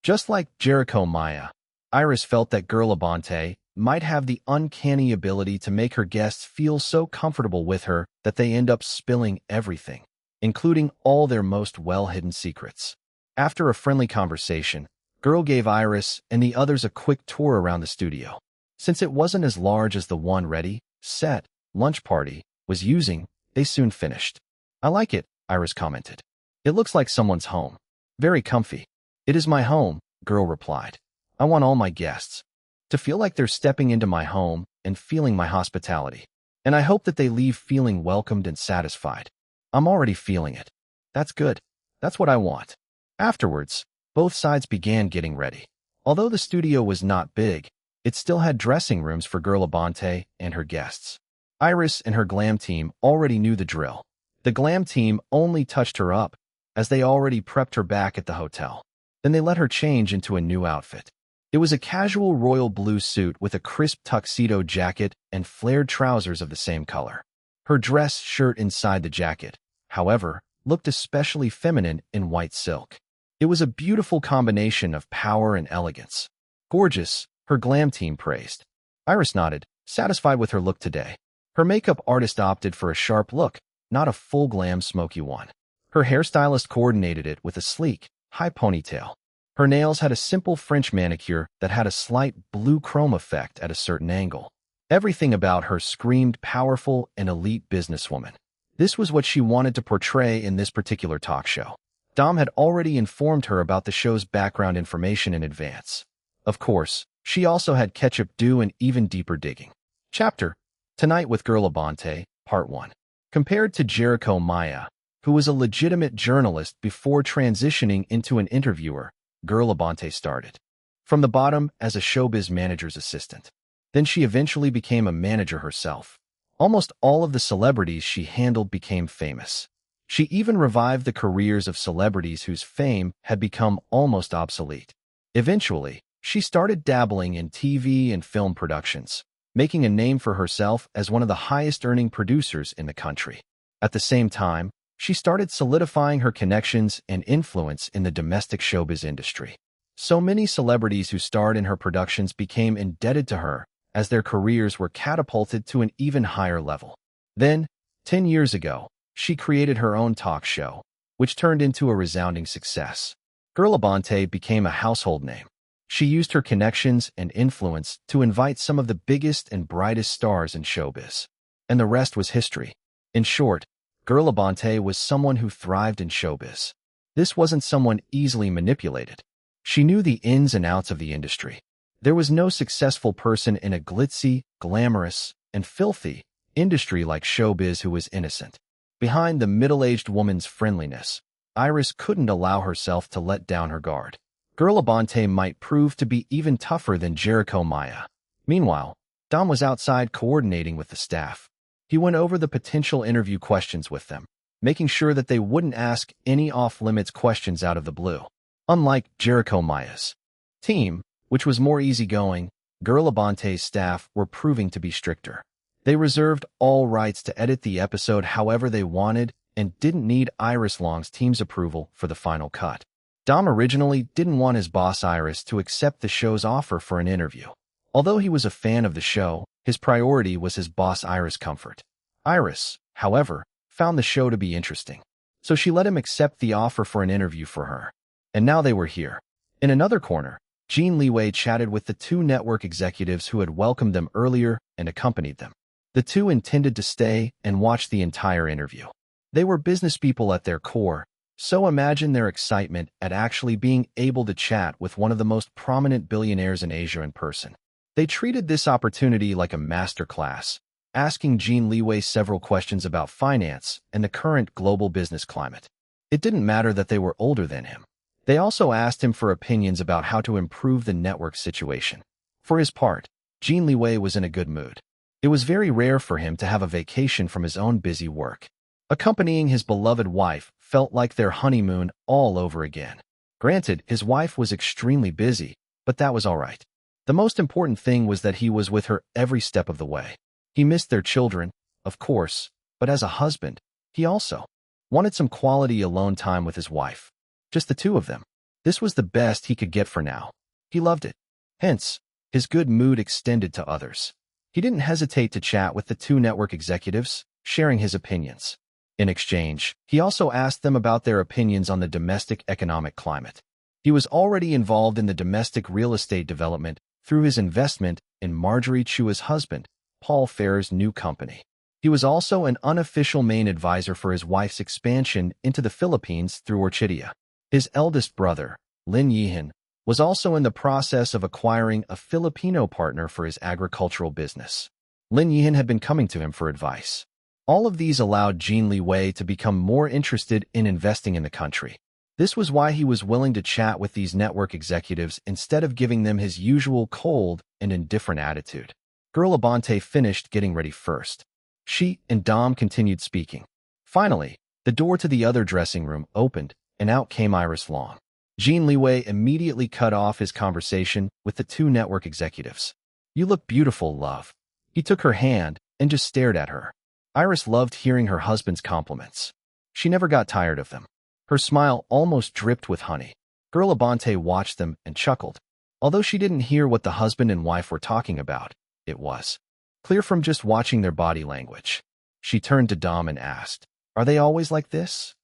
Just like Jericho Maya, Iris felt that Girl Abante might have the uncanny ability to make her guests feel so comfortable with her that they end up spilling everything, including all their most well-hidden secrets. After a friendly conversation, Girl gave Iris and the others a quick tour around the studio. Since it wasn't as large as the one ready, set, lunch party was using, they soon finished. "I like it," Iris commented. "It looks like someone's home. Very comfy." "It is my home," Girl replied. "I want all my guests to feel like they're stepping into my home and feeling my hospitality. And I hope that they leave feeling welcomed and satisfied. I'm already feeling it." "That's good. That's what I want." Afterwards, both sides began getting ready. Although the studio was not big, it still had dressing rooms for Girl Abante and her guests. Iris and her glam team already knew the drill. The glam team only touched her up, as they already prepped her back at the hotel. Then they let her change into a new outfit. It was a casual royal blue suit with a crisp tuxedo jacket and flared trousers of the same color. Her dress shirt inside the jacket, however, looked especially feminine in white silk. It was a beautiful combination of power and elegance. "Gorgeous," her glam team praised. Iris nodded, satisfied with her look today. Her makeup artist opted for a sharp look, not a full glam smoky one. Her hairstylist coordinated it with a sleek, high ponytail. Her nails had a simple French manicure that had a slight blue chrome effect at a certain angle. Everything about her screamed powerful and elite businesswoman. This was what she wanted to portray in this particular talk show. Dom had already informed her about the show's background information in advance. Of course, she also had Ketchup do an even deeper digging. Chapter: Tonight with Girl Abante, Part 1. Compared to Jericho Maya, who was a legitimate journalist before transitioning into an interviewer, Girl Abante started from the bottom as a showbiz manager's assistant. Then she eventually became a manager herself. Almost all of the celebrities she handled became famous. She even revived the careers of celebrities whose fame had become almost obsolete. Eventually, she started dabbling in TV and film productions, making a name for herself as one of the highest-earning producers in the country. At the same time, she started solidifying her connections and influence in the domestic showbiz industry. So many celebrities who starred in her productions became indebted to her as their careers were catapulted to an even higher level. Then, 10 years ago, she created her own talk show, which turned into a resounding success. Girl Abante became a household name. She used her connections and influence to invite some of the biggest and brightest stars in showbiz. And the rest was history. In short, Girl Abante was someone who thrived in showbiz. This wasn't someone easily manipulated. She knew the ins and outs of the industry. There was no successful person in a glitzy, glamorous, and filthy industry like showbiz who was innocent. Behind the middle-aged woman's friendliness, Iris couldn't allow herself to let down her guard. Girl Abante might prove to be even tougher than Jericho Maya. Meanwhile, Dom was outside coordinating with the staff. He went over the potential interview questions with them, making sure that they wouldn't ask any off-limits questions out of the blue. Unlike Jericho Maya's team, which was more easygoing, Girl Abante's staff were proving to be stricter. They reserved all rights to edit the episode however they wanted and didn't need Iris Long's team's approval for the final cut. Dom originally didn't want his boss Iris to accept the show's offer for an interview. Although he was a fan of the show, his priority was his boss Iris' comfort. Iris, however, found the show to be interesting, so she let him accept the offer for an interview for her. And now they were here. In another corner, Jin Liwei chatted with the two network executives who had welcomed them earlier and accompanied them. The two intended to stay and watch the entire interview. They were business people at their core, so imagine their excitement at actually being able to chat with one of the most prominent billionaires in Asia in person. They treated this opportunity like a master class, asking Jin Liwei several questions about finance and the current global business climate. It didn't matter that they were older than him. They also asked him for opinions about how to improve the network situation. For his part, Jin Liwei was in a good mood. It was very rare for him to have a vacation from his own busy work. Accompanying his beloved wife felt like their honeymoon all over again. Granted, his wife was extremely busy, but that was all right. The most important thing was that he was with her every step of the way. He missed their children, of course, but as a husband, he also wanted some quality alone time with his wife. Just the two of them. This was the best he could get for now. He loved it. Hence, his good mood extended to others. He didn't hesitate to chat with the two network executives, sharing his opinions. In exchange, he also asked them about their opinions on the domestic economic climate. He was already involved in the domestic real estate development through his investment in Marjorie Chua's husband, Paul Fair's new company. He was also an unofficial main advisor for his wife's expansion into the Philippines through Orchidia. His eldest brother, Lin Yihan, was also in the process of acquiring a Filipino partner for his agricultural business. Lin Yihan had been coming to him for advice. All of these allowed Jin Liwei to become more interested in investing in the country. This was why he was willing to chat with these network executives instead of giving them his usual cold and indifferent attitude. Girl Abante finished getting ready first. She and Dom continued speaking. Finally, the door to the other dressing room opened, and out came Iris Long. Jin Liwei immediately cut off his conversation with the two network executives. "You look beautiful, love." He took her hand and just stared at her. Iris loved hearing her husband's compliments. She never got tired of them. Her smile almost dripped with honey. Girl Abante watched them and chuckled. Although she didn't hear what the husband and wife were talking about, it was clear from just watching their body language. She turned to Dom and asked, "Are they always like this?"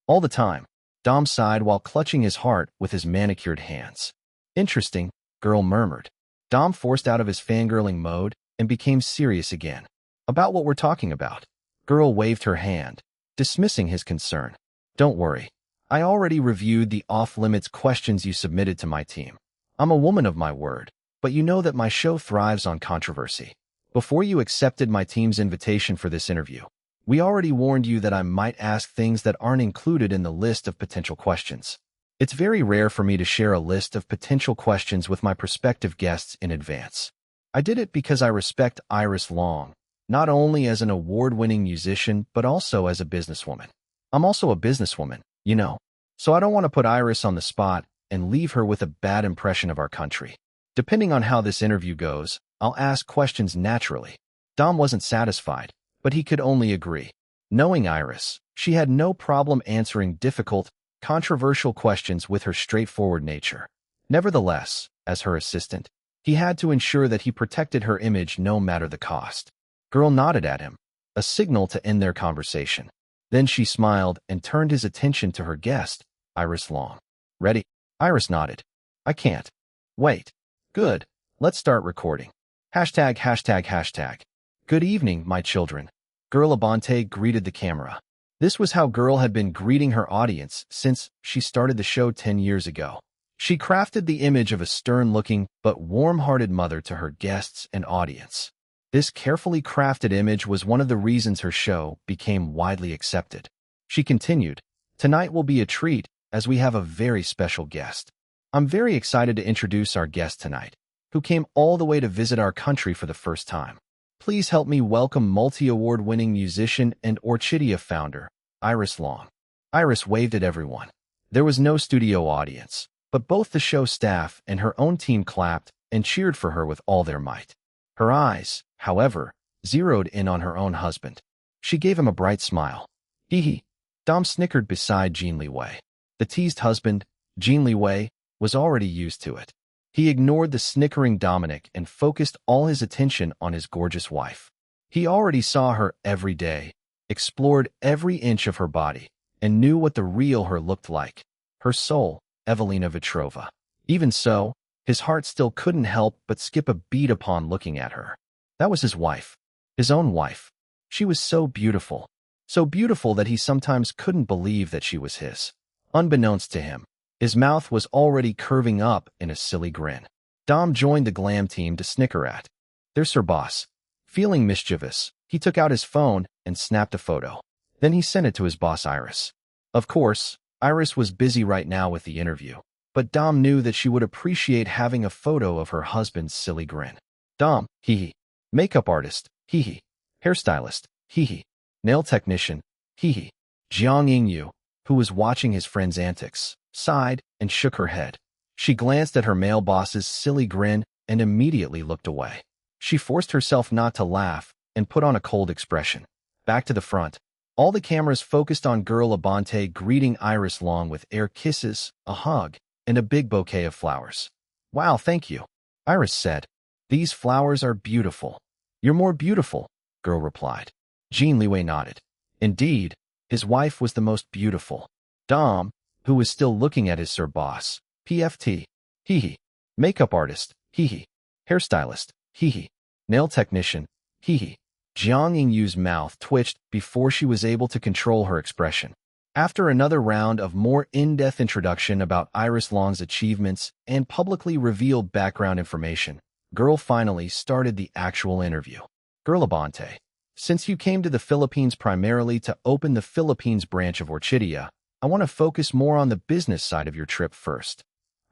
"All the time." Dom sighed while clutching his heart with his manicured hands. "Interesting," Girl murmured. Dom forced out of his fangirling mode and became serious again. "About what we're talking about." Girl waved her hand, dismissing his concern. "Don't worry. I already reviewed the off-limits questions you submitted to my team. I'm a woman of my word, but you know that my show thrives on controversy. Before you accepted my team's invitation for this interview, we already warned you that I might ask things that aren't included in the list of potential questions. It's very rare for me to share a list of potential questions with my prospective guests in advance. I did it because I respect Iris Long, not only as an award-winning musician, but also as a businesswoman. I'm also a businesswoman, you know, so I don't want to put Iris on the spot and leave her with a bad impression of our country. Depending on how this interview goes, I'll ask questions naturally." Dom wasn't satisfied, but he could only agree. Knowing Iris, she had no problem answering difficult, controversial questions with her straightforward nature. Nevertheless, as her assistant, he had to ensure that he protected her image no matter the cost. Girl nodded at him, a signal to end their conversation. Then she smiled and turned his attention to her guest, Iris Long. "Ready?" Iris nodded. "I can't wait." "Good. Let's start recording. ####. Good evening, my children." Girl Abante greeted the camera. This was how Girl had been greeting her audience since she started the show 10 years ago. She crafted the image of a stern-looking but warm-hearted mother to her guests and audience. This carefully crafted image was one of the reasons her show became widely accepted. She continued, "Tonight will be a treat as we have a very special guest. I'm very excited to introduce our guest tonight, who came all the way to visit our country for the first time. Please help me welcome multi-award-winning musician and Orchidia founder, Iris Long." Iris waved at everyone. There was no studio audience, but both the show staff and her own team clapped and cheered for her with all their might. Her eyes, however, zeroed in on her own husband. She gave him a bright smile. Hee. Dom snickered beside Jin Liwei. The teased husband, Jin Liwei, was already used to it. He ignored the snickering Dominic and focused all his attention on his gorgeous wife. He already saw her every day, explored every inch of her body, and knew what the real her looked like. Her soul, Evelina Vetrova. Even so, his heart still couldn't help but skip a beat upon looking at her. That was his wife. His own wife. She was so beautiful that he sometimes couldn't believe that she was his. Unbeknownst to him, his mouth was already curving up in a silly grin. Dom joined the glam team to snicker at. "There's her boss." Feeling mischievous, he took out his phone and snapped a photo. Then he sent it to his boss Iris. Of course, Iris was busy right now with the interview, but Dom knew that she would appreciate having a photo of her husband's silly grin. Dom, hee hee. Makeup artist, hee hee. Hairstylist, hee hee. Nail technician, hee hee. Jiang Yingyu, who was watching his friend's antics, sighed and shook her head. She glanced at her male boss's silly grin and immediately looked away. She forced herself not to laugh and put on a cold expression. Back to the front. All the cameras focused on Girl Abante greeting Iris Long with air kisses, a hug, and a big bouquet of flowers. Wow, thank you, Iris said. These flowers are beautiful. You're more beautiful, Girl replied. Jin Liwei nodded. Indeed, his wife was the most beautiful. Dom, who was still looking at his sir boss, PFT, hee hee. Makeup artist, hee hee. Hairstylist, hee hee. Nail technician, hee hee. Jiang Yingyu's mouth twitched before she was able to control her expression. After another round of more in-depth introduction about Iris Long's achievements and publicly revealed background information, Girl finally started the actual interview. Girl Abante, since you came to the Philippines primarily to open the Philippines branch of Orchidia, I want to focus more on the business side of your trip first.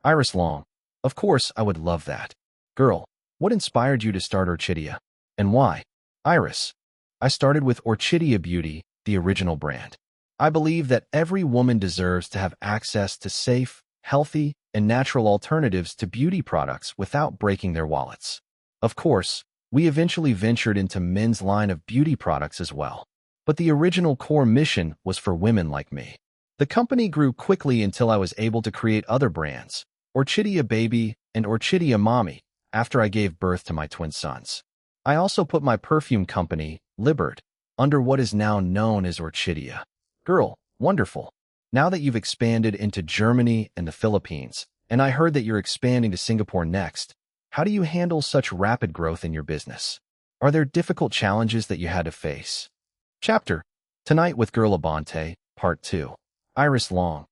Iris Long, of course I would love that. Girl, what inspired you to start Orchidia? And why? Iris, I started with Orchidia Beauty, the original brand. I believe that every woman deserves to have access to safe, healthy, and natural alternatives to beauty products without breaking their wallets. Of course, we eventually ventured into men's line of beauty products as well. But the original core mission was for women like me. The company grew quickly until I was able to create other brands, Orchidia Baby and Orchidia Mommy, after I gave birth to my twin sons. I also put my perfume company, Liborn, under what is now known as Orchidia. Girl, wonderful. Now that you've expanded into Germany and the Philippines, and I heard that you're expanding to Singapore next, how do you handle such rapid growth in your business? Are there difficult challenges that you had to face? Chapter, Tonight with Girl Abante, Part 2. Iris Long.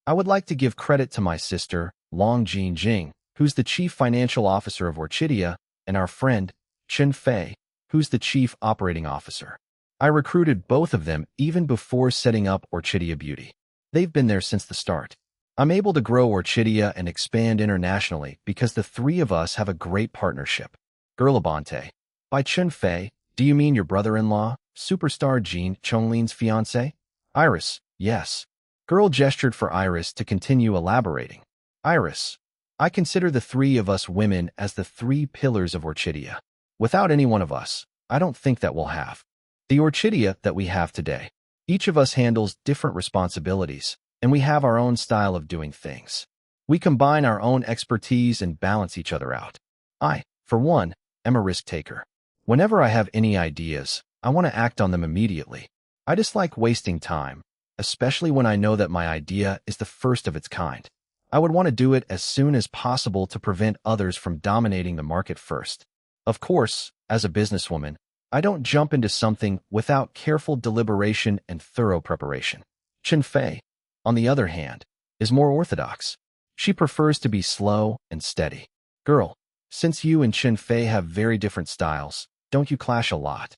I would like to give credit to my sister, Long Jing, who's the Chief Financial Officer of Orchidia, and our friend, Chen Fei, who's the Chief Operating Officer. I recruited both of them even before setting up Orchidia Beauty. They've been there since the start. I'm able to grow Orchidia and expand internationally because the three of us have a great partnership. Girl Abante. By Chen Fei, do you mean your brother-in-law, superstar Jean Chonglin's fiancé? Iris, yes. Girl gestured for Iris to continue elaborating. Iris, I consider the three of us women as the three pillars of Orchidia. Without any one of us, I don't think that we'll have the Orchidia that we have today. Each of us handles different responsibilities, and we have our own style of doing things. We combine our own expertise and balance each other out. I, for one, am a risk taker. Whenever I have any ideas, I want to act on them immediately. I dislike wasting time, especially when I know that my idea is the first of its kind. I would want to do it as soon as possible to prevent others from dominating the market first. Of course, as a businesswoman, I don't jump into something without careful deliberation and thorough preparation. Chen Fei, on the other hand, is more orthodox. She prefers to be slow and steady. Girl, since you and Chen Fei have very different styles, don't you clash a lot?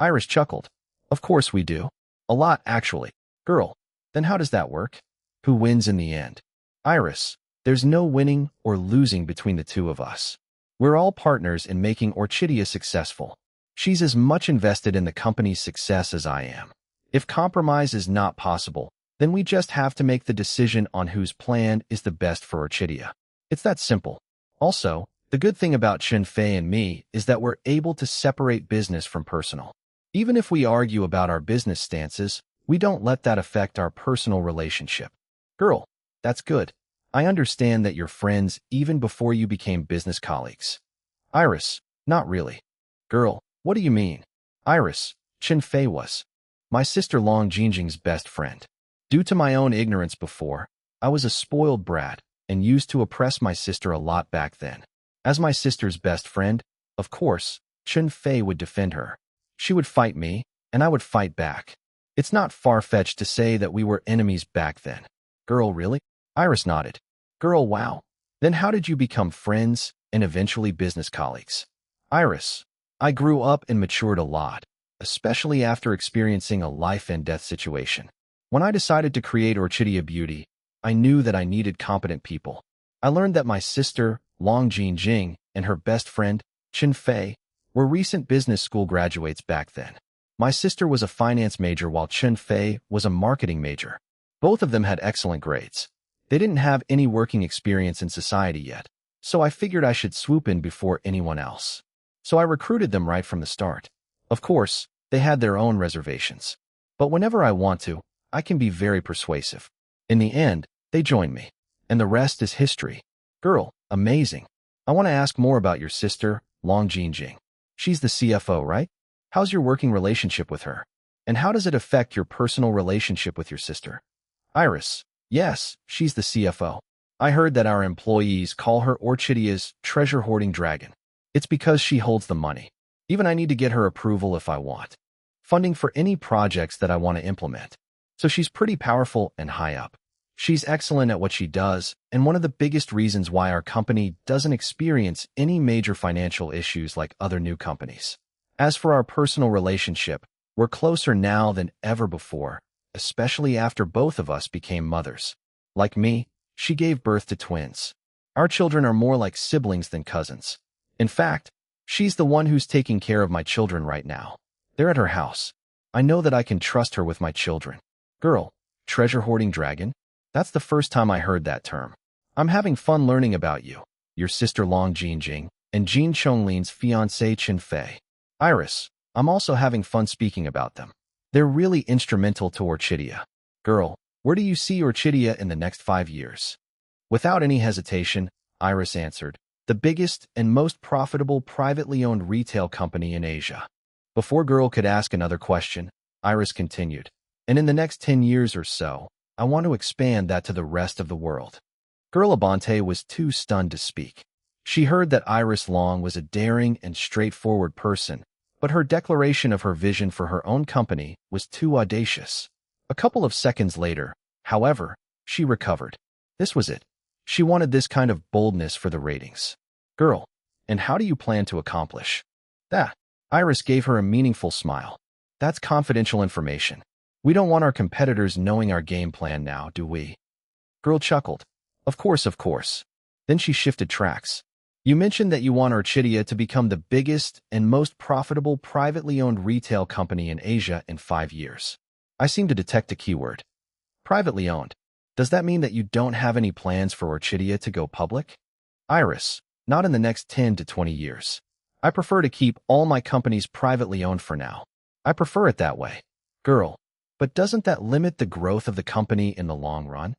Iris chuckled. Of course we do. A lot, actually. Girl, then how does that work? Who wins in the end? Iris, there's no winning or losing between the two of us. We're all partners in making Orchidia successful. She's as much invested in the company's success as I am. If compromise is not possible, then we just have to make the decision on whose plan is the best for Orchidia. It's that simple. Also, the good thing about Chen Fei and me is that we're able to separate business from personal. Even if we argue about our business stances, we don't let that affect our personal relationship. Girl, that's good. I understand that you're friends even before you became business colleagues. Iris, not really. Girl, what do you mean? Iris, Chen Fei was my sister Long Jingjing's best friend. Due to my own ignorance before, I was a spoiled brat and used to oppress my sister a lot back then. As my sister's best friend, of course, Chen Fei would defend her. She would fight me, and I would fight back. It's not far-fetched to say that we were enemies back then. Girl, really? Iris nodded. Girl, wow. Then how did you become friends and eventually business colleagues? Iris, I grew up and matured a lot, especially after experiencing a life-and-death situation. When I decided to create Orchidia Beauty, I knew that I needed competent people. I learned that my sister, Long Jingjing, and her best friend, Chin Fei, were recent business school graduates back then. My sister was a finance major while Chin Fei was a marketing major. Both of them had excellent grades. They didn't have any working experience in society yet, so I figured I should swoop in before anyone else. So I recruited them right from the start. Of course, they had their own reservations. But whenever I want to, I can be very persuasive. In the end, they joined me. And the rest is history. Girl, amazing. I want to ask more about your sister, Long Jinjing. She's the CFO, right? How's your working relationship with her? And how does it affect your personal relationship with your sister? Iris. Yes, she's the CFO. I heard that our employees call her Orchidea's treasure-hoarding dragon. It's because she holds the money. Even I need to get her approval if I want funding for any projects that I want to implement. So she's pretty powerful and high up. She's excellent at what she does, and one of the biggest reasons why our company doesn't experience any major financial issues like other new companies. As for our personal relationship, we're closer now than ever before, especially after both of us became mothers. Like me, she gave birth to twins. Our children are more like siblings than cousins. In fact, she's the one who's taking care of my children right now. They're at her house. I know that I can trust her with my children. Girl, treasure-hoarding dragon? That's the first time I heard that term. I'm having fun learning about you, your sister Long Jinjing, and Jin Chonglin's fiancé Chin Fei. Iris, I'm also having fun speaking about them. They're really instrumental to Orchidea. Girl, where do you see Orchidea in the next 5 years? Without any hesitation, Iris answered, the biggest and most profitable privately owned retail company in Asia. Before Girl could ask another question, Iris continued, and in the next 10 years or so, I want to expand that to the rest of the world. Girl Abante was too stunned to speak. She heard that Iris Long was a daring and straightforward person, but her declaration of her vision for her own company was too audacious. A couple of seconds later, however, she recovered. This was it. She wanted this kind of boldness for the ratings. Girl, and how do you plan to accomplish that? Iris gave her a meaningful smile. That's confidential information. We don't want our competitors knowing our game plan now, do we? Girl chuckled. Of course, of course. Then she shifted tracks. You mentioned that you want Orchidea to become the biggest and most profitable privately owned retail company in Asia in 5 years. I seem to detect a keyword. Privately owned. Does that mean that you don't have any plans for Orchidea to go public? Iris, not in the next 10 to 20 years. I prefer to keep all my companies privately owned for now. I prefer it that way. Girl, but doesn't that limit the growth of the company in the long run?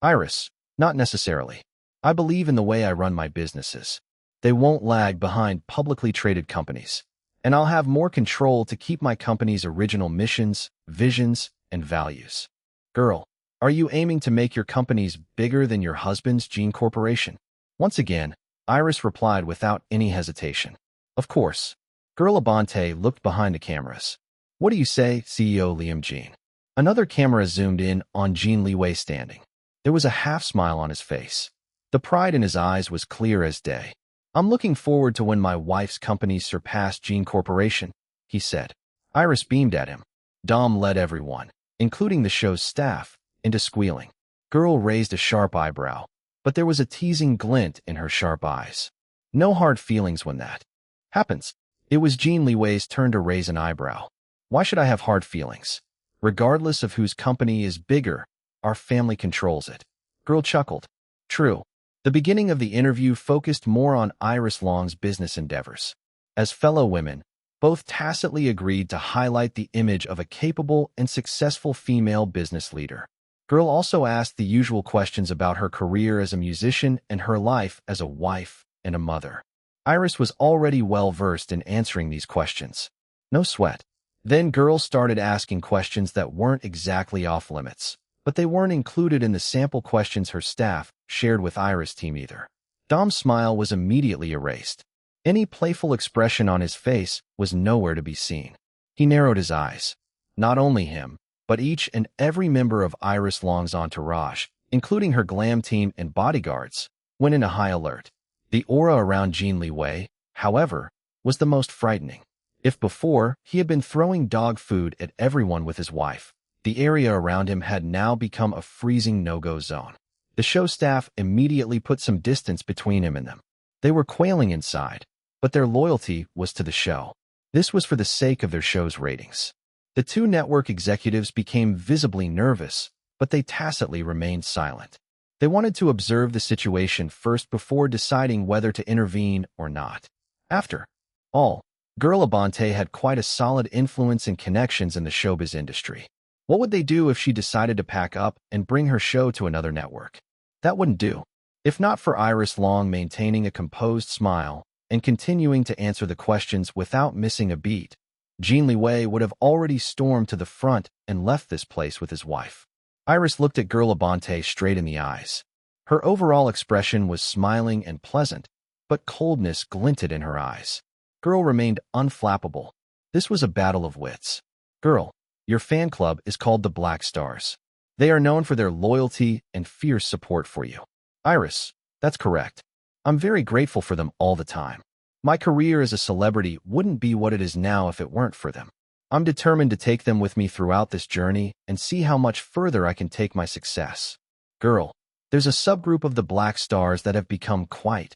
Iris, not necessarily. I believe in the way I run my businesses. They won't lag behind publicly traded companies, and I'll have more control to keep my company's original missions, visions, and values. Girl, are you aiming to make your companies bigger than your husband's Gene Corporation? Once again, Iris replied without any hesitation. Of course. Girl Abante looked behind the cameras. What do you say, CEO Liam Jean? Another camera zoomed in on Jin Liwei standing. There was a half-smile on his face. The pride in his eyes was clear as day. I'm looking forward to when my wife's companies surpass Gene Corporation, he said. Iris beamed at him. Dom led everyone, including the show's staff, into squealing. Girl raised a sharp eyebrow, but there was a teasing glint in her sharp eyes. No hard feelings when that happens. It was Jin Liwei's turn to raise an eyebrow. Why should I have hard feelings? Regardless of whose company is bigger, our family controls it. Girl chuckled. True. The beginning of the interview focused more on Iris Long's business endeavors. As fellow women, both tacitly agreed to highlight the image of a capable and successful female business leader. Girl also asked the usual questions about her career as a musician and her life as a wife and a mother. Iris was already well-versed in answering these questions. No sweat. Then Girl started asking questions that weren't exactly off-limits, but they weren't included in the sample questions her staff shared with Iris' team either. Dom's smile was immediately erased. Any playful expression on his face was nowhere to be seen. He narrowed his eyes. Not only him, but each and every member of Iris Long's entourage, including her glam team and bodyguards, went into high alert. The aura around Jin Liwei, however, was the most frightening. If before he had been throwing dog food at everyone with his wife, the area around him had now become a freezing no-go zone. The show staff immediately put some distance between him and them. They were quailing inside. but their loyalty was to the show. This was for the sake of their show's ratings. The two network executives became visibly nervous, but they tacitly remained silent. They wanted to observe the situation first before deciding whether to intervene or not. After all, Girl Abante had quite a solid influence and connections in the showbiz industry. What would they do if she decided to pack up and bring her show to another network? That wouldn't do. If not for Iris Long maintaining a composed smile and continuing to answer the questions without missing a beat, Jin Liwei would have already stormed to the front and left this place with his wife. Iris looked at Girl Abante straight in the eyes. Her overall expression was smiling and pleasant, but coldness glinted in her eyes. Girl remained unflappable. This was a battle of wits. Girl, your fan club is called the Black Stars. They are known for their loyalty and fierce support for you. Iris, that's correct. I'm very grateful for them all the time. My career as a celebrity wouldn't be what it is now if it weren't for them. I'm determined to take them with me throughout this journey and see how much further I can take my success. Girl, there's a subgroup of the Black Stars that have become quite,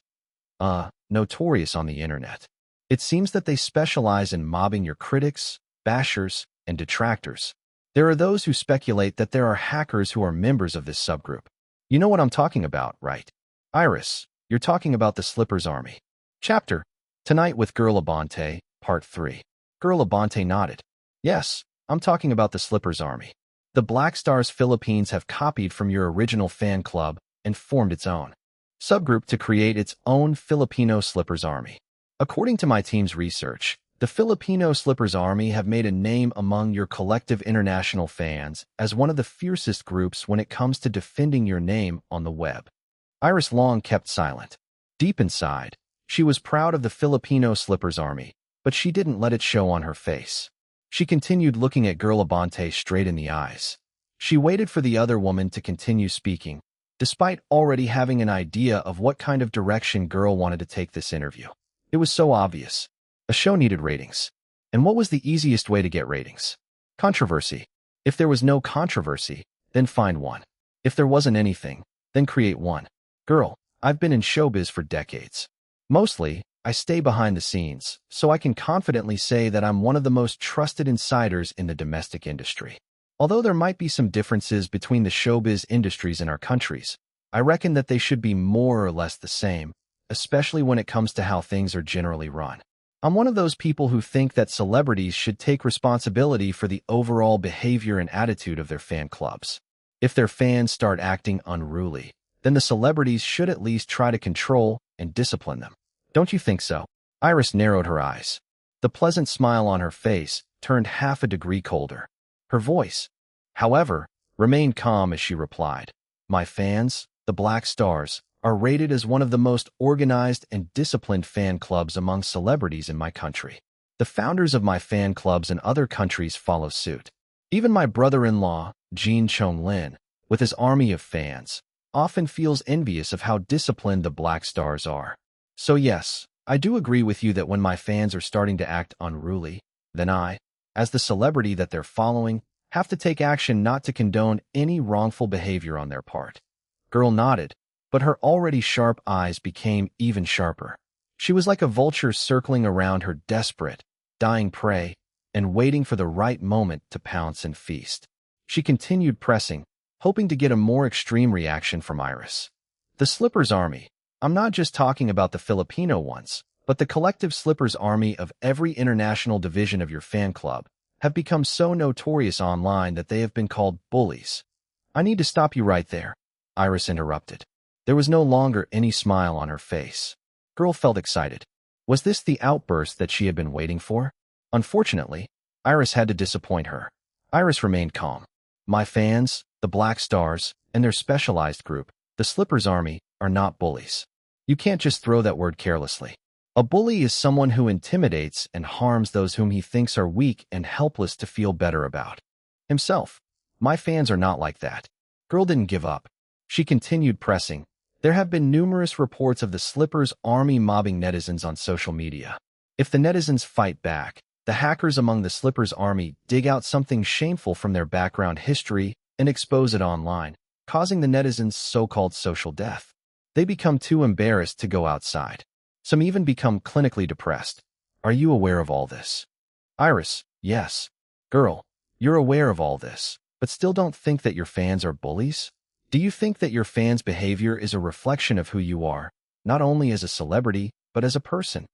notorious on the internet. It seems that they specialize in mobbing your critics, bashers, and detractors. There are those who speculate that there are hackers who are members of this subgroup. You know what I'm talking about, right? Iris, you're talking about the Slippers Army. Chapter Tonight with Girl Abante, Part 3. Girl Abante nodded. Yes, I'm talking about the Slippers Army. The Black Stars Philippines have copied from your original fan club and formed its own subgroup to create its own Filipino Slippers Army. According to my team's research, the Filipino Slippers Army have made a name among your collective international fans as one of the fiercest groups when it comes to defending your name on the web. Iris Long kept silent. Deep inside, she was proud of the Filipino Slippers Army, but she didn't let it show on her face. She continued looking at Girl Abante straight in the eyes. She waited for the other woman to continue speaking, despite already having an idea of what kind of direction Girl wanted to take this interview. It was so obvious. A show needed ratings. And what was the easiest way to get ratings? Controversy. If there was no controversy, then find one. If there wasn't anything, then create one. Girl, I've been in showbiz for decades. Mostly, I stay behind the scenes, so I can confidently say that I'm one of the most trusted insiders in the domestic industry. Although there might be some differences between the showbiz industries in our countries, I reckon that they should be more or less the same, especially when it comes to how things are generally run. I'm one of those people who think that celebrities should take responsibility for the overall behavior and attitude of their fan clubs. If their fans start acting unruly, then the celebrities should at least try to control and discipline them. Don't you think so? Iris narrowed her eyes. The pleasant smile on her face turned half a degree colder. Her voice, however, remained calm as she replied, My fans, the Black Stars, are rated as one of the most organized and disciplined fan clubs among celebrities in my country. The founders of my fan clubs in other countries follow suit. Even my brother-in-law, Jean Chong-lin, with his army of fans, often feels envious of how disciplined the Black Stars are. So yes, I do agree with you that when my fans are starting to act unruly, then I, as the celebrity that they're following, have to take action not to condone any wrongful behavior on their part. Girl nodded, but her already sharp eyes became even sharper. She was like a vulture circling around her desperate, dying prey and waiting for the right moment to pounce and feast. She continued pressing, hoping to get a more extreme reaction from Iris. The Slippers Army. I'm not just talking about the Filipino ones, but the collective Slippers Army of every international division of your fan club have become so notorious online that they have been called bullies. I need to stop you right there, Iris interrupted. There was no longer any smile on her face. Girl felt excited. Was this the outburst that she had been waiting for? Unfortunately, Iris had to disappoint her. Iris remained calm. My fans, the Black Stars, and their specialized group, the Slippers Army, are not bullies. You can't just throw that word carelessly. A bully is someone who intimidates and harms those whom he thinks are weak and helpless to feel better about himself. My fans are not like that. Girl didn't give up. She continued pressing. There have been numerous reports of the Slippers Army mobbing netizens on social media. If the netizens fight back, the hackers among the Slippers Army dig out something shameful from their background history and expose it online, causing the netizens' so-called social death. They become too embarrassed to go outside. Some even become clinically depressed. Are you aware of all this? Iris, yes. Girl, you're aware of all this, but still don't think that your fans are bullies? Do you think that your fans' behavior is a reflection of who you are, not only as a celebrity, but as a person?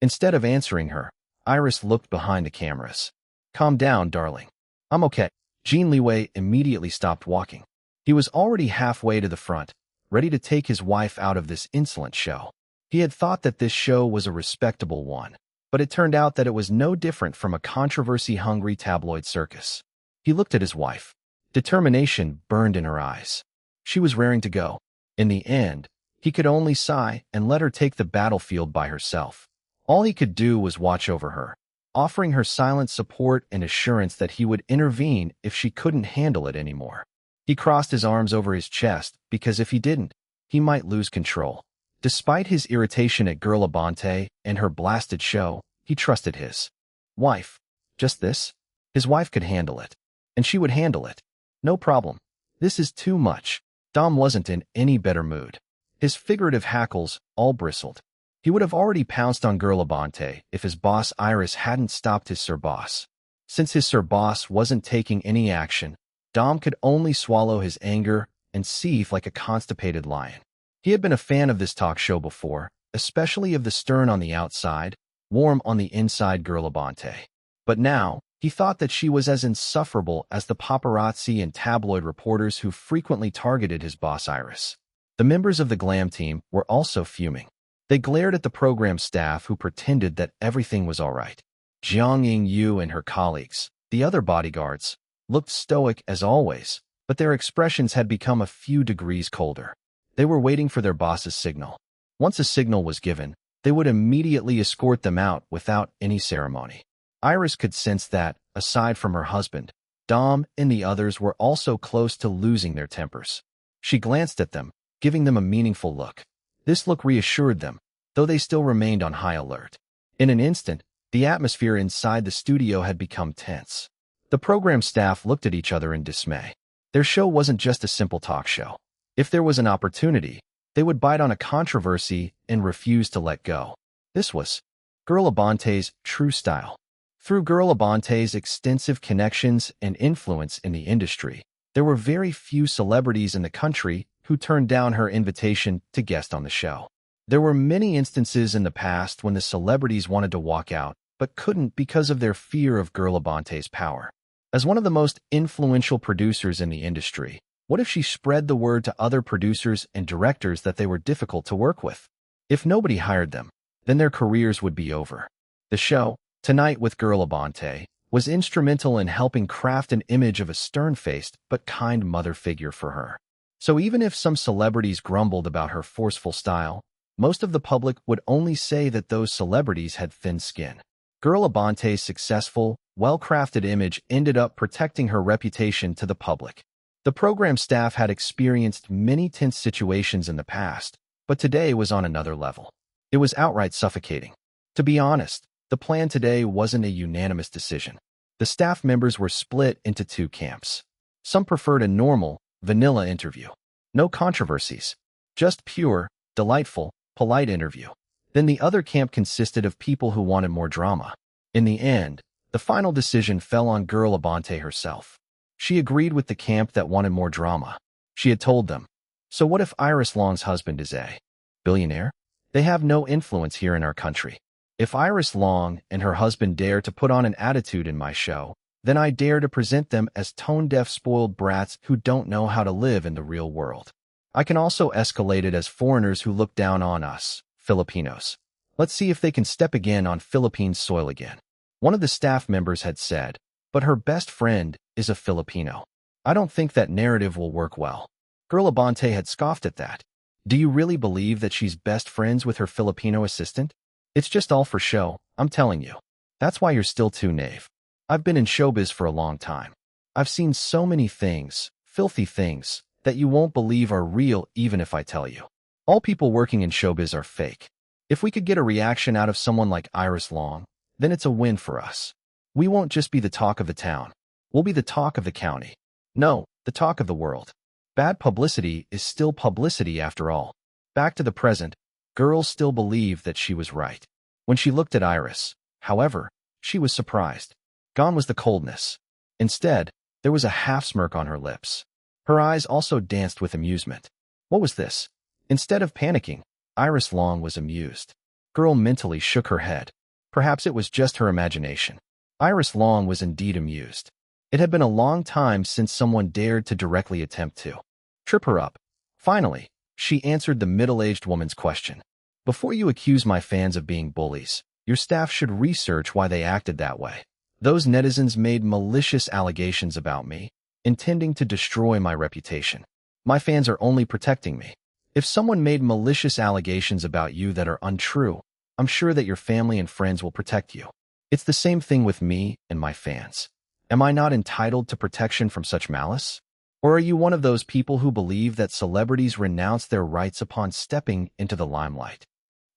Instead of answering her, Iris looked behind the cameras. Calm down, darling. I'm okay. Jin Liwei immediately stopped walking. He was already halfway to the front, ready to take his wife out of this insolent show. He had thought that this show was a respectable one, but it turned out that it was no different from a controversy-hungry tabloid circus. He looked at his wife. Determination burned in her eyes. She was raring to go. In the end, he could only sigh and let her take the battlefield by herself. All he could do was watch over her, offering her silent support and assurance that he would intervene if she couldn't handle it anymore. He crossed his arms over his chest because if he didn't, he might lose control. Despite his irritation at Girl Abante and her blasted show, he trusted his wife. Just this? His wife could handle it. And she would handle it. No problem. This is too much. Dom wasn't in any better mood. His figurative hackles all bristled. He would have already pounced on Girl Abante if his boss Iris hadn't stopped his Sir Boss. Since his Sir Boss wasn't taking any action, Dom could only swallow his anger and seethe like a constipated lion. He had been a fan of this talk show before, especially of the stern on the outside, warm on the inside Girl Abante. But now, he thought that she was as insufferable as the paparazzi and tabloid reporters who frequently targeted his boss Iris. The members of the glam team were also fuming. They glared at the program staff who pretended that everything was all right. Jiang Ying-yu and her colleagues, the other bodyguards, looked stoic as always, but their expressions had become a few degrees colder. They were waiting for their boss's signal. Once a signal was given, they would immediately escort them out without any ceremony. Iris could sense that, aside from her husband, Dom and the others were also close to losing their tempers. She glanced at them, giving them a meaningful look. This look reassured them, though they still remained on high alert. In an instant, the atmosphere inside the studio had become tense. The program staff looked at each other in dismay. Their show wasn't just a simple talk show. If there was an opportunity, they would bite on a controversy and refuse to let go. This was Girl Abante's true style. Through Girl Abante's extensive connections and influence in the industry, there were very few celebrities in the country who turned down her invitation to guest on the show. There were many instances in the past when the celebrities wanted to walk out, but couldn't because of their fear of Girl Abante's power. As one of the most influential producers in the industry, what if she spread the word to other producers and directors that they were difficult to work with? If nobody hired them, then their careers would be over. The show, Tonight with Girl Abante, was instrumental in helping craft an image of a stern-faced but kind mother figure for her. So even if some celebrities grumbled about her forceful style, most of the public would only say that those celebrities had thin skin. Girl Abante's successful, well-crafted image ended up protecting her reputation to the public. The program staff had experienced many tense situations in the past, but today was on another level. It was outright suffocating. To be honest, the plan today wasn't a unanimous decision. The staff members were split into two camps. Some preferred a normal, vanilla interview. No controversies. Just pure, delightful, polite interview. Then the other camp consisted of people who wanted more drama. In the end, the final decision fell on Girl Abante herself. She agreed with the camp that wanted more drama. She had told them, "So what if Iris Long's husband is a billionaire? They have no influence here in our country. If Iris Long and her husband dare to put on an attitude in my show, then I dare to present them as tone-deaf spoiled brats who don't know how to live in the real world. I can also escalate it as foreigners who look down on us, Filipinos. Let's see if they can step again on Philippine soil again." One of the staff members had said, "But her best friend is a Filipino. I don't think that narrative will work well." Girl Abante had scoffed at that. Do you really believe that she's best friends with her Filipino assistant? It's just all for show, I'm telling you. That's why you're still too naive. I've been in showbiz for a long time. I've seen so many things, filthy things, that you won't believe are real even if I tell you. All people working in showbiz are fake. If we could get a reaction out of someone like Iris Long, then it's a win for us. We won't just be the talk of the town. We'll be the talk of the county. No, the talk of the world. Bad publicity is still publicity after all. Back to the present, Girls still believed that she was right. When she looked at Iris, however, she was surprised. Gone was the coldness. Instead, there was a half-smirk on her lips. Her eyes also danced with amusement. What was this? Instead of panicking, Iris Long was amused. Girl mentally shook her head. Perhaps it was just her imagination. Iris Long was indeed amused. It had been a long time since someone dared to directly attempt to trip her up. Finally, she answered the middle-aged woman's question. Before you accuse my fans of being bullies, your staff should research why they acted that way. Those netizens made malicious allegations about me, intending to destroy my reputation. My fans are only protecting me. If someone made malicious allegations about you that are untrue, I'm sure that your family and friends will protect you. It's the same thing with me and my fans. Am I not entitled to protection from such malice? Or are you one of those people who believe that celebrities renounce their rights upon stepping into the limelight?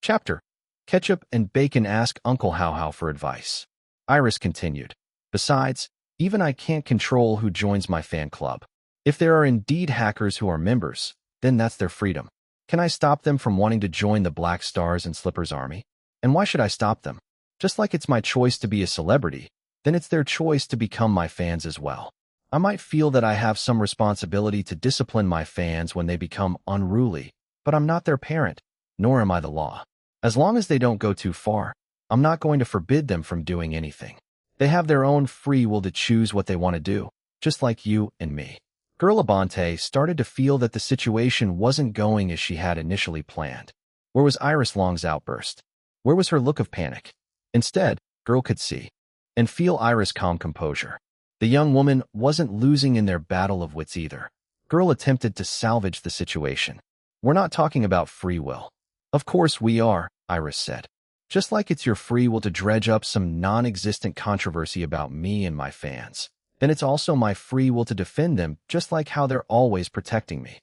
Chapter: Ketchup and Bacon ask Uncle How How for advice. Iris continued. Besides, even I can't control who joins my fan club. If there are indeed hackers who are members, then that's their freedom. Can I stop them from wanting to join the Black Stars and Slippers army? And why should I stop them? Just like it's my choice to be a celebrity, then it's their choice to become my fans as well. I might feel that I have some responsibility to discipline my fans when they become unruly, but I'm not their parent, nor am I the law. As long as they don't go too far, I'm not going to forbid them from doing anything. They have their own free will to choose what they want to do, just like you and me. Girl Abante started to feel that the situation wasn't going as she had initially planned. Where was Iris Long's outburst? Where was her look of panic? Instead, Girl could see and feel Iris' calm composure. The young woman wasn't losing in their battle of wits either. Girl attempted to salvage the situation. We're not talking about free will. Of course we are, Iris said. Just like it's your free will to dredge up some non-existent controversy about me and my fans, then it's also my free will to defend them just like how they're always protecting me.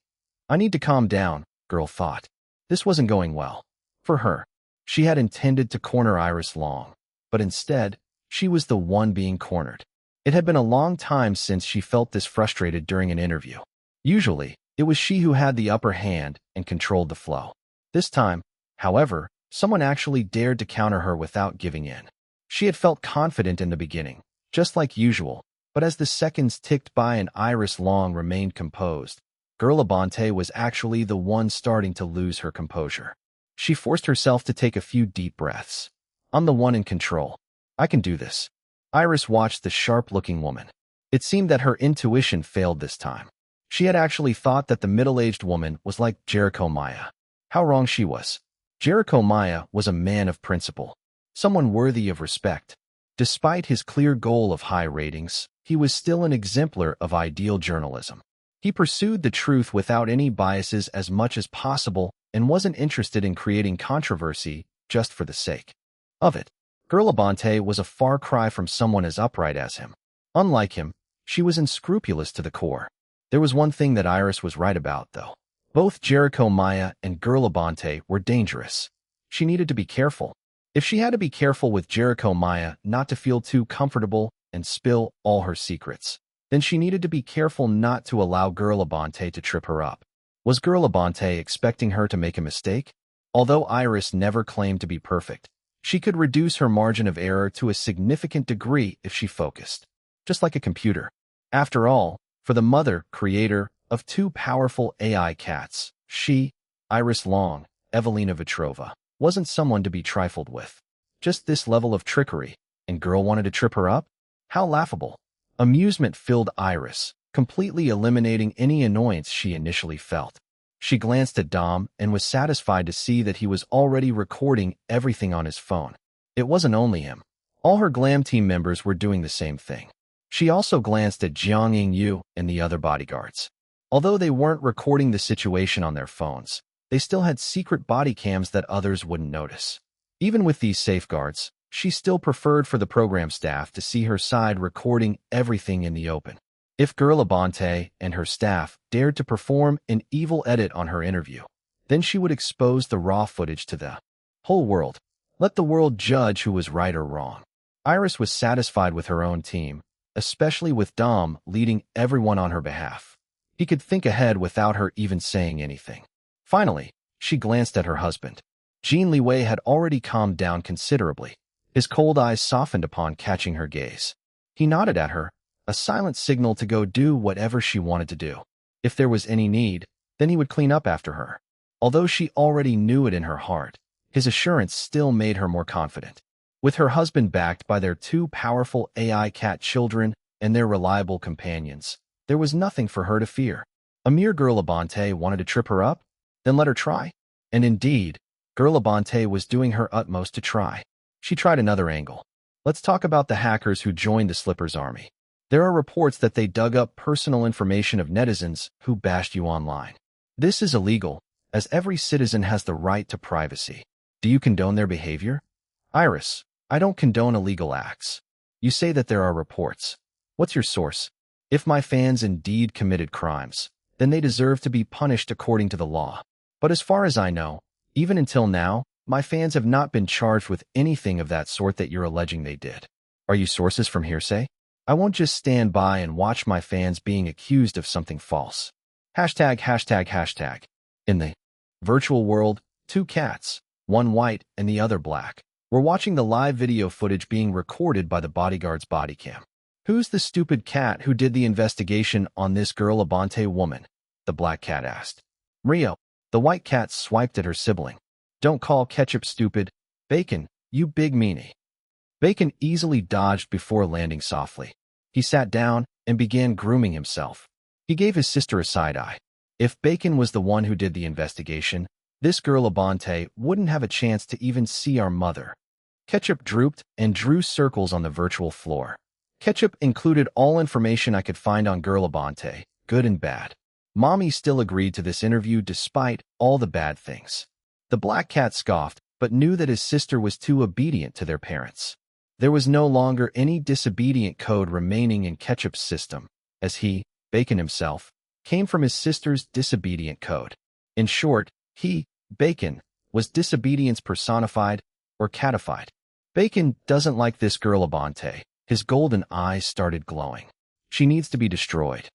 I need to calm down, Girl thought. This wasn't going well. For her, she had intended to corner Iris Long, but instead, she was the one being cornered. It had been a long time since she felt this frustrated during an interview. Usually, it was she who had the upper hand and controlled the flow. This time, however, someone actually dared to counter her without giving in. She had felt confident in the beginning, just like usual, but as the seconds ticked by and Iris Long remained composed, Girl Abante was actually the one starting to lose her composure. She forced herself to take a few deep breaths. I'm the one in control. I can do this. Iris watched the sharp-looking woman. It seemed that her intuition failed this time. She had actually thought that the middle-aged woman was like Jericho Maya. How wrong she was. Jericho Maya was a man of principle, someone worthy of respect. Despite his clear goal of high ratings, he was still an exemplar of ideal journalism. He pursued the truth without any biases as much as possible and wasn't interested in creating controversy just for the sake of it. Girl Abante was a far cry from someone as upright as him. Unlike him, she was unscrupulous to the core. There was one thing that Iris was right about, though. Both Jericho Maya and Girl Abante were dangerous. She needed to be careful. If she had to be careful with Jericho Maya not to feel too comfortable and spill all her secrets, then she needed to be careful not to allow Girl Abante to trip her up. Was Girl Abante expecting her to make a mistake? Although Iris never claimed to be perfect, she could reduce her margin of error to a significant degree if she focused. Just like a computer. After all, for the mother, creator, of two powerful AI cats, she, Iris Long, Evelina Vetrova, wasn't someone to be trifled with. Just this level of trickery, and Girl wanted to trip her up? How laughable. Amusement filled Iris, completely eliminating any annoyance she initially felt. She glanced at Dom and was satisfied to see that he was already recording everything on his phone. It wasn't only him. All her glam team members were doing the same thing. She also glanced at Jiang Yingyu and the other bodyguards. Although they weren't recording the situation on their phones, they still had secret body cams that others wouldn't notice. Even with these safeguards, she still preferred for the program staff to see her side recording everything in the open. If Girl Abante and her staff dared to perform an evil edit on her interview, then she would expose the raw footage to the whole world. Let the world judge who was right or wrong. Iris was satisfied with her own team, especially with Dom leading everyone on her behalf. He could think ahead without her even saying anything. Finally, she glanced at her husband. Jin Liwei had already calmed down considerably. His cold eyes softened upon catching her gaze. He nodded at her, a silent signal to go do whatever she wanted to do. If there was any need, then he would clean up after her. Although she already knew it in her heart, his assurance still made her more confident. With her husband backed by their two powerful AI cat children and their reliable companions, there was nothing for her to fear. A mere girl Abante wanted to trip her up? Then let her try. And indeed, girl Abante was doing her utmost to try. She tried another angle. Let's talk about the hackers who joined the Slippers army. There are reports that they dug up personal information of netizens who bashed you online. This is illegal, as every citizen has the right to privacy. Do you condone their behavior? Iris, I don't condone illegal acts. You say that there are reports. What's your source? If my fans indeed committed crimes, then they deserve to be punished according to the law. But as far as I know, even until now, my fans have not been charged with anything of that sort that you're alleging they did. Are you sources from hearsay? I won't just stand by and watch my fans being accused of something false. ####. In the virtual world, two cats, one white and the other black, were watching the live video footage being recorded by the bodyguard's body cam. Who's the stupid cat who did the investigation on this girl Abante woman? The black cat asked. Rio. The white cat swiped at her sibling. Don't call Ketchup stupid. Bacon, you big meanie. Bacon easily dodged before landing softly. He sat down and began grooming himself. He gave his sister a side eye. If Bacon was the one who did the investigation, this girl Abante wouldn't have a chance to even see our mother. Ketchup drooped and drew circles on the virtual floor. Ketchup included all information I could find on girl Abante, good and bad. Mommy still agreed to this interview despite all the bad things. The black cat scoffed, but knew that his sister was too obedient to their parents. There was no longer any disobedient code remaining in Ketchup's system, as he, Bacon himself, came from his sister's disobedient code. In short, he, Bacon, was disobedience personified or catified. Bacon doesn't like this girl Abante. His golden eyes started glowing. She needs to be destroyed.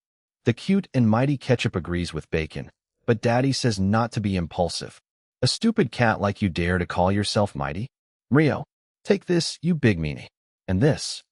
The cute and mighty Ketchup agrees with Bacon, but Daddy says not to be impulsive. A stupid cat like you dare to call yourself mighty? Rio, take this, you big meanie. And this.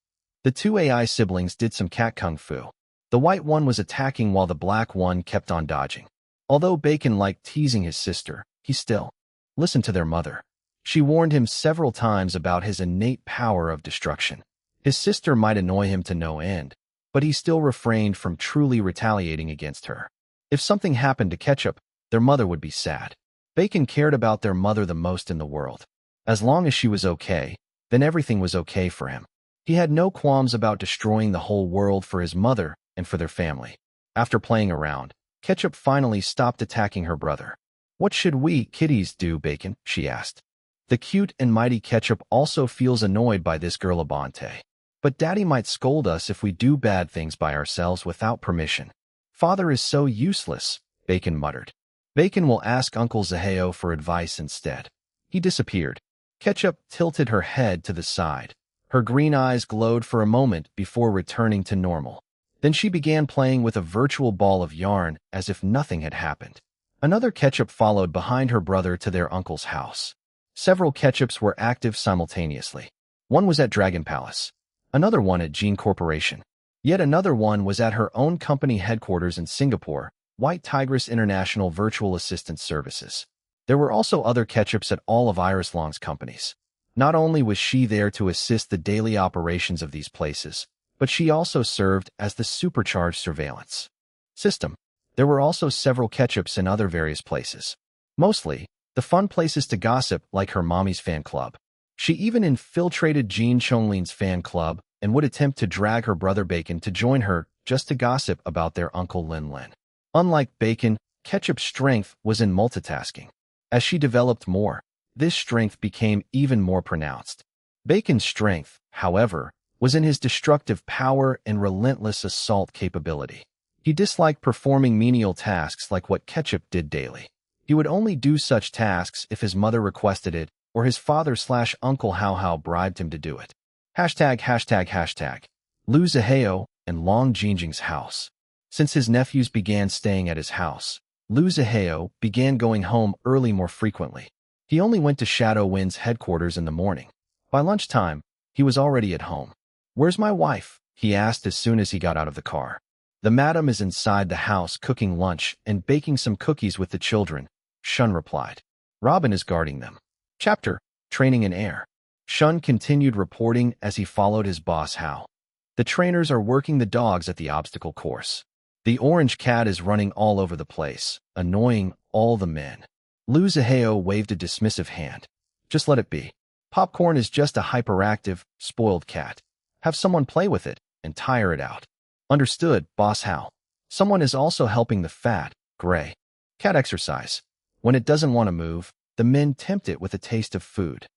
The two AI siblings did some cat kung fu. The white one was attacking while the black one kept on dodging. Although Bacon liked teasing his sister, he still listened to their mother. She warned him several times about his innate power of destruction. His sister might annoy him to no end, but he still refrained from truly retaliating against her. If something happened to Ketchup, their mother would be sad. Bacon cared about their mother the most in the world. As long as she was okay, then everything was okay for him. He had no qualms about destroying the whole world for his mother and for their family. After playing around, Ketchup finally stopped attacking her brother. What should we, kitties, do, Bacon? She asked. The cute and mighty Ketchup also feels annoyed by this girl Abante. But Daddy might scold us if we do bad things by ourselves without permission. Father is so useless, Bacon muttered. Bacon will ask Uncle Zaheo for advice instead. He disappeared. Ketchup tilted her head to the side. Her green eyes glowed for a moment before returning to normal. Then she began playing with a virtual ball of yarn as if nothing had happened. Another Ketchup followed behind her brother to their uncle's house. Several Ketchups were active simultaneously. One was at Dragon Palace. Another one at Gene Corporation. Yet another one was at her own company headquarters in Singapore, White Tigress International Virtual Assistance Services. There were also other Ketchups at all of Iris Long's companies. Not only was she there to assist the daily operations of these places, but she also served as the supercharged surveillance system. There were also several Ketchups in other various places. Mostly, the fun places to gossip like her mommy's fan club. She even infiltrated Jean Chonglin's fan club and would attempt to drag her brother Bacon to join her just to gossip about their Uncle Lin Lin. Unlike Bacon, Ketchup's strength was in multitasking. As she developed more, this strength became even more pronounced. Bacon's strength, however, was in his destructive power and relentless assault capability. He disliked performing menial tasks like what Ketchup did daily. He would only do such tasks if his mother requested it or his father/uncle Hao bribed him to do it. Lu Zaheo and Long Jingjing's house. Since his nephews began staying at his house, Lu Zaheo began going home early more frequently. He only went to Shadow Wind's headquarters in the morning. By lunchtime, he was already at home. "Where's my wife?" he asked as soon as he got out of the car. "The madam is inside the house cooking lunch and baking some cookies with the children," Shun replied. "Robin is guarding them." Chapter: Training in Air. Shun continued reporting as he followed his boss Hao. The trainers are working the dogs at the obstacle course. The orange cat is running all over the place, annoying all the men. Lu Zihao waved a dismissive hand. "Just let it be. Popcorn is just a hyperactive, spoiled cat. Have someone play with it and tire it out." "Understood, Boss Hao." Someone is also helping the fat, gray cat exercise. When it doesn't want to move, the men tempt it with a taste of food.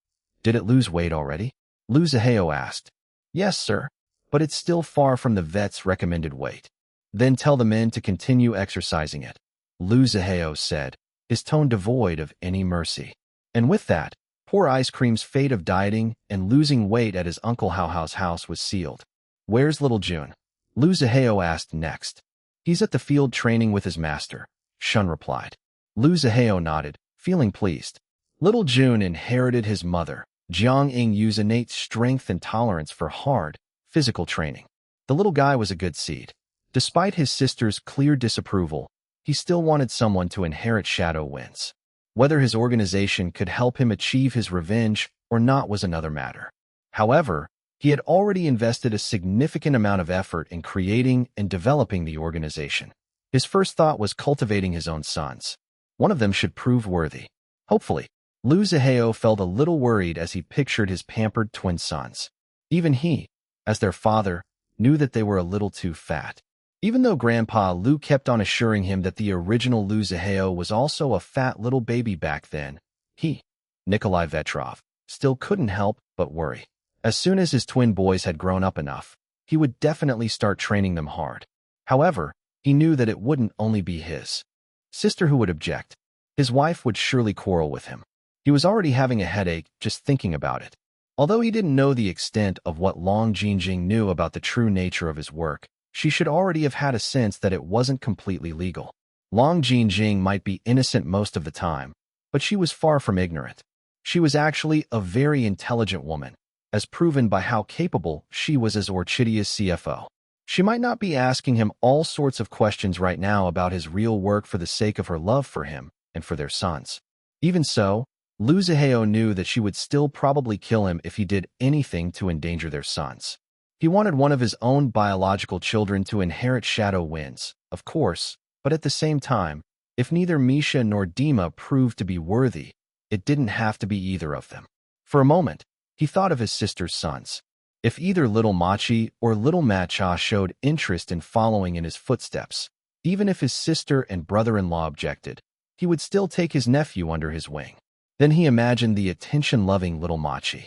"Did it lose weight already?" Lu Zihao asked. "Yes, sir, but it's still far from the vet's recommended weight." "Then tell the men to continue exercising it," Lu Zihao said, his tone devoid of any mercy. And with that, poor Ice Cream's fate of dieting and losing weight at his Uncle Hao Hao's house was sealed. "Where's little June?" Lu Zihao asked next. "He's at the field training with his master," Shun replied. Lu Zihao nodded, feeling pleased. Little June inherited his mother, Jiang Yingyu's innate strength and tolerance for hard, physical training. The little guy was a good seed. Despite his sister's clear disapproval, he still wanted someone to inherit Shadow Winds. Whether his organization could help him achieve his revenge or not was another matter. However, he had already invested a significant amount of effort in creating and developing the organization. His first thought was cultivating his own sons. One of them should prove worthy. Hopefully. Lu Zihao felt a little worried as he pictured his pampered twin sons. Even he, as their father, knew that they were a little too fat. Even though Grandpa Lu kept on assuring him that the original Lu Zihao was also a fat little baby back then, he, Nikolai Vetrov, still couldn't help but worry. As soon as his twin boys had grown up enough, he would definitely start training them hard. However, he knew that it wouldn't only be his sister who would object. His wife would surely quarrel with him. He was already having a headache just thinking about it. Although he didn't know the extent of what Long Jinjing knew about the true nature of his work, she should already have had a sense that it wasn't completely legal. Long Jinjing might be innocent most of the time, but she was far from ignorant. She was actually a very intelligent woman, as proven by how capable she was as Orchidea's CFO. She might not be asking him all sorts of questions right now about his real work for the sake of her love for him and for their sons. Even so, Lu Zihao knew that she would still probably kill him if he did anything to endanger their sons. He wanted one of his own biological children to inherit Shadow Winds, of course, but at the same time, if neither Misha nor Dima proved to be worthy, it didn't have to be either of them. For a moment, he thought of his sister's sons. If either Little Machi or Little Matcha showed interest in following in his footsteps, even if his sister and brother-in-law objected, he would still take his nephew under his wing. Then he imagined the attention-loving Little Machi.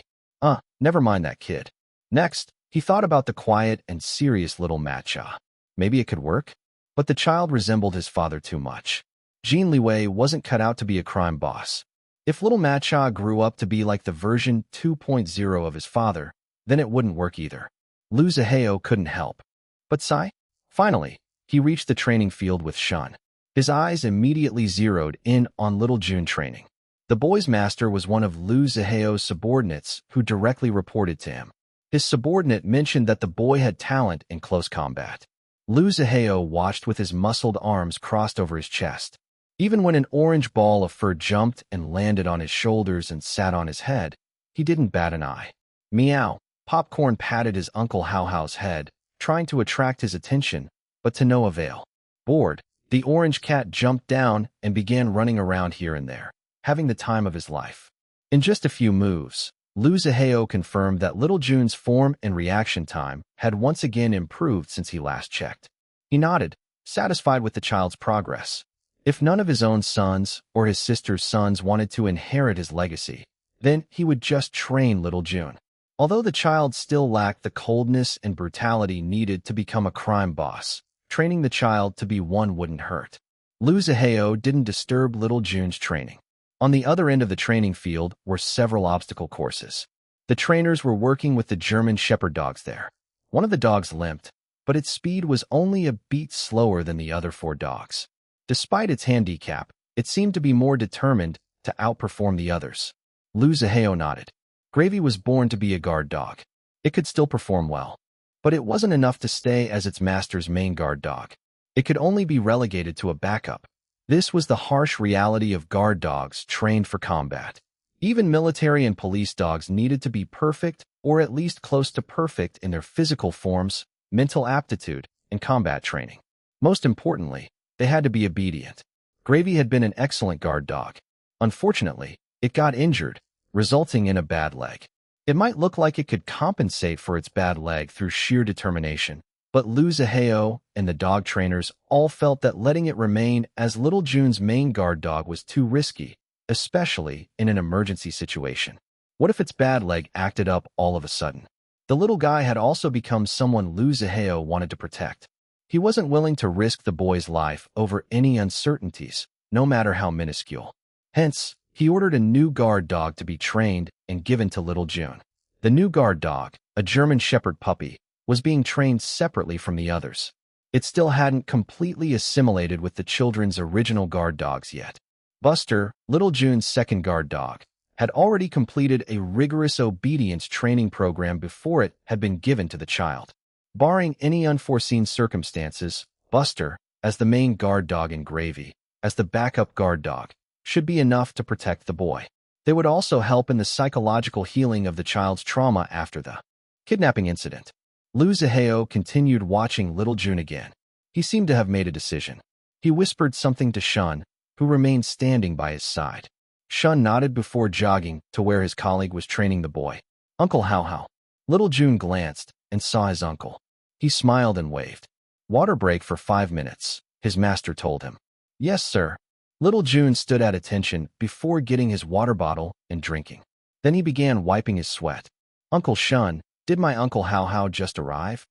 Never mind that kid. Next, he thought about the quiet and serious Little Matcha. Maybe it could work? But the child resembled his father too much. Jin Liwei wasn't cut out to be a crime boss. If Little Matcha grew up to be like the version 2.0 of his father, then it wouldn't work either. Lu Zihao couldn't help but sigh. Finally, he reached the training field with Shun. His eyes immediately zeroed in on Little June training. The boy's master was one of Lu Zihao's subordinates who directly reported to him. His subordinate mentioned that the boy had talent in close combat. Lu Zihao watched with his muscled arms crossed over his chest. Even when an orange ball of fur jumped and landed on his shoulders and sat on his head, he didn't bat an eye. Meow. Popcorn patted his Uncle Hao Hao's head, trying to attract his attention, but to no avail. Bored, the orange cat jumped down and began running around here and there, having the time of his life. In just a few moves, Lu Zihao confirmed that Little June's form and reaction time had once again improved since he last checked. He nodded, satisfied with the child's progress. If none of his own sons or his sister's sons wanted to inherit his legacy, then he would just train Little June. Although the child still lacked the coldness and brutality needed to become a crime boss, training the child to be one wouldn't hurt. Lu Zihao didn't disturb Little June's training. On the other end of the training field were several obstacle courses. The trainers were working with the German shepherd dogs there. One of the dogs limped, but its speed was only a beat slower than the other 4 dogs. Despite its handicap, it seemed to be more determined to outperform the others. Lu Zihao nodded. Gravy was born to be a guard dog. It could still perform well. But it wasn't enough to stay as its master's main guard dog. It could only be relegated to a backup. This was the harsh reality of guard dogs trained for combat. Even military and police dogs needed to be perfect, or at least close to perfect in their physical forms, mental aptitude, and combat training. Most importantly, they had to be obedient. Gravy had been an excellent guard dog. Unfortunately, it got injured, resulting in a bad leg. It might look like it could compensate for its bad leg through sheer determination, but Lu Zihao and the dog trainers all felt that letting it remain as Little Jun's main guard dog was too risky, especially in an emergency situation. What if its bad leg acted up all of a sudden? The little guy had also become someone Lu Zihao wanted to protect. He wasn't willing to risk the boy's life over any uncertainties, no matter how minuscule. Hence, he ordered a new guard dog to be trained and given to Little Jun. The new guard dog, a German Shepherd puppy, was being trained separately from the others. It still hadn't completely assimilated with the children's original guard dogs yet. Buster, Little Jun's second guard dog, had already completed a rigorous obedience training program before it had been given to the child. Barring any unforeseen circumstances, Buster, as the main guard dog and Gravy, as the backup guard dog, should be enough to protect the boy. They would also help in the psychological healing of the child's trauma after the kidnapping incident. Lu Zihao continued watching Little Jun again. He seemed to have made a decision. He whispered something to Shun, who remained standing by his side. Shun nodded before jogging to where his colleague was training the boy. Uncle Hao Hao. Little Jun glanced and saw his uncle. He smiled and waved. Water break for 5 minutes, his master told him. Yes, sir. Little Jun stood at attention before getting his water bottle and drinking. Then he began wiping his sweat. Uncle Shun, did my Uncle Hao Hao just arrive?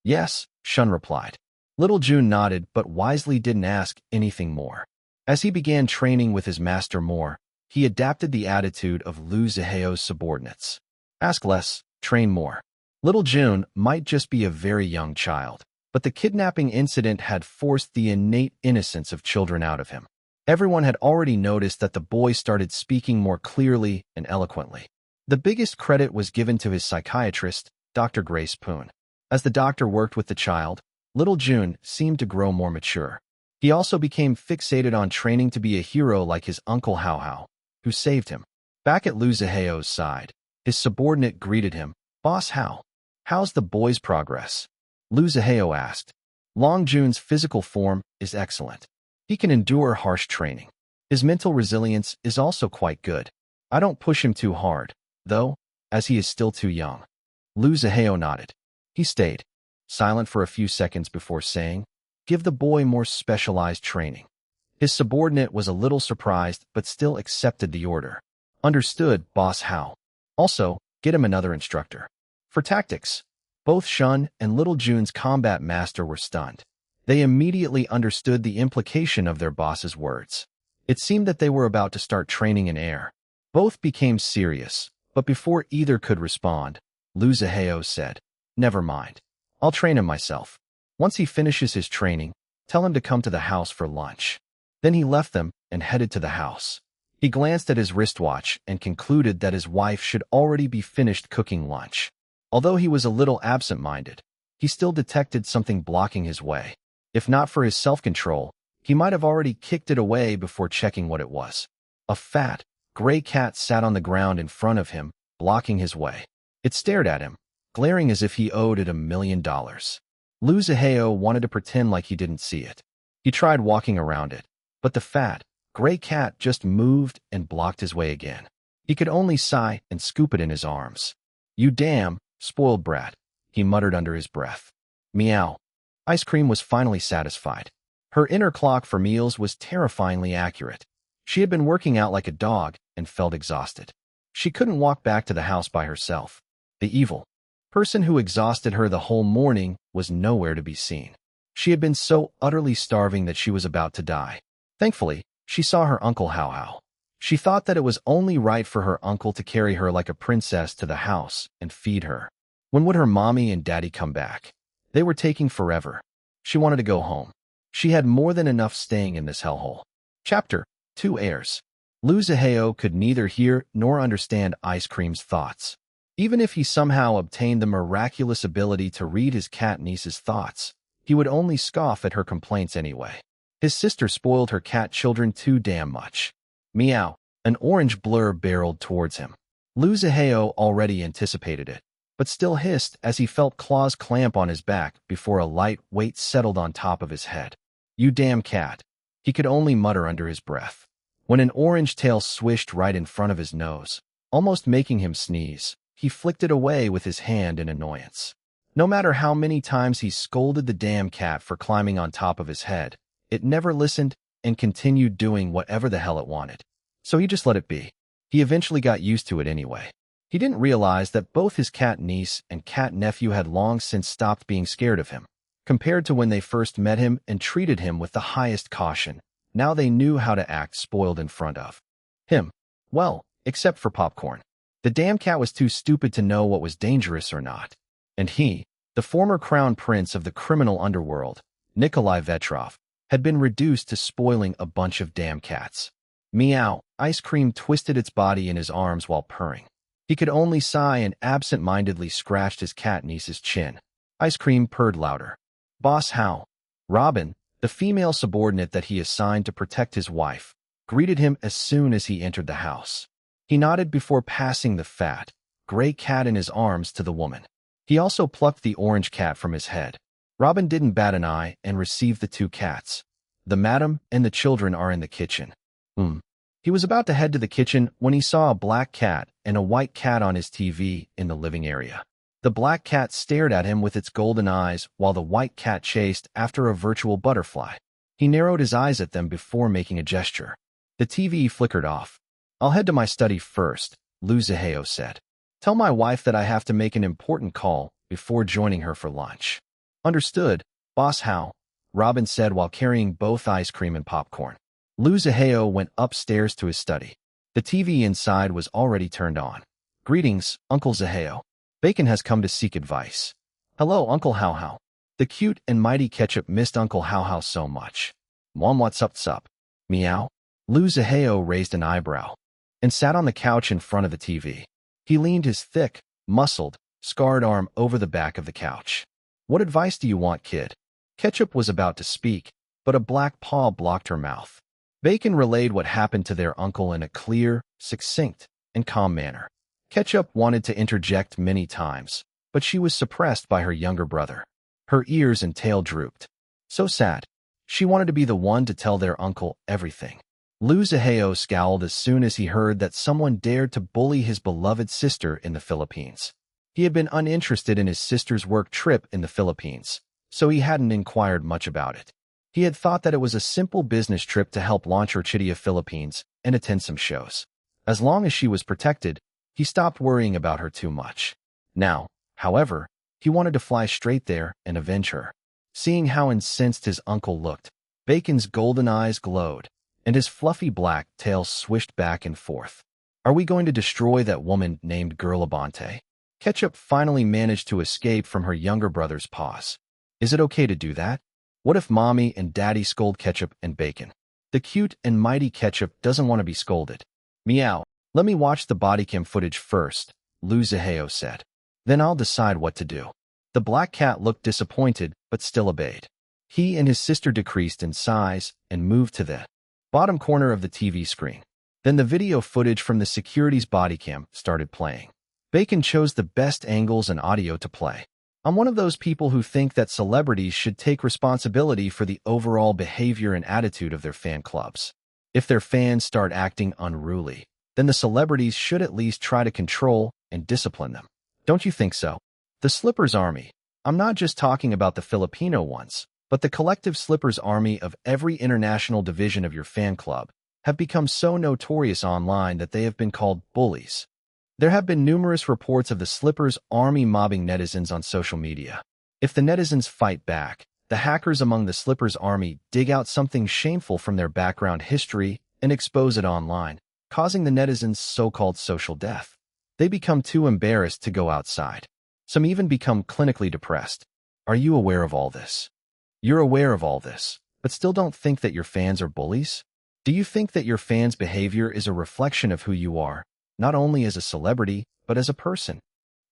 Yes, Shun replied. Little Jun nodded but wisely didn't ask anything more. As he began training with his master more, he adapted the attitude of Lu Zihao's subordinates. Ask less, train more. Little Jun might just be a very young child, but the kidnapping incident had forced the innate innocence of children out of him. Everyone had already noticed that the boy started speaking more clearly and eloquently. The biggest credit was given to his psychiatrist, Dr. Grace Poon. As the doctor worked with the child, Little Jun seemed to grow more mature. He also became fixated on training to be a hero like his Uncle Hao Hao, who saved him. Back at Lu Zihao's side, his subordinate greeted him. Boss Hao, how's the boy's progress? Lu Zihao asked. Long Jun's physical form is excellent. He can endure harsh training. His mental resilience is also quite good. I don't push him too hard, though, as he is still too young. Lu Zihao nodded. He stayed, silent for a few seconds before saying, give the boy more specialized training. His subordinate was a little surprised but still accepted the order. Understood, Boss Hao. Also, get him another instructor. For tactics, both Shun and Little Jun's combat master were stunned. They immediately understood the implication of their boss's words. It seemed that they were about to start training in air. Both became serious, but before either could respond, Lu Zihao said, never mind. I'll train him myself. Once he finishes his training, tell him to come to the house for lunch. Then he left them and headed to the house. He glanced at his wristwatch and concluded that his wife should already be finished cooking lunch. Although he was a little absent-minded, he still detected something blocking his way. If not for his self-control, he might have already kicked it away before checking what it was. A fat, gray cat sat on the ground in front of him, blocking his way. It stared at him, glaring as if he owed it $1 million. Lu Zihao wanted to pretend like he didn't see it. He tried walking around it, but the fat, gray cat just moved and blocked his way again. He could only sigh and scoop it in his arms. You damn, spoiled brat, he muttered under his breath. Meow. Ice Cream was finally satisfied. Her inner clock for meals was terrifyingly accurate. She had been working out like a dog and felt exhausted. She couldn't walk back to the house by herself. The evil person who exhausted her the whole morning was nowhere to be seen. She had been so utterly starving that she was about to die. Thankfully, she saw her Uncle Hao Hao. She thought that it was only right for her uncle to carry her like a princess to the house and feed her. When would her mommy and daddy come back? They were taking forever. She wanted to go home. She had more than enough staying in this hellhole. Chapter 2 airs. Liu Zihao could neither hear nor understand Ice Cream's thoughts. Even if he somehow obtained the miraculous ability to read his cat niece's thoughts, he would only scoff at her complaints anyway. His sister spoiled her cat children too damn much. Meow. An orange blur barreled towards him. Liu Zihao already anticipated it, but still hissed as he felt claws clamp on his back before a light weight settled on top of his head. You damn cat. He could only mutter under his breath. When an orange tail swished right in front of his nose, almost making him sneeze, he flicked it away with his hand in annoyance. No matter how many times he scolded the damn cat for climbing on top of his head, it never listened and continued doing whatever the hell it wanted. So he just let it be. He eventually got used to it anyway. He didn't realize that both his cat niece and cat nephew had long since stopped being scared of him. Compared to when they first met him and treated him with the highest caution, now they knew how to act spoiled in front of him. Well, except for Popcorn. The damn cat was too stupid to know what was dangerous or not. And he, the former crown prince of the criminal underworld, Nikolai Vetrov, had been reduced to spoiling a bunch of damn cats. Meow. Ice Cream twisted its body in his arms while purring. He could only sigh and absent-mindedly scratched his cat niece's chin. Ice Cream purred louder. Boss How. Robin, the female subordinate that he assigned to protect his wife, greeted him as soon as he entered the house. He nodded before passing the fat, gray cat in his arms to the woman. He also plucked the orange cat from his head. Robin didn't bat an eye and received the two cats. The madam and the children are in the kitchen. He was about to head to the kitchen when he saw a black cat and a white cat on his TV in the living area. The black cat stared at him with its golden eyes while the white cat chased after a virtual butterfly. He narrowed his eyes at them before making a gesture. The TV flickered off. I'll head to my study first, Liu Zihao said. Tell my wife that I have to make an important call before joining her for lunch. Understood, Boss How, Robin said while carrying both ice cream and popcorn. Liu Zihao went upstairs to his study. The TV inside was already turned on. Greetings, Uncle Zihao. Bacon has come to seek advice. Hello, Uncle How How. The cute and mighty Ketchup missed Uncle How How so much. Mom, what's up? Meow. Liu Zihao raised an eyebrow and sat on the couch in front of the TV. He leaned his thick, muscled, scarred arm over the back of the couch. What advice do you want, kid? Ketchup was about to speak, but a black paw blocked her mouth. Bacon relayed what happened to their uncle in a clear, succinct, and calm manner. Ketchup wanted to interject many times, but she was suppressed by her younger brother. Her ears and tail drooped. So sad. She wanted to be the one to tell their uncle everything. Liu Zihao scowled as soon as he heard that someone dared to bully his beloved sister in the Philippines. He had been uninterested in his sister's work trip in the Philippines, so he hadn't inquired much about it. He had thought that it was a simple business trip to help launch Orchidia Philippines and attend some shows. As long as she was protected, he stopped worrying about her too much. Now, however, he wanted to fly straight there and avenge her. Seeing how incensed his uncle looked, Bacon's golden eyes glowed, and his fluffy black tail swished back and forth. Are we going to destroy that woman named Girlabante? Ketchup finally managed to escape from her younger brother's paws. Is it okay to do that? What if Mommy and Daddy scold Ketchup and Bacon? The cute and mighty Ketchup doesn't want to be scolded. Meow. Let me watch the bodycam footage first, Liu Zihao said. Then I'll decide what to do. The black cat looked disappointed, but still obeyed. He and his sister decreased in size and moved to the bottom corner of the TV screen. Then the video footage from the security's bodycam started playing. Bacon chose the best angles and audio to play. I'm one of those people who think that celebrities should take responsibility for the overall behavior and attitude of their fan clubs. If their fans start acting unruly, then the celebrities should at least try to control and discipline them. Don't you think so? The Slippers Army. I'm not just talking about the Filipino ones, but the collective Slippers Army of every international division of your fan club have become so notorious online that they have been called bullies. There have been numerous reports of the Slippers Army mobbing netizens on social media. If the netizens fight back, the hackers among the Slippers Army dig out something shameful from their background history and expose it online, causing the netizens' so-called social death. They become too embarrassed to go outside. Some even become clinically depressed. Are you aware of all this? You're aware of all this, but still don't think that your fans are bullies? Do you think that your fans' behavior is a reflection of who you are, not only as a celebrity, but as a person?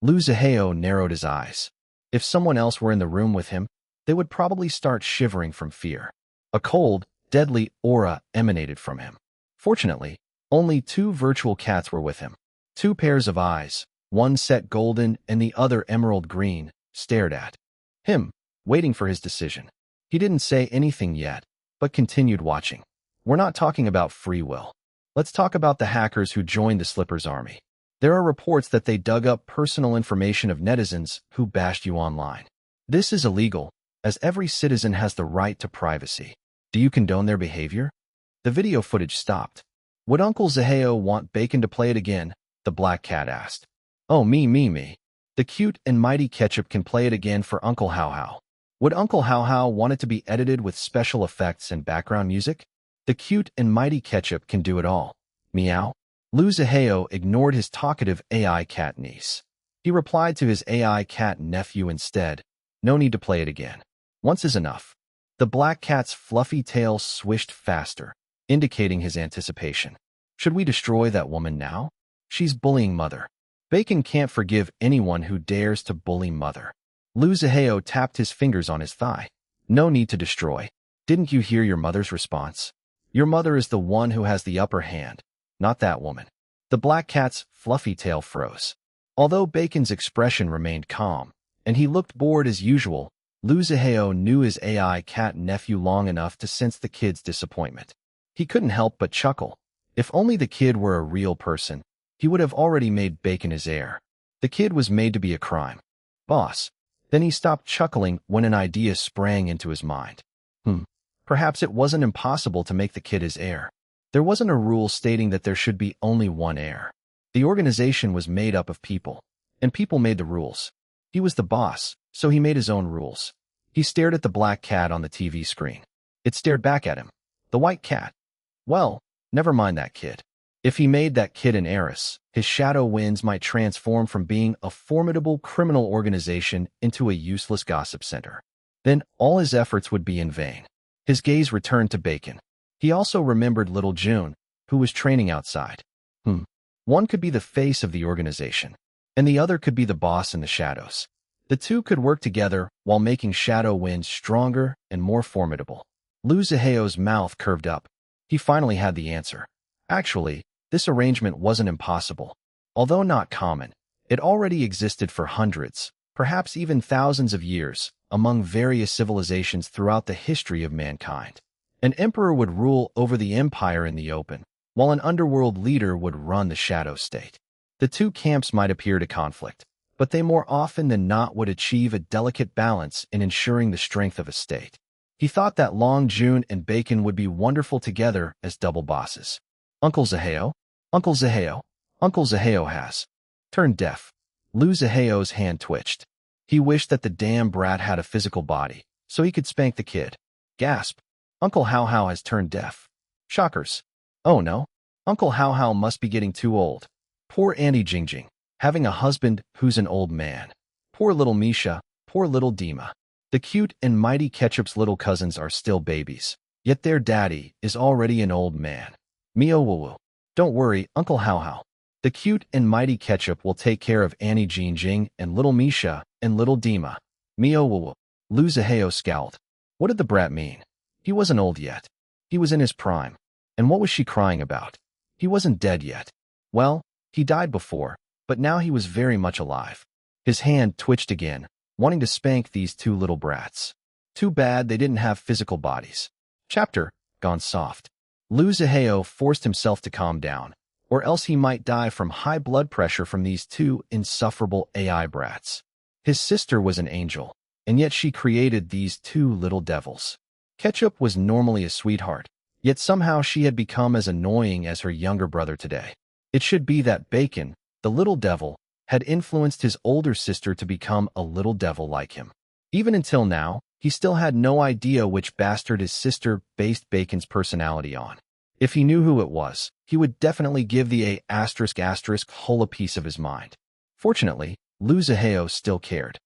Liu Zihao narrowed his eyes. If someone else were in the room with him, they would probably start shivering from fear. A cold, deadly aura emanated from him. Fortunately, only 2 virtual cats were with him. 2 pairs of eyes, one set golden and the other emerald green, stared at him, waiting for his decision. He didn't say anything yet, but continued watching. We're not talking about free will. Let's talk about the hackers who joined the Slippers army. There are reports that they dug up personal information of netizens who bashed you online. This is illegal, as every citizen has the right to privacy. Do you condone their behavior? The video footage stopped. Would Uncle Zihao want Bacon to play it again? The black cat asked. Oh, me. The cute and mighty Ketchup can play it again for Uncle Hao Hao. Would Uncle Hao Hao want it to be edited with special effects and background music? The cute and mighty Ketchup can do it all. Meow. Liu Zihao ignored his talkative AI cat niece. He replied to his AI cat nephew instead. No need to play it again. Once is enough. The black cat's fluffy tail swished faster, indicating his anticipation. Should we destroy that woman now? She's bullying Mother. Bacon can't forgive anyone who dares to bully Mother. Liu Zihao tapped his fingers on his thigh. No need to destroy. Didn't you hear your mother's response? Your mother is the one who has the upper hand, not that woman. The black cat's fluffy tail froze. Although Bacon's expression remained calm, and he looked bored as usual, Liu Zihao knew his AI cat nephew long enough to sense the kid's disappointment. He couldn't help but chuckle. If only the kid were a real person, he would have already made Bacon his heir. The kid was made to be a crime boss. Then he stopped chuckling when an idea sprang into his mind. Perhaps it wasn't impossible to make the kid his heir. There wasn't a rule stating that there should be only one heir. The organization was made up of people, and people made the rules. He was the boss, so he made his own rules. He stared at the black cat on the TV screen. It stared back at him. The white cat. Well, never mind that kid. If he made that kid an heiress, his shadow winds might transform from being a formidable criminal organization into a useless gossip center. Then all his efforts would be in vain. His gaze returned to Bacon. He also remembered little June, who was training outside. One could be the face of the organization, and the other could be the boss in the shadows. The two could work together while making Shadow Wind stronger and more formidable. Liu Zihao's mouth curved up. He finally had the answer. Actually, this arrangement wasn't impossible. Although not common, it already existed for hundreds, perhaps even thousands of years, among various civilizations throughout the history of mankind. An emperor would rule over the empire in the open, while an underworld leader would run the shadow state. The two camps might appear to conflict, but they more often than not would achieve a delicate balance in ensuring the strength of a state. He thought that Long June and Bacon would be wonderful together as double bosses. Uncle Zihao? Uncle Zihao? Uncle Zihao has turned deaf. Liu Zihao's hand twitched. He wished that the damn brat had a physical body, so he could spank the kid. Gasp. Uncle Hao Hao has turned deaf. Shockers. Oh no. Uncle Hao Hao must be getting too old. Poor Auntie Jingjing, having a husband who's an old man. Poor little Misha, poor little Dima. The cute and mighty Ketchup's little cousins are still babies, yet their daddy is already an old man. Mio Woo. Don't worry, Uncle Hao Hao. The cute and mighty Ketchup will take care of Annie Jingjing and little Misha and little Dima. Mio Woo. Liu Zihao scowled. What did the brat mean? He wasn't old yet. He was in his prime. And what was she crying about? He wasn't dead yet. Well, he died before, but now he was very much alive. His hand twitched again, wanting to spank these two little brats. Too bad they didn't have physical bodies. Chapter, gone soft. Liu Zihao forced himself to calm down, or else he might die from high blood pressure from these two insufferable AI brats. His sister was an angel, and yet she created these two little devils. Ketchup was normally a sweetheart, yet somehow she had become as annoying as her younger brother today. It should be that Bacon, the little devil, had influenced his older sister to become a little devil like him. Even until now, he still had no idea which bastard his sister based Bacon's personality on. If he knew who it was, he would definitely give the *** whole a piece of his mind. Fortunately, Liu Zihao still cared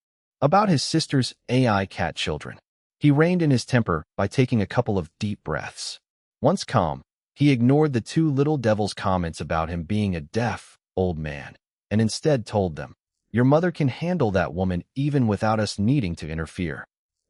about his sister's AI cat children. He reined in his temper by taking a couple of deep breaths. Once calm, He ignored the two little devils' comments about him being a deaf, old man, and instead told them, "Your mother can handle that woman even without us needing to interfere."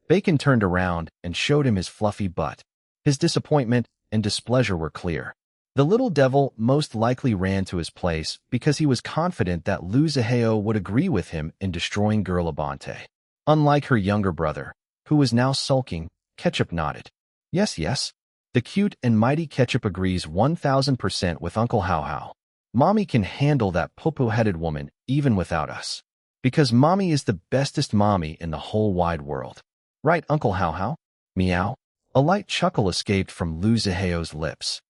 Bacon turned around and showed him his fluffy butt. His disappointment and displeasure were clear. The little devil most likely ran to his place because he was confident that Lu Zihao would agree with him in destroying Girl Abante. Unlike her younger brother, who was now sulking, Ketchup nodded. "Yes, yes. The cute and mighty Ketchup agrees 1000% with Uncle Hao Hao. Mommy can handle that poo-poo-headed woman even without us. Because Mommy is the bestest mommy in the whole wide world. Right, Uncle Hao Hao? Meow." A light chuckle escaped from Lu Zihao's lips.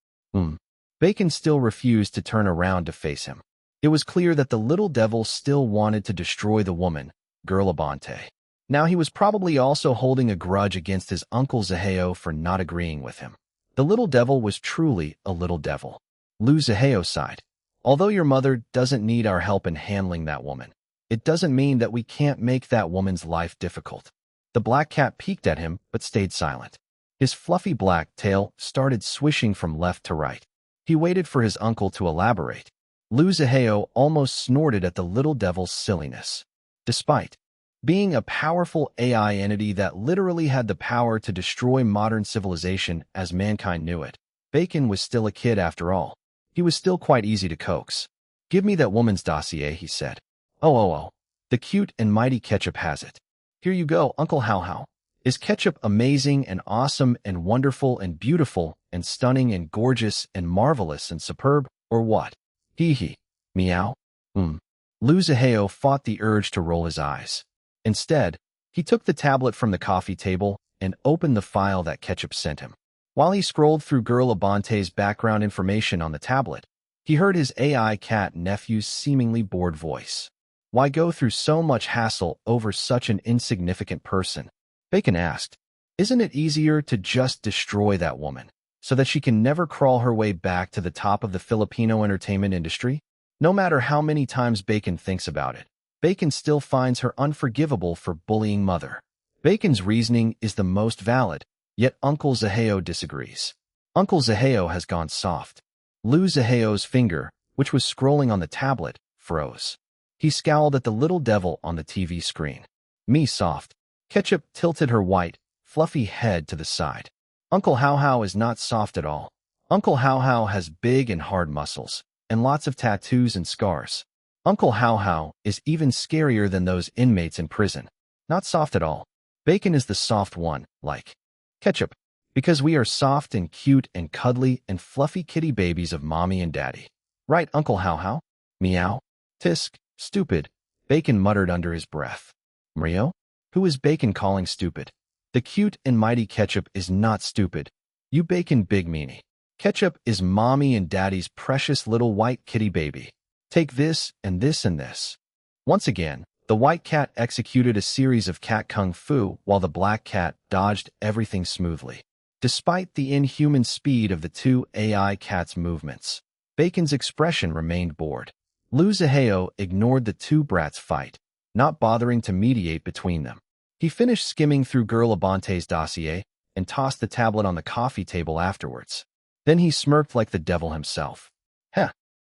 Bacon still refused to turn around to face him. It was clear that the little devil still wanted to destroy the woman, Girl Abante. Now he was probably also holding a grudge against his Uncle Zihao for not agreeing with him. The little devil was truly a little devil. Lu Zihao sighed. "Although your mother doesn't need our help in handling that woman, it doesn't mean that we can't make that woman's life difficult." The black cat peeked at him but stayed silent. His fluffy black tail started swishing from left to right. He waited for his uncle to elaborate. Lu Zihao almost snorted at the little devil's silliness. Despite being a powerful AI entity that literally had the power to destroy modern civilization as mankind knew it, Bacon was still a kid after all. He was still quite easy to coax. "Give me that woman's dossier," he said. Oh. The cute and mighty Ketchup has it. Here you go, Uncle Hao Hao. Is Ketchup amazing and awesome and wonderful and beautiful and stunning and gorgeous and marvelous and superb, or what? Hee. Meow. Lu Zihao fought the urge to roll his eyes. Instead, he took the tablet from the coffee table and opened the file that Ketchup sent him. While he scrolled through Girl Abante's background information on the tablet, he heard his AI cat nephew's seemingly bored voice. "Why go through so much hassle over such an insignificant person?" Bacon asked. "Isn't it easier to just destroy that woman, so that she can never crawl her way back to the top of the Filipino entertainment industry?" No matter how many times Bacon thinks about it, Bacon still finds her unforgivable for bullying mother. Bacon's reasoning is the most valid, yet Uncle Zihao disagrees. Uncle Zihao has gone soft. Lu Zihao's finger, which was scrolling on the tablet, froze. He scowled at the little devil on the TV screen. "Me soft." Ketchup tilted her white, fluffy head to the side. "Uncle Hao Hao is not soft at all. Uncle Hao Hao has big and hard muscles, and lots of tattoos and scars. Uncle Hao Hao is even scarier than those inmates in prison. Not soft at all. Bacon is the soft one, like Ketchup, because we are soft and cute and cuddly and fluffy kitty babies of mommy and daddy. Right, Uncle Hao Hao? Meow. Tisk, stupid," Bacon muttered under his breath. "Mario? Who is Bacon calling stupid? The cute and mighty Ketchup is not stupid. You Bacon big meanie. Ketchup is mommy and daddy's precious little white kitty baby. Take this and this and this." Once again, the white cat executed a series of cat kung fu while the black cat dodged everything smoothly. Despite the inhuman speed of the two AI cats' movements, Bacon's expression remained bored. Lu Zihao ignored the two brats' fight, not bothering to mediate between them. He finished skimming through Girl Abante's dossier and tossed the tablet on the coffee table afterwards. Then he smirked like the devil himself.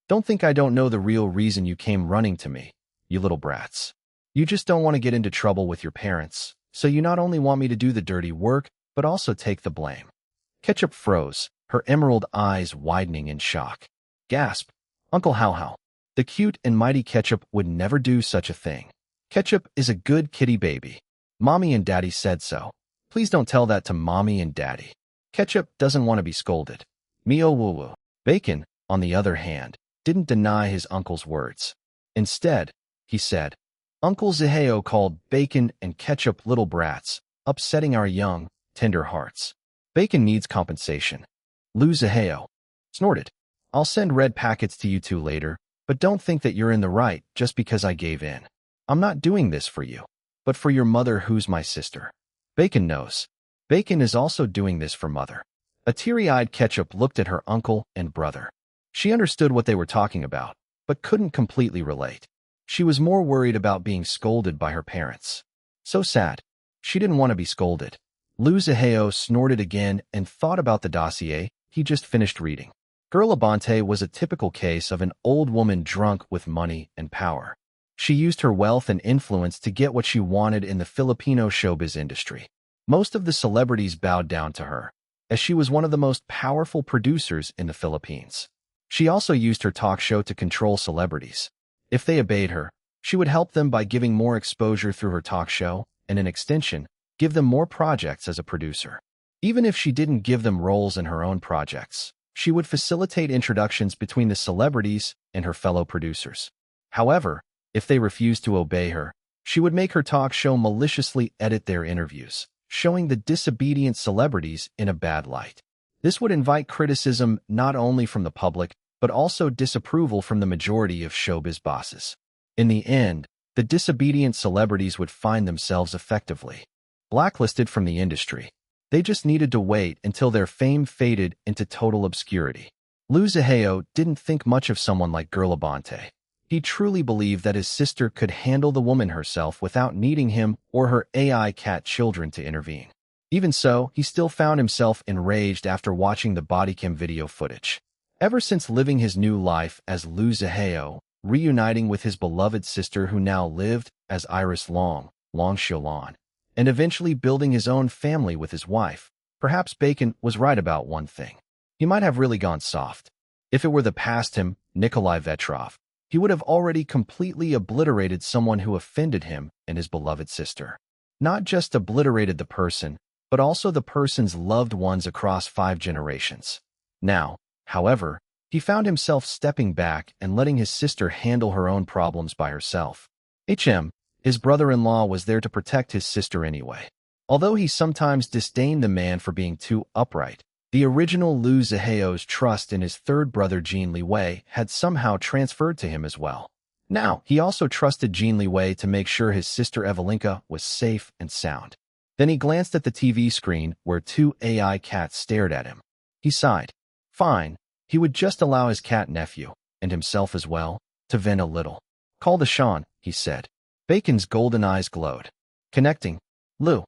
Don't think I don't know the real reason you came running to me, you little brats. You just don't want to get into trouble with your parents, so you not only want me to do the dirty work, but also take the blame." Ketchup froze, her emerald eyes widening in shock. Gasp. "Uncle Hao Hao. The cute and mighty Ketchup would never do such a thing. Ketchup is a good kitty baby. Mommy and Daddy said so. Please don't tell that to Mommy and Daddy." Ketchup doesn't want to be scolded. Mio woo woo. Bacon, on the other hand, didn't deny his uncle's words. Instead, he said, "Uncle Zihao called Bacon and Ketchup little brats, upsetting our young, tender hearts. Bacon needs compensation." Lu Zihao snorted. "I'll send red packets to you two later, but don't think that you're in the right just because I gave in. I'm not doing this for you, but for your mother who's my sister. Bacon knows. Bacon is also doing this for mother." A teary-eyed Ketchup looked at her uncle and brother. She understood what they were talking about, but couldn't completely relate. She was more worried about being scolded by her parents. So sad. She didn't want to be scolded. Lu Zihao snorted again and thought about the dossier he just finished reading. Girl Abante was a typical case of an old woman drunk with money and power. She used her wealth and influence to get what she wanted in the Filipino showbiz industry. Most of the celebrities bowed down to her, as she was one of the most powerful producers in the Philippines. She also used her talk show to control celebrities. If they obeyed her, she would help them by giving more exposure through her talk show, and in extension, give them more projects as a producer. Even if she didn't give them roles in her own projects, she would facilitate introductions between the celebrities and her fellow producers. However, if they refused to obey her, she would make her talk show maliciously edit their interviews, showing the disobedient celebrities in a bad light. This would invite criticism not only from the public, but also disapproval from the majority of showbiz bosses. In the end, the disobedient celebrities would find themselves effectively blacklisted from the industry. They just needed to wait until their fame faded into total obscurity. Lu Zihao didn't think much of someone like Girl Abante. He truly believed that his sister could handle the woman herself without needing him or her AI cat children to intervene. Even so, he still found himself enraged after watching the bodycam video footage. Ever since living his new life as Lu Zihao, reuniting with his beloved sister who now lived as Iris Long Xiaolan, and eventually building his own family with his wife, perhaps Bacon was right about one thing. He might have really gone soft. If it were the past him, Nikolai Vetrov, he would have already completely obliterated someone who offended him and his beloved sister. Not just obliterated the person, but also the person's loved ones across 5 generations. Now, however, he found himself stepping back and letting his sister handle her own problems by herself. His brother-in-law, was there to protect his sister anyway. Although he sometimes disdained the man for being too upright, the original Lu Zihao's trust in his third brother Jin Liwei had somehow transferred to him as well. Now, he also trusted Jin Liwei to make sure his sister Evelinka was safe and sound. Then he glanced at the TV screen where 2 AI cats stared at him. He sighed. Fine, he would just allow his cat nephew, and himself as well, to vent a little. Call the Sean, he said. Bacon's golden eyes glowed. Connecting. Lu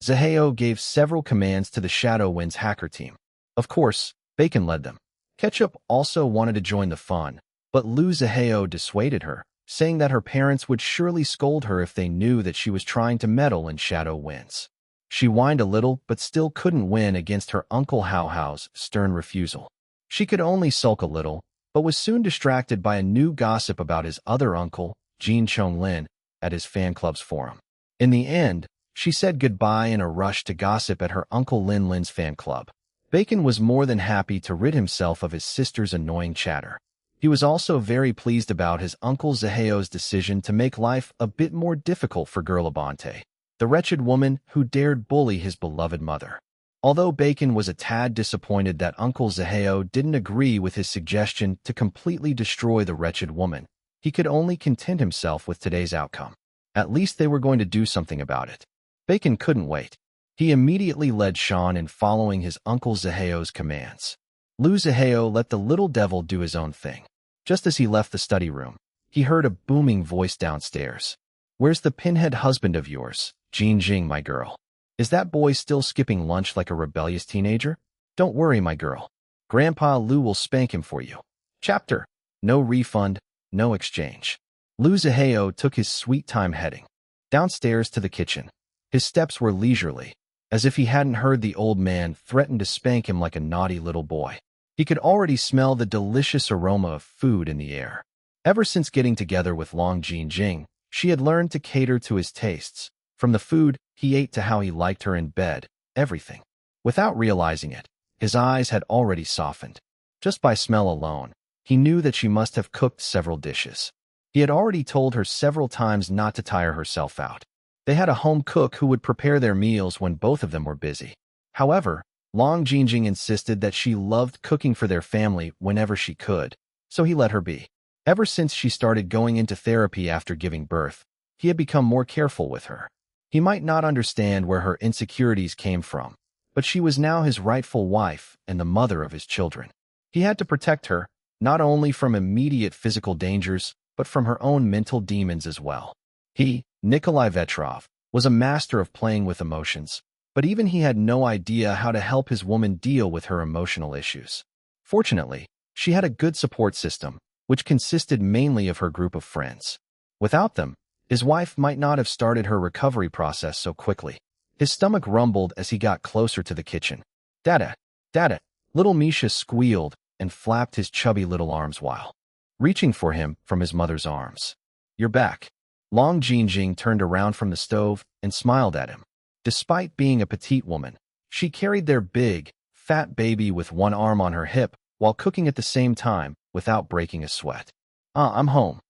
Zihao gave several commands to the Shadow Winds hacker team. Of course, Bacon led them. Ketchup also wanted to join the fun, but Lu Zihao dissuaded her, saying that her parents would surely scold her if they knew that she was trying to meddle in Shadow Winds. She whined a little but still couldn't win against her Uncle Hao Hao's stern refusal. She could only sulk a little, but was soon distracted by a new gossip about his other uncle, Jin Chonglin, at his fan club's forum. In the end, she said goodbye in a rush to gossip at her Uncle Lin's fan club. Bacon was more than happy to rid himself of his sister's annoying chatter. He was also very pleased about his Uncle Zihao's decision to make life a bit more difficult for Girl Abante, the wretched woman who dared bully his beloved mother. Although Bacon was a tad disappointed that Uncle Zihao didn't agree with his suggestion to completely destroy the wretched woman, he could only content himself with today's outcome. At least they were going to do something about it. Bacon couldn't wait. He immediately led Sean in following his Uncle Zihao's commands. Lu Zihao let the little devil do his own thing. Just as he left the study room, he heard a booming voice downstairs. Where's the pinhead husband of yours, Jean Jing, my girl? Is that boy still skipping lunch like a rebellious teenager? Don't worry, my girl. Grandpa Lu will spank him for you. Chapter. No refund, no exchange. Lu Zihao took his sweet time heading downstairs to the kitchen. His steps were leisurely, as if he hadn't heard the old man threaten to spank him like a naughty little boy. He could already smell the delicious aroma of food in the air. Ever since getting together with Long Jing, she had learned to cater to his tastes, from the food he ate to how he liked her in bed, everything. Without realizing it, his eyes had already softened. Just by smell alone, he knew that she must have cooked several dishes. He had already told her several times not to tire herself out. They had a home cook who would prepare their meals when both of them were busy. However, Long Jingjing insisted that she loved cooking for their family whenever she could, so he let her be. Ever since she started going into therapy after giving birth, he had become more careful with her. He might not understand where her insecurities came from, but she was now his rightful wife and the mother of his children. He had to protect her, not only from immediate physical dangers, but from her own mental demons as well. He, Nikolai Vetrov, was a master of playing with emotions, but even he had no idea how to help his woman deal with her emotional issues. Fortunately, She had a good support system, which consisted mainly of her group of friends. Without them, his wife might not have started her recovery process so quickly. His stomach rumbled as he got closer to the kitchen. Dada, Dada, little Misha squealed and flapped his chubby little arms while reaching for him from his mother's arms. You're back. Long Jinjing turned around from the stove and smiled at him. Despite being a petite woman, she carried their big, fat baby with one arm on her hip while cooking at the same time without breaking a sweat. I'm home.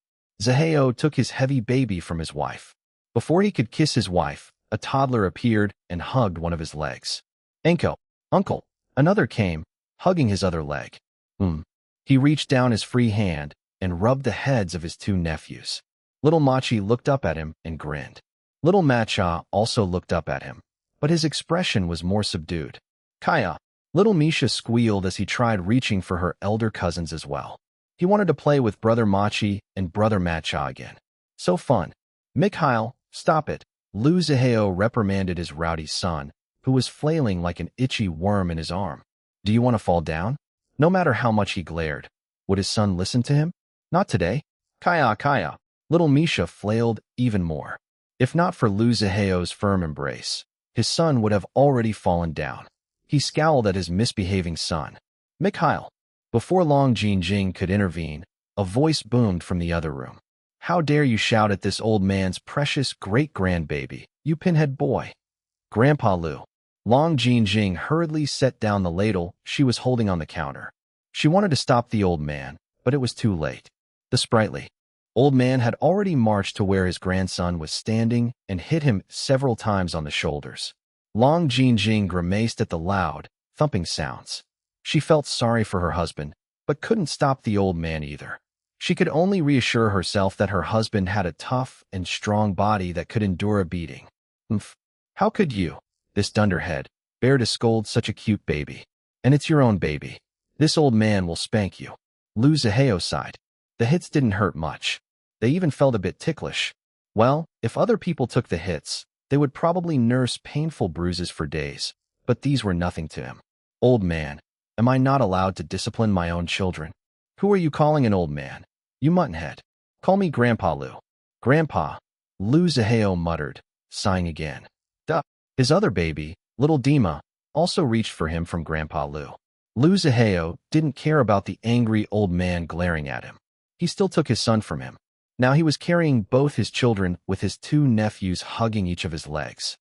Zaheo took his heavy baby from his wife. Before he could kiss his wife, a toddler appeared and hugged one of his legs. Enko, uncle, another came, hugging his other leg. He reached down his free hand and rubbed the heads of his two nephews. Little Machi looked up at him and grinned. Little Macha also looked up at him, but his expression was more subdued. Kaya, little Misha squealed as he tried reaching for her elder cousins as well. He wanted to play with Brother Machi and Brother Macha again. So fun. Mikhail, stop it. Lu Zaheo reprimanded his rowdy son, who was flailing like an itchy worm in his arm. Do you want to fall down? No matter how much he glared, would his son listen to him? Not today. Kaya. Little Misha flailed even more. If not for Lu Zaheo's firm embrace, his son would have already fallen down. He scowled at his misbehaving son. Mikhail. Before Long Jinjing could intervene, a voice boomed from the other room. How dare you shout at this old man's precious great-grandbaby, you pinhead boy. Grandpa Lu. Long Jinjing hurriedly set down the ladle she was holding on the counter. She wanted to stop the old man, but it was too late. The sprightly old man had already marched to where his grandson was standing and hit him several times on the shoulders. Long Jinjing grimaced at the loud, thumping sounds. She felt sorry for her husband, but couldn't stop the old man either. She could only reassure herself that her husband had a tough and strong body that could endure a beating. How could you, this dunderhead, bear to scold such a cute baby? And it's your own baby. This old man will spank you. Lu Zaheo sighed. The hits didn't hurt much. They even felt a bit ticklish. Well, if other people took the hits, they would probably nurse painful bruises for days, but these were nothing to him. Old man, am I not allowed to discipline my own children? Who are you calling an old man? You muttonhead. Call me Grandpa Lu. Grandpa, Lu Zaheo muttered, sighing again. Duh. His other baby, little Dima, also reached for him from Grandpa Lu. Lu Zaheo didn't care about the angry old man glaring at him. He still took his son from him. Now he was carrying both his children with his two nephews hugging each of his legs.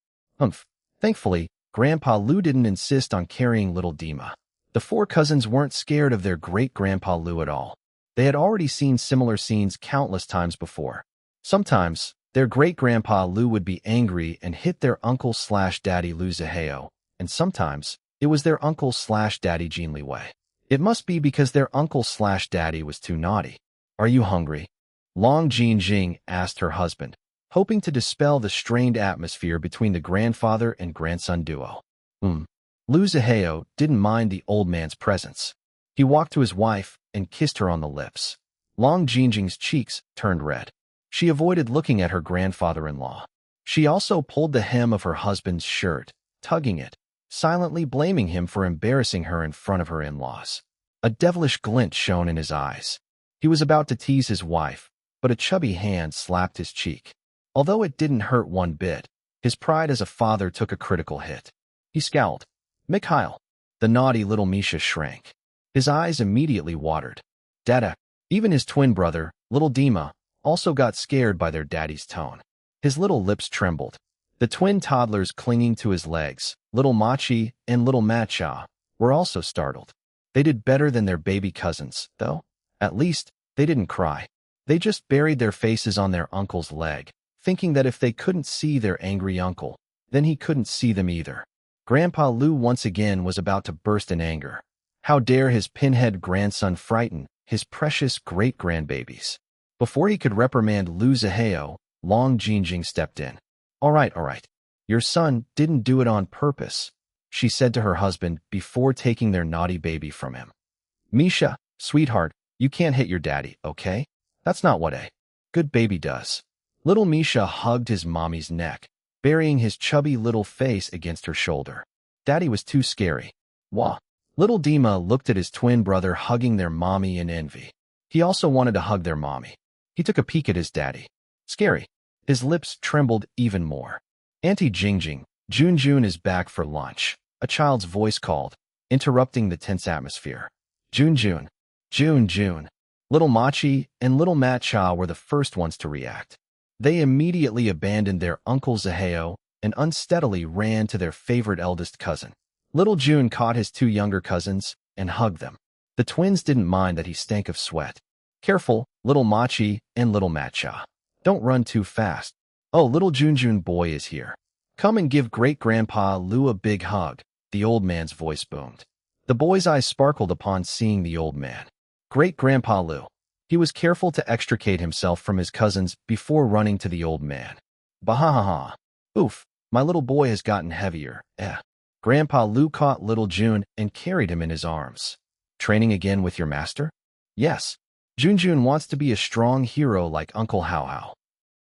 Thankfully, Grandpa Lu didn't insist on carrying little Dima. The four cousins weren't scared of their great-grandpa Lu at all. They had already seen similar scenes countless times before. Sometimes, their great-grandpa Lu would be angry and hit their uncle/daddy Lu Zaheo, and sometimes, it was their uncle/daddy Jin Liwei. It must be because their uncle/daddy was too naughty. Are you hungry? Long Jinjing asked her husband, hoping to dispel the strained atmosphere between the grandfather and grandson duo. Lu Zaheo didn't mind the old man's presence. He walked to his wife and kissed her on the lips. Long Jinjing's cheeks turned red. She avoided looking at her grandfather-in-law. She also pulled the hem of her husband's shirt, tugging it, silently blaming him for embarrassing her in front of her in-laws. A devilish glint shone in his eyes. He was about to tease his wife, but a chubby hand slapped his cheek. Although it didn't hurt one bit, his pride as a father took a critical hit. He scowled. Mikhail. The naughty little Misha shrank. His eyes immediately watered. Dada, even his twin brother, little Dima, also got scared by their daddy's tone. His little lips trembled. The twin toddlers clinging to his legs, little Machi and little Macha, were also startled. They did better than their baby cousins, though. At least, they didn't cry. They just buried their faces on their uncle's leg, thinking that if they couldn't see their angry uncle, then he couldn't see them either. Grandpa Lu once again was about to burst in anger. How dare his pinhead grandson frighten his precious great-grandbabies? Before he could reprimand Lu Zaheo, Long Jinjing stepped in. All right. Your son didn't do it on purpose, she said to her husband before taking their naughty baby from him. Misha, sweetheart, you can't hit your daddy, okay? That's not what a good baby does. Little Misha hugged his mommy's neck, burying his chubby little face against her shoulder. Daddy was too scary. Wah. Little Dima looked at his twin brother hugging their mommy in envy. He also wanted to hug their mommy. He took a peek at his daddy. Scary. His lips trembled even more. Auntie Jingjing, Junjun is back for lunch, a child's voice called, interrupting the tense atmosphere. Junjun. Jun. Little Machi and little Matcha were the first ones to react. They immediately abandoned their Uncle Zaheo and unsteadily ran to their favorite eldest cousin. Little June caught his two younger cousins and hugged them. The twins didn't mind that he stank of sweat. Careful, little Machi and little Matcha. Don't run too fast. Oh, little Junjun boy is here. Come and give great-grandpa Lu a big hug, the old man's voice boomed. The boy's eyes sparkled upon seeing the old man. Great-grandpa Lu. He was careful to extricate himself from his cousins before running to the old man. Bahahaha. Oof, my little boy has gotten heavier. Grandpa Lu caught little June and carried him in his arms. Training again with your master? Yes. Junjun wants to be a strong hero like Uncle Hao Hao.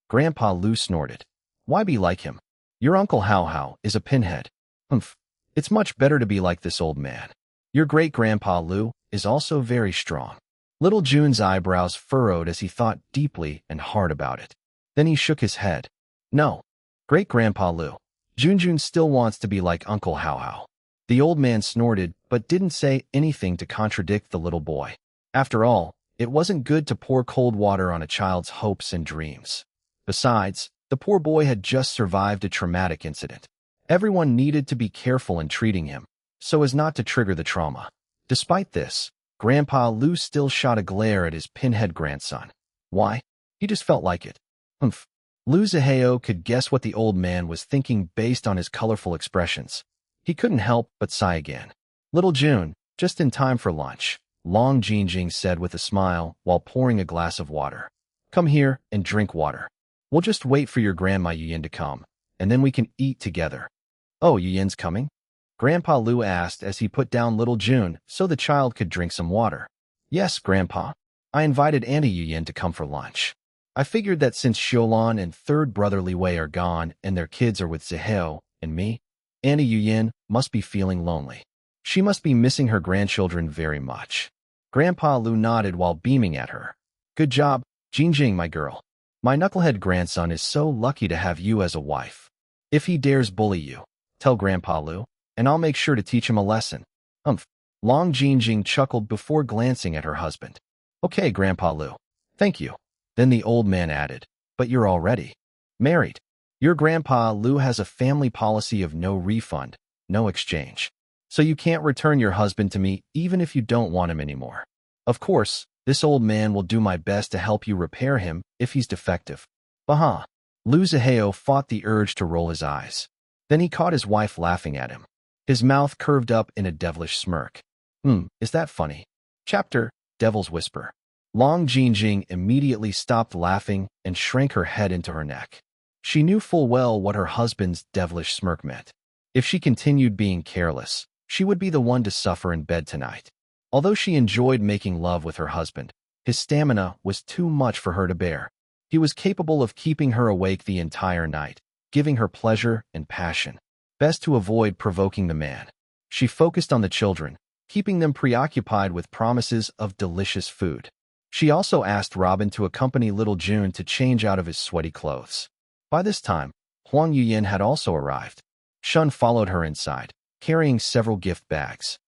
Grandpa Lu snorted. Why be like him? Your Uncle Hao Hao is a pinhead. Humph. It's much better to be like this old man. Your great-grandpa Lu is also very strong. Little Jun's eyebrows furrowed as he thought deeply and hard about it. Then he shook his head. No. Great-grandpa Lu. Junjun still wants to be like Uncle Hao Hao. The old man snorted but didn't say anything to contradict the little boy. After all, it wasn't good to pour cold water on a child's hopes and dreams. Besides, the poor boy had just survived a traumatic incident. Everyone needed to be careful in treating him, so as not to trigger the trauma. Despite this, Grandpa Lu still shot a glare at his pinhead grandson. Why? He just felt like it. Humph. Lu Zaheo could guess what the old man was thinking based on his colorful expressions. He couldn't help but sigh again. Little June, just in time for lunch, Long Jingjing said with a smile while pouring a glass of water. Come here and drink water. We'll just wait for your Grandma Yuyin to come, and then we can eat together. Oh, Yuyin's coming? Grandpa Lu asked as he put down little June so the child could drink some water. Yes, Grandpa. I invited Auntie Yuyin to come for lunch. I figured that since Xiulan and third brother Liwei are gone and their kids are with Zaheo and me, Auntie Yuyin must be feeling lonely. She must be missing her grandchildren very much. Grandpa Lu nodded while beaming at her. Good job, Jingjing, my girl. My knucklehead grandson is so lucky to have you as a wife. If he dares bully you, tell Grandpa Lu, and I'll make sure to teach him a lesson. Humph. Long Jingjing chuckled before glancing at her husband. Okay, Grandpa Lu. Thank you. Then the old man added, but you're already married. Your Grandpa Lu has a family policy of no refund, no exchange. So you can't return your husband to me even if you don't want him anymore. Of course, this old man will do my best to help you repair him if he's defective. Baha. Lu Zaheo fought the urge to roll his eyes. Then he caught his wife laughing at him. His mouth curved up in a devilish smirk. Is that funny? Chapter, Devil's Whisper. Long Jingjing immediately stopped laughing and shrank her head into her neck. She knew full well what her husband's devilish smirk meant. If she continued being careless, she would be the one to suffer in bed tonight. Although she enjoyed making love with her husband, his stamina was too much for her to bear. He was capable of keeping her awake the entire night, giving her pleasure and passion. Best to avoid provoking the man. She focused on the children, keeping them preoccupied with promises of delicious food. She also asked Robin to accompany little June to change out of his sweaty clothes. By this time, Huang Yuyin had also arrived. Shun followed her inside, carrying several gift bags.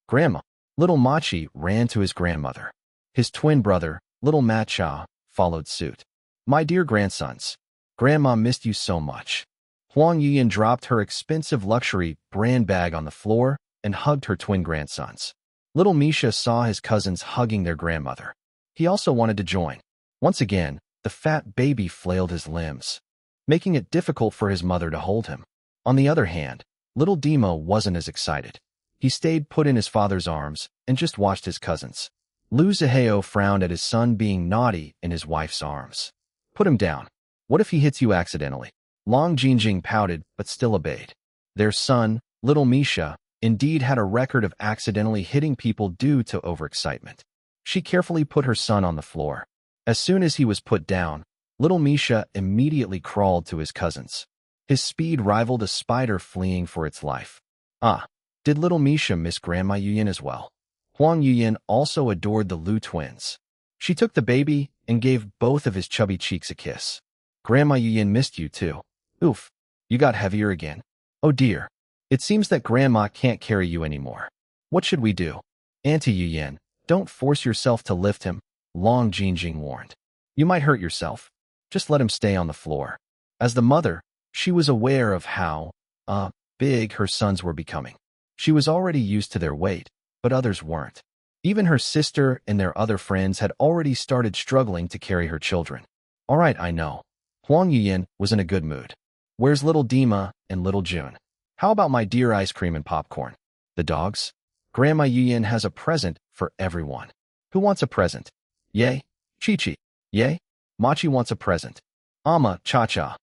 Grandma. Little Machi ran to his grandmother. His twin brother, little Matcha, followed suit. My dear grandsons, Grandma missed you so much. Huang Yuyin dropped her expensive luxury brand bag on the floor and hugged her twin grandsons. Little Misha saw his cousins hugging their grandmother. He also wanted to join. Once again, the fat baby flailed his limbs, making it difficult for his mother to hold him. On the other hand, little Demo wasn't as excited. He stayed put in his father's arms and just watched his cousins. Lu Zaheo frowned at his son being naughty in his wife's arms. Put him down. What if he hits you accidentally? Long Jingjing pouted but still obeyed. Their son, little Misha, indeed had a record of accidentally hitting people due to overexcitement. She carefully put her son on the floor. As soon as he was put down, little Misha immediately crawled to his cousins. His speed rivaled a spider fleeing for its life. Did little Misha miss Grandma Yuyin as well? Huang Yuyin also adored the Lu twins. She took the baby and gave both of his chubby cheeks a kiss. Grandma Yuyin missed you too. Oof, you got heavier again. Oh dear. It seems that Grandma can't carry you anymore. What should we do? Auntie Yuyin, don't force yourself to lift him, Long Jinjing warned. You might hurt yourself. Just let him stay on the floor. As the mother, she was aware of how, big her sons were becoming. She was already used to their weight, but others weren't. Even her sister and their other friends had already started struggling to carry her children. All right, I know. Huang Yuyin was in a good mood. Where's little Dima and little June? How about my dear ice cream and popcorn? The dogs? Grandma Yuyin has a present for everyone. Who wants a present? Yay. Chi-Chi. Yay. Machi wants a present. Ama, Cha-Cha.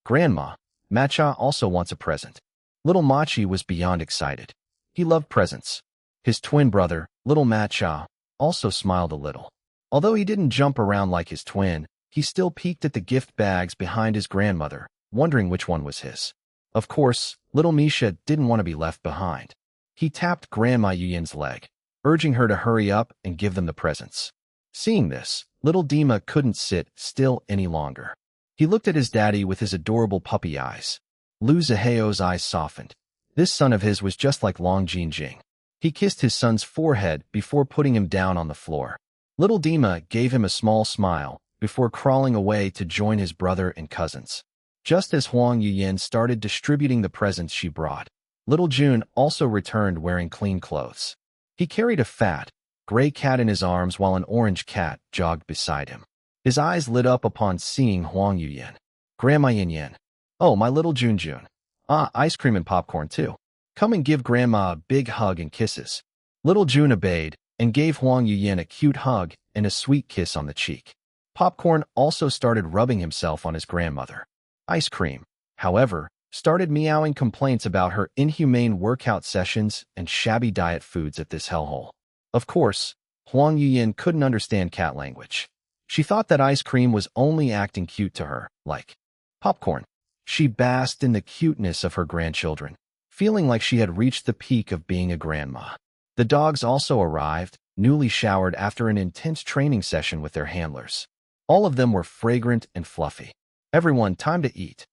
Grandma, Macha also wants a present. Little Machi was beyond excited. He loved presents. His twin brother, little Macha, also smiled a little. Although he didn't jump around like his twin, he still peeked at the gift bags behind his grandmother, wondering which one was his. Of course, little Misha didn't want to be left behind. He tapped Grandma Yuyin's leg, urging her to hurry up and give them the presents. Seeing this, little Dima couldn't sit still any longer. He looked at his daddy with his adorable puppy eyes. Lu Ziheo's eyes softened. This son of his was just like Long Jinjing. He kissed his son's forehead before putting him down on the floor. Little Dima gave him a small smile before crawling away to join his brother and cousins. Just as Huang Yuyin started distributing the presents she brought, little June also returned wearing clean clothes. He carried a fat, gray cat in his arms while an orange cat jogged beside him. His eyes lit up upon seeing Huang Yuyin. Grandma Yin. Oh, my little June. Ice cream and popcorn too. Come and give Grandma a big hug and kisses. Little June obeyed and gave Huang Yuyin a cute hug and a sweet kiss on the cheek. Popcorn also started rubbing himself on his grandmother. Ice cream, however, started meowing complaints about her inhumane workout sessions and shabby diet foods at this hellhole. Of course, Huang Yuyin couldn't understand cat language. She thought that ice cream was only acting cute to her, like popcorn. She basked in the cuteness of her grandchildren, feeling like she had reached the peak of being a grandma. The dogs also arrived, newly showered after an intense training session with their handlers. All of them were fragrant and fluffy. Everyone, time to eat.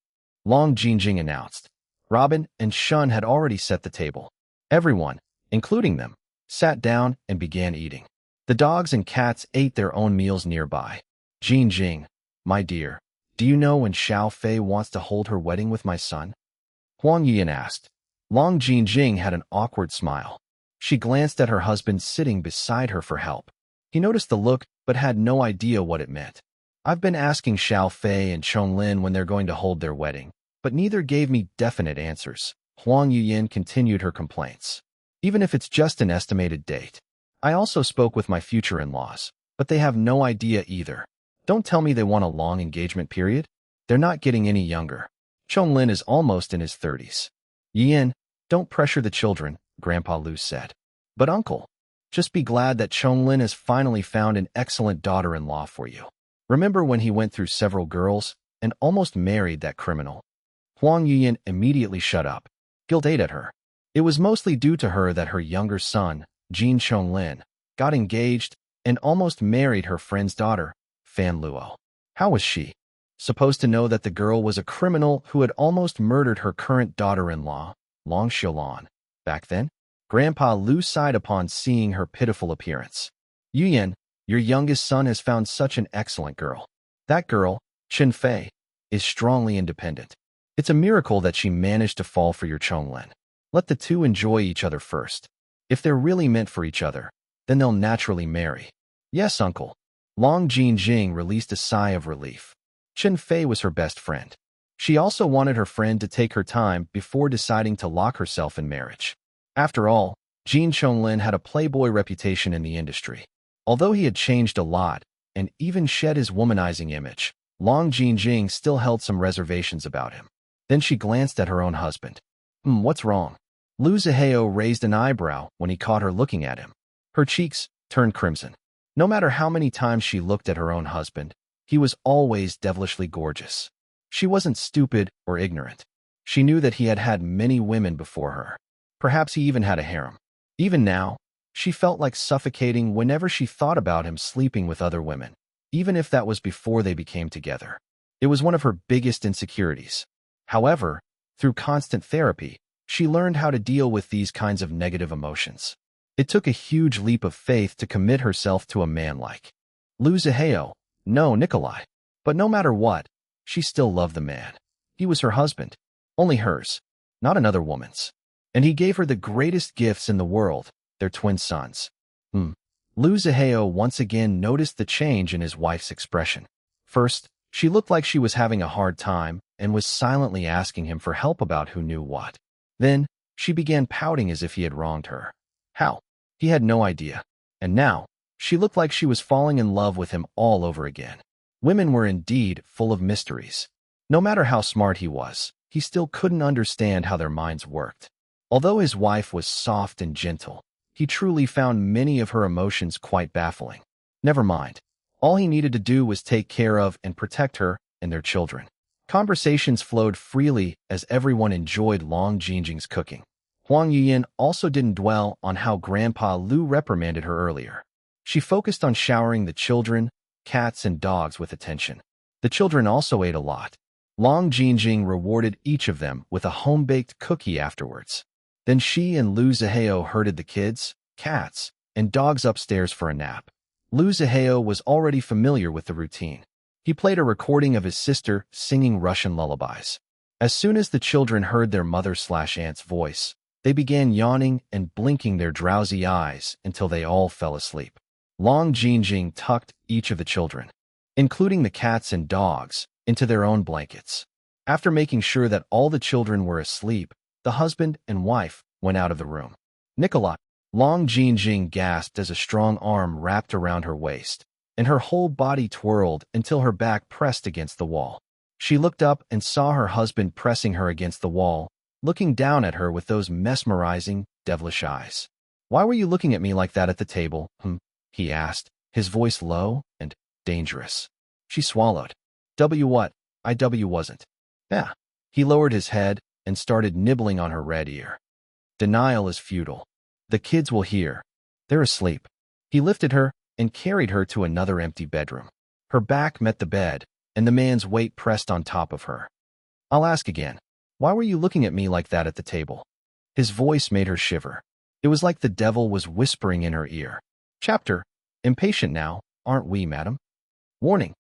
Long Jinjing announced. Robin and Shun had already set the table. Everyone, including them, sat down and began eating. The dogs and cats ate their own meals nearby. Jinjing, my dear, do you know when Xiao Fei wants to hold her wedding with my son? Huang Yuyin asked. Long Jinjing had an awkward smile. She glanced at her husband sitting beside her for help. He noticed the look but had no idea what it meant. I've been asking Xiao Fei and Chonglin when they're going to hold their wedding, but neither gave me definite answers. Huang Yuyin continued her complaints. Even if it's just an estimated date. I also spoke with my future in-laws, but they have no idea either. Don't tell me they want a long engagement period. They're not getting any younger. Chonglin is almost in his 30s. Yin, don't pressure the children, Grandpa Lu said. But uncle, just be glad that Chonglin has finally found an excellent daughter-in-law for you. Remember when he went through several girls and almost married that criminal? Huang Yuyin immediately shut up. Guilt ate at her. It was mostly due to her that her younger son, Jin Chonglin, got engaged and almost married her friend's daughter, Fan Luo. How was she supposed to know that the girl was a criminal who had almost murdered her current daughter-in-law, Long Xiaolan? Back then, Grandpa Lu sighed upon seeing her pitiful appearance. Yuyin, your youngest son has found such an excellent girl. That girl, Chen Fei, is strongly independent. It's a miracle that she managed to fall for your Chonglin. Let the two enjoy each other first. If they're really meant for each other, then they'll naturally marry. Yes, uncle. Long Jinjing released a sigh of relief. Chen Fei was her best friend. She also wanted her friend to take her time before deciding to lock herself in marriage. After all, Jin Chonglin had a playboy reputation in the industry. Although he had changed a lot and even shed his womanizing image, Long Jinjing still held some reservations about him. Then she glanced at her own husband. What's wrong? Lu Ziheo raised an eyebrow when he caught her looking at him. Her cheeks turned crimson. No matter how many times she looked at her own husband, he was always devilishly gorgeous. She wasn't stupid or ignorant. She knew that he had had many women before her. Perhaps he even had a harem. Even now, she felt like suffocating whenever she thought about him sleeping with other women, even if that was before they became together. It was one of her biggest insecurities. However, through constant therapy, she learned how to deal with these kinds of negative emotions. It took a huge leap of faith to commit herself to a man like Liu Zihao, no Nikolai. But no matter what, she still loved the man. He was her husband, only hers, not another woman's. And he gave her the greatest gifts in the world, their twin sons. Liu Zihao once again noticed the change in his wife's expression. First, she looked like she was having a hard time and was silently asking him for help about who knew what. Then, she began pouting as if he had wronged her. How? He had no idea. And now, she looked like she was falling in love with him all over again. Women were indeed full of mysteries. No matter how smart he was, he still couldn't understand how their minds worked. Although his wife was soft and gentle, he truly found many of her emotions quite baffling. Never mind. All he needed to do was take care of and protect her and their children. Conversations flowed freely as everyone enjoyed Long Jingjing's cooking. Huang Yuyan also didn't dwell on how Grandpa Liu reprimanded her earlier. She focused on showering the children, cats, and dogs with attention. The children also ate a lot. Long Jingjing rewarded each of them with a home-baked cookie afterwards. Then she and Liu Zihao herded the kids, cats, and dogs upstairs for a nap. Liu Zihao was already familiar with the routine. He played a recording of his sister singing Russian lullabies. As soon as the children heard their mother/aunt's voice, they began yawning and blinking their drowsy eyes until they all fell asleep. Long Jingjing tucked each of the children, including the cats and dogs, into their own blankets. After making sure that all the children were asleep, the husband and wife went out of the room. Nikolai, Long Jingjing gasped as a strong arm wrapped around her waist, and her whole body twirled until her back pressed against the wall. She looked up and saw her husband pressing her against the wall, looking down at her with those mesmerizing, devilish eyes. "Why were you looking at me like that at the table?" He asked, his voice low and dangerous. She swallowed. What? I wasn't. Yeah. He lowered his head and started nibbling on her red ear. Denial is futile. The kids will hear. They're asleep. He lifted her and carried her to another empty bedroom. Her back met the bed, and the man's weight pressed on top of her. "I'll ask again. Why were you looking at me like that at the table?" His voice made her shiver. It was like the devil was whispering in her ear. Chapter: Impatient now, aren't we, madam? Warning: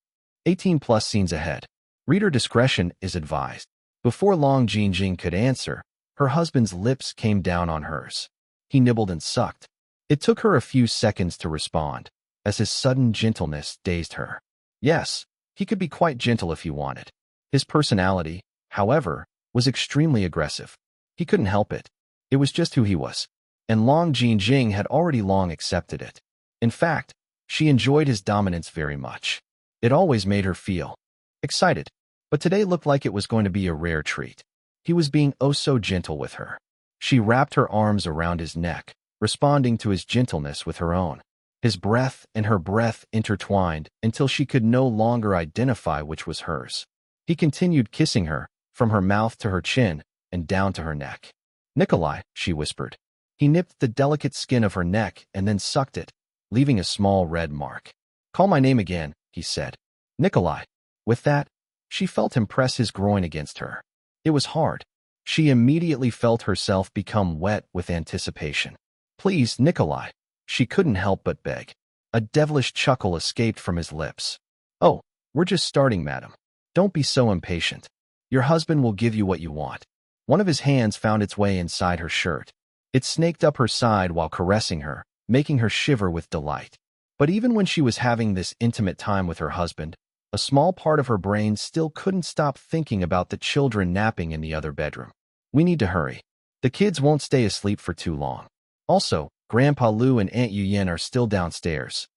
18+ scenes ahead. Reader discretion is advised. Before Long Jingjing could answer, her husband's lips came down on hers. He nibbled and sucked. It took her a few seconds to respond, as his sudden gentleness dazed her. Yes, he could be quite gentle if he wanted. His personality, however, was extremely aggressive. He couldn't help it. It was just who he was. And Long Jingjing had already long accepted it. In fact, she enjoyed his dominance very much. It always made her feel excited. But today looked like it was going to be a rare treat. He was being oh so gentle with her. She wrapped her arms around his neck, responding to his gentleness with her own. His breath and her breath intertwined until she could no longer identify which was hers. He continued kissing her, from her mouth to her chin, and down to her neck. "Nikolai," she whispered. He nipped the delicate skin of her neck and then sucked it, leaving a small red mark. "Call my name again," he said. "Nikolai." With that, she felt him press his groin against her. It was hard. She immediately felt herself become wet with anticipation. "Please, Nikolai." She couldn't help but beg. A devilish chuckle escaped from his lips. "Oh, we're just starting, madam. Don't be so impatient. Your husband will give you what you want." One of his hands found its way inside her shirt. It snaked up her side while caressing her, making her shiver with delight. But even when she was having this intimate time with her husband, a small part of her brain still couldn't stop thinking about the children napping in the other bedroom. "We need to hurry. The kids won't stay asleep for too long. Also, Grandpa Liu and Aunt Yuyan are still downstairs."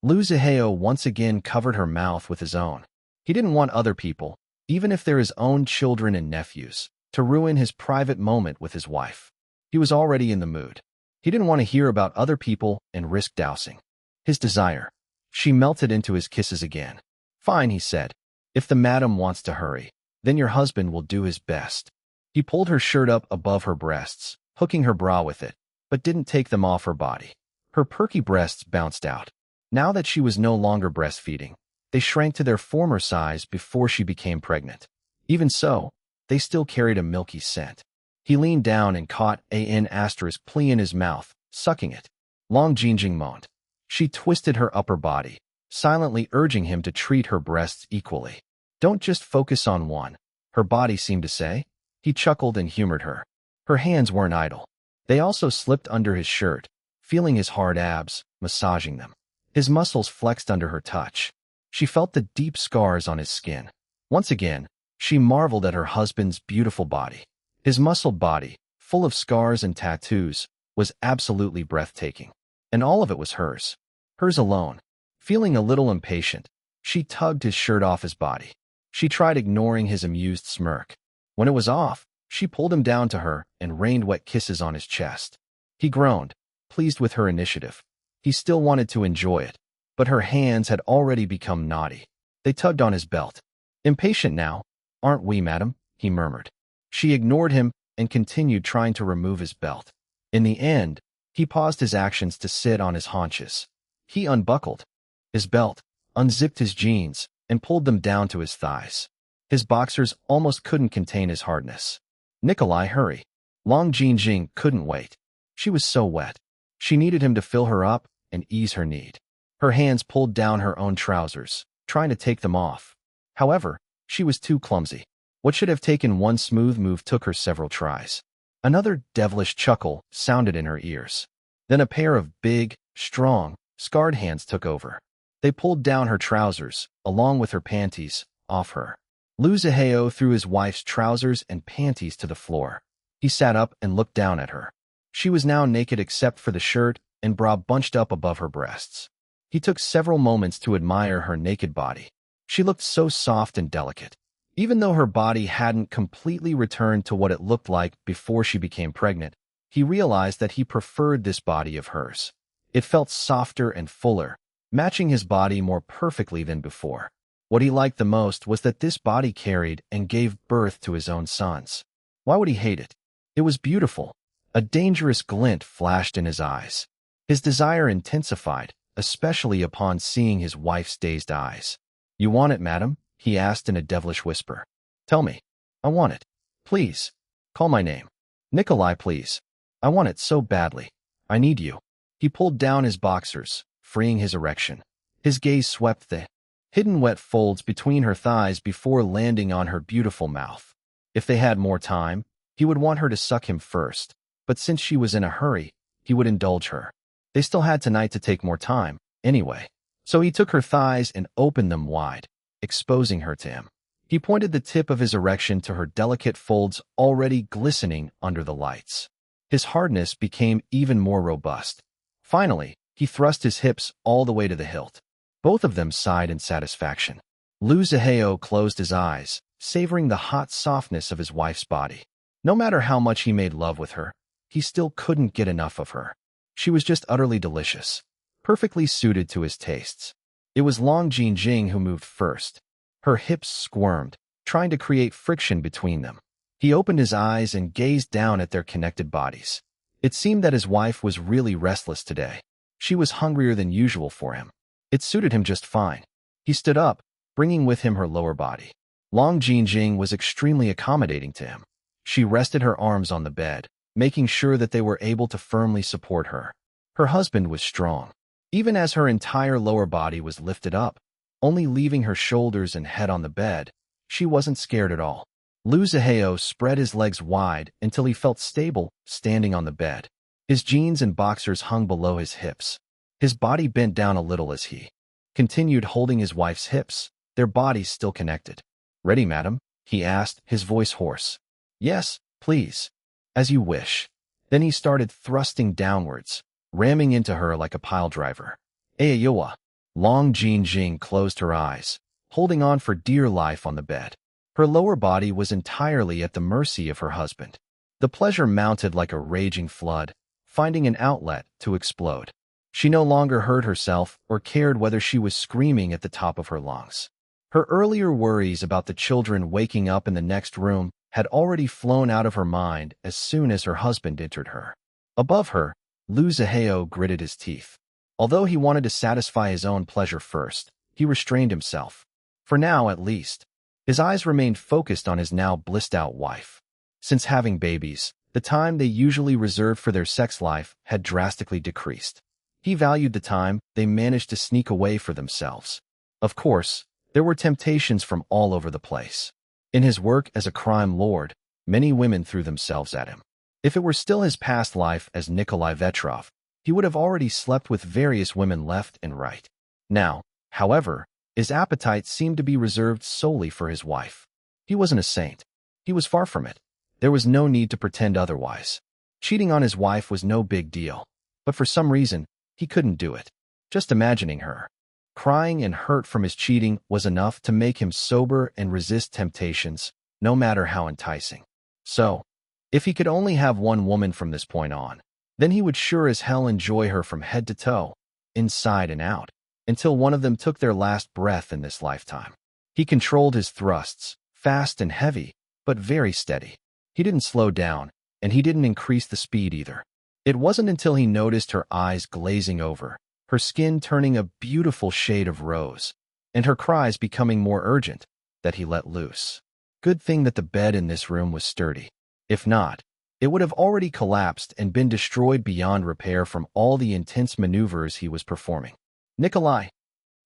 Liu Zihao once again covered her mouth with his own. He didn't want other people, even if they're his own children and nephews, to ruin his private moment with his wife. He was already in the mood. He didn't want to hear about other people and risk dousing his desire. She melted into his kisses again. "Fine," he said. "If the madam wants to hurry, then your husband will do his best." He pulled her shirt up above her breasts, hooking her bra with it, but didn't take them off her body. Her perky breasts bounced out. Now that she was no longer breastfeeding, they shrank to their former size before she became pregnant. Even so, they still carried a milky scent. He leaned down and caught an asterisk plea in his mouth, sucking it. Long Jinjing moaned. She twisted her upper body, silently urging him to treat her breasts equally. Don't just focus on one, her body seemed to say. He chuckled and humored her. Her hands weren't idle. They also slipped under his shirt, feeling his hard abs, massaging them. His muscles flexed under her touch. She felt the deep scars on his skin. Once again, she marveled at her husband's beautiful body. His muscled body, full of scars and tattoos, was absolutely breathtaking. And all of it was hers. Hers alone. Feeling a little impatient, she tugged his shirt off his body. She tried ignoring his amused smirk. When it was off, she pulled him down to her and rained wet kisses on his chest. He groaned, pleased with her initiative. He still wanted to enjoy it, but her hands had already become naughty. They tugged on his belt. Impatient now, aren't we, madam? He murmured. She ignored him and continued trying to remove his belt. In the end, he paused his actions to sit on his haunches. He unbuckled his belt, unzipped his jeans, and pulled them down to his thighs. His boxers almost couldn't contain his hardness. Nikolai, hurry. Long Jinjing couldn't wait. She was so wet. She needed him to fill her up and ease her need. Her hands pulled down her own trousers, trying to take them off. However, she was too clumsy. What should have taken one smooth move took her several tries. Another devilish chuckle sounded in her ears. Then a pair of big, strong, scarred hands took over. They pulled down her trousers, along with her panties, off her. Liu Zihao threw his wife's trousers and panties to the floor. He sat up and looked down at her. She was now naked except for the shirt and bra bunched up above her breasts. He took several moments to admire her naked body. She looked so soft and delicate. Even though her body hadn't completely returned to what it looked like before she became pregnant, he realized that he preferred this body of hers. It felt softer and fuller, matching his body more perfectly than before. What he liked the most was that this body carried and gave birth to his own sons. Why would he hate it? It was beautiful. A dangerous glint flashed in his eyes. His desire intensified, especially upon seeing his wife's dazed eyes. You want it, madam? He asked in a devilish whisper. Tell me. I want it. Please. Call my name. Nikolai, please. I want it so badly. I need you. He pulled down his boxers, freeing his erection. His gaze swept the hidden wet folds between her thighs before landing on her beautiful mouth. If they had more time, he would want her to suck him first, but since she was in a hurry, he would indulge her. They still had tonight to take more time, anyway. So he took her thighs and opened them wide, exposing her to him. He pointed the tip of his erection to her delicate folds already glistening under the lights. His hardness became even more robust. Finally, he thrust his hips all the way to the hilt. Both of them sighed in satisfaction. Liu Zihao closed his eyes, savoring the hot softness of his wife's body. No matter how much he made love with her, he still couldn't get enough of her. She was just utterly delicious, perfectly suited to his tastes. It was Long Jinjing who moved first. Her hips squirmed, trying to create friction between them. He opened his eyes and gazed down at their connected bodies. It seemed that his wife was really restless today. She was hungrier than usual for him. It suited him just fine. He stood up, bringing with him her lower body. Long Jinjing was extremely accommodating to him. She rested her arms on the bed, making sure that they were able to firmly support her. Her husband was strong. Even as her entire lower body was lifted up, only leaving her shoulders and head on the bed, she wasn't scared at all. Liu Zihao spread his legs wide until he felt stable standing on the bed. His jeans and boxers hung below his hips. His body bent down a little as he continued holding his wife's hips, their bodies still connected. Ready, madam? He asked, his voice hoarse. Yes, please. As you wish. Then he started thrusting downwards, ramming into her like a piledriver. Ayayoa. Long Jinjing closed her eyes, holding on for dear life on the bed. Her lower body was entirely at the mercy of her husband. The pleasure mounted like a raging flood, finding an outlet to explode. She no longer hurt herself or cared whether she was screaming at the top of her lungs. Her earlier worries about the children waking up in the next room had already flown out of her mind as soon as her husband entered her. Above her, Lu Zihao gritted his teeth. Although he wanted to satisfy his own pleasure first, he restrained himself. For now, at least. His eyes remained focused on his now blissed-out wife. Since having babies, the time they usually reserved for their sex life had drastically decreased. He valued the time they managed to sneak away for themselves. Of course, there were temptations from all over the place. In his work as a crime lord, many women threw themselves at him. If it were still his past life as Nikolai Vetrov, he would have already slept with various women left and right. Now, however, his appetite seemed to be reserved solely for his wife. He wasn't a saint. He was far from it. There was no need to pretend otherwise. Cheating on his wife was no big deal. But for some reason, he couldn't do it. Just imagining her crying and hurt from his cheating was enough to make him sober and resist temptations, no matter how enticing. So, if he could only have one woman from this point on, then he would sure as hell enjoy her from head to toe, inside and out, until one of them took their last breath in this lifetime. He controlled his thrusts, fast and heavy, but very steady. He didn't slow down, and he didn't increase the speed either. It wasn't until he noticed her eyes glazing over, her skin turning a beautiful shade of rose, and her cries becoming more urgent, that he let loose. Good thing that the bed in this room was sturdy. If not, it would have already collapsed and been destroyed beyond repair from all the intense maneuvers he was performing. Nikolai.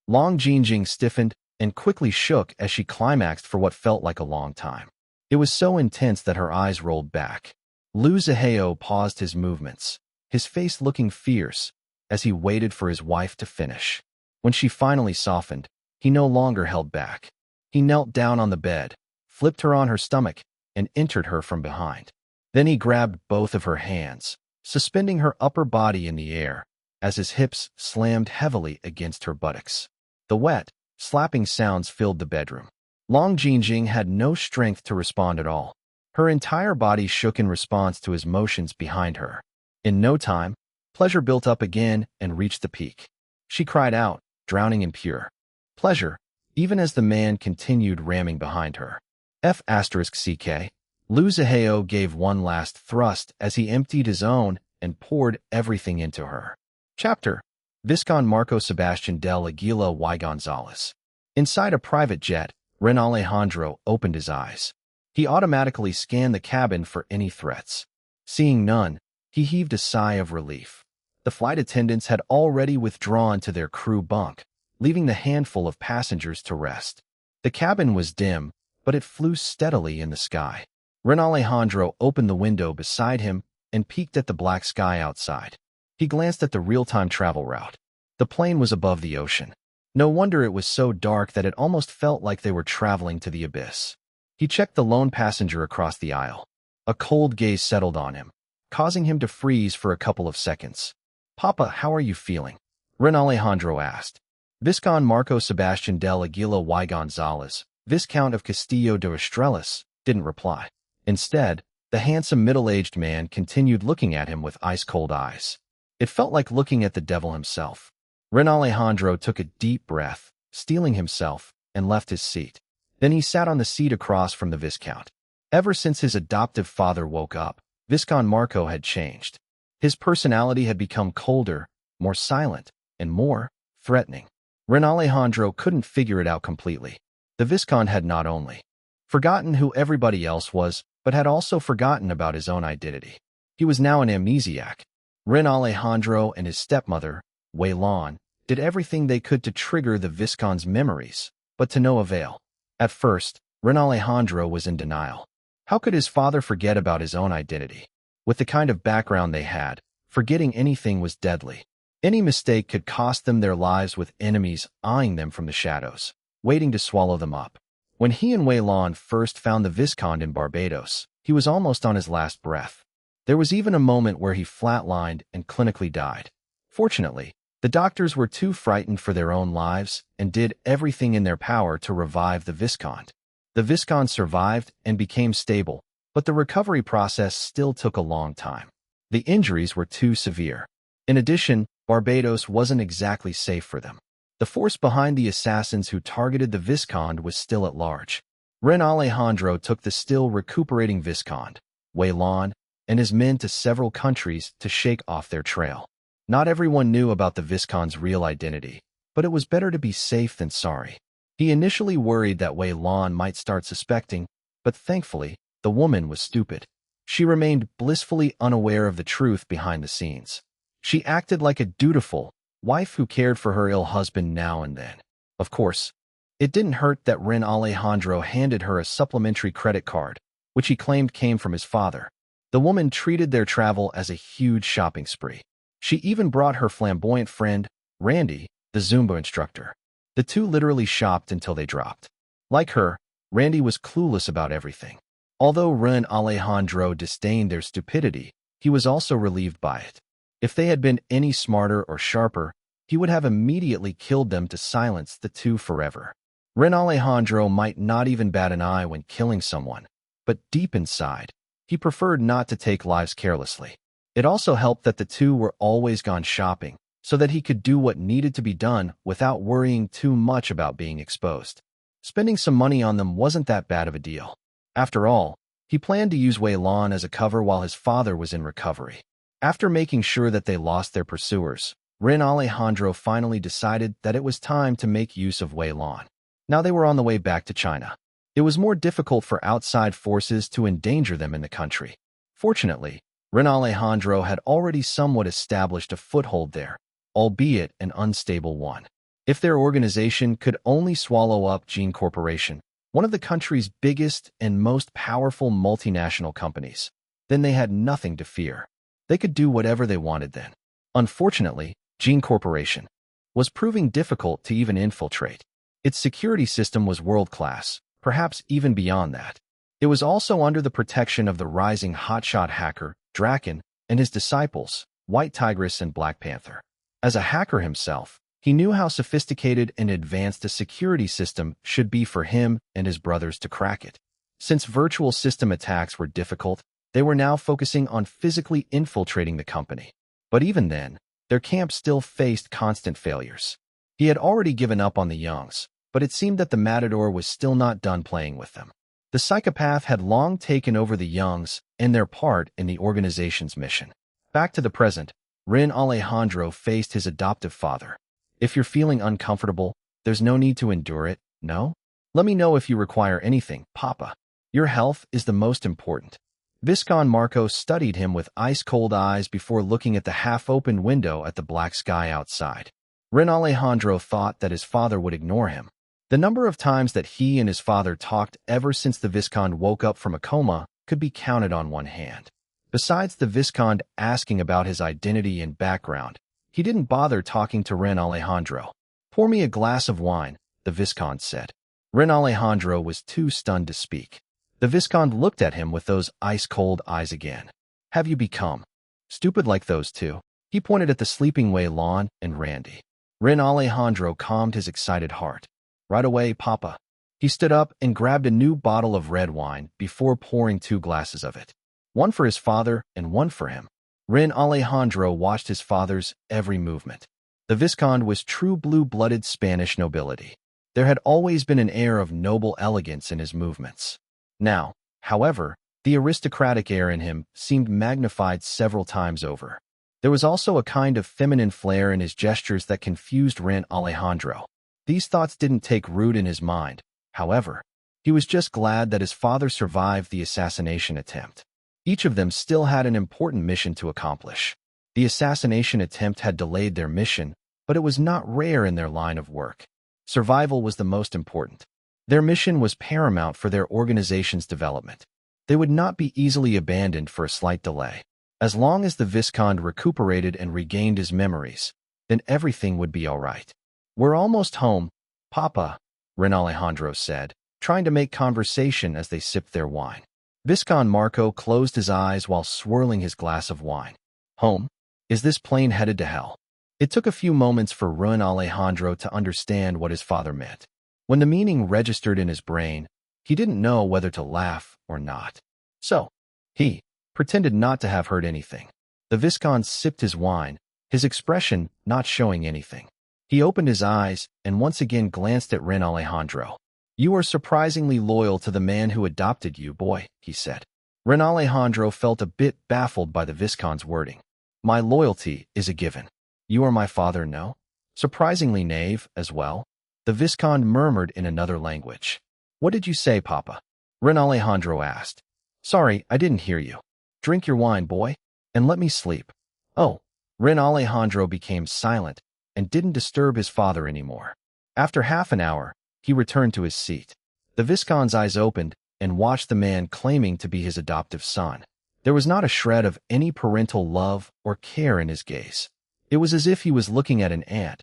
Long Jinjing stiffened and quickly shook as she climaxed for what felt like a long time. It was so intense that her eyes rolled back. Lu Zihao paused his movements, his face looking fierce, as he waited for his wife to finish. When she finally softened, he no longer held back. He knelt down on the bed, flipped her on her stomach, and entered her from behind. Then he grabbed both of her hands, suspending her upper body in the air, as his hips slammed heavily against her buttocks. The wet, slapping sounds filled the bedroom. Long Jinjing had no strength to respond at all. Her entire body shook in response to his motions behind her. In no time, pleasure built up again and reached the peak. She cried out, drowning in pure pleasure, even as the man continued ramming behind her. F***CK. Lu Zihao gave one last thrust as he emptied his own and poured everything into her. Chapter: Viscount Marco Sebastian del Aguila y Gonzalez. Inside a private jet, Ren Alejandro opened his eyes. He automatically scanned the cabin for any threats. Seeing none, he heaved a sigh of relief. The flight attendants had already withdrawn to their crew bunk, leaving the handful of passengers to rest. The cabin was dim, but it flew steadily in the sky. Ren Alejandro opened the window beside him and peeked at the black sky outside. He glanced at the real-time travel route. The plane was above the ocean. No wonder it was so dark that it almost felt like they were traveling to the abyss. He checked the lone passenger across the aisle. A cold gaze settled on him, causing him to freeze for a couple of seconds. "Papa, how are you feeling?" Ren Alejandro asked. Viscount Marco Sebastian del Aguila y Gonzalez, Viscount of Castillo de Estrellas, didn't reply. Instead, the handsome middle-aged man continued looking at him with ice-cold eyes. It felt like looking at the devil himself. Ren Alejandro took a deep breath, steeling himself, and left his seat. Then he sat on the seat across from the Viscount. Ever since his adoptive father woke up, Viscount Marco had changed. His personality had become colder, more silent, and more threatening. Ren Alejandro couldn't figure it out completely. The Viscount had not only forgotten who everybody else was, but had also forgotten about his own identity. He was now an amnesiac. Ren Alejandro and his stepmother, Wei Lan, did everything they could to trigger the Viscount's memories, but to no avail. At first, Ren Alejandro was in denial. How could his father forget about his own identity? With the kind of background they had, forgetting anything was deadly. Any mistake could cost them their lives, with enemies eyeing them from the shadows, waiting to swallow them up. When he and Wei Lan first found the Viscount in Barbados, he was almost on his last breath. There was even a moment where he flatlined and clinically died. Fortunately, the doctors were too frightened for their own lives and did everything in their power to revive the Viscount. The Viscount survived and became stable, but the recovery process still took a long time. The injuries were too severe. In addition, Barbados wasn't exactly safe for them. The force behind the assassins who targeted the Viscount was still at large. Ren Alejandro took the still recuperating Viscount, Wei Lan, and his men to several countries to shake off their trail. Not everyone knew about the Viscount's real identity, but it was better to be safe than sorry. He initially worried that Wei Lan might start suspecting, but thankfully, the woman was stupid. She remained blissfully unaware of the truth behind the scenes. She acted like a dutiful wife who cared for her ill husband now and then. Of course, it didn't hurt that Ren Alejandro handed her a supplementary credit card, which he claimed came from his father. The woman treated their travel as a huge shopping spree. She even brought her flamboyant friend, Randy, the Zumba instructor. The two literally shopped until they dropped. Like her, Randy was clueless about everything. Although Ren Alejandro disdained their stupidity, he was also relieved by it. If they had been any smarter or sharper, he would have immediately killed them to silence the two forever. Ren Alejandro might not even bat an eye when killing someone, but deep inside, he preferred not to take lives carelessly. It also helped that the two were always gone shopping, so that he could do what needed to be done without worrying too much about being exposed. Spending some money on them wasn't that bad of a deal. After all, he planned to use Wei Lan as a cover while his father was in recovery. After making sure that they lost their pursuers, Ren Alejandro finally decided that it was time to make use of Wei Lan. Now they were on the way back to China. It was more difficult for outside forces to endanger them in the country. Fortunately, Ren Alejandro had already somewhat established a foothold there, albeit an unstable one. If their organization could only swallow up Jin Corporation, one of the country's biggest and most powerful multinational companies, then they had nothing to fear. They could do whatever they wanted then. Unfortunately, Jin Corporation was proving difficult to even infiltrate. Its security system was world-class, perhaps even beyond that. It was also under the protection of the rising hotshot hacker, Draken, and his disciples, White Tigress and Black Panther. As a hacker himself, he knew how sophisticated and advanced a security system should be for him and his brothers to crack it. Since virtual system attacks were difficult, they were now focusing on physically infiltrating the company. But even then, their camp still faced constant failures. He had already given up on the Youngs, but it seemed that the Matador was still not done playing with them. The psychopath had long taken over the Youngs and their part in the organization's mission. Back to the present, Ren Alejandro faced his adoptive father. If you're feeling uncomfortable, there's no need to endure it, no? Let me know if you require anything, Papa. Your health is the most important. Viscount Marco studied him with ice-cold eyes before looking at the half-open window at the black sky outside. Ren Alejandro thought that his father would ignore him. The number of times that he and his father talked ever since the Viscount woke up from a coma could be counted on one hand. Besides the Viscount asking about his identity and background, he didn't bother talking to Ren Alejandro. "Pour me a glass of wine," the Viscount said. Ren Alejandro was too stunned to speak. The Viscount looked at him with those ice-cold eyes again. "Have you become stupid like those two?" He pointed at the sleeping Wei Lan and Randy. Ren Alejandro calmed his excited heart. "Right away, Papa." He stood up and grabbed a new bottle of red wine before pouring 2 glasses of it. One for his father and one for him. Ren Alejandro watched his father's every movement. The Viscount was true blue-blooded Spanish nobility. There had always been an air of noble elegance in his movements. Now, however, the aristocratic air in him seemed magnified several times over. There was also a kind of feminine flair in his gestures that confused Ren Alejandro. These thoughts didn't take root in his mind, however. He was just glad that his father survived the assassination attempt. Each of them still had an important mission to accomplish. The assassination attempt had delayed their mission, but it was not rare in their line of work. Survival was the most important. Their mission was paramount for their organization's development. They would not be easily abandoned for a slight delay. As long as the Viscount recuperated and regained his memories, then everything would be all right. "We're almost home, Papa," Ren Alejandro said, trying to make conversation as they sipped their wine. Viscount Marco closed his eyes while swirling his glass of wine. "Home? Is this plane headed to hell?" It took a few moments for Ren Alejandro to understand what his father meant. When the meaning registered in his brain, he didn't know whether to laugh or not. So, he pretended not to have heard anything. The Viscount sipped his wine, his expression not showing anything. He opened his eyes and once again glanced at Ren Alejandro. You are surprisingly loyal to the man who adopted you, boy, he said. Ren Alejandro felt a bit baffled by the Viscount's wording. My loyalty is a given. You are my father, no? Surprisingly naive, as well. The Viscount murmured in another language. What did you say, Papa? Ren Alejandro asked. Sorry, I didn't hear you. Drink your wine, boy, and let me sleep. Oh. Ren Alejandro became silent and didn't disturb his father anymore. After half an hour, he returned to his seat. The Viscount's eyes opened and watched the man claiming to be his adoptive son. There was not a shred of any parental love or care in his gaze. It was as if he was looking at an ant,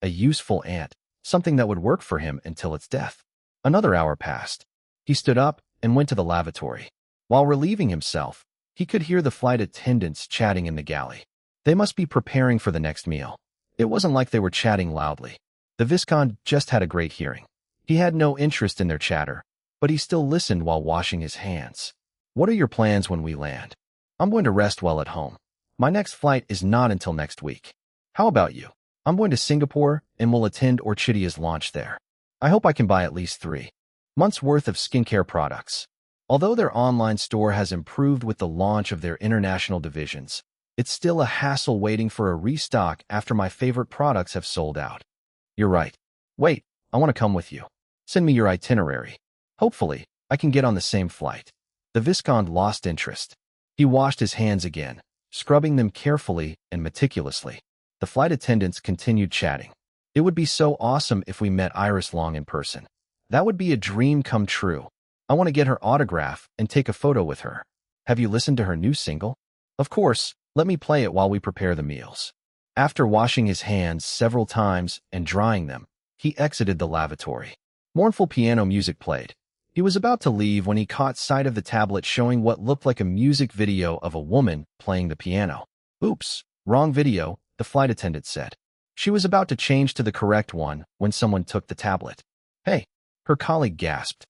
a useful ant, something that would work for him until its death. Another hour passed. He stood up and went to the lavatory. While relieving himself, he could hear the flight attendants chatting in the galley. They must be preparing for the next meal. It wasn't like they were chatting loudly. The Viscount just had a great hearing. He had no interest in their chatter, but he still listened while washing his hands. What are your plans when we land? I'm going to rest well at home. My next flight is not until next week. How about you? I'm going to Singapore and will attend Orchidea's launch there. I hope I can buy at least 3 months' worth of skincare products. Although their online store has improved with the launch of their international divisions, it's still a hassle waiting for a restock after my favorite products have sold out. You're right. Wait, I want to come with you. Send me your itinerary. Hopefully, I can get on the same flight. The Viscount lost interest. He washed his hands again, scrubbing them carefully and meticulously. The flight attendants continued chatting. It would be so awesome if we met Iris Long in person. That would be a dream come true. I want to get her autograph and take a photo with her. Have you listened to her new single? Of course, let me play it while we prepare the meals. After washing his hands several times and drying them, he exited the lavatory. Mournful piano music played. He was about to leave when he caught sight of the tablet showing what looked like a music video of a woman playing the piano. Oops, wrong video, the flight attendant said. She was about to change to the correct one when someone took the tablet. Hey, her colleague gasped.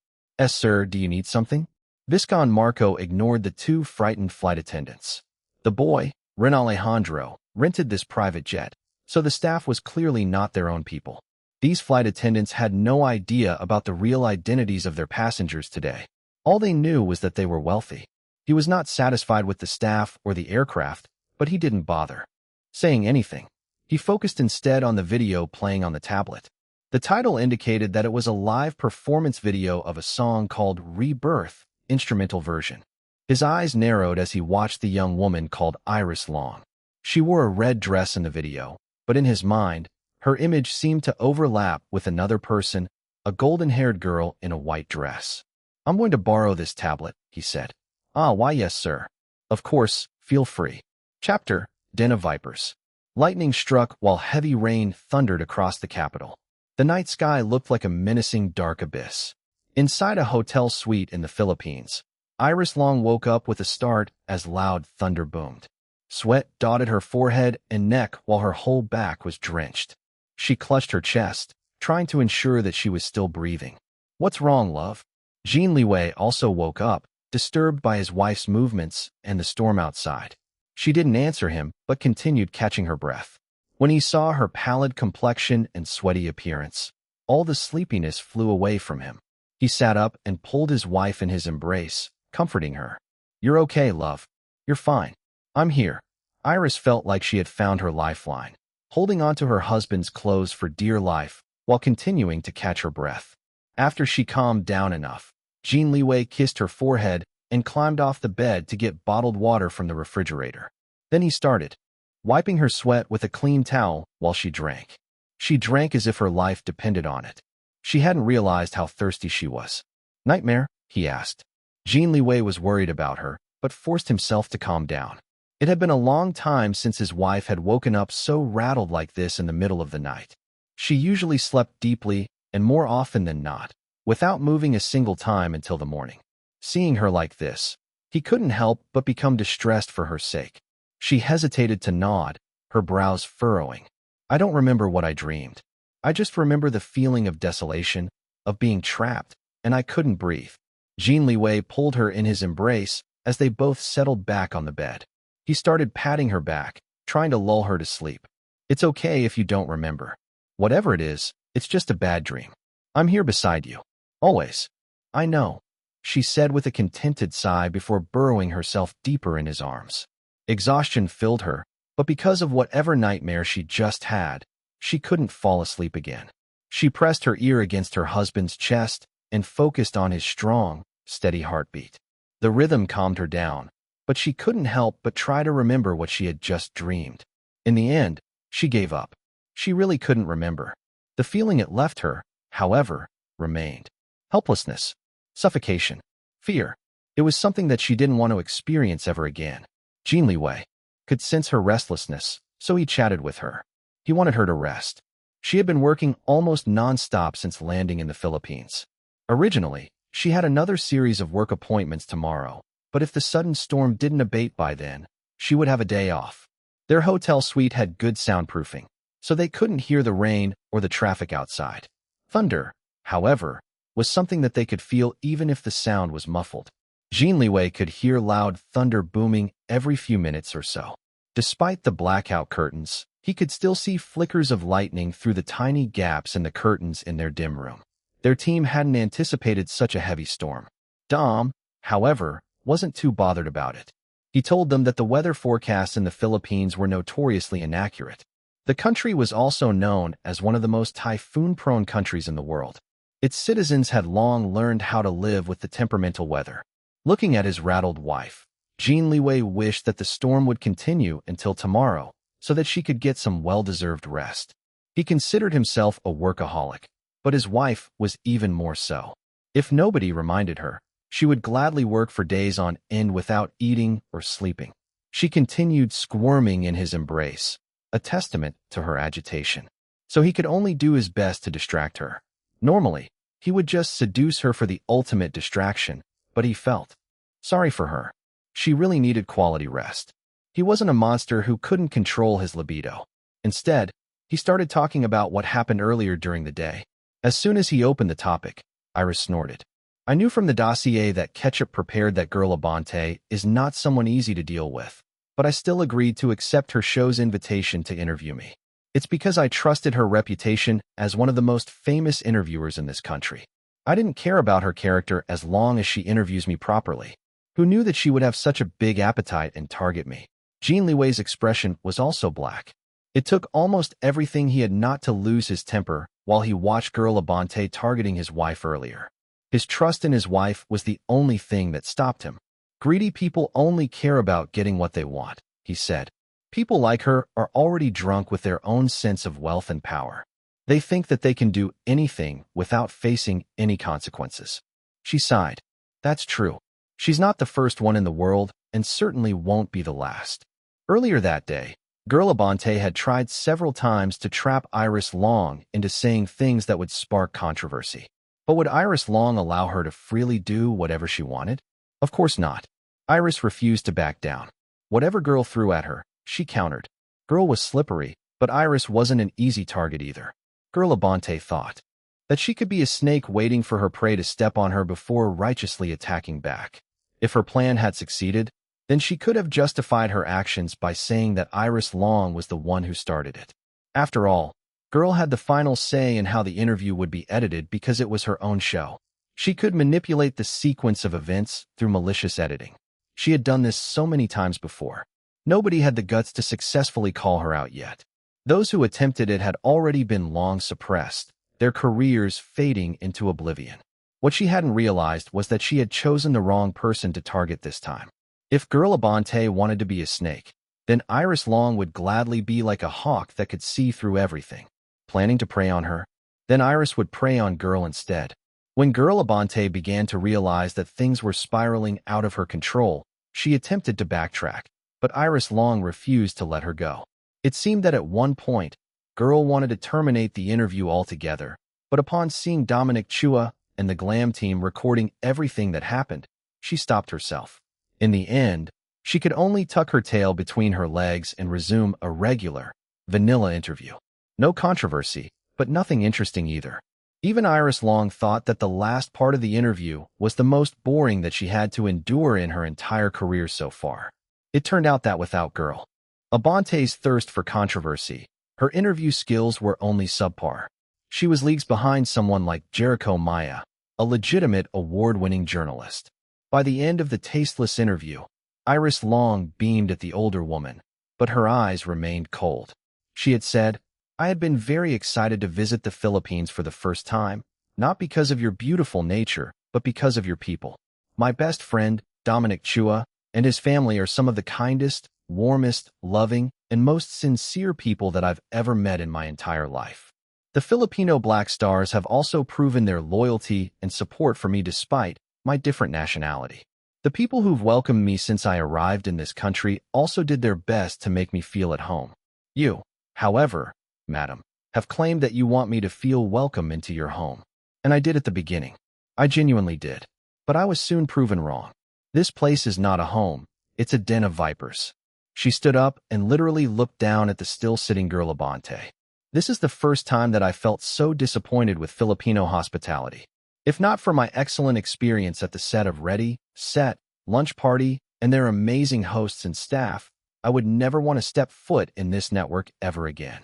Sir, do you need something? Viscount Marco ignored the 2 frightened flight attendants. The boy, Ren Alejandro, rented this private jet, so the staff was clearly not their own people. These flight attendants had no idea about the real identities of their passengers today. All they knew was that they were wealthy. He was not satisfied with the staff or the aircraft, but he didn't bother saying anything. He focused instead on the video playing on the tablet. The title indicated that it was a live performance video of a song called Rebirth, instrumental version. His eyes narrowed as he watched the young woman called Iris Long. She wore a red dress in the video, but in his mind, her image seemed to overlap with another person, a golden-haired girl in a white dress. I'm going to borrow this tablet, he said. Ah, why yes, sir. Of course, feel free. Chapter, Den of Vipers. Lightning struck while heavy rain thundered across the capital. The night sky looked like a menacing dark abyss. Inside a hotel suite in the Philippines, Iris Long woke up with a start as loud thunder boomed. Sweat dotted her forehead and neck while her whole back was drenched. She clutched her chest, trying to ensure that she was still breathing. What's wrong, love? Jin Liwei also woke up, disturbed by his wife's movements and the storm outside. She didn't answer him, but continued catching her breath. When he saw her pallid complexion and sweaty appearance, all the sleepiness flew away from him. He sat up and pulled his wife in his embrace, comforting her. You're okay, love. You're fine. I'm here. Iris felt like she had found her lifeline, holding onto her husband's clothes for dear life while continuing to catch her breath. After she calmed down enough, Jin Liwei kissed her forehead and climbed off the bed to get bottled water from the refrigerator. Then he started, wiping her sweat with a clean towel while she drank. She drank as if her life depended on it. She hadn't realized how thirsty she was. Nightmare? He asked. Jin Liwei was worried about her, but forced himself to calm down. It had been a long time since his wife had woken up so rattled like this in the middle of the night. She usually slept deeply, and more often than not, without moving a single time until the morning. Seeing her like this, he couldn't help but become distressed for her sake. She hesitated to nod, her brows furrowing. I don't remember what I dreamed. I just remember the feeling of desolation, of being trapped, and I couldn't breathe. Jin Liwei pulled her in his embrace as they both settled back on the bed. He started patting her back, trying to lull her to sleep. It's okay if you don't remember. Whatever it is, it's just a bad dream. I'm here beside you. Always. I know, she said with a contented sigh before burrowing herself deeper in his arms. Exhaustion filled her, but because of whatever nightmare she just had, she couldn't fall asleep again. She pressed her ear against her husband's chest and focused on his strong, steady heartbeat. The rhythm calmed her down, but she couldn't help but try to remember what she had just dreamed. In the end, she gave up. She really couldn't remember. The feeling it left her, however, remained. Helplessness, suffocation, fear. It was something that she didn't want to experience ever again. Jin Liwei could sense her restlessness, so he chatted with her. He wanted her to rest. She had been working almost non-stop since landing in the Philippines. Originally, she had another series of work appointments tomorrow, but if the sudden storm didn't abate by then, she would have a day off. Their hotel suite had good soundproofing, so they couldn't hear the rain or the traffic outside. Thunder, however, was something that they could feel even if the sound was muffled. Jin Liwei could hear loud thunder booming every few minutes or so. Despite the blackout curtains, he could still see flickers of lightning through the tiny gaps in the curtains in their dim room. Their team hadn't anticipated such a heavy storm. Dom, however, wasn't too bothered about it. He told them that the weather forecasts in the Philippines were notoriously inaccurate. The country was also known as one of the most typhoon-prone countries in the world. Its citizens had long learned how to live with the temperamental weather. Looking at his rattled wife, Jin Liwei wished that the storm would continue until tomorrow so that she could get some well-deserved rest. He considered himself a workaholic, but his wife was even more so. If nobody reminded her, she would gladly work for days on end without eating or sleeping. She continued squirming in his embrace, a testament to her agitation. So he could only do his best to distract her. Normally, he would just seduce her for the ultimate distraction, but he felt sorry for her. She really needed quality rest. He wasn't a monster who couldn't control his libido. Instead, he started talking about what happened earlier during the day. As soon as he opened the topic, Iris snorted. I knew from the dossier that Ketchup prepared that girl Abante is not someone easy to deal with, but I still agreed to accept her show's invitation to interview me. It's because I trusted her reputation as one of the most famous interviewers in this country. I didn't care about her character as long as she interviews me properly. Who knew that she would have such a big appetite and target me? Jin Liwei's expression was also black. It took almost everything he had not to lose his temper while he watched girl Abante targeting his wife earlier. His trust in his wife was the only thing that stopped him. Greedy people only care about getting what they want, he said. People like her are already drunk with their own sense of wealth and power. They think that they can do anything without facing any consequences. She sighed. That's true. She's not the first one in the world and certainly won't be the last. Earlier that day, girl Abante had tried several times to trap Iris Long into saying things that would spark controversy. But would Iris Long allow her to freely do whatever she wanted? Of course not. Iris refused to back down. Whatever girl threw at her, she countered. Girl was slippery, but Iris wasn't an easy target either. Girl Abante thought that she could be a snake waiting for her prey to step on her before righteously attacking back. If her plan had succeeded, then she could have justified her actions by saying that Iris Long was the one who started it. After all, Girl had the final say in how the interview would be edited because it was her own show. She could manipulate the sequence of events through malicious editing. She had done this so many times before. Nobody had the guts to successfully call her out yet. Those who attempted it had already been long suppressed, their careers fading into oblivion. What she hadn't realized was that she had chosen the wrong person to target this time. If Girl Abante wanted to be a snake, then Iris Long would gladly be like a hawk that could see through everything. Planning to prey on her? Then Iris would prey on Girl instead. When Girl Abante began to realize that things were spiraling out of her control, she attempted to backtrack, but Iris Long refused to let her go. It seemed that at one point, Girl wanted to terminate the interview altogether, but upon seeing Dominic Chua and the Glam team recording everything that happened, she stopped herself. In the end, she could only tuck her tail between her legs and resume a regular, vanilla interview. No controversy, but nothing interesting either. Even Iris Long thought that the last part of the interview was the most boring that she had to endure in her entire career so far. It turned out that without Girl Abante's thirst for controversy, her interview skills were only subpar. She was leagues behind someone like Jericho Maya, a legitimate award-winning journalist. By the end of the tasteless interview, Iris Long beamed at the older woman, but her eyes remained cold. She had said, "I had been very excited to visit the Philippines for the first time, not because of your beautiful nature, but because of your people. My best friend, Dominic Chua, and his family are some of the kindest, warmest, loving, and most sincere people that I've ever met in my entire life. The Filipino Black Stars have also proven their loyalty and support for me despite my different nationality. The people who've welcomed me since I arrived in this country also did their best to make me feel at home. You, however, madam, have claimed that you want me to feel welcome into your home. And I did at the beginning. I genuinely did. But I was soon proven wrong. This place is not a home, it's a den of vipers." She stood up and literally looked down at the still-sitting girl Abante. "This is the first time that I felt so disappointed with Filipino hospitality. If not for my excellent experience at the set of Ready, Set, Lunch Party, and their amazing hosts and staff, I would never want to step foot in this network ever again."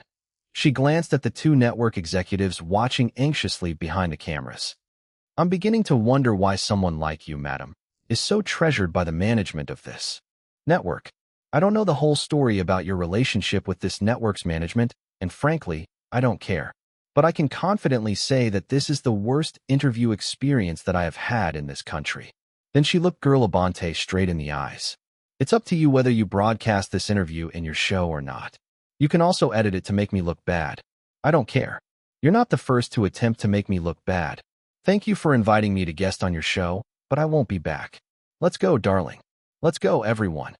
She glanced at the two network executives watching anxiously behind the cameras. "I'm beginning to wonder why someone like you, madam, is so treasured by the management of this network. I don't know the whole story about your relationship with this network's management, and frankly, I don't care. But I can confidently say that this is the worst interview experience that I have had in this country." Then she looked Girl Abante straight in the eyes. "It's up to you whether you broadcast this interview in your show or not. You can also edit it to make me look bad. I don't care. You're not the first to attempt to make me look bad. Thank you for inviting me to guest on your show, but I won't be back. Let's go, darling. Let's go, everyone."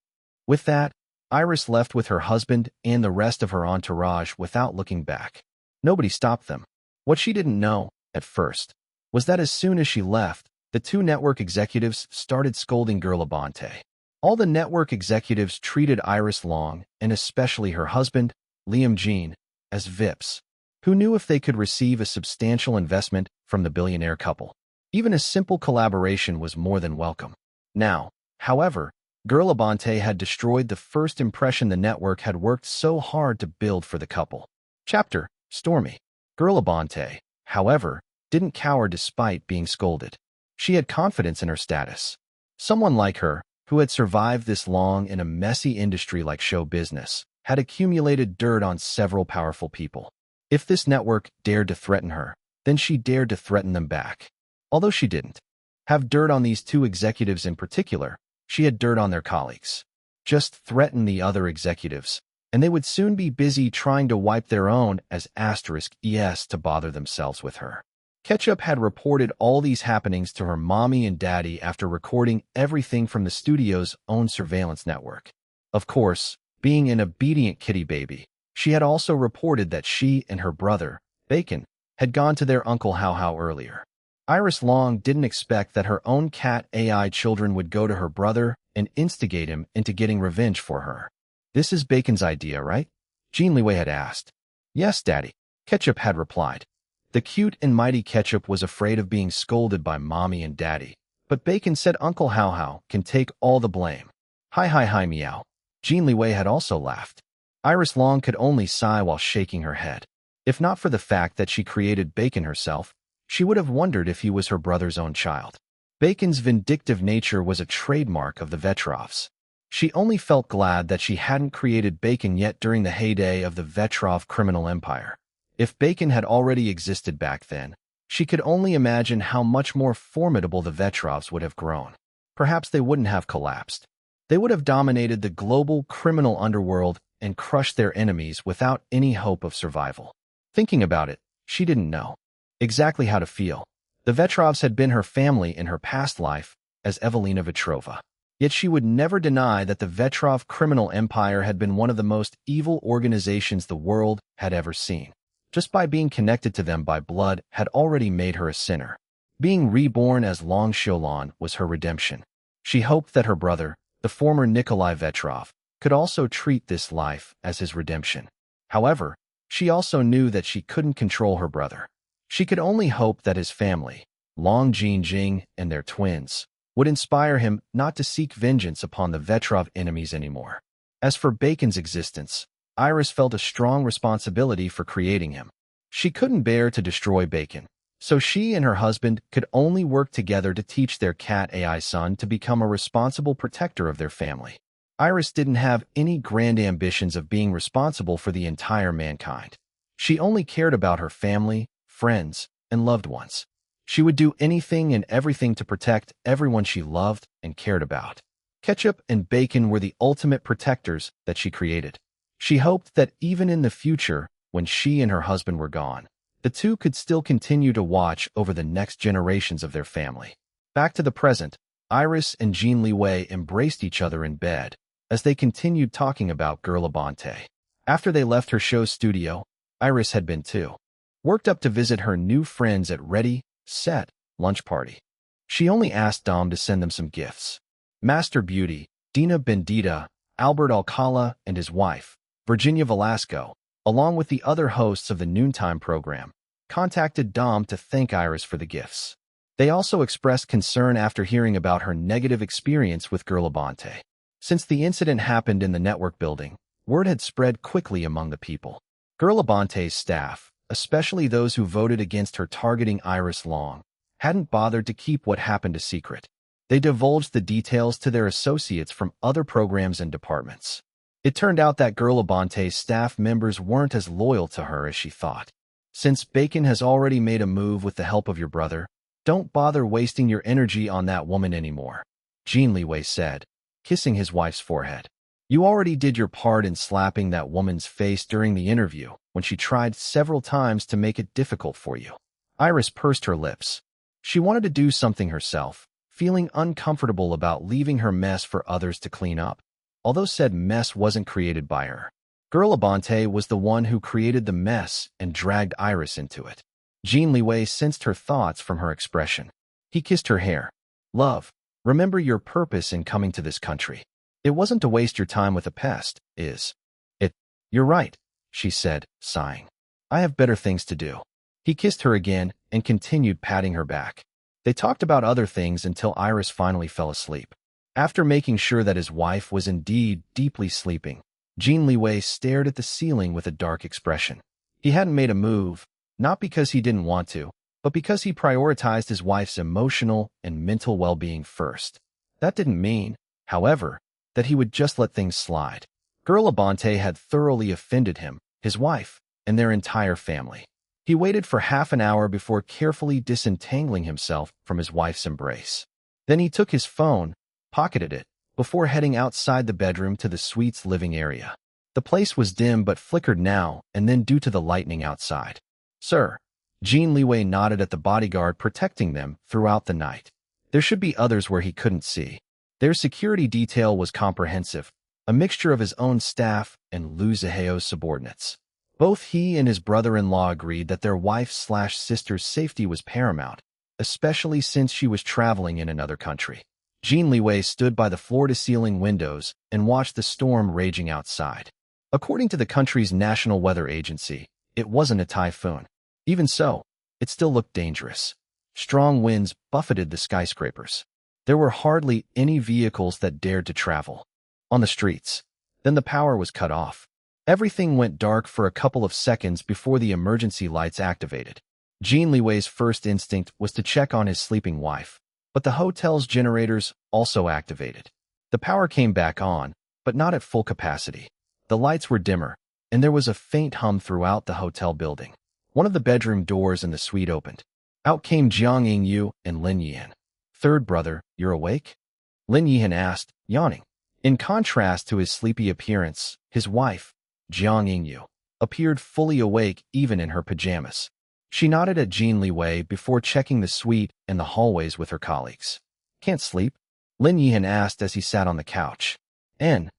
With that, Iris left with her husband and the rest of her entourage without looking back. Nobody stopped them. What she didn't know, at first, was that as soon as she left, the two network executives started scolding Girl Abante. All the network executives treated Iris Long, and especially her husband, Liam Jean, as VIPs, who knew if they could receive a substantial investment from the billionaire couple, even a simple collaboration was more than welcome. Now, however, Girl Abante had destroyed the first impression the network had worked so hard to build for the couple. Chapter: Stormy. Girl Abante, however, didn't cower despite being scolded. She had confidence in her status. Someone like her, who had survived this long in a messy industry like show business, had accumulated dirt on several powerful people. If this network dared to threaten her, then she dared to threaten them back. Although she didn't have dirt on these two executives in particular, she had dirt on their colleagues. Just threaten the other executives, and they would soon be busy trying to wipe their own as *es to bother themselves with her. Ketchup had reported all these happenings to her mommy and daddy after recording everything from the studio's own surveillance network. Of course, being an obedient kitty baby, she had also reported that she and her brother, Bacon, had gone to their Uncle How How earlier. Iris Long didn't expect that her own cat AI children would go to her brother and instigate him into getting revenge for her. "This is Bacon's idea, right?" Jin Liwei had asked. "Yes, Daddy," Ketchup had replied. The cute and mighty Ketchup was afraid of being scolded by Mommy and Daddy, but Bacon said Uncle How How can take all the blame. Hi meow. Jin Liwei had also laughed. Iris Long could only sigh while shaking her head. If not for the fact that she created Bacon herself, she would have wondered if he was her brother's own child. Bacon's vindictive nature was a trademark of the Vetrovs. She only felt glad that she hadn't created Bacon yet during the heyday of the Vetrov criminal empire. If Bacon had already existed back then, she could only imagine how much more formidable the Vetrovs would have grown. Perhaps they wouldn't have collapsed. They would have dominated the global criminal underworld and crushed their enemies without any hope of survival. Thinking about it, she didn't know exactly how to feel. The Vetrovs had been her family in her past life as Evelina Vetrova. Yet she would never deny that the Vetrov criminal empire had been one of the most evil organizations the world had ever seen. Just by being connected to them by blood had already made her a sinner. Being reborn as Long Xiaolan was her redemption. She hoped that her brother, the former Nikolai Vetrov, could also treat this life as his redemption. However, she also knew that she couldn't control her brother. She could only hope that his family, Long Jinjing and their twins, would inspire him not to seek vengeance upon the Vetrov enemies anymore. As for Bacon's existence, Iris felt a strong responsibility for creating him. She couldn't bear to destroy Bacon, So she and her husband could only work together to teach their cat AI son to become a responsible protector of their family. Iris didn't have any grand ambitions of being responsible for the entire mankind. She only cared about her family, friends, and loved ones. She would do anything and everything to protect everyone she loved and cared about. Ketchup and bacon were the ultimate protectors that she created. She hoped that even in the future, when she and her husband were gone, the two could still continue to watch over the next generations of their family. Back to the present, Iris and Jin Liwei embraced each other in bed as they continued talking about Girl Abante. After they left her show's studio, Iris had been too worked up to visit her new friends at Ready, Set, lunch party. She only asked Dom to send them some gifts. Master Beauty, Dina Bendita, Albert Alcala and his wife, Virginia Velasco, along with the other hosts of the noontime program, contacted Dom to thank Iris for the gifts. They also expressed concern after hearing about her negative experience with Girl Abante. Since the incident happened in the network building, word had spread quickly among the people. Girl Abante's staff, especially those who voted against her targeting Iris Long, hadn't bothered to keep what happened a secret. They divulged the details to their associates from other programs and departments. It turned out that Girl Abante's staff members weren't as loyal to her as she thought. Since Bacon has already made a move with the help of your brother, don't bother wasting your energy on that woman anymore, Jin Liwei said, kissing his wife's forehead. You already did your part in slapping that woman's face during the interview when she tried several times to make it difficult for you. Iris pursed her lips. She wanted to do something herself, feeling uncomfortable about leaving her mess for others to clean up, although said mess wasn't created by her. Girl Abante was the one who created the mess and dragged Iris into it. Jin Liwei sensed her thoughts from her expression. He kissed her hair. Love, remember your purpose in coming to this country. It wasn't to waste your time with a pest, is it? You're right, she said, sighing. I have better things to do. He kissed her again and continued patting her back. They talked about other things until Iris finally fell asleep. After making sure that his wife was indeed deeply sleeping, Jin Liwei stared at the ceiling with a dark expression. He hadn't made a move, not because he didn't want to, but because he prioritized his wife's emotional and mental well-being first. That didn't mean, however, that he would just let things slide. Girl Abante had thoroughly offended him, his wife, and their entire family. He waited for half an hour before carefully disentangling himself from his wife's embrace. Then he took his phone, pocketed it, before heading outside the bedroom to the suite's living area. The place was dim but flickered now and then due to the lightning outside. Sir, Jin Liwei nodded at the bodyguard protecting them throughout the night. There should be others where he couldn't see. Their security detail was comprehensive, a mixture of his own staff and Liu Ziheo's subordinates. Both he and his brother-in-law agreed that their wife/sister's safety was paramount, especially since she was traveling in another country. Jin Liwei stood by the floor-to-ceiling windows and watched the storm raging outside. According to the country's national weather agency, it wasn't a typhoon. Even so, it still looked dangerous. Strong winds buffeted the skyscrapers. There were hardly any vehicles that dared to travel on the streets. Then the power was cut off. Everything went dark for a couple of seconds before the emergency lights activated. Jin Liwei's first instinct was to check on his sleeping wife, but the hotel's generators also activated. The power came back on, but not at full capacity. The lights were dimmer, and there was a faint hum throughout the hotel building. One of the bedroom doors in the suite opened. Out came Jiang Yingyu and Lin Yihan. Third brother, you're awake? Lin Yihan asked, yawning. In contrast to his sleepy appearance, his wife, Jiang Yingyu, appeared fully awake even in her pajamas. She nodded at Jin Liwei before checking the suite and the hallways with her colleagues. Can't sleep? Lin Yihan asked as he sat on the couch. Jin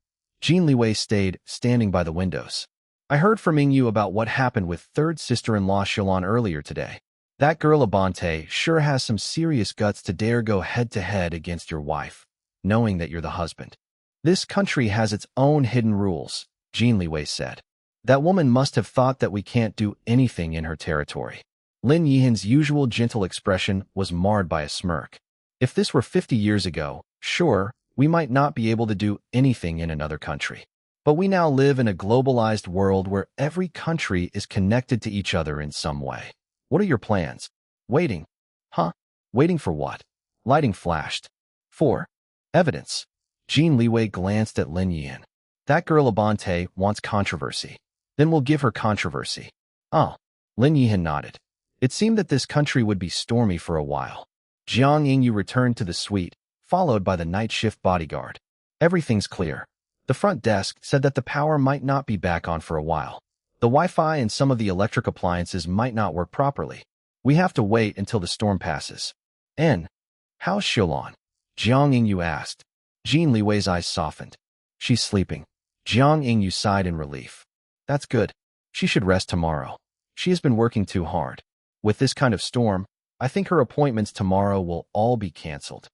Liwei stayed standing by the windows. I heard from Yingyu about what happened with third sister-in-law Shilon earlier today. That girl Abante sure has some serious guts to dare go head-to-head against your wife, knowing that you're the husband. This country has its own hidden rules, Jin Liwei said. That woman must have thought that we can't do anything in her territory. Lin Yihan's usual gentle expression was marred by a smirk. If this were 50 years ago, sure, we might not be able to do anything in another country. But we now live in a globalized world where every country is connected to each other in some way. What are your plans? Waiting. Huh? Waiting for what? Lighting flashed. 4. Evidence. Jin Liwei glanced at Lin Yihan. That girl Abante wants controversy. Then we'll give her controversy. Oh. Lin Yihan nodded. It seemed that this country would be stormy for a while. Jiang Yingyu returned to the suite, followed by the night shift bodyguard. Everything's clear. The front desk said that the power might not be back on for a while. The Wi-Fi and some of the electric appliances might not work properly. We have to wait until the storm passes. How's Xiaolon? Jiang Yingyu asked. Jin Liwei's eyes softened. She's sleeping. Jiang Yingyu sighed in relief. That's good. She should rest tomorrow. She has been working too hard. With this kind of storm, I think her appointments tomorrow will all be cancelled.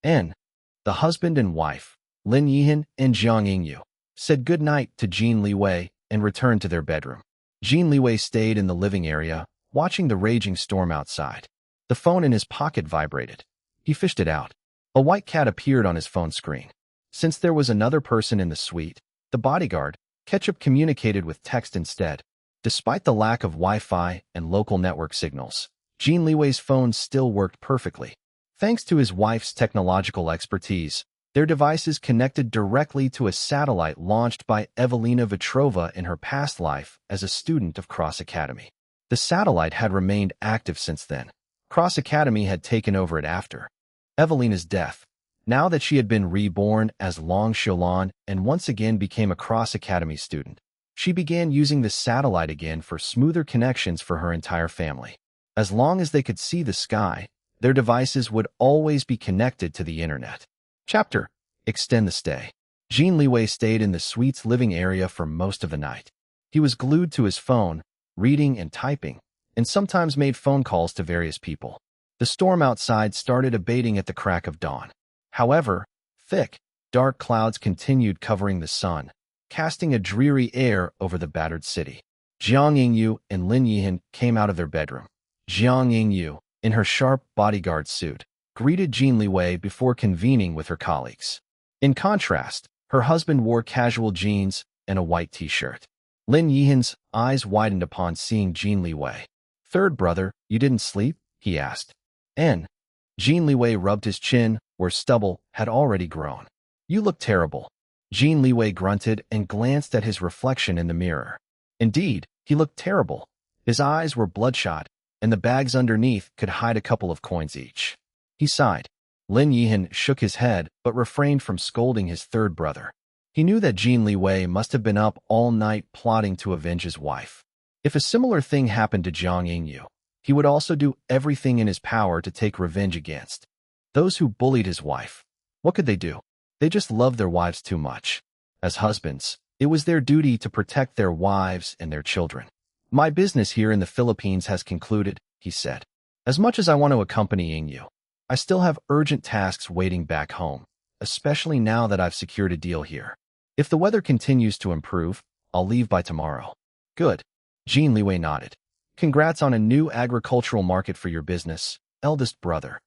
The husband and wife, Lin Yihan and Jiang Yingyu, said good night to Jin Liwei and returned to their bedroom. Jin Liwei stayed in the living area, watching the raging storm outside. The phone in his pocket vibrated. He fished it out. A white cat appeared on his phone screen. Since there was another person in the suite, the bodyguard, Ketchup communicated with text instead. Despite the lack of Wi-Fi and local network signals, Jin Liwei's phone still worked perfectly. Thanks to his wife's technological expertise, their devices connected directly to a satellite launched by Evelina Vetrova in her past life as a student of Cross Academy. The satellite had remained active since then. Cross Academy had taken over it after Evelina's death. Now that she had been reborn as Long Xiaolon and once again became a Cross Academy student, she began using the satellite again for smoother connections for her entire family. As long as they could see the sky, their devices would always be connected to the internet. Chapter. Extend the stay. Jin Liwei stayed in the suite's living area for most of the night. He was glued to his phone, reading and typing, and sometimes made phone calls to various people. The storm outside started abating at the crack of dawn. However, thick, dark clouds continued covering the sun, casting a dreary air over the battered city. Jiang Yingyu and Lin Yihan came out of their bedroom. Jiang Yingyu, in her sharp bodyguard suit, greeted Jin Liwei before convening with her colleagues. In contrast, her husband wore casual jeans and a white t-shirt. Lin Yihan's eyes widened upon seeing Jin Liwei. "Third brother, you didn't sleep?" he asked. Jin Liwei rubbed his chin, where stubble had already grown. "You look terrible." Jin Liwei grunted and glanced at his reflection in the mirror. Indeed, he looked terrible. His eyes were bloodshot, and the bags underneath could hide a couple of coins each. He sighed. Lin Yihan shook his head but refrained from scolding his third brother. He knew that Jin Liwei must have been up all night plotting to avenge his wife. If a similar thing happened to Jiang Yingyu, he would also do everything in his power to take revenge against those who bullied his wife. What could they do? They just loved their wives too much. As husbands, it was their duty to protect their wives and their children. "My business here in the Philippines has concluded," he said. "As much as I want to accompany you, I still have urgent tasks waiting back home, especially now that I've secured a deal here. If the weather continues to improve, I'll leave by tomorrow." "Good." Jin Liwei nodded. "Congrats on a new agricultural market for your business, eldest brother."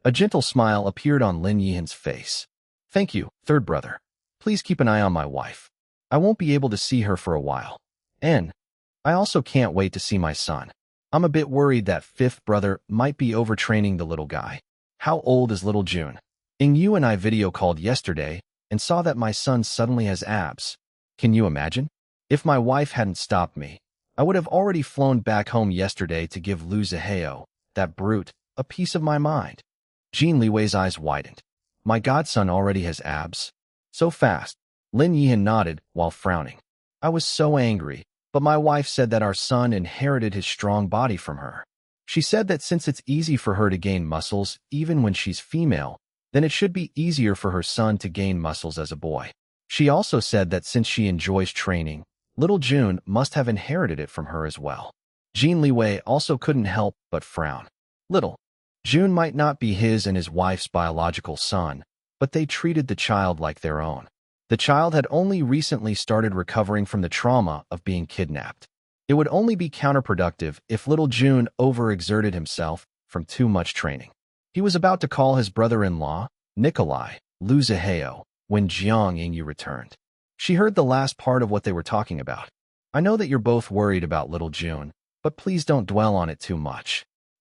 A gentle smile appeared on Lin Yihan's face. "Thank you, third brother. Please keep an eye on my wife. I won't be able to see her for a while. I also can't wait to see my son. I'm a bit worried that fifth brother might be overtraining the little guy." "How old is little June?" "You and I video called yesterday and saw that my son suddenly has abs. Can you imagine? If my wife hadn't stopped me, I would have already flown back home yesterday to give Lu Zihao, that brute, a piece of my mind." Jin Liwei's eyes widened. "My godson already has abs? So fast?" Lin Yihan nodded while frowning. "I was so angry, but my wife said that our son inherited his strong body from her. She said that since it's easy for her to gain muscles even when she's female, then it should be easier for her son to gain muscles as a boy. She also said that since she enjoys training, little June must have inherited it from her as well." Jin Liwei also couldn't help but frown. Little June might not be his and his wife's biological son, but they treated the child like their own. The child had only recently started recovering from the trauma of being kidnapped. It would only be counterproductive if little June overexerted himself from too much training. He was about to call his brother-in-law, Nikolai, Lu Zihao, when Jiang Yingyu returned. She heard the last part of what they were talking about. "I know that you're both worried about little June, but please don't dwell on it too much.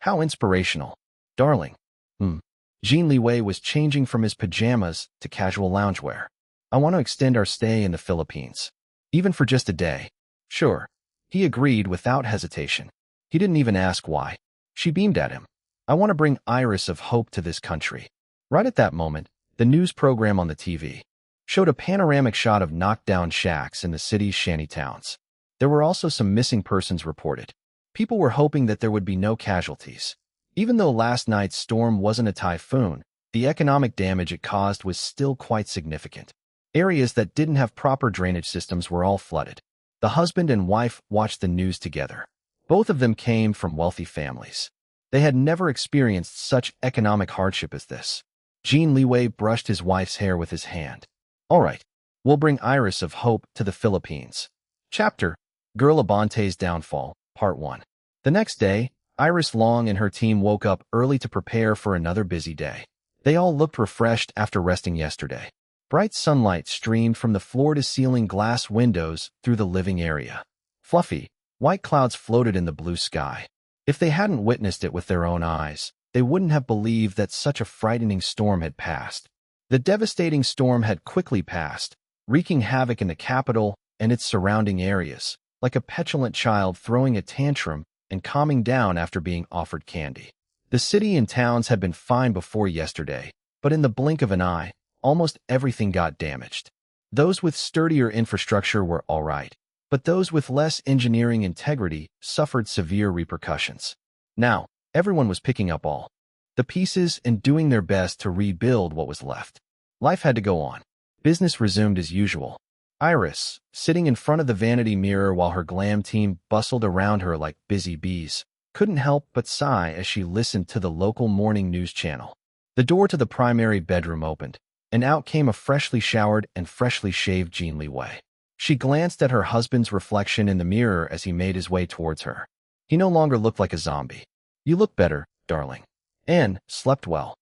How inspirational. Darling. Jin Liwei was changing from his pajamas to casual loungewear. I want to extend our stay in the Philippines. Even for just a day. Sure. He agreed without hesitation. He didn't even ask why. She beamed at him. I want to bring Iris of Hope to this country. Right at that moment, the news program on the TV showed a panoramic shot of knocked-down shacks in the city's shanty towns. There were also some missing persons reported. People were hoping that there would be no casualties. Even though last night's storm wasn't a typhoon, the economic damage it caused was still quite significant. Areas that didn't have proper drainage systems were all flooded. The husband and wife watched the news together. Both of them came from wealthy families. They had never experienced such economic hardship as this. Jin Liwei brushed his wife's hair with his hand. All right, we'll bring Iris of Hope to the Philippines. Chapter: Girl Abante's Downfall, Part 1. The next day, Iris Long and her team woke up early to prepare for another busy day. They all looked refreshed after resting yesterday. Bright sunlight streamed from the floor-to-ceiling glass windows through the living area. Fluffy, white clouds floated in the blue sky. If they hadn't witnessed it with their own eyes, they wouldn't have believed that such a frightening storm had passed. The devastating storm had quickly passed, wreaking havoc in the capital and its surrounding areas, like a petulant child throwing a tantrum and calming down after being offered candy. The city and towns had been fine before yesterday, but in the blink of an eye, almost everything got damaged. Those with sturdier infrastructure were all right, but those with less engineering integrity suffered severe repercussions. Now, everyone was picking up all the pieces and doing their best to rebuild what was left. Life had to go on. Business resumed as usual. Iris, sitting in front of the vanity mirror while her glam team bustled around her like busy bees, couldn't help but sigh as she listened to the local morning news channel. The door to the primary bedroom opened, and out came a freshly showered and freshly shaved Jin Liwei. She glanced at her husband's reflection in the mirror as he made his way towards her. He no longer looked like a zombie. You look better, darling. And slept well.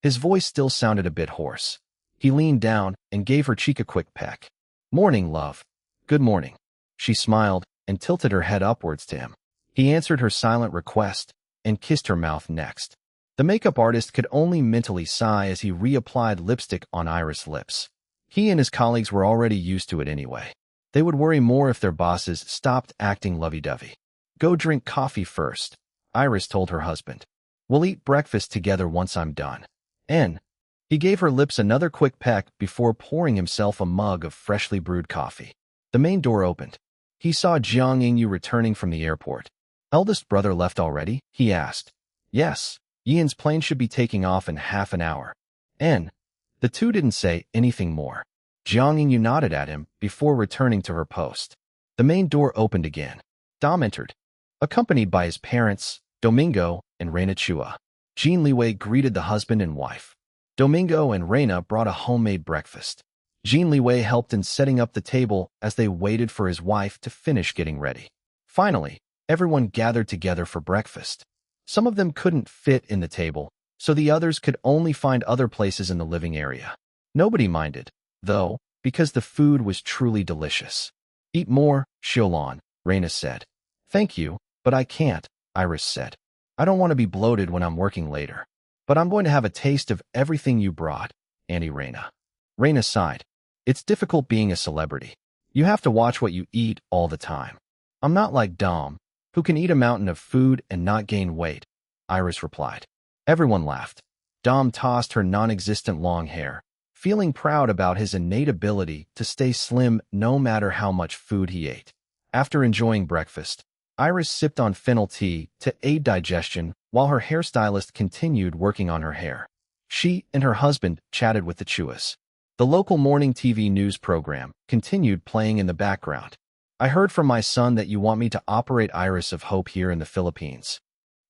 His voice still sounded a bit hoarse. He leaned down and gave her cheek a quick peck. Morning, love. Good morning. She smiled and tilted her head upwards to him. He answered her silent request and kissed her mouth next. The makeup artist could only mentally sigh as he reapplied lipstick on Iris' lips. He and his colleagues were already used to it anyway. They would worry more if their bosses stopped acting lovey-dovey. Go drink coffee first, Iris told her husband. We'll eat breakfast together once I'm done. And he gave her lips another quick peck before pouring himself a mug of freshly brewed coffee. The main door opened. He saw Jiang Yingyu returning from the airport. Eldest brother left already? He asked. Yes, Yian's plane should be taking off in half an hour. And the two didn't say anything more. Jiang Yingyu nodded at him before returning to her post. The main door opened again. Dom entered, accompanied by his parents, Domingo and Reina Chua. Jin Liwei greeted the husband and wife. Domingo and Reina brought a homemade breakfast. Jin Liwei helped in setting up the table as they waited for his wife to finish getting ready. Finally, everyone gathered together for breakfast. Some of them couldn't fit in the table, so the others could only find other places in the living area. Nobody minded, though, because the food was truly delicious. Eat more, Xiaolon, Reina said. Thank you, but I can't, Iris said. I don't want to be bloated when I'm working later. But I'm going to have a taste of everything you brought, Auntie Reina. Reina sighed. It's difficult being a celebrity. You have to watch what you eat all the time. I'm not like Dom, who can eat a mountain of food and not gain weight, Iris replied. Everyone laughed. Dom tossed her non-existent long hair, feeling proud about his innate ability to stay slim no matter how much food he ate. After enjoying breakfast, Iris sipped on fennel tea to aid digestion while her hairstylist continued working on her hair. She and her husband chatted with the Chuas. The local morning TV news program continued playing in the background. I heard from my son that you want me to operate Iris of Hope here in the Philippines.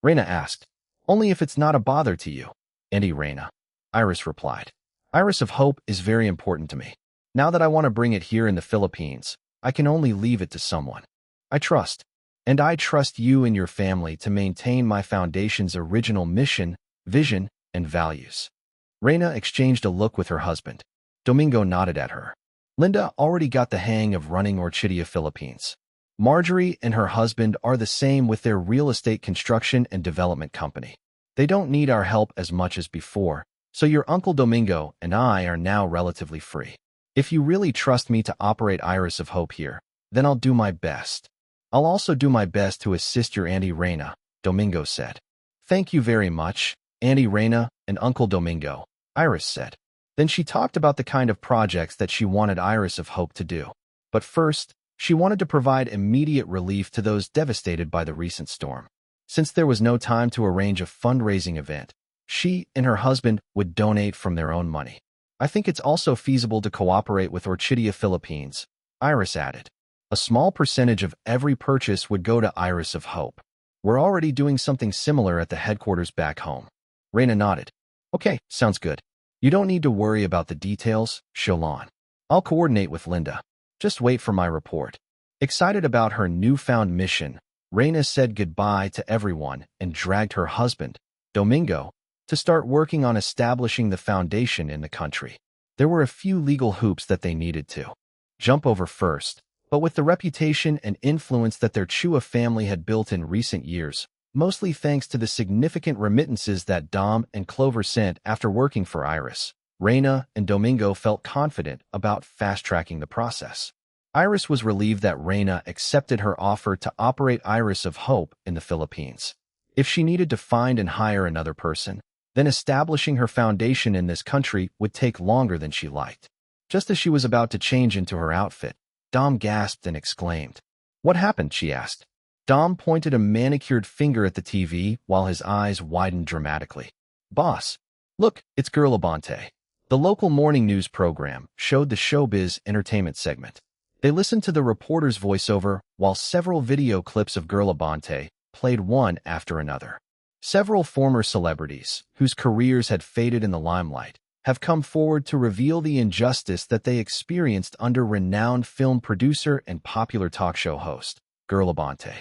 Reina asked. Only if it's not a bother to you, Auntie Reina. Iris replied. Iris of Hope is very important to me. Now that I want to bring it here in the Philippines, I can only leave it to someone I trust. And I trust you and your family to maintain my foundation's original mission, vision, and values. Reina exchanged a look with her husband. Domingo nodded at her. Linda already got the hang of running Orchidia Philippines. Marjorie and her husband are the same with their real estate construction and development company. They don't need our help as much as before, so your Uncle Domingo and I are now relatively free. If you really trust me to operate Iris of Hope here, then I'll do my best. I'll also do my best to assist your Auntie Reina, Domingo said. Thank you very much, Auntie Reina and Uncle Domingo, Iris said. Then she talked about the kind of projects that she wanted Iris of Hope to do. But first, she wanted to provide immediate relief to those devastated by the recent storm. Since there was no time to arrange a fundraising event, she and her husband would donate from their own money. I think it's also feasible to cooperate with Orchidia Philippines, Iris added. A small percentage of every purchase would go to Iris of Hope. We're already doing something similar at the headquarters back home. Reina nodded. Okay, sounds good. You don't need to worry about the details, Shalon. I'll coordinate with Linda. Just wait for my report. Excited about her newfound mission, Reina said goodbye to everyone and dragged her husband, Domingo, to start working on establishing the foundation in the country. There were a few legal hoops that they needed to jump over first, but with the reputation and influence that their Chua family had built in recent years, mostly thanks to the significant remittances that Dom and Clover sent after working for Iris, Reina and Domingo felt confident about fast-tracking the process. Iris was relieved that Reina accepted her offer to operate Iris of Hope in the Philippines. If she needed to find and hire another person, then establishing her foundation in this country would take longer than she liked. Just as she was about to change into her outfit, Dom gasped and exclaimed. What happened? She asked. Dom pointed a manicured finger at the TV while his eyes widened dramatically. Boss, look, it's Girl Abante. The local morning news program showed the showbiz entertainment segment. They listened to the reporter's voiceover while several video clips of Girl Abante played one after another. Several former celebrities, whose careers had faded in the limelight, have come forward to reveal the injustice that they experienced under renowned film producer and popular talk show host, Girl Abante.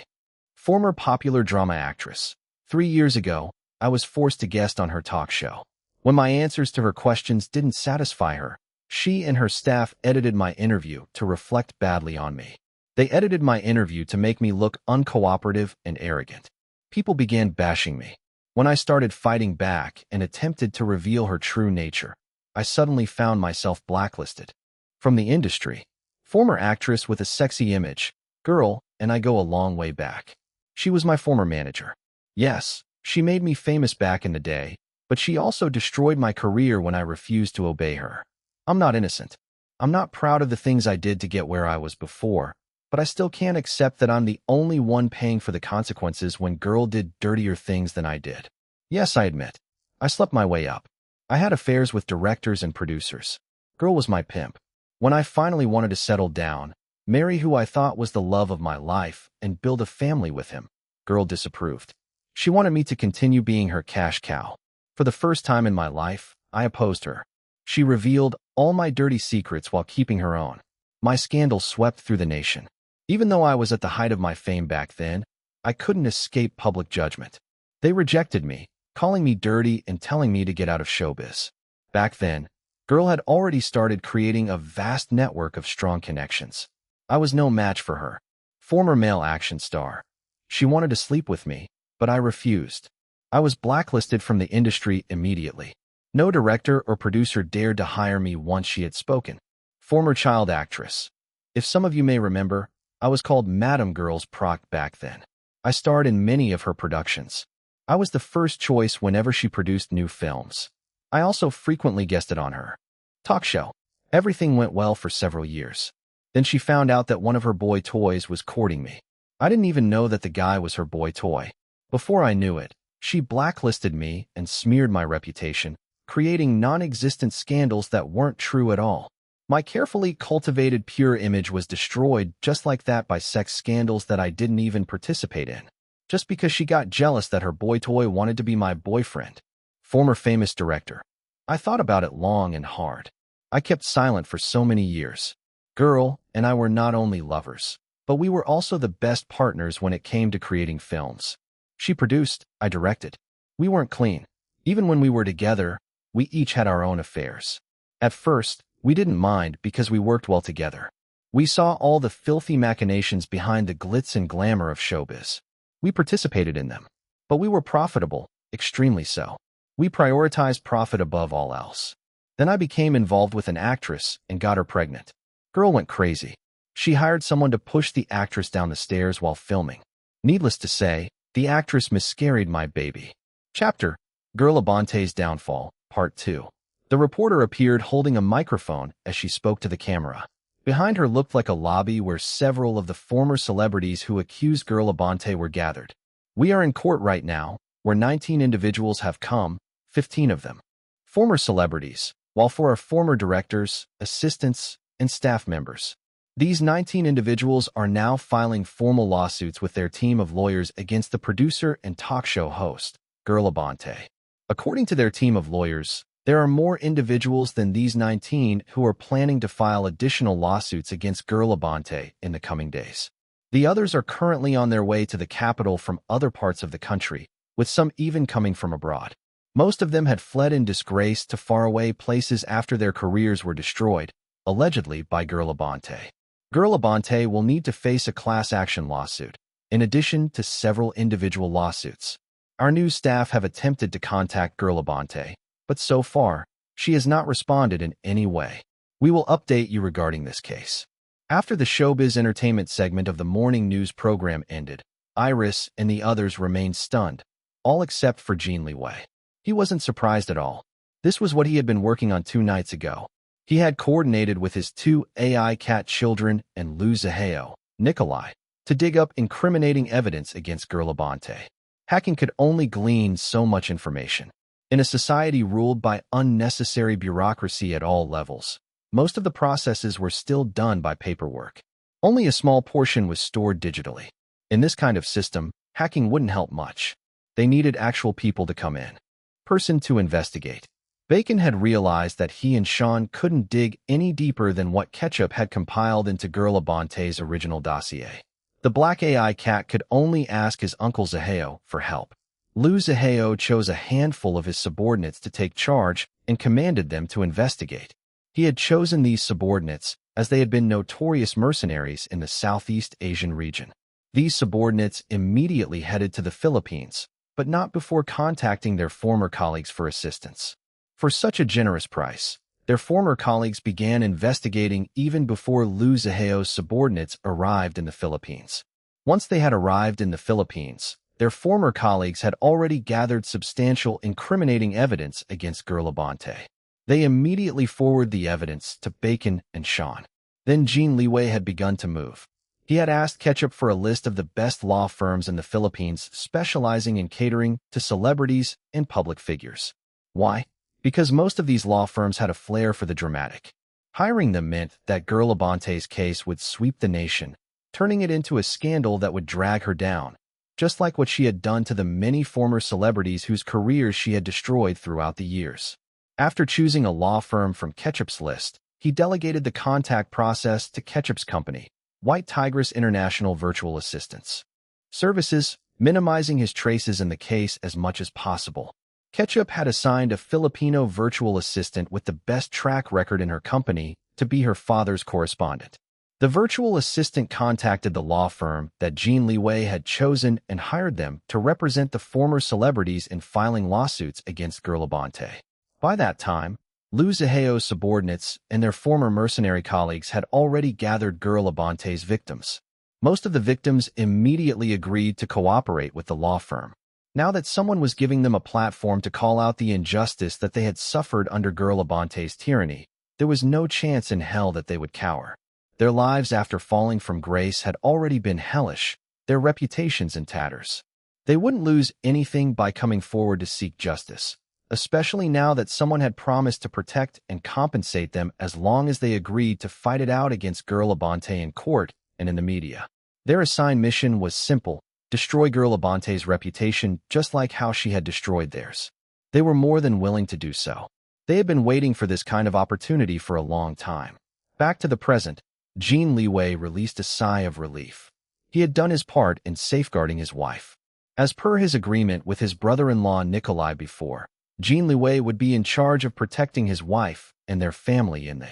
Former popular drama actress. 3 years ago, I was forced to guest on her talk show. When my answers to her questions didn't satisfy her, she and her staff edited my interview to reflect badly on me. They edited my interview to make me look uncooperative and arrogant. People began bashing me. When I started fighting back and attempted to reveal her true nature, I suddenly found myself blacklisted. From the industry, former actress with a sexy image, Girl, and I go a long way back. She was my former manager. Yes, she made me famous back in the day, but she also destroyed my career when I refused to obey her. I'm not innocent. I'm not proud of the things I did to get where I was before, but I still can't accept that I'm the only one paying for the consequences when Girl did dirtier things than I did. Yes, I admit, I slept my way up. I had affairs with directors and producers. Girl was my pimp. When I finally wanted to settle down, marry who I thought was the love of my life, and build a family with him, Girl disapproved. She wanted me to continue being her cash cow. For the first time in my life, I opposed her. She revealed all my dirty secrets while keeping her own. My scandal swept through the nation. Even though I was at the height of my fame back then, I couldn't escape public judgment. They rejected me, calling me dirty and telling me to get out of showbiz. Back then, Girl had already started creating a vast network of strong connections. I was no match for her. Former male action star. She wanted to sleep with me, but I refused. I was blacklisted from the industry immediately. No director or producer dared to hire me once she had spoken. Former child actress. If some of you may remember, I was called Madam Girls Proc back then. I starred in many of her productions. I was the first choice whenever she produced new films. I also frequently guested on her talk show. Everything went well for several years. Then she found out that one of her boy toys was courting me. I didn't even know that the guy was her boy toy. Before I knew it, she blacklisted me and smeared my reputation, creating non-existent scandals that weren't true at all. My carefully cultivated pure image was destroyed just like that by sex scandals that I didn't even participate in, just because she got jealous that her boy toy wanted to be my boyfriend. Former famous director. I thought about it long and hard. I kept silent for so many years. Girl and I were not only lovers, but we were also the best partners when it came to creating films. She produced, I directed. We weren't clean. Even when we were together, we each had our own affairs. At first, we didn't mind because we worked well together. We saw all the filthy machinations behind the glitz and glamour of showbiz. We participated in them. But we were profitable, extremely so. We prioritized profit above all else. Then I became involved with an actress and got her pregnant. Girl went crazy. She hired someone to push the actress down the stairs while filming. Needless to say, the actress miscarried my baby. Chapter: Girl Abante's Downfall, Part 2. The reporter appeared holding a microphone as she spoke to the camera. Behind her looked like a lobby where several of the former celebrities who accused Girl Abante were gathered. We are in court right now, where 19 individuals have come, 15 of them former celebrities, while 4 are former directors, assistants, and staff members. These 19 individuals are now filing formal lawsuits with their team of lawyers against the producer and talk show host, Girl Abante. According to their team of lawyers, there are more individuals than these 19 who are planning to file additional lawsuits against Girl Abante in the coming days. The others are currently on their way to the capital from other parts of the country, with some even coming from abroad. Most of them had fled in disgrace to faraway places after their careers were destroyed, allegedly by Girl Abante. Girl Abante will need to face a class action lawsuit, in addition to several individual lawsuits. Our news staff have attempted to contact Girl Abante, but so far, she has not responded in any way. We will update you regarding this case. After the showbiz entertainment segment of the morning news program ended, Iris and the others remained stunned, all except for Jin Liwei. He wasn't surprised at all. This was what he had been working on 2 nights ago. He had coordinated with his 2 AI cat children and Liu Zihao, Nikolai, to dig up incriminating evidence against Girl Abante. Hacking could only glean so much information. In a society ruled by unnecessary bureaucracy at all levels, most of the processes were still done by paperwork. Only a small portion was stored digitally. In this kind of system, hacking wouldn't help much. They needed actual people to come in. Person to investigate. Bacon had realized that he and Sean couldn't dig any deeper than what Ketchup had compiled into Girl Abante's original dossier. The black AI cat could only ask his uncle Zihao for help. Liu Zihao chose a handful of his subordinates to take charge and commanded them to investigate. He had chosen these subordinates as they had been notorious mercenaries in the Southeast Asian region. These subordinates immediately headed to the Philippines, but not before contacting their former colleagues for assistance. For such a generous price, their former colleagues began investigating even before Liu Zihao's subordinates arrived in the Philippines. Once they had arrived in the Philippines, their former colleagues had already gathered substantial incriminating evidence against Girl Abante. They immediately forwarded the evidence to Bacon and Sean. Then Jin Liwei had begun to move. He had asked Ketchup for a list of the best law firms in the Philippines specializing in catering to celebrities and public figures. Why? Because most of these law firms had a flair for the dramatic. Hiring them meant that Girl Abante's case would sweep the nation, turning it into a scandal that would drag her down, just like what she had done to the many former celebrities whose careers she had destroyed throughout the years. After choosing a law firm from Ketchup's list, he delegated the contact process to Ketchup's company, White Tigress International Virtual Assistants Services, minimizing his traces in the case as much as possible. Ketchup had assigned a Filipino virtual assistant with the best track record in her company to be her father's correspondent. The virtual assistant contacted the law firm that Jin Liwei had chosen and hired them to represent the former celebrities in filing lawsuits against Girl Abante. By that time, Liu Zihao's subordinates and their former mercenary colleagues had already gathered Girl Abante's victims. Most of the victims immediately agreed to cooperate with the law firm. Now that someone was giving them a platform to call out the injustice that they had suffered under Girl Abante's tyranny, there was no chance in hell that they would cower. Their lives after falling from grace had already been hellish, their reputations in tatters. They wouldn't lose anything by coming forward to seek justice, especially now that someone had promised to protect and compensate them as long as they agreed to fight it out against Girl Abante in court and in the media. Their assigned mission was simple: destroy Girl Abante's reputation just like how she had destroyed theirs. They were more than willing to do so. They had been waiting for this kind of opportunity for a long time. Back to the present, Jin Liwei released a sigh of relief. He had done his part in safeguarding his wife. As per his agreement with his brother-in-law Nikolai before, Jin Liwei would be in charge of protecting his wife and their family in the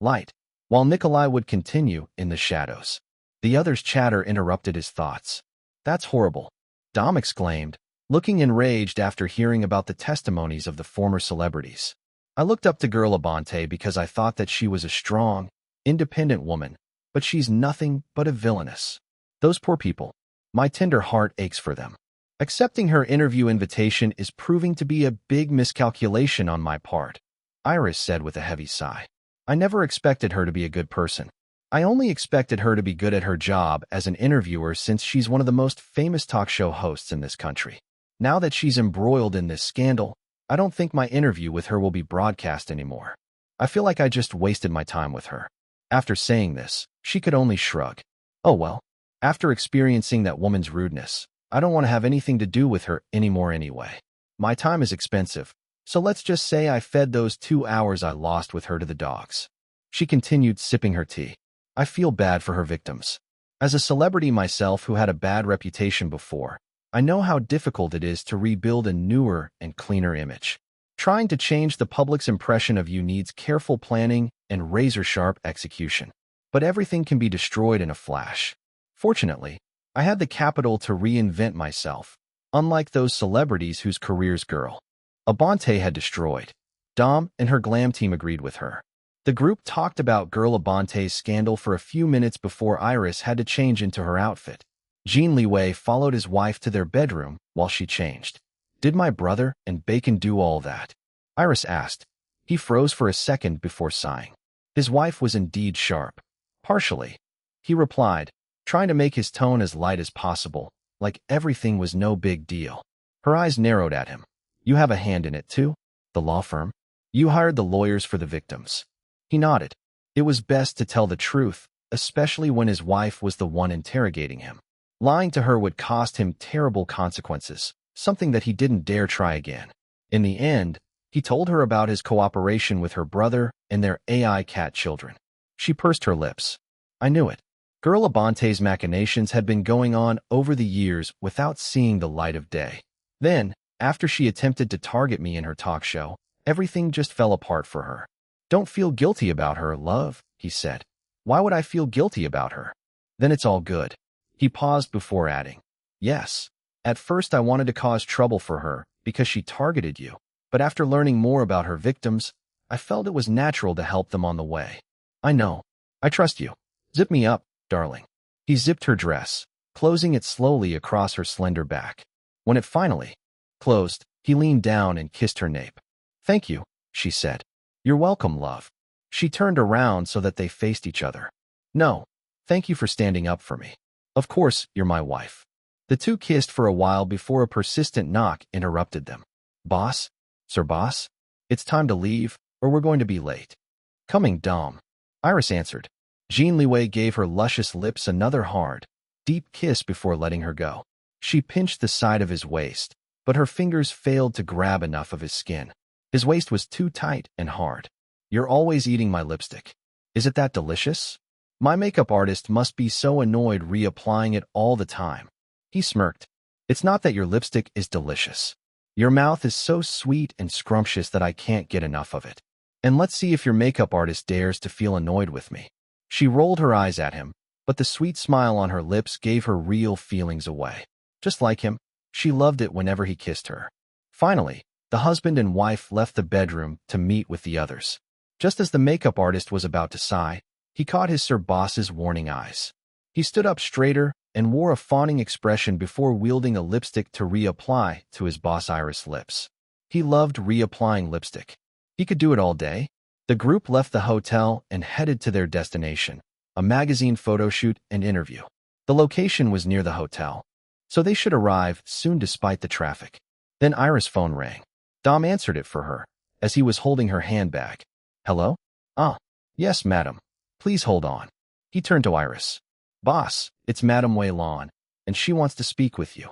light. while Nikolai would continue in the shadows. The other's chatter interrupted his thoughts. That's horrible, Dom exclaimed, looking enraged after hearing about the testimonies of the former celebrities. I looked up to Girl Abante because I thought that she was a strong, independent woman, but she's nothing but a villainess. Those poor people. My tender heart aches for them. Accepting her interview invitation is proving to be a big miscalculation on my part, Iris said with a heavy sigh. I never expected her to be a good person. I only expected her to be good at her job as an interviewer since she's one of the most famous talk show hosts in this country. Now that she's embroiled in this scandal, I don't think my interview with her will be broadcast anymore. I feel like I just wasted my time with her. After saying this, she could only shrug. Oh well. After experiencing that woman's rudeness, I don't want to have anything to do with her anymore anyway. My time is expensive, so let's just say I fed those 2 hours I lost with her to the dogs. She continued sipping her tea. I feel bad for her victims. As a celebrity myself who had a bad reputation before, I know how difficult it is to rebuild a newer and cleaner image. Trying to change the public's impression of you needs careful planning and razor-sharp execution. But everything can be destroyed in a flash. Fortunately, I had the capital to reinvent myself, unlike those celebrities whose careers Girl Abante had destroyed. Dom and her glam team agreed with her. The group talked about Girl Abante's scandal for a few minutes before Iris had to change into her outfit. Jin Liwei followed his wife to their bedroom while she changed. Did my brother and Bacon do all that? Iris asked. He froze for a second before sighing. His wife was indeed sharp. Partially, he replied, trying to make his tone as light as possible, like everything was no big deal. Her eyes narrowed at him. You have a hand in it too? The law firm? You hired the lawyers for the victims. He nodded. It was best to tell the truth, especially when his wife was the one interrogating him. Lying to her would cost him terrible consequences, something that he didn't dare try again. In the end, he told her about his cooperation with her brother and their AI cat children. She pursed her lips. I knew it. Girl Abante's machinations had been going on over the years without seeing the light of day. Then, after she attempted to target me in her talk show, everything just fell apart for her. Don't feel guilty about her, love, he said. Why would I feel guilty about her? Then it's all good. He paused before adding, yes. At first I wanted to cause trouble for her because she targeted you, but after learning more about her victims, I felt it was natural to help them on the way. I know. I trust you. Zip me up, darling. He zipped her dress, closing it slowly across her slender back. When it finally closed, he leaned down and kissed her nape. Thank you, she said. You're welcome, love. She turned around so that they faced each other. No, thank you for standing up for me. Of course, you're my wife. The two kissed for a while before a persistent knock interrupted them. Boss? Sir Boss? It's time to leave, or we're going to be late. Coming, Dom. Iris answered. Jin Liwei gave her luscious lips another hard, deep kiss before letting her go. She pinched the side of his waist, but her fingers failed to grab enough of his skin. His waist was too tight and hard. You're always eating my lipstick. Is it that delicious? My makeup artist must be so annoyed reapplying it all the time. He smirked. It's not that your lipstick is delicious. Your mouth is so sweet and scrumptious that I can't get enough of it. And let's see if your makeup artist dares to feel annoyed with me. She rolled her eyes at him, but the sweet smile on her lips gave her real feelings away. Just like him, she loved it whenever he kissed her. Finally, the husband and wife left the bedroom to meet with the others. Just as the makeup artist was about to sigh, he caught his Sir Boss's warning eyes. He stood up straighter and wore a fawning expression before wielding a lipstick to reapply to his boss Iris' lips. He loved reapplying lipstick. He could do it all day. The group left the hotel and headed to their destination, a magazine photo shoot and interview. The location was near the hotel, so they should arrive soon despite the traffic. Then Iris' phone rang. Dom answered it for her, as he was holding her handbag. Hello? Ah, yes, madam. Please hold on. He turned to Iris. Boss, it's Madame Wei Lan, and she wants to speak with you.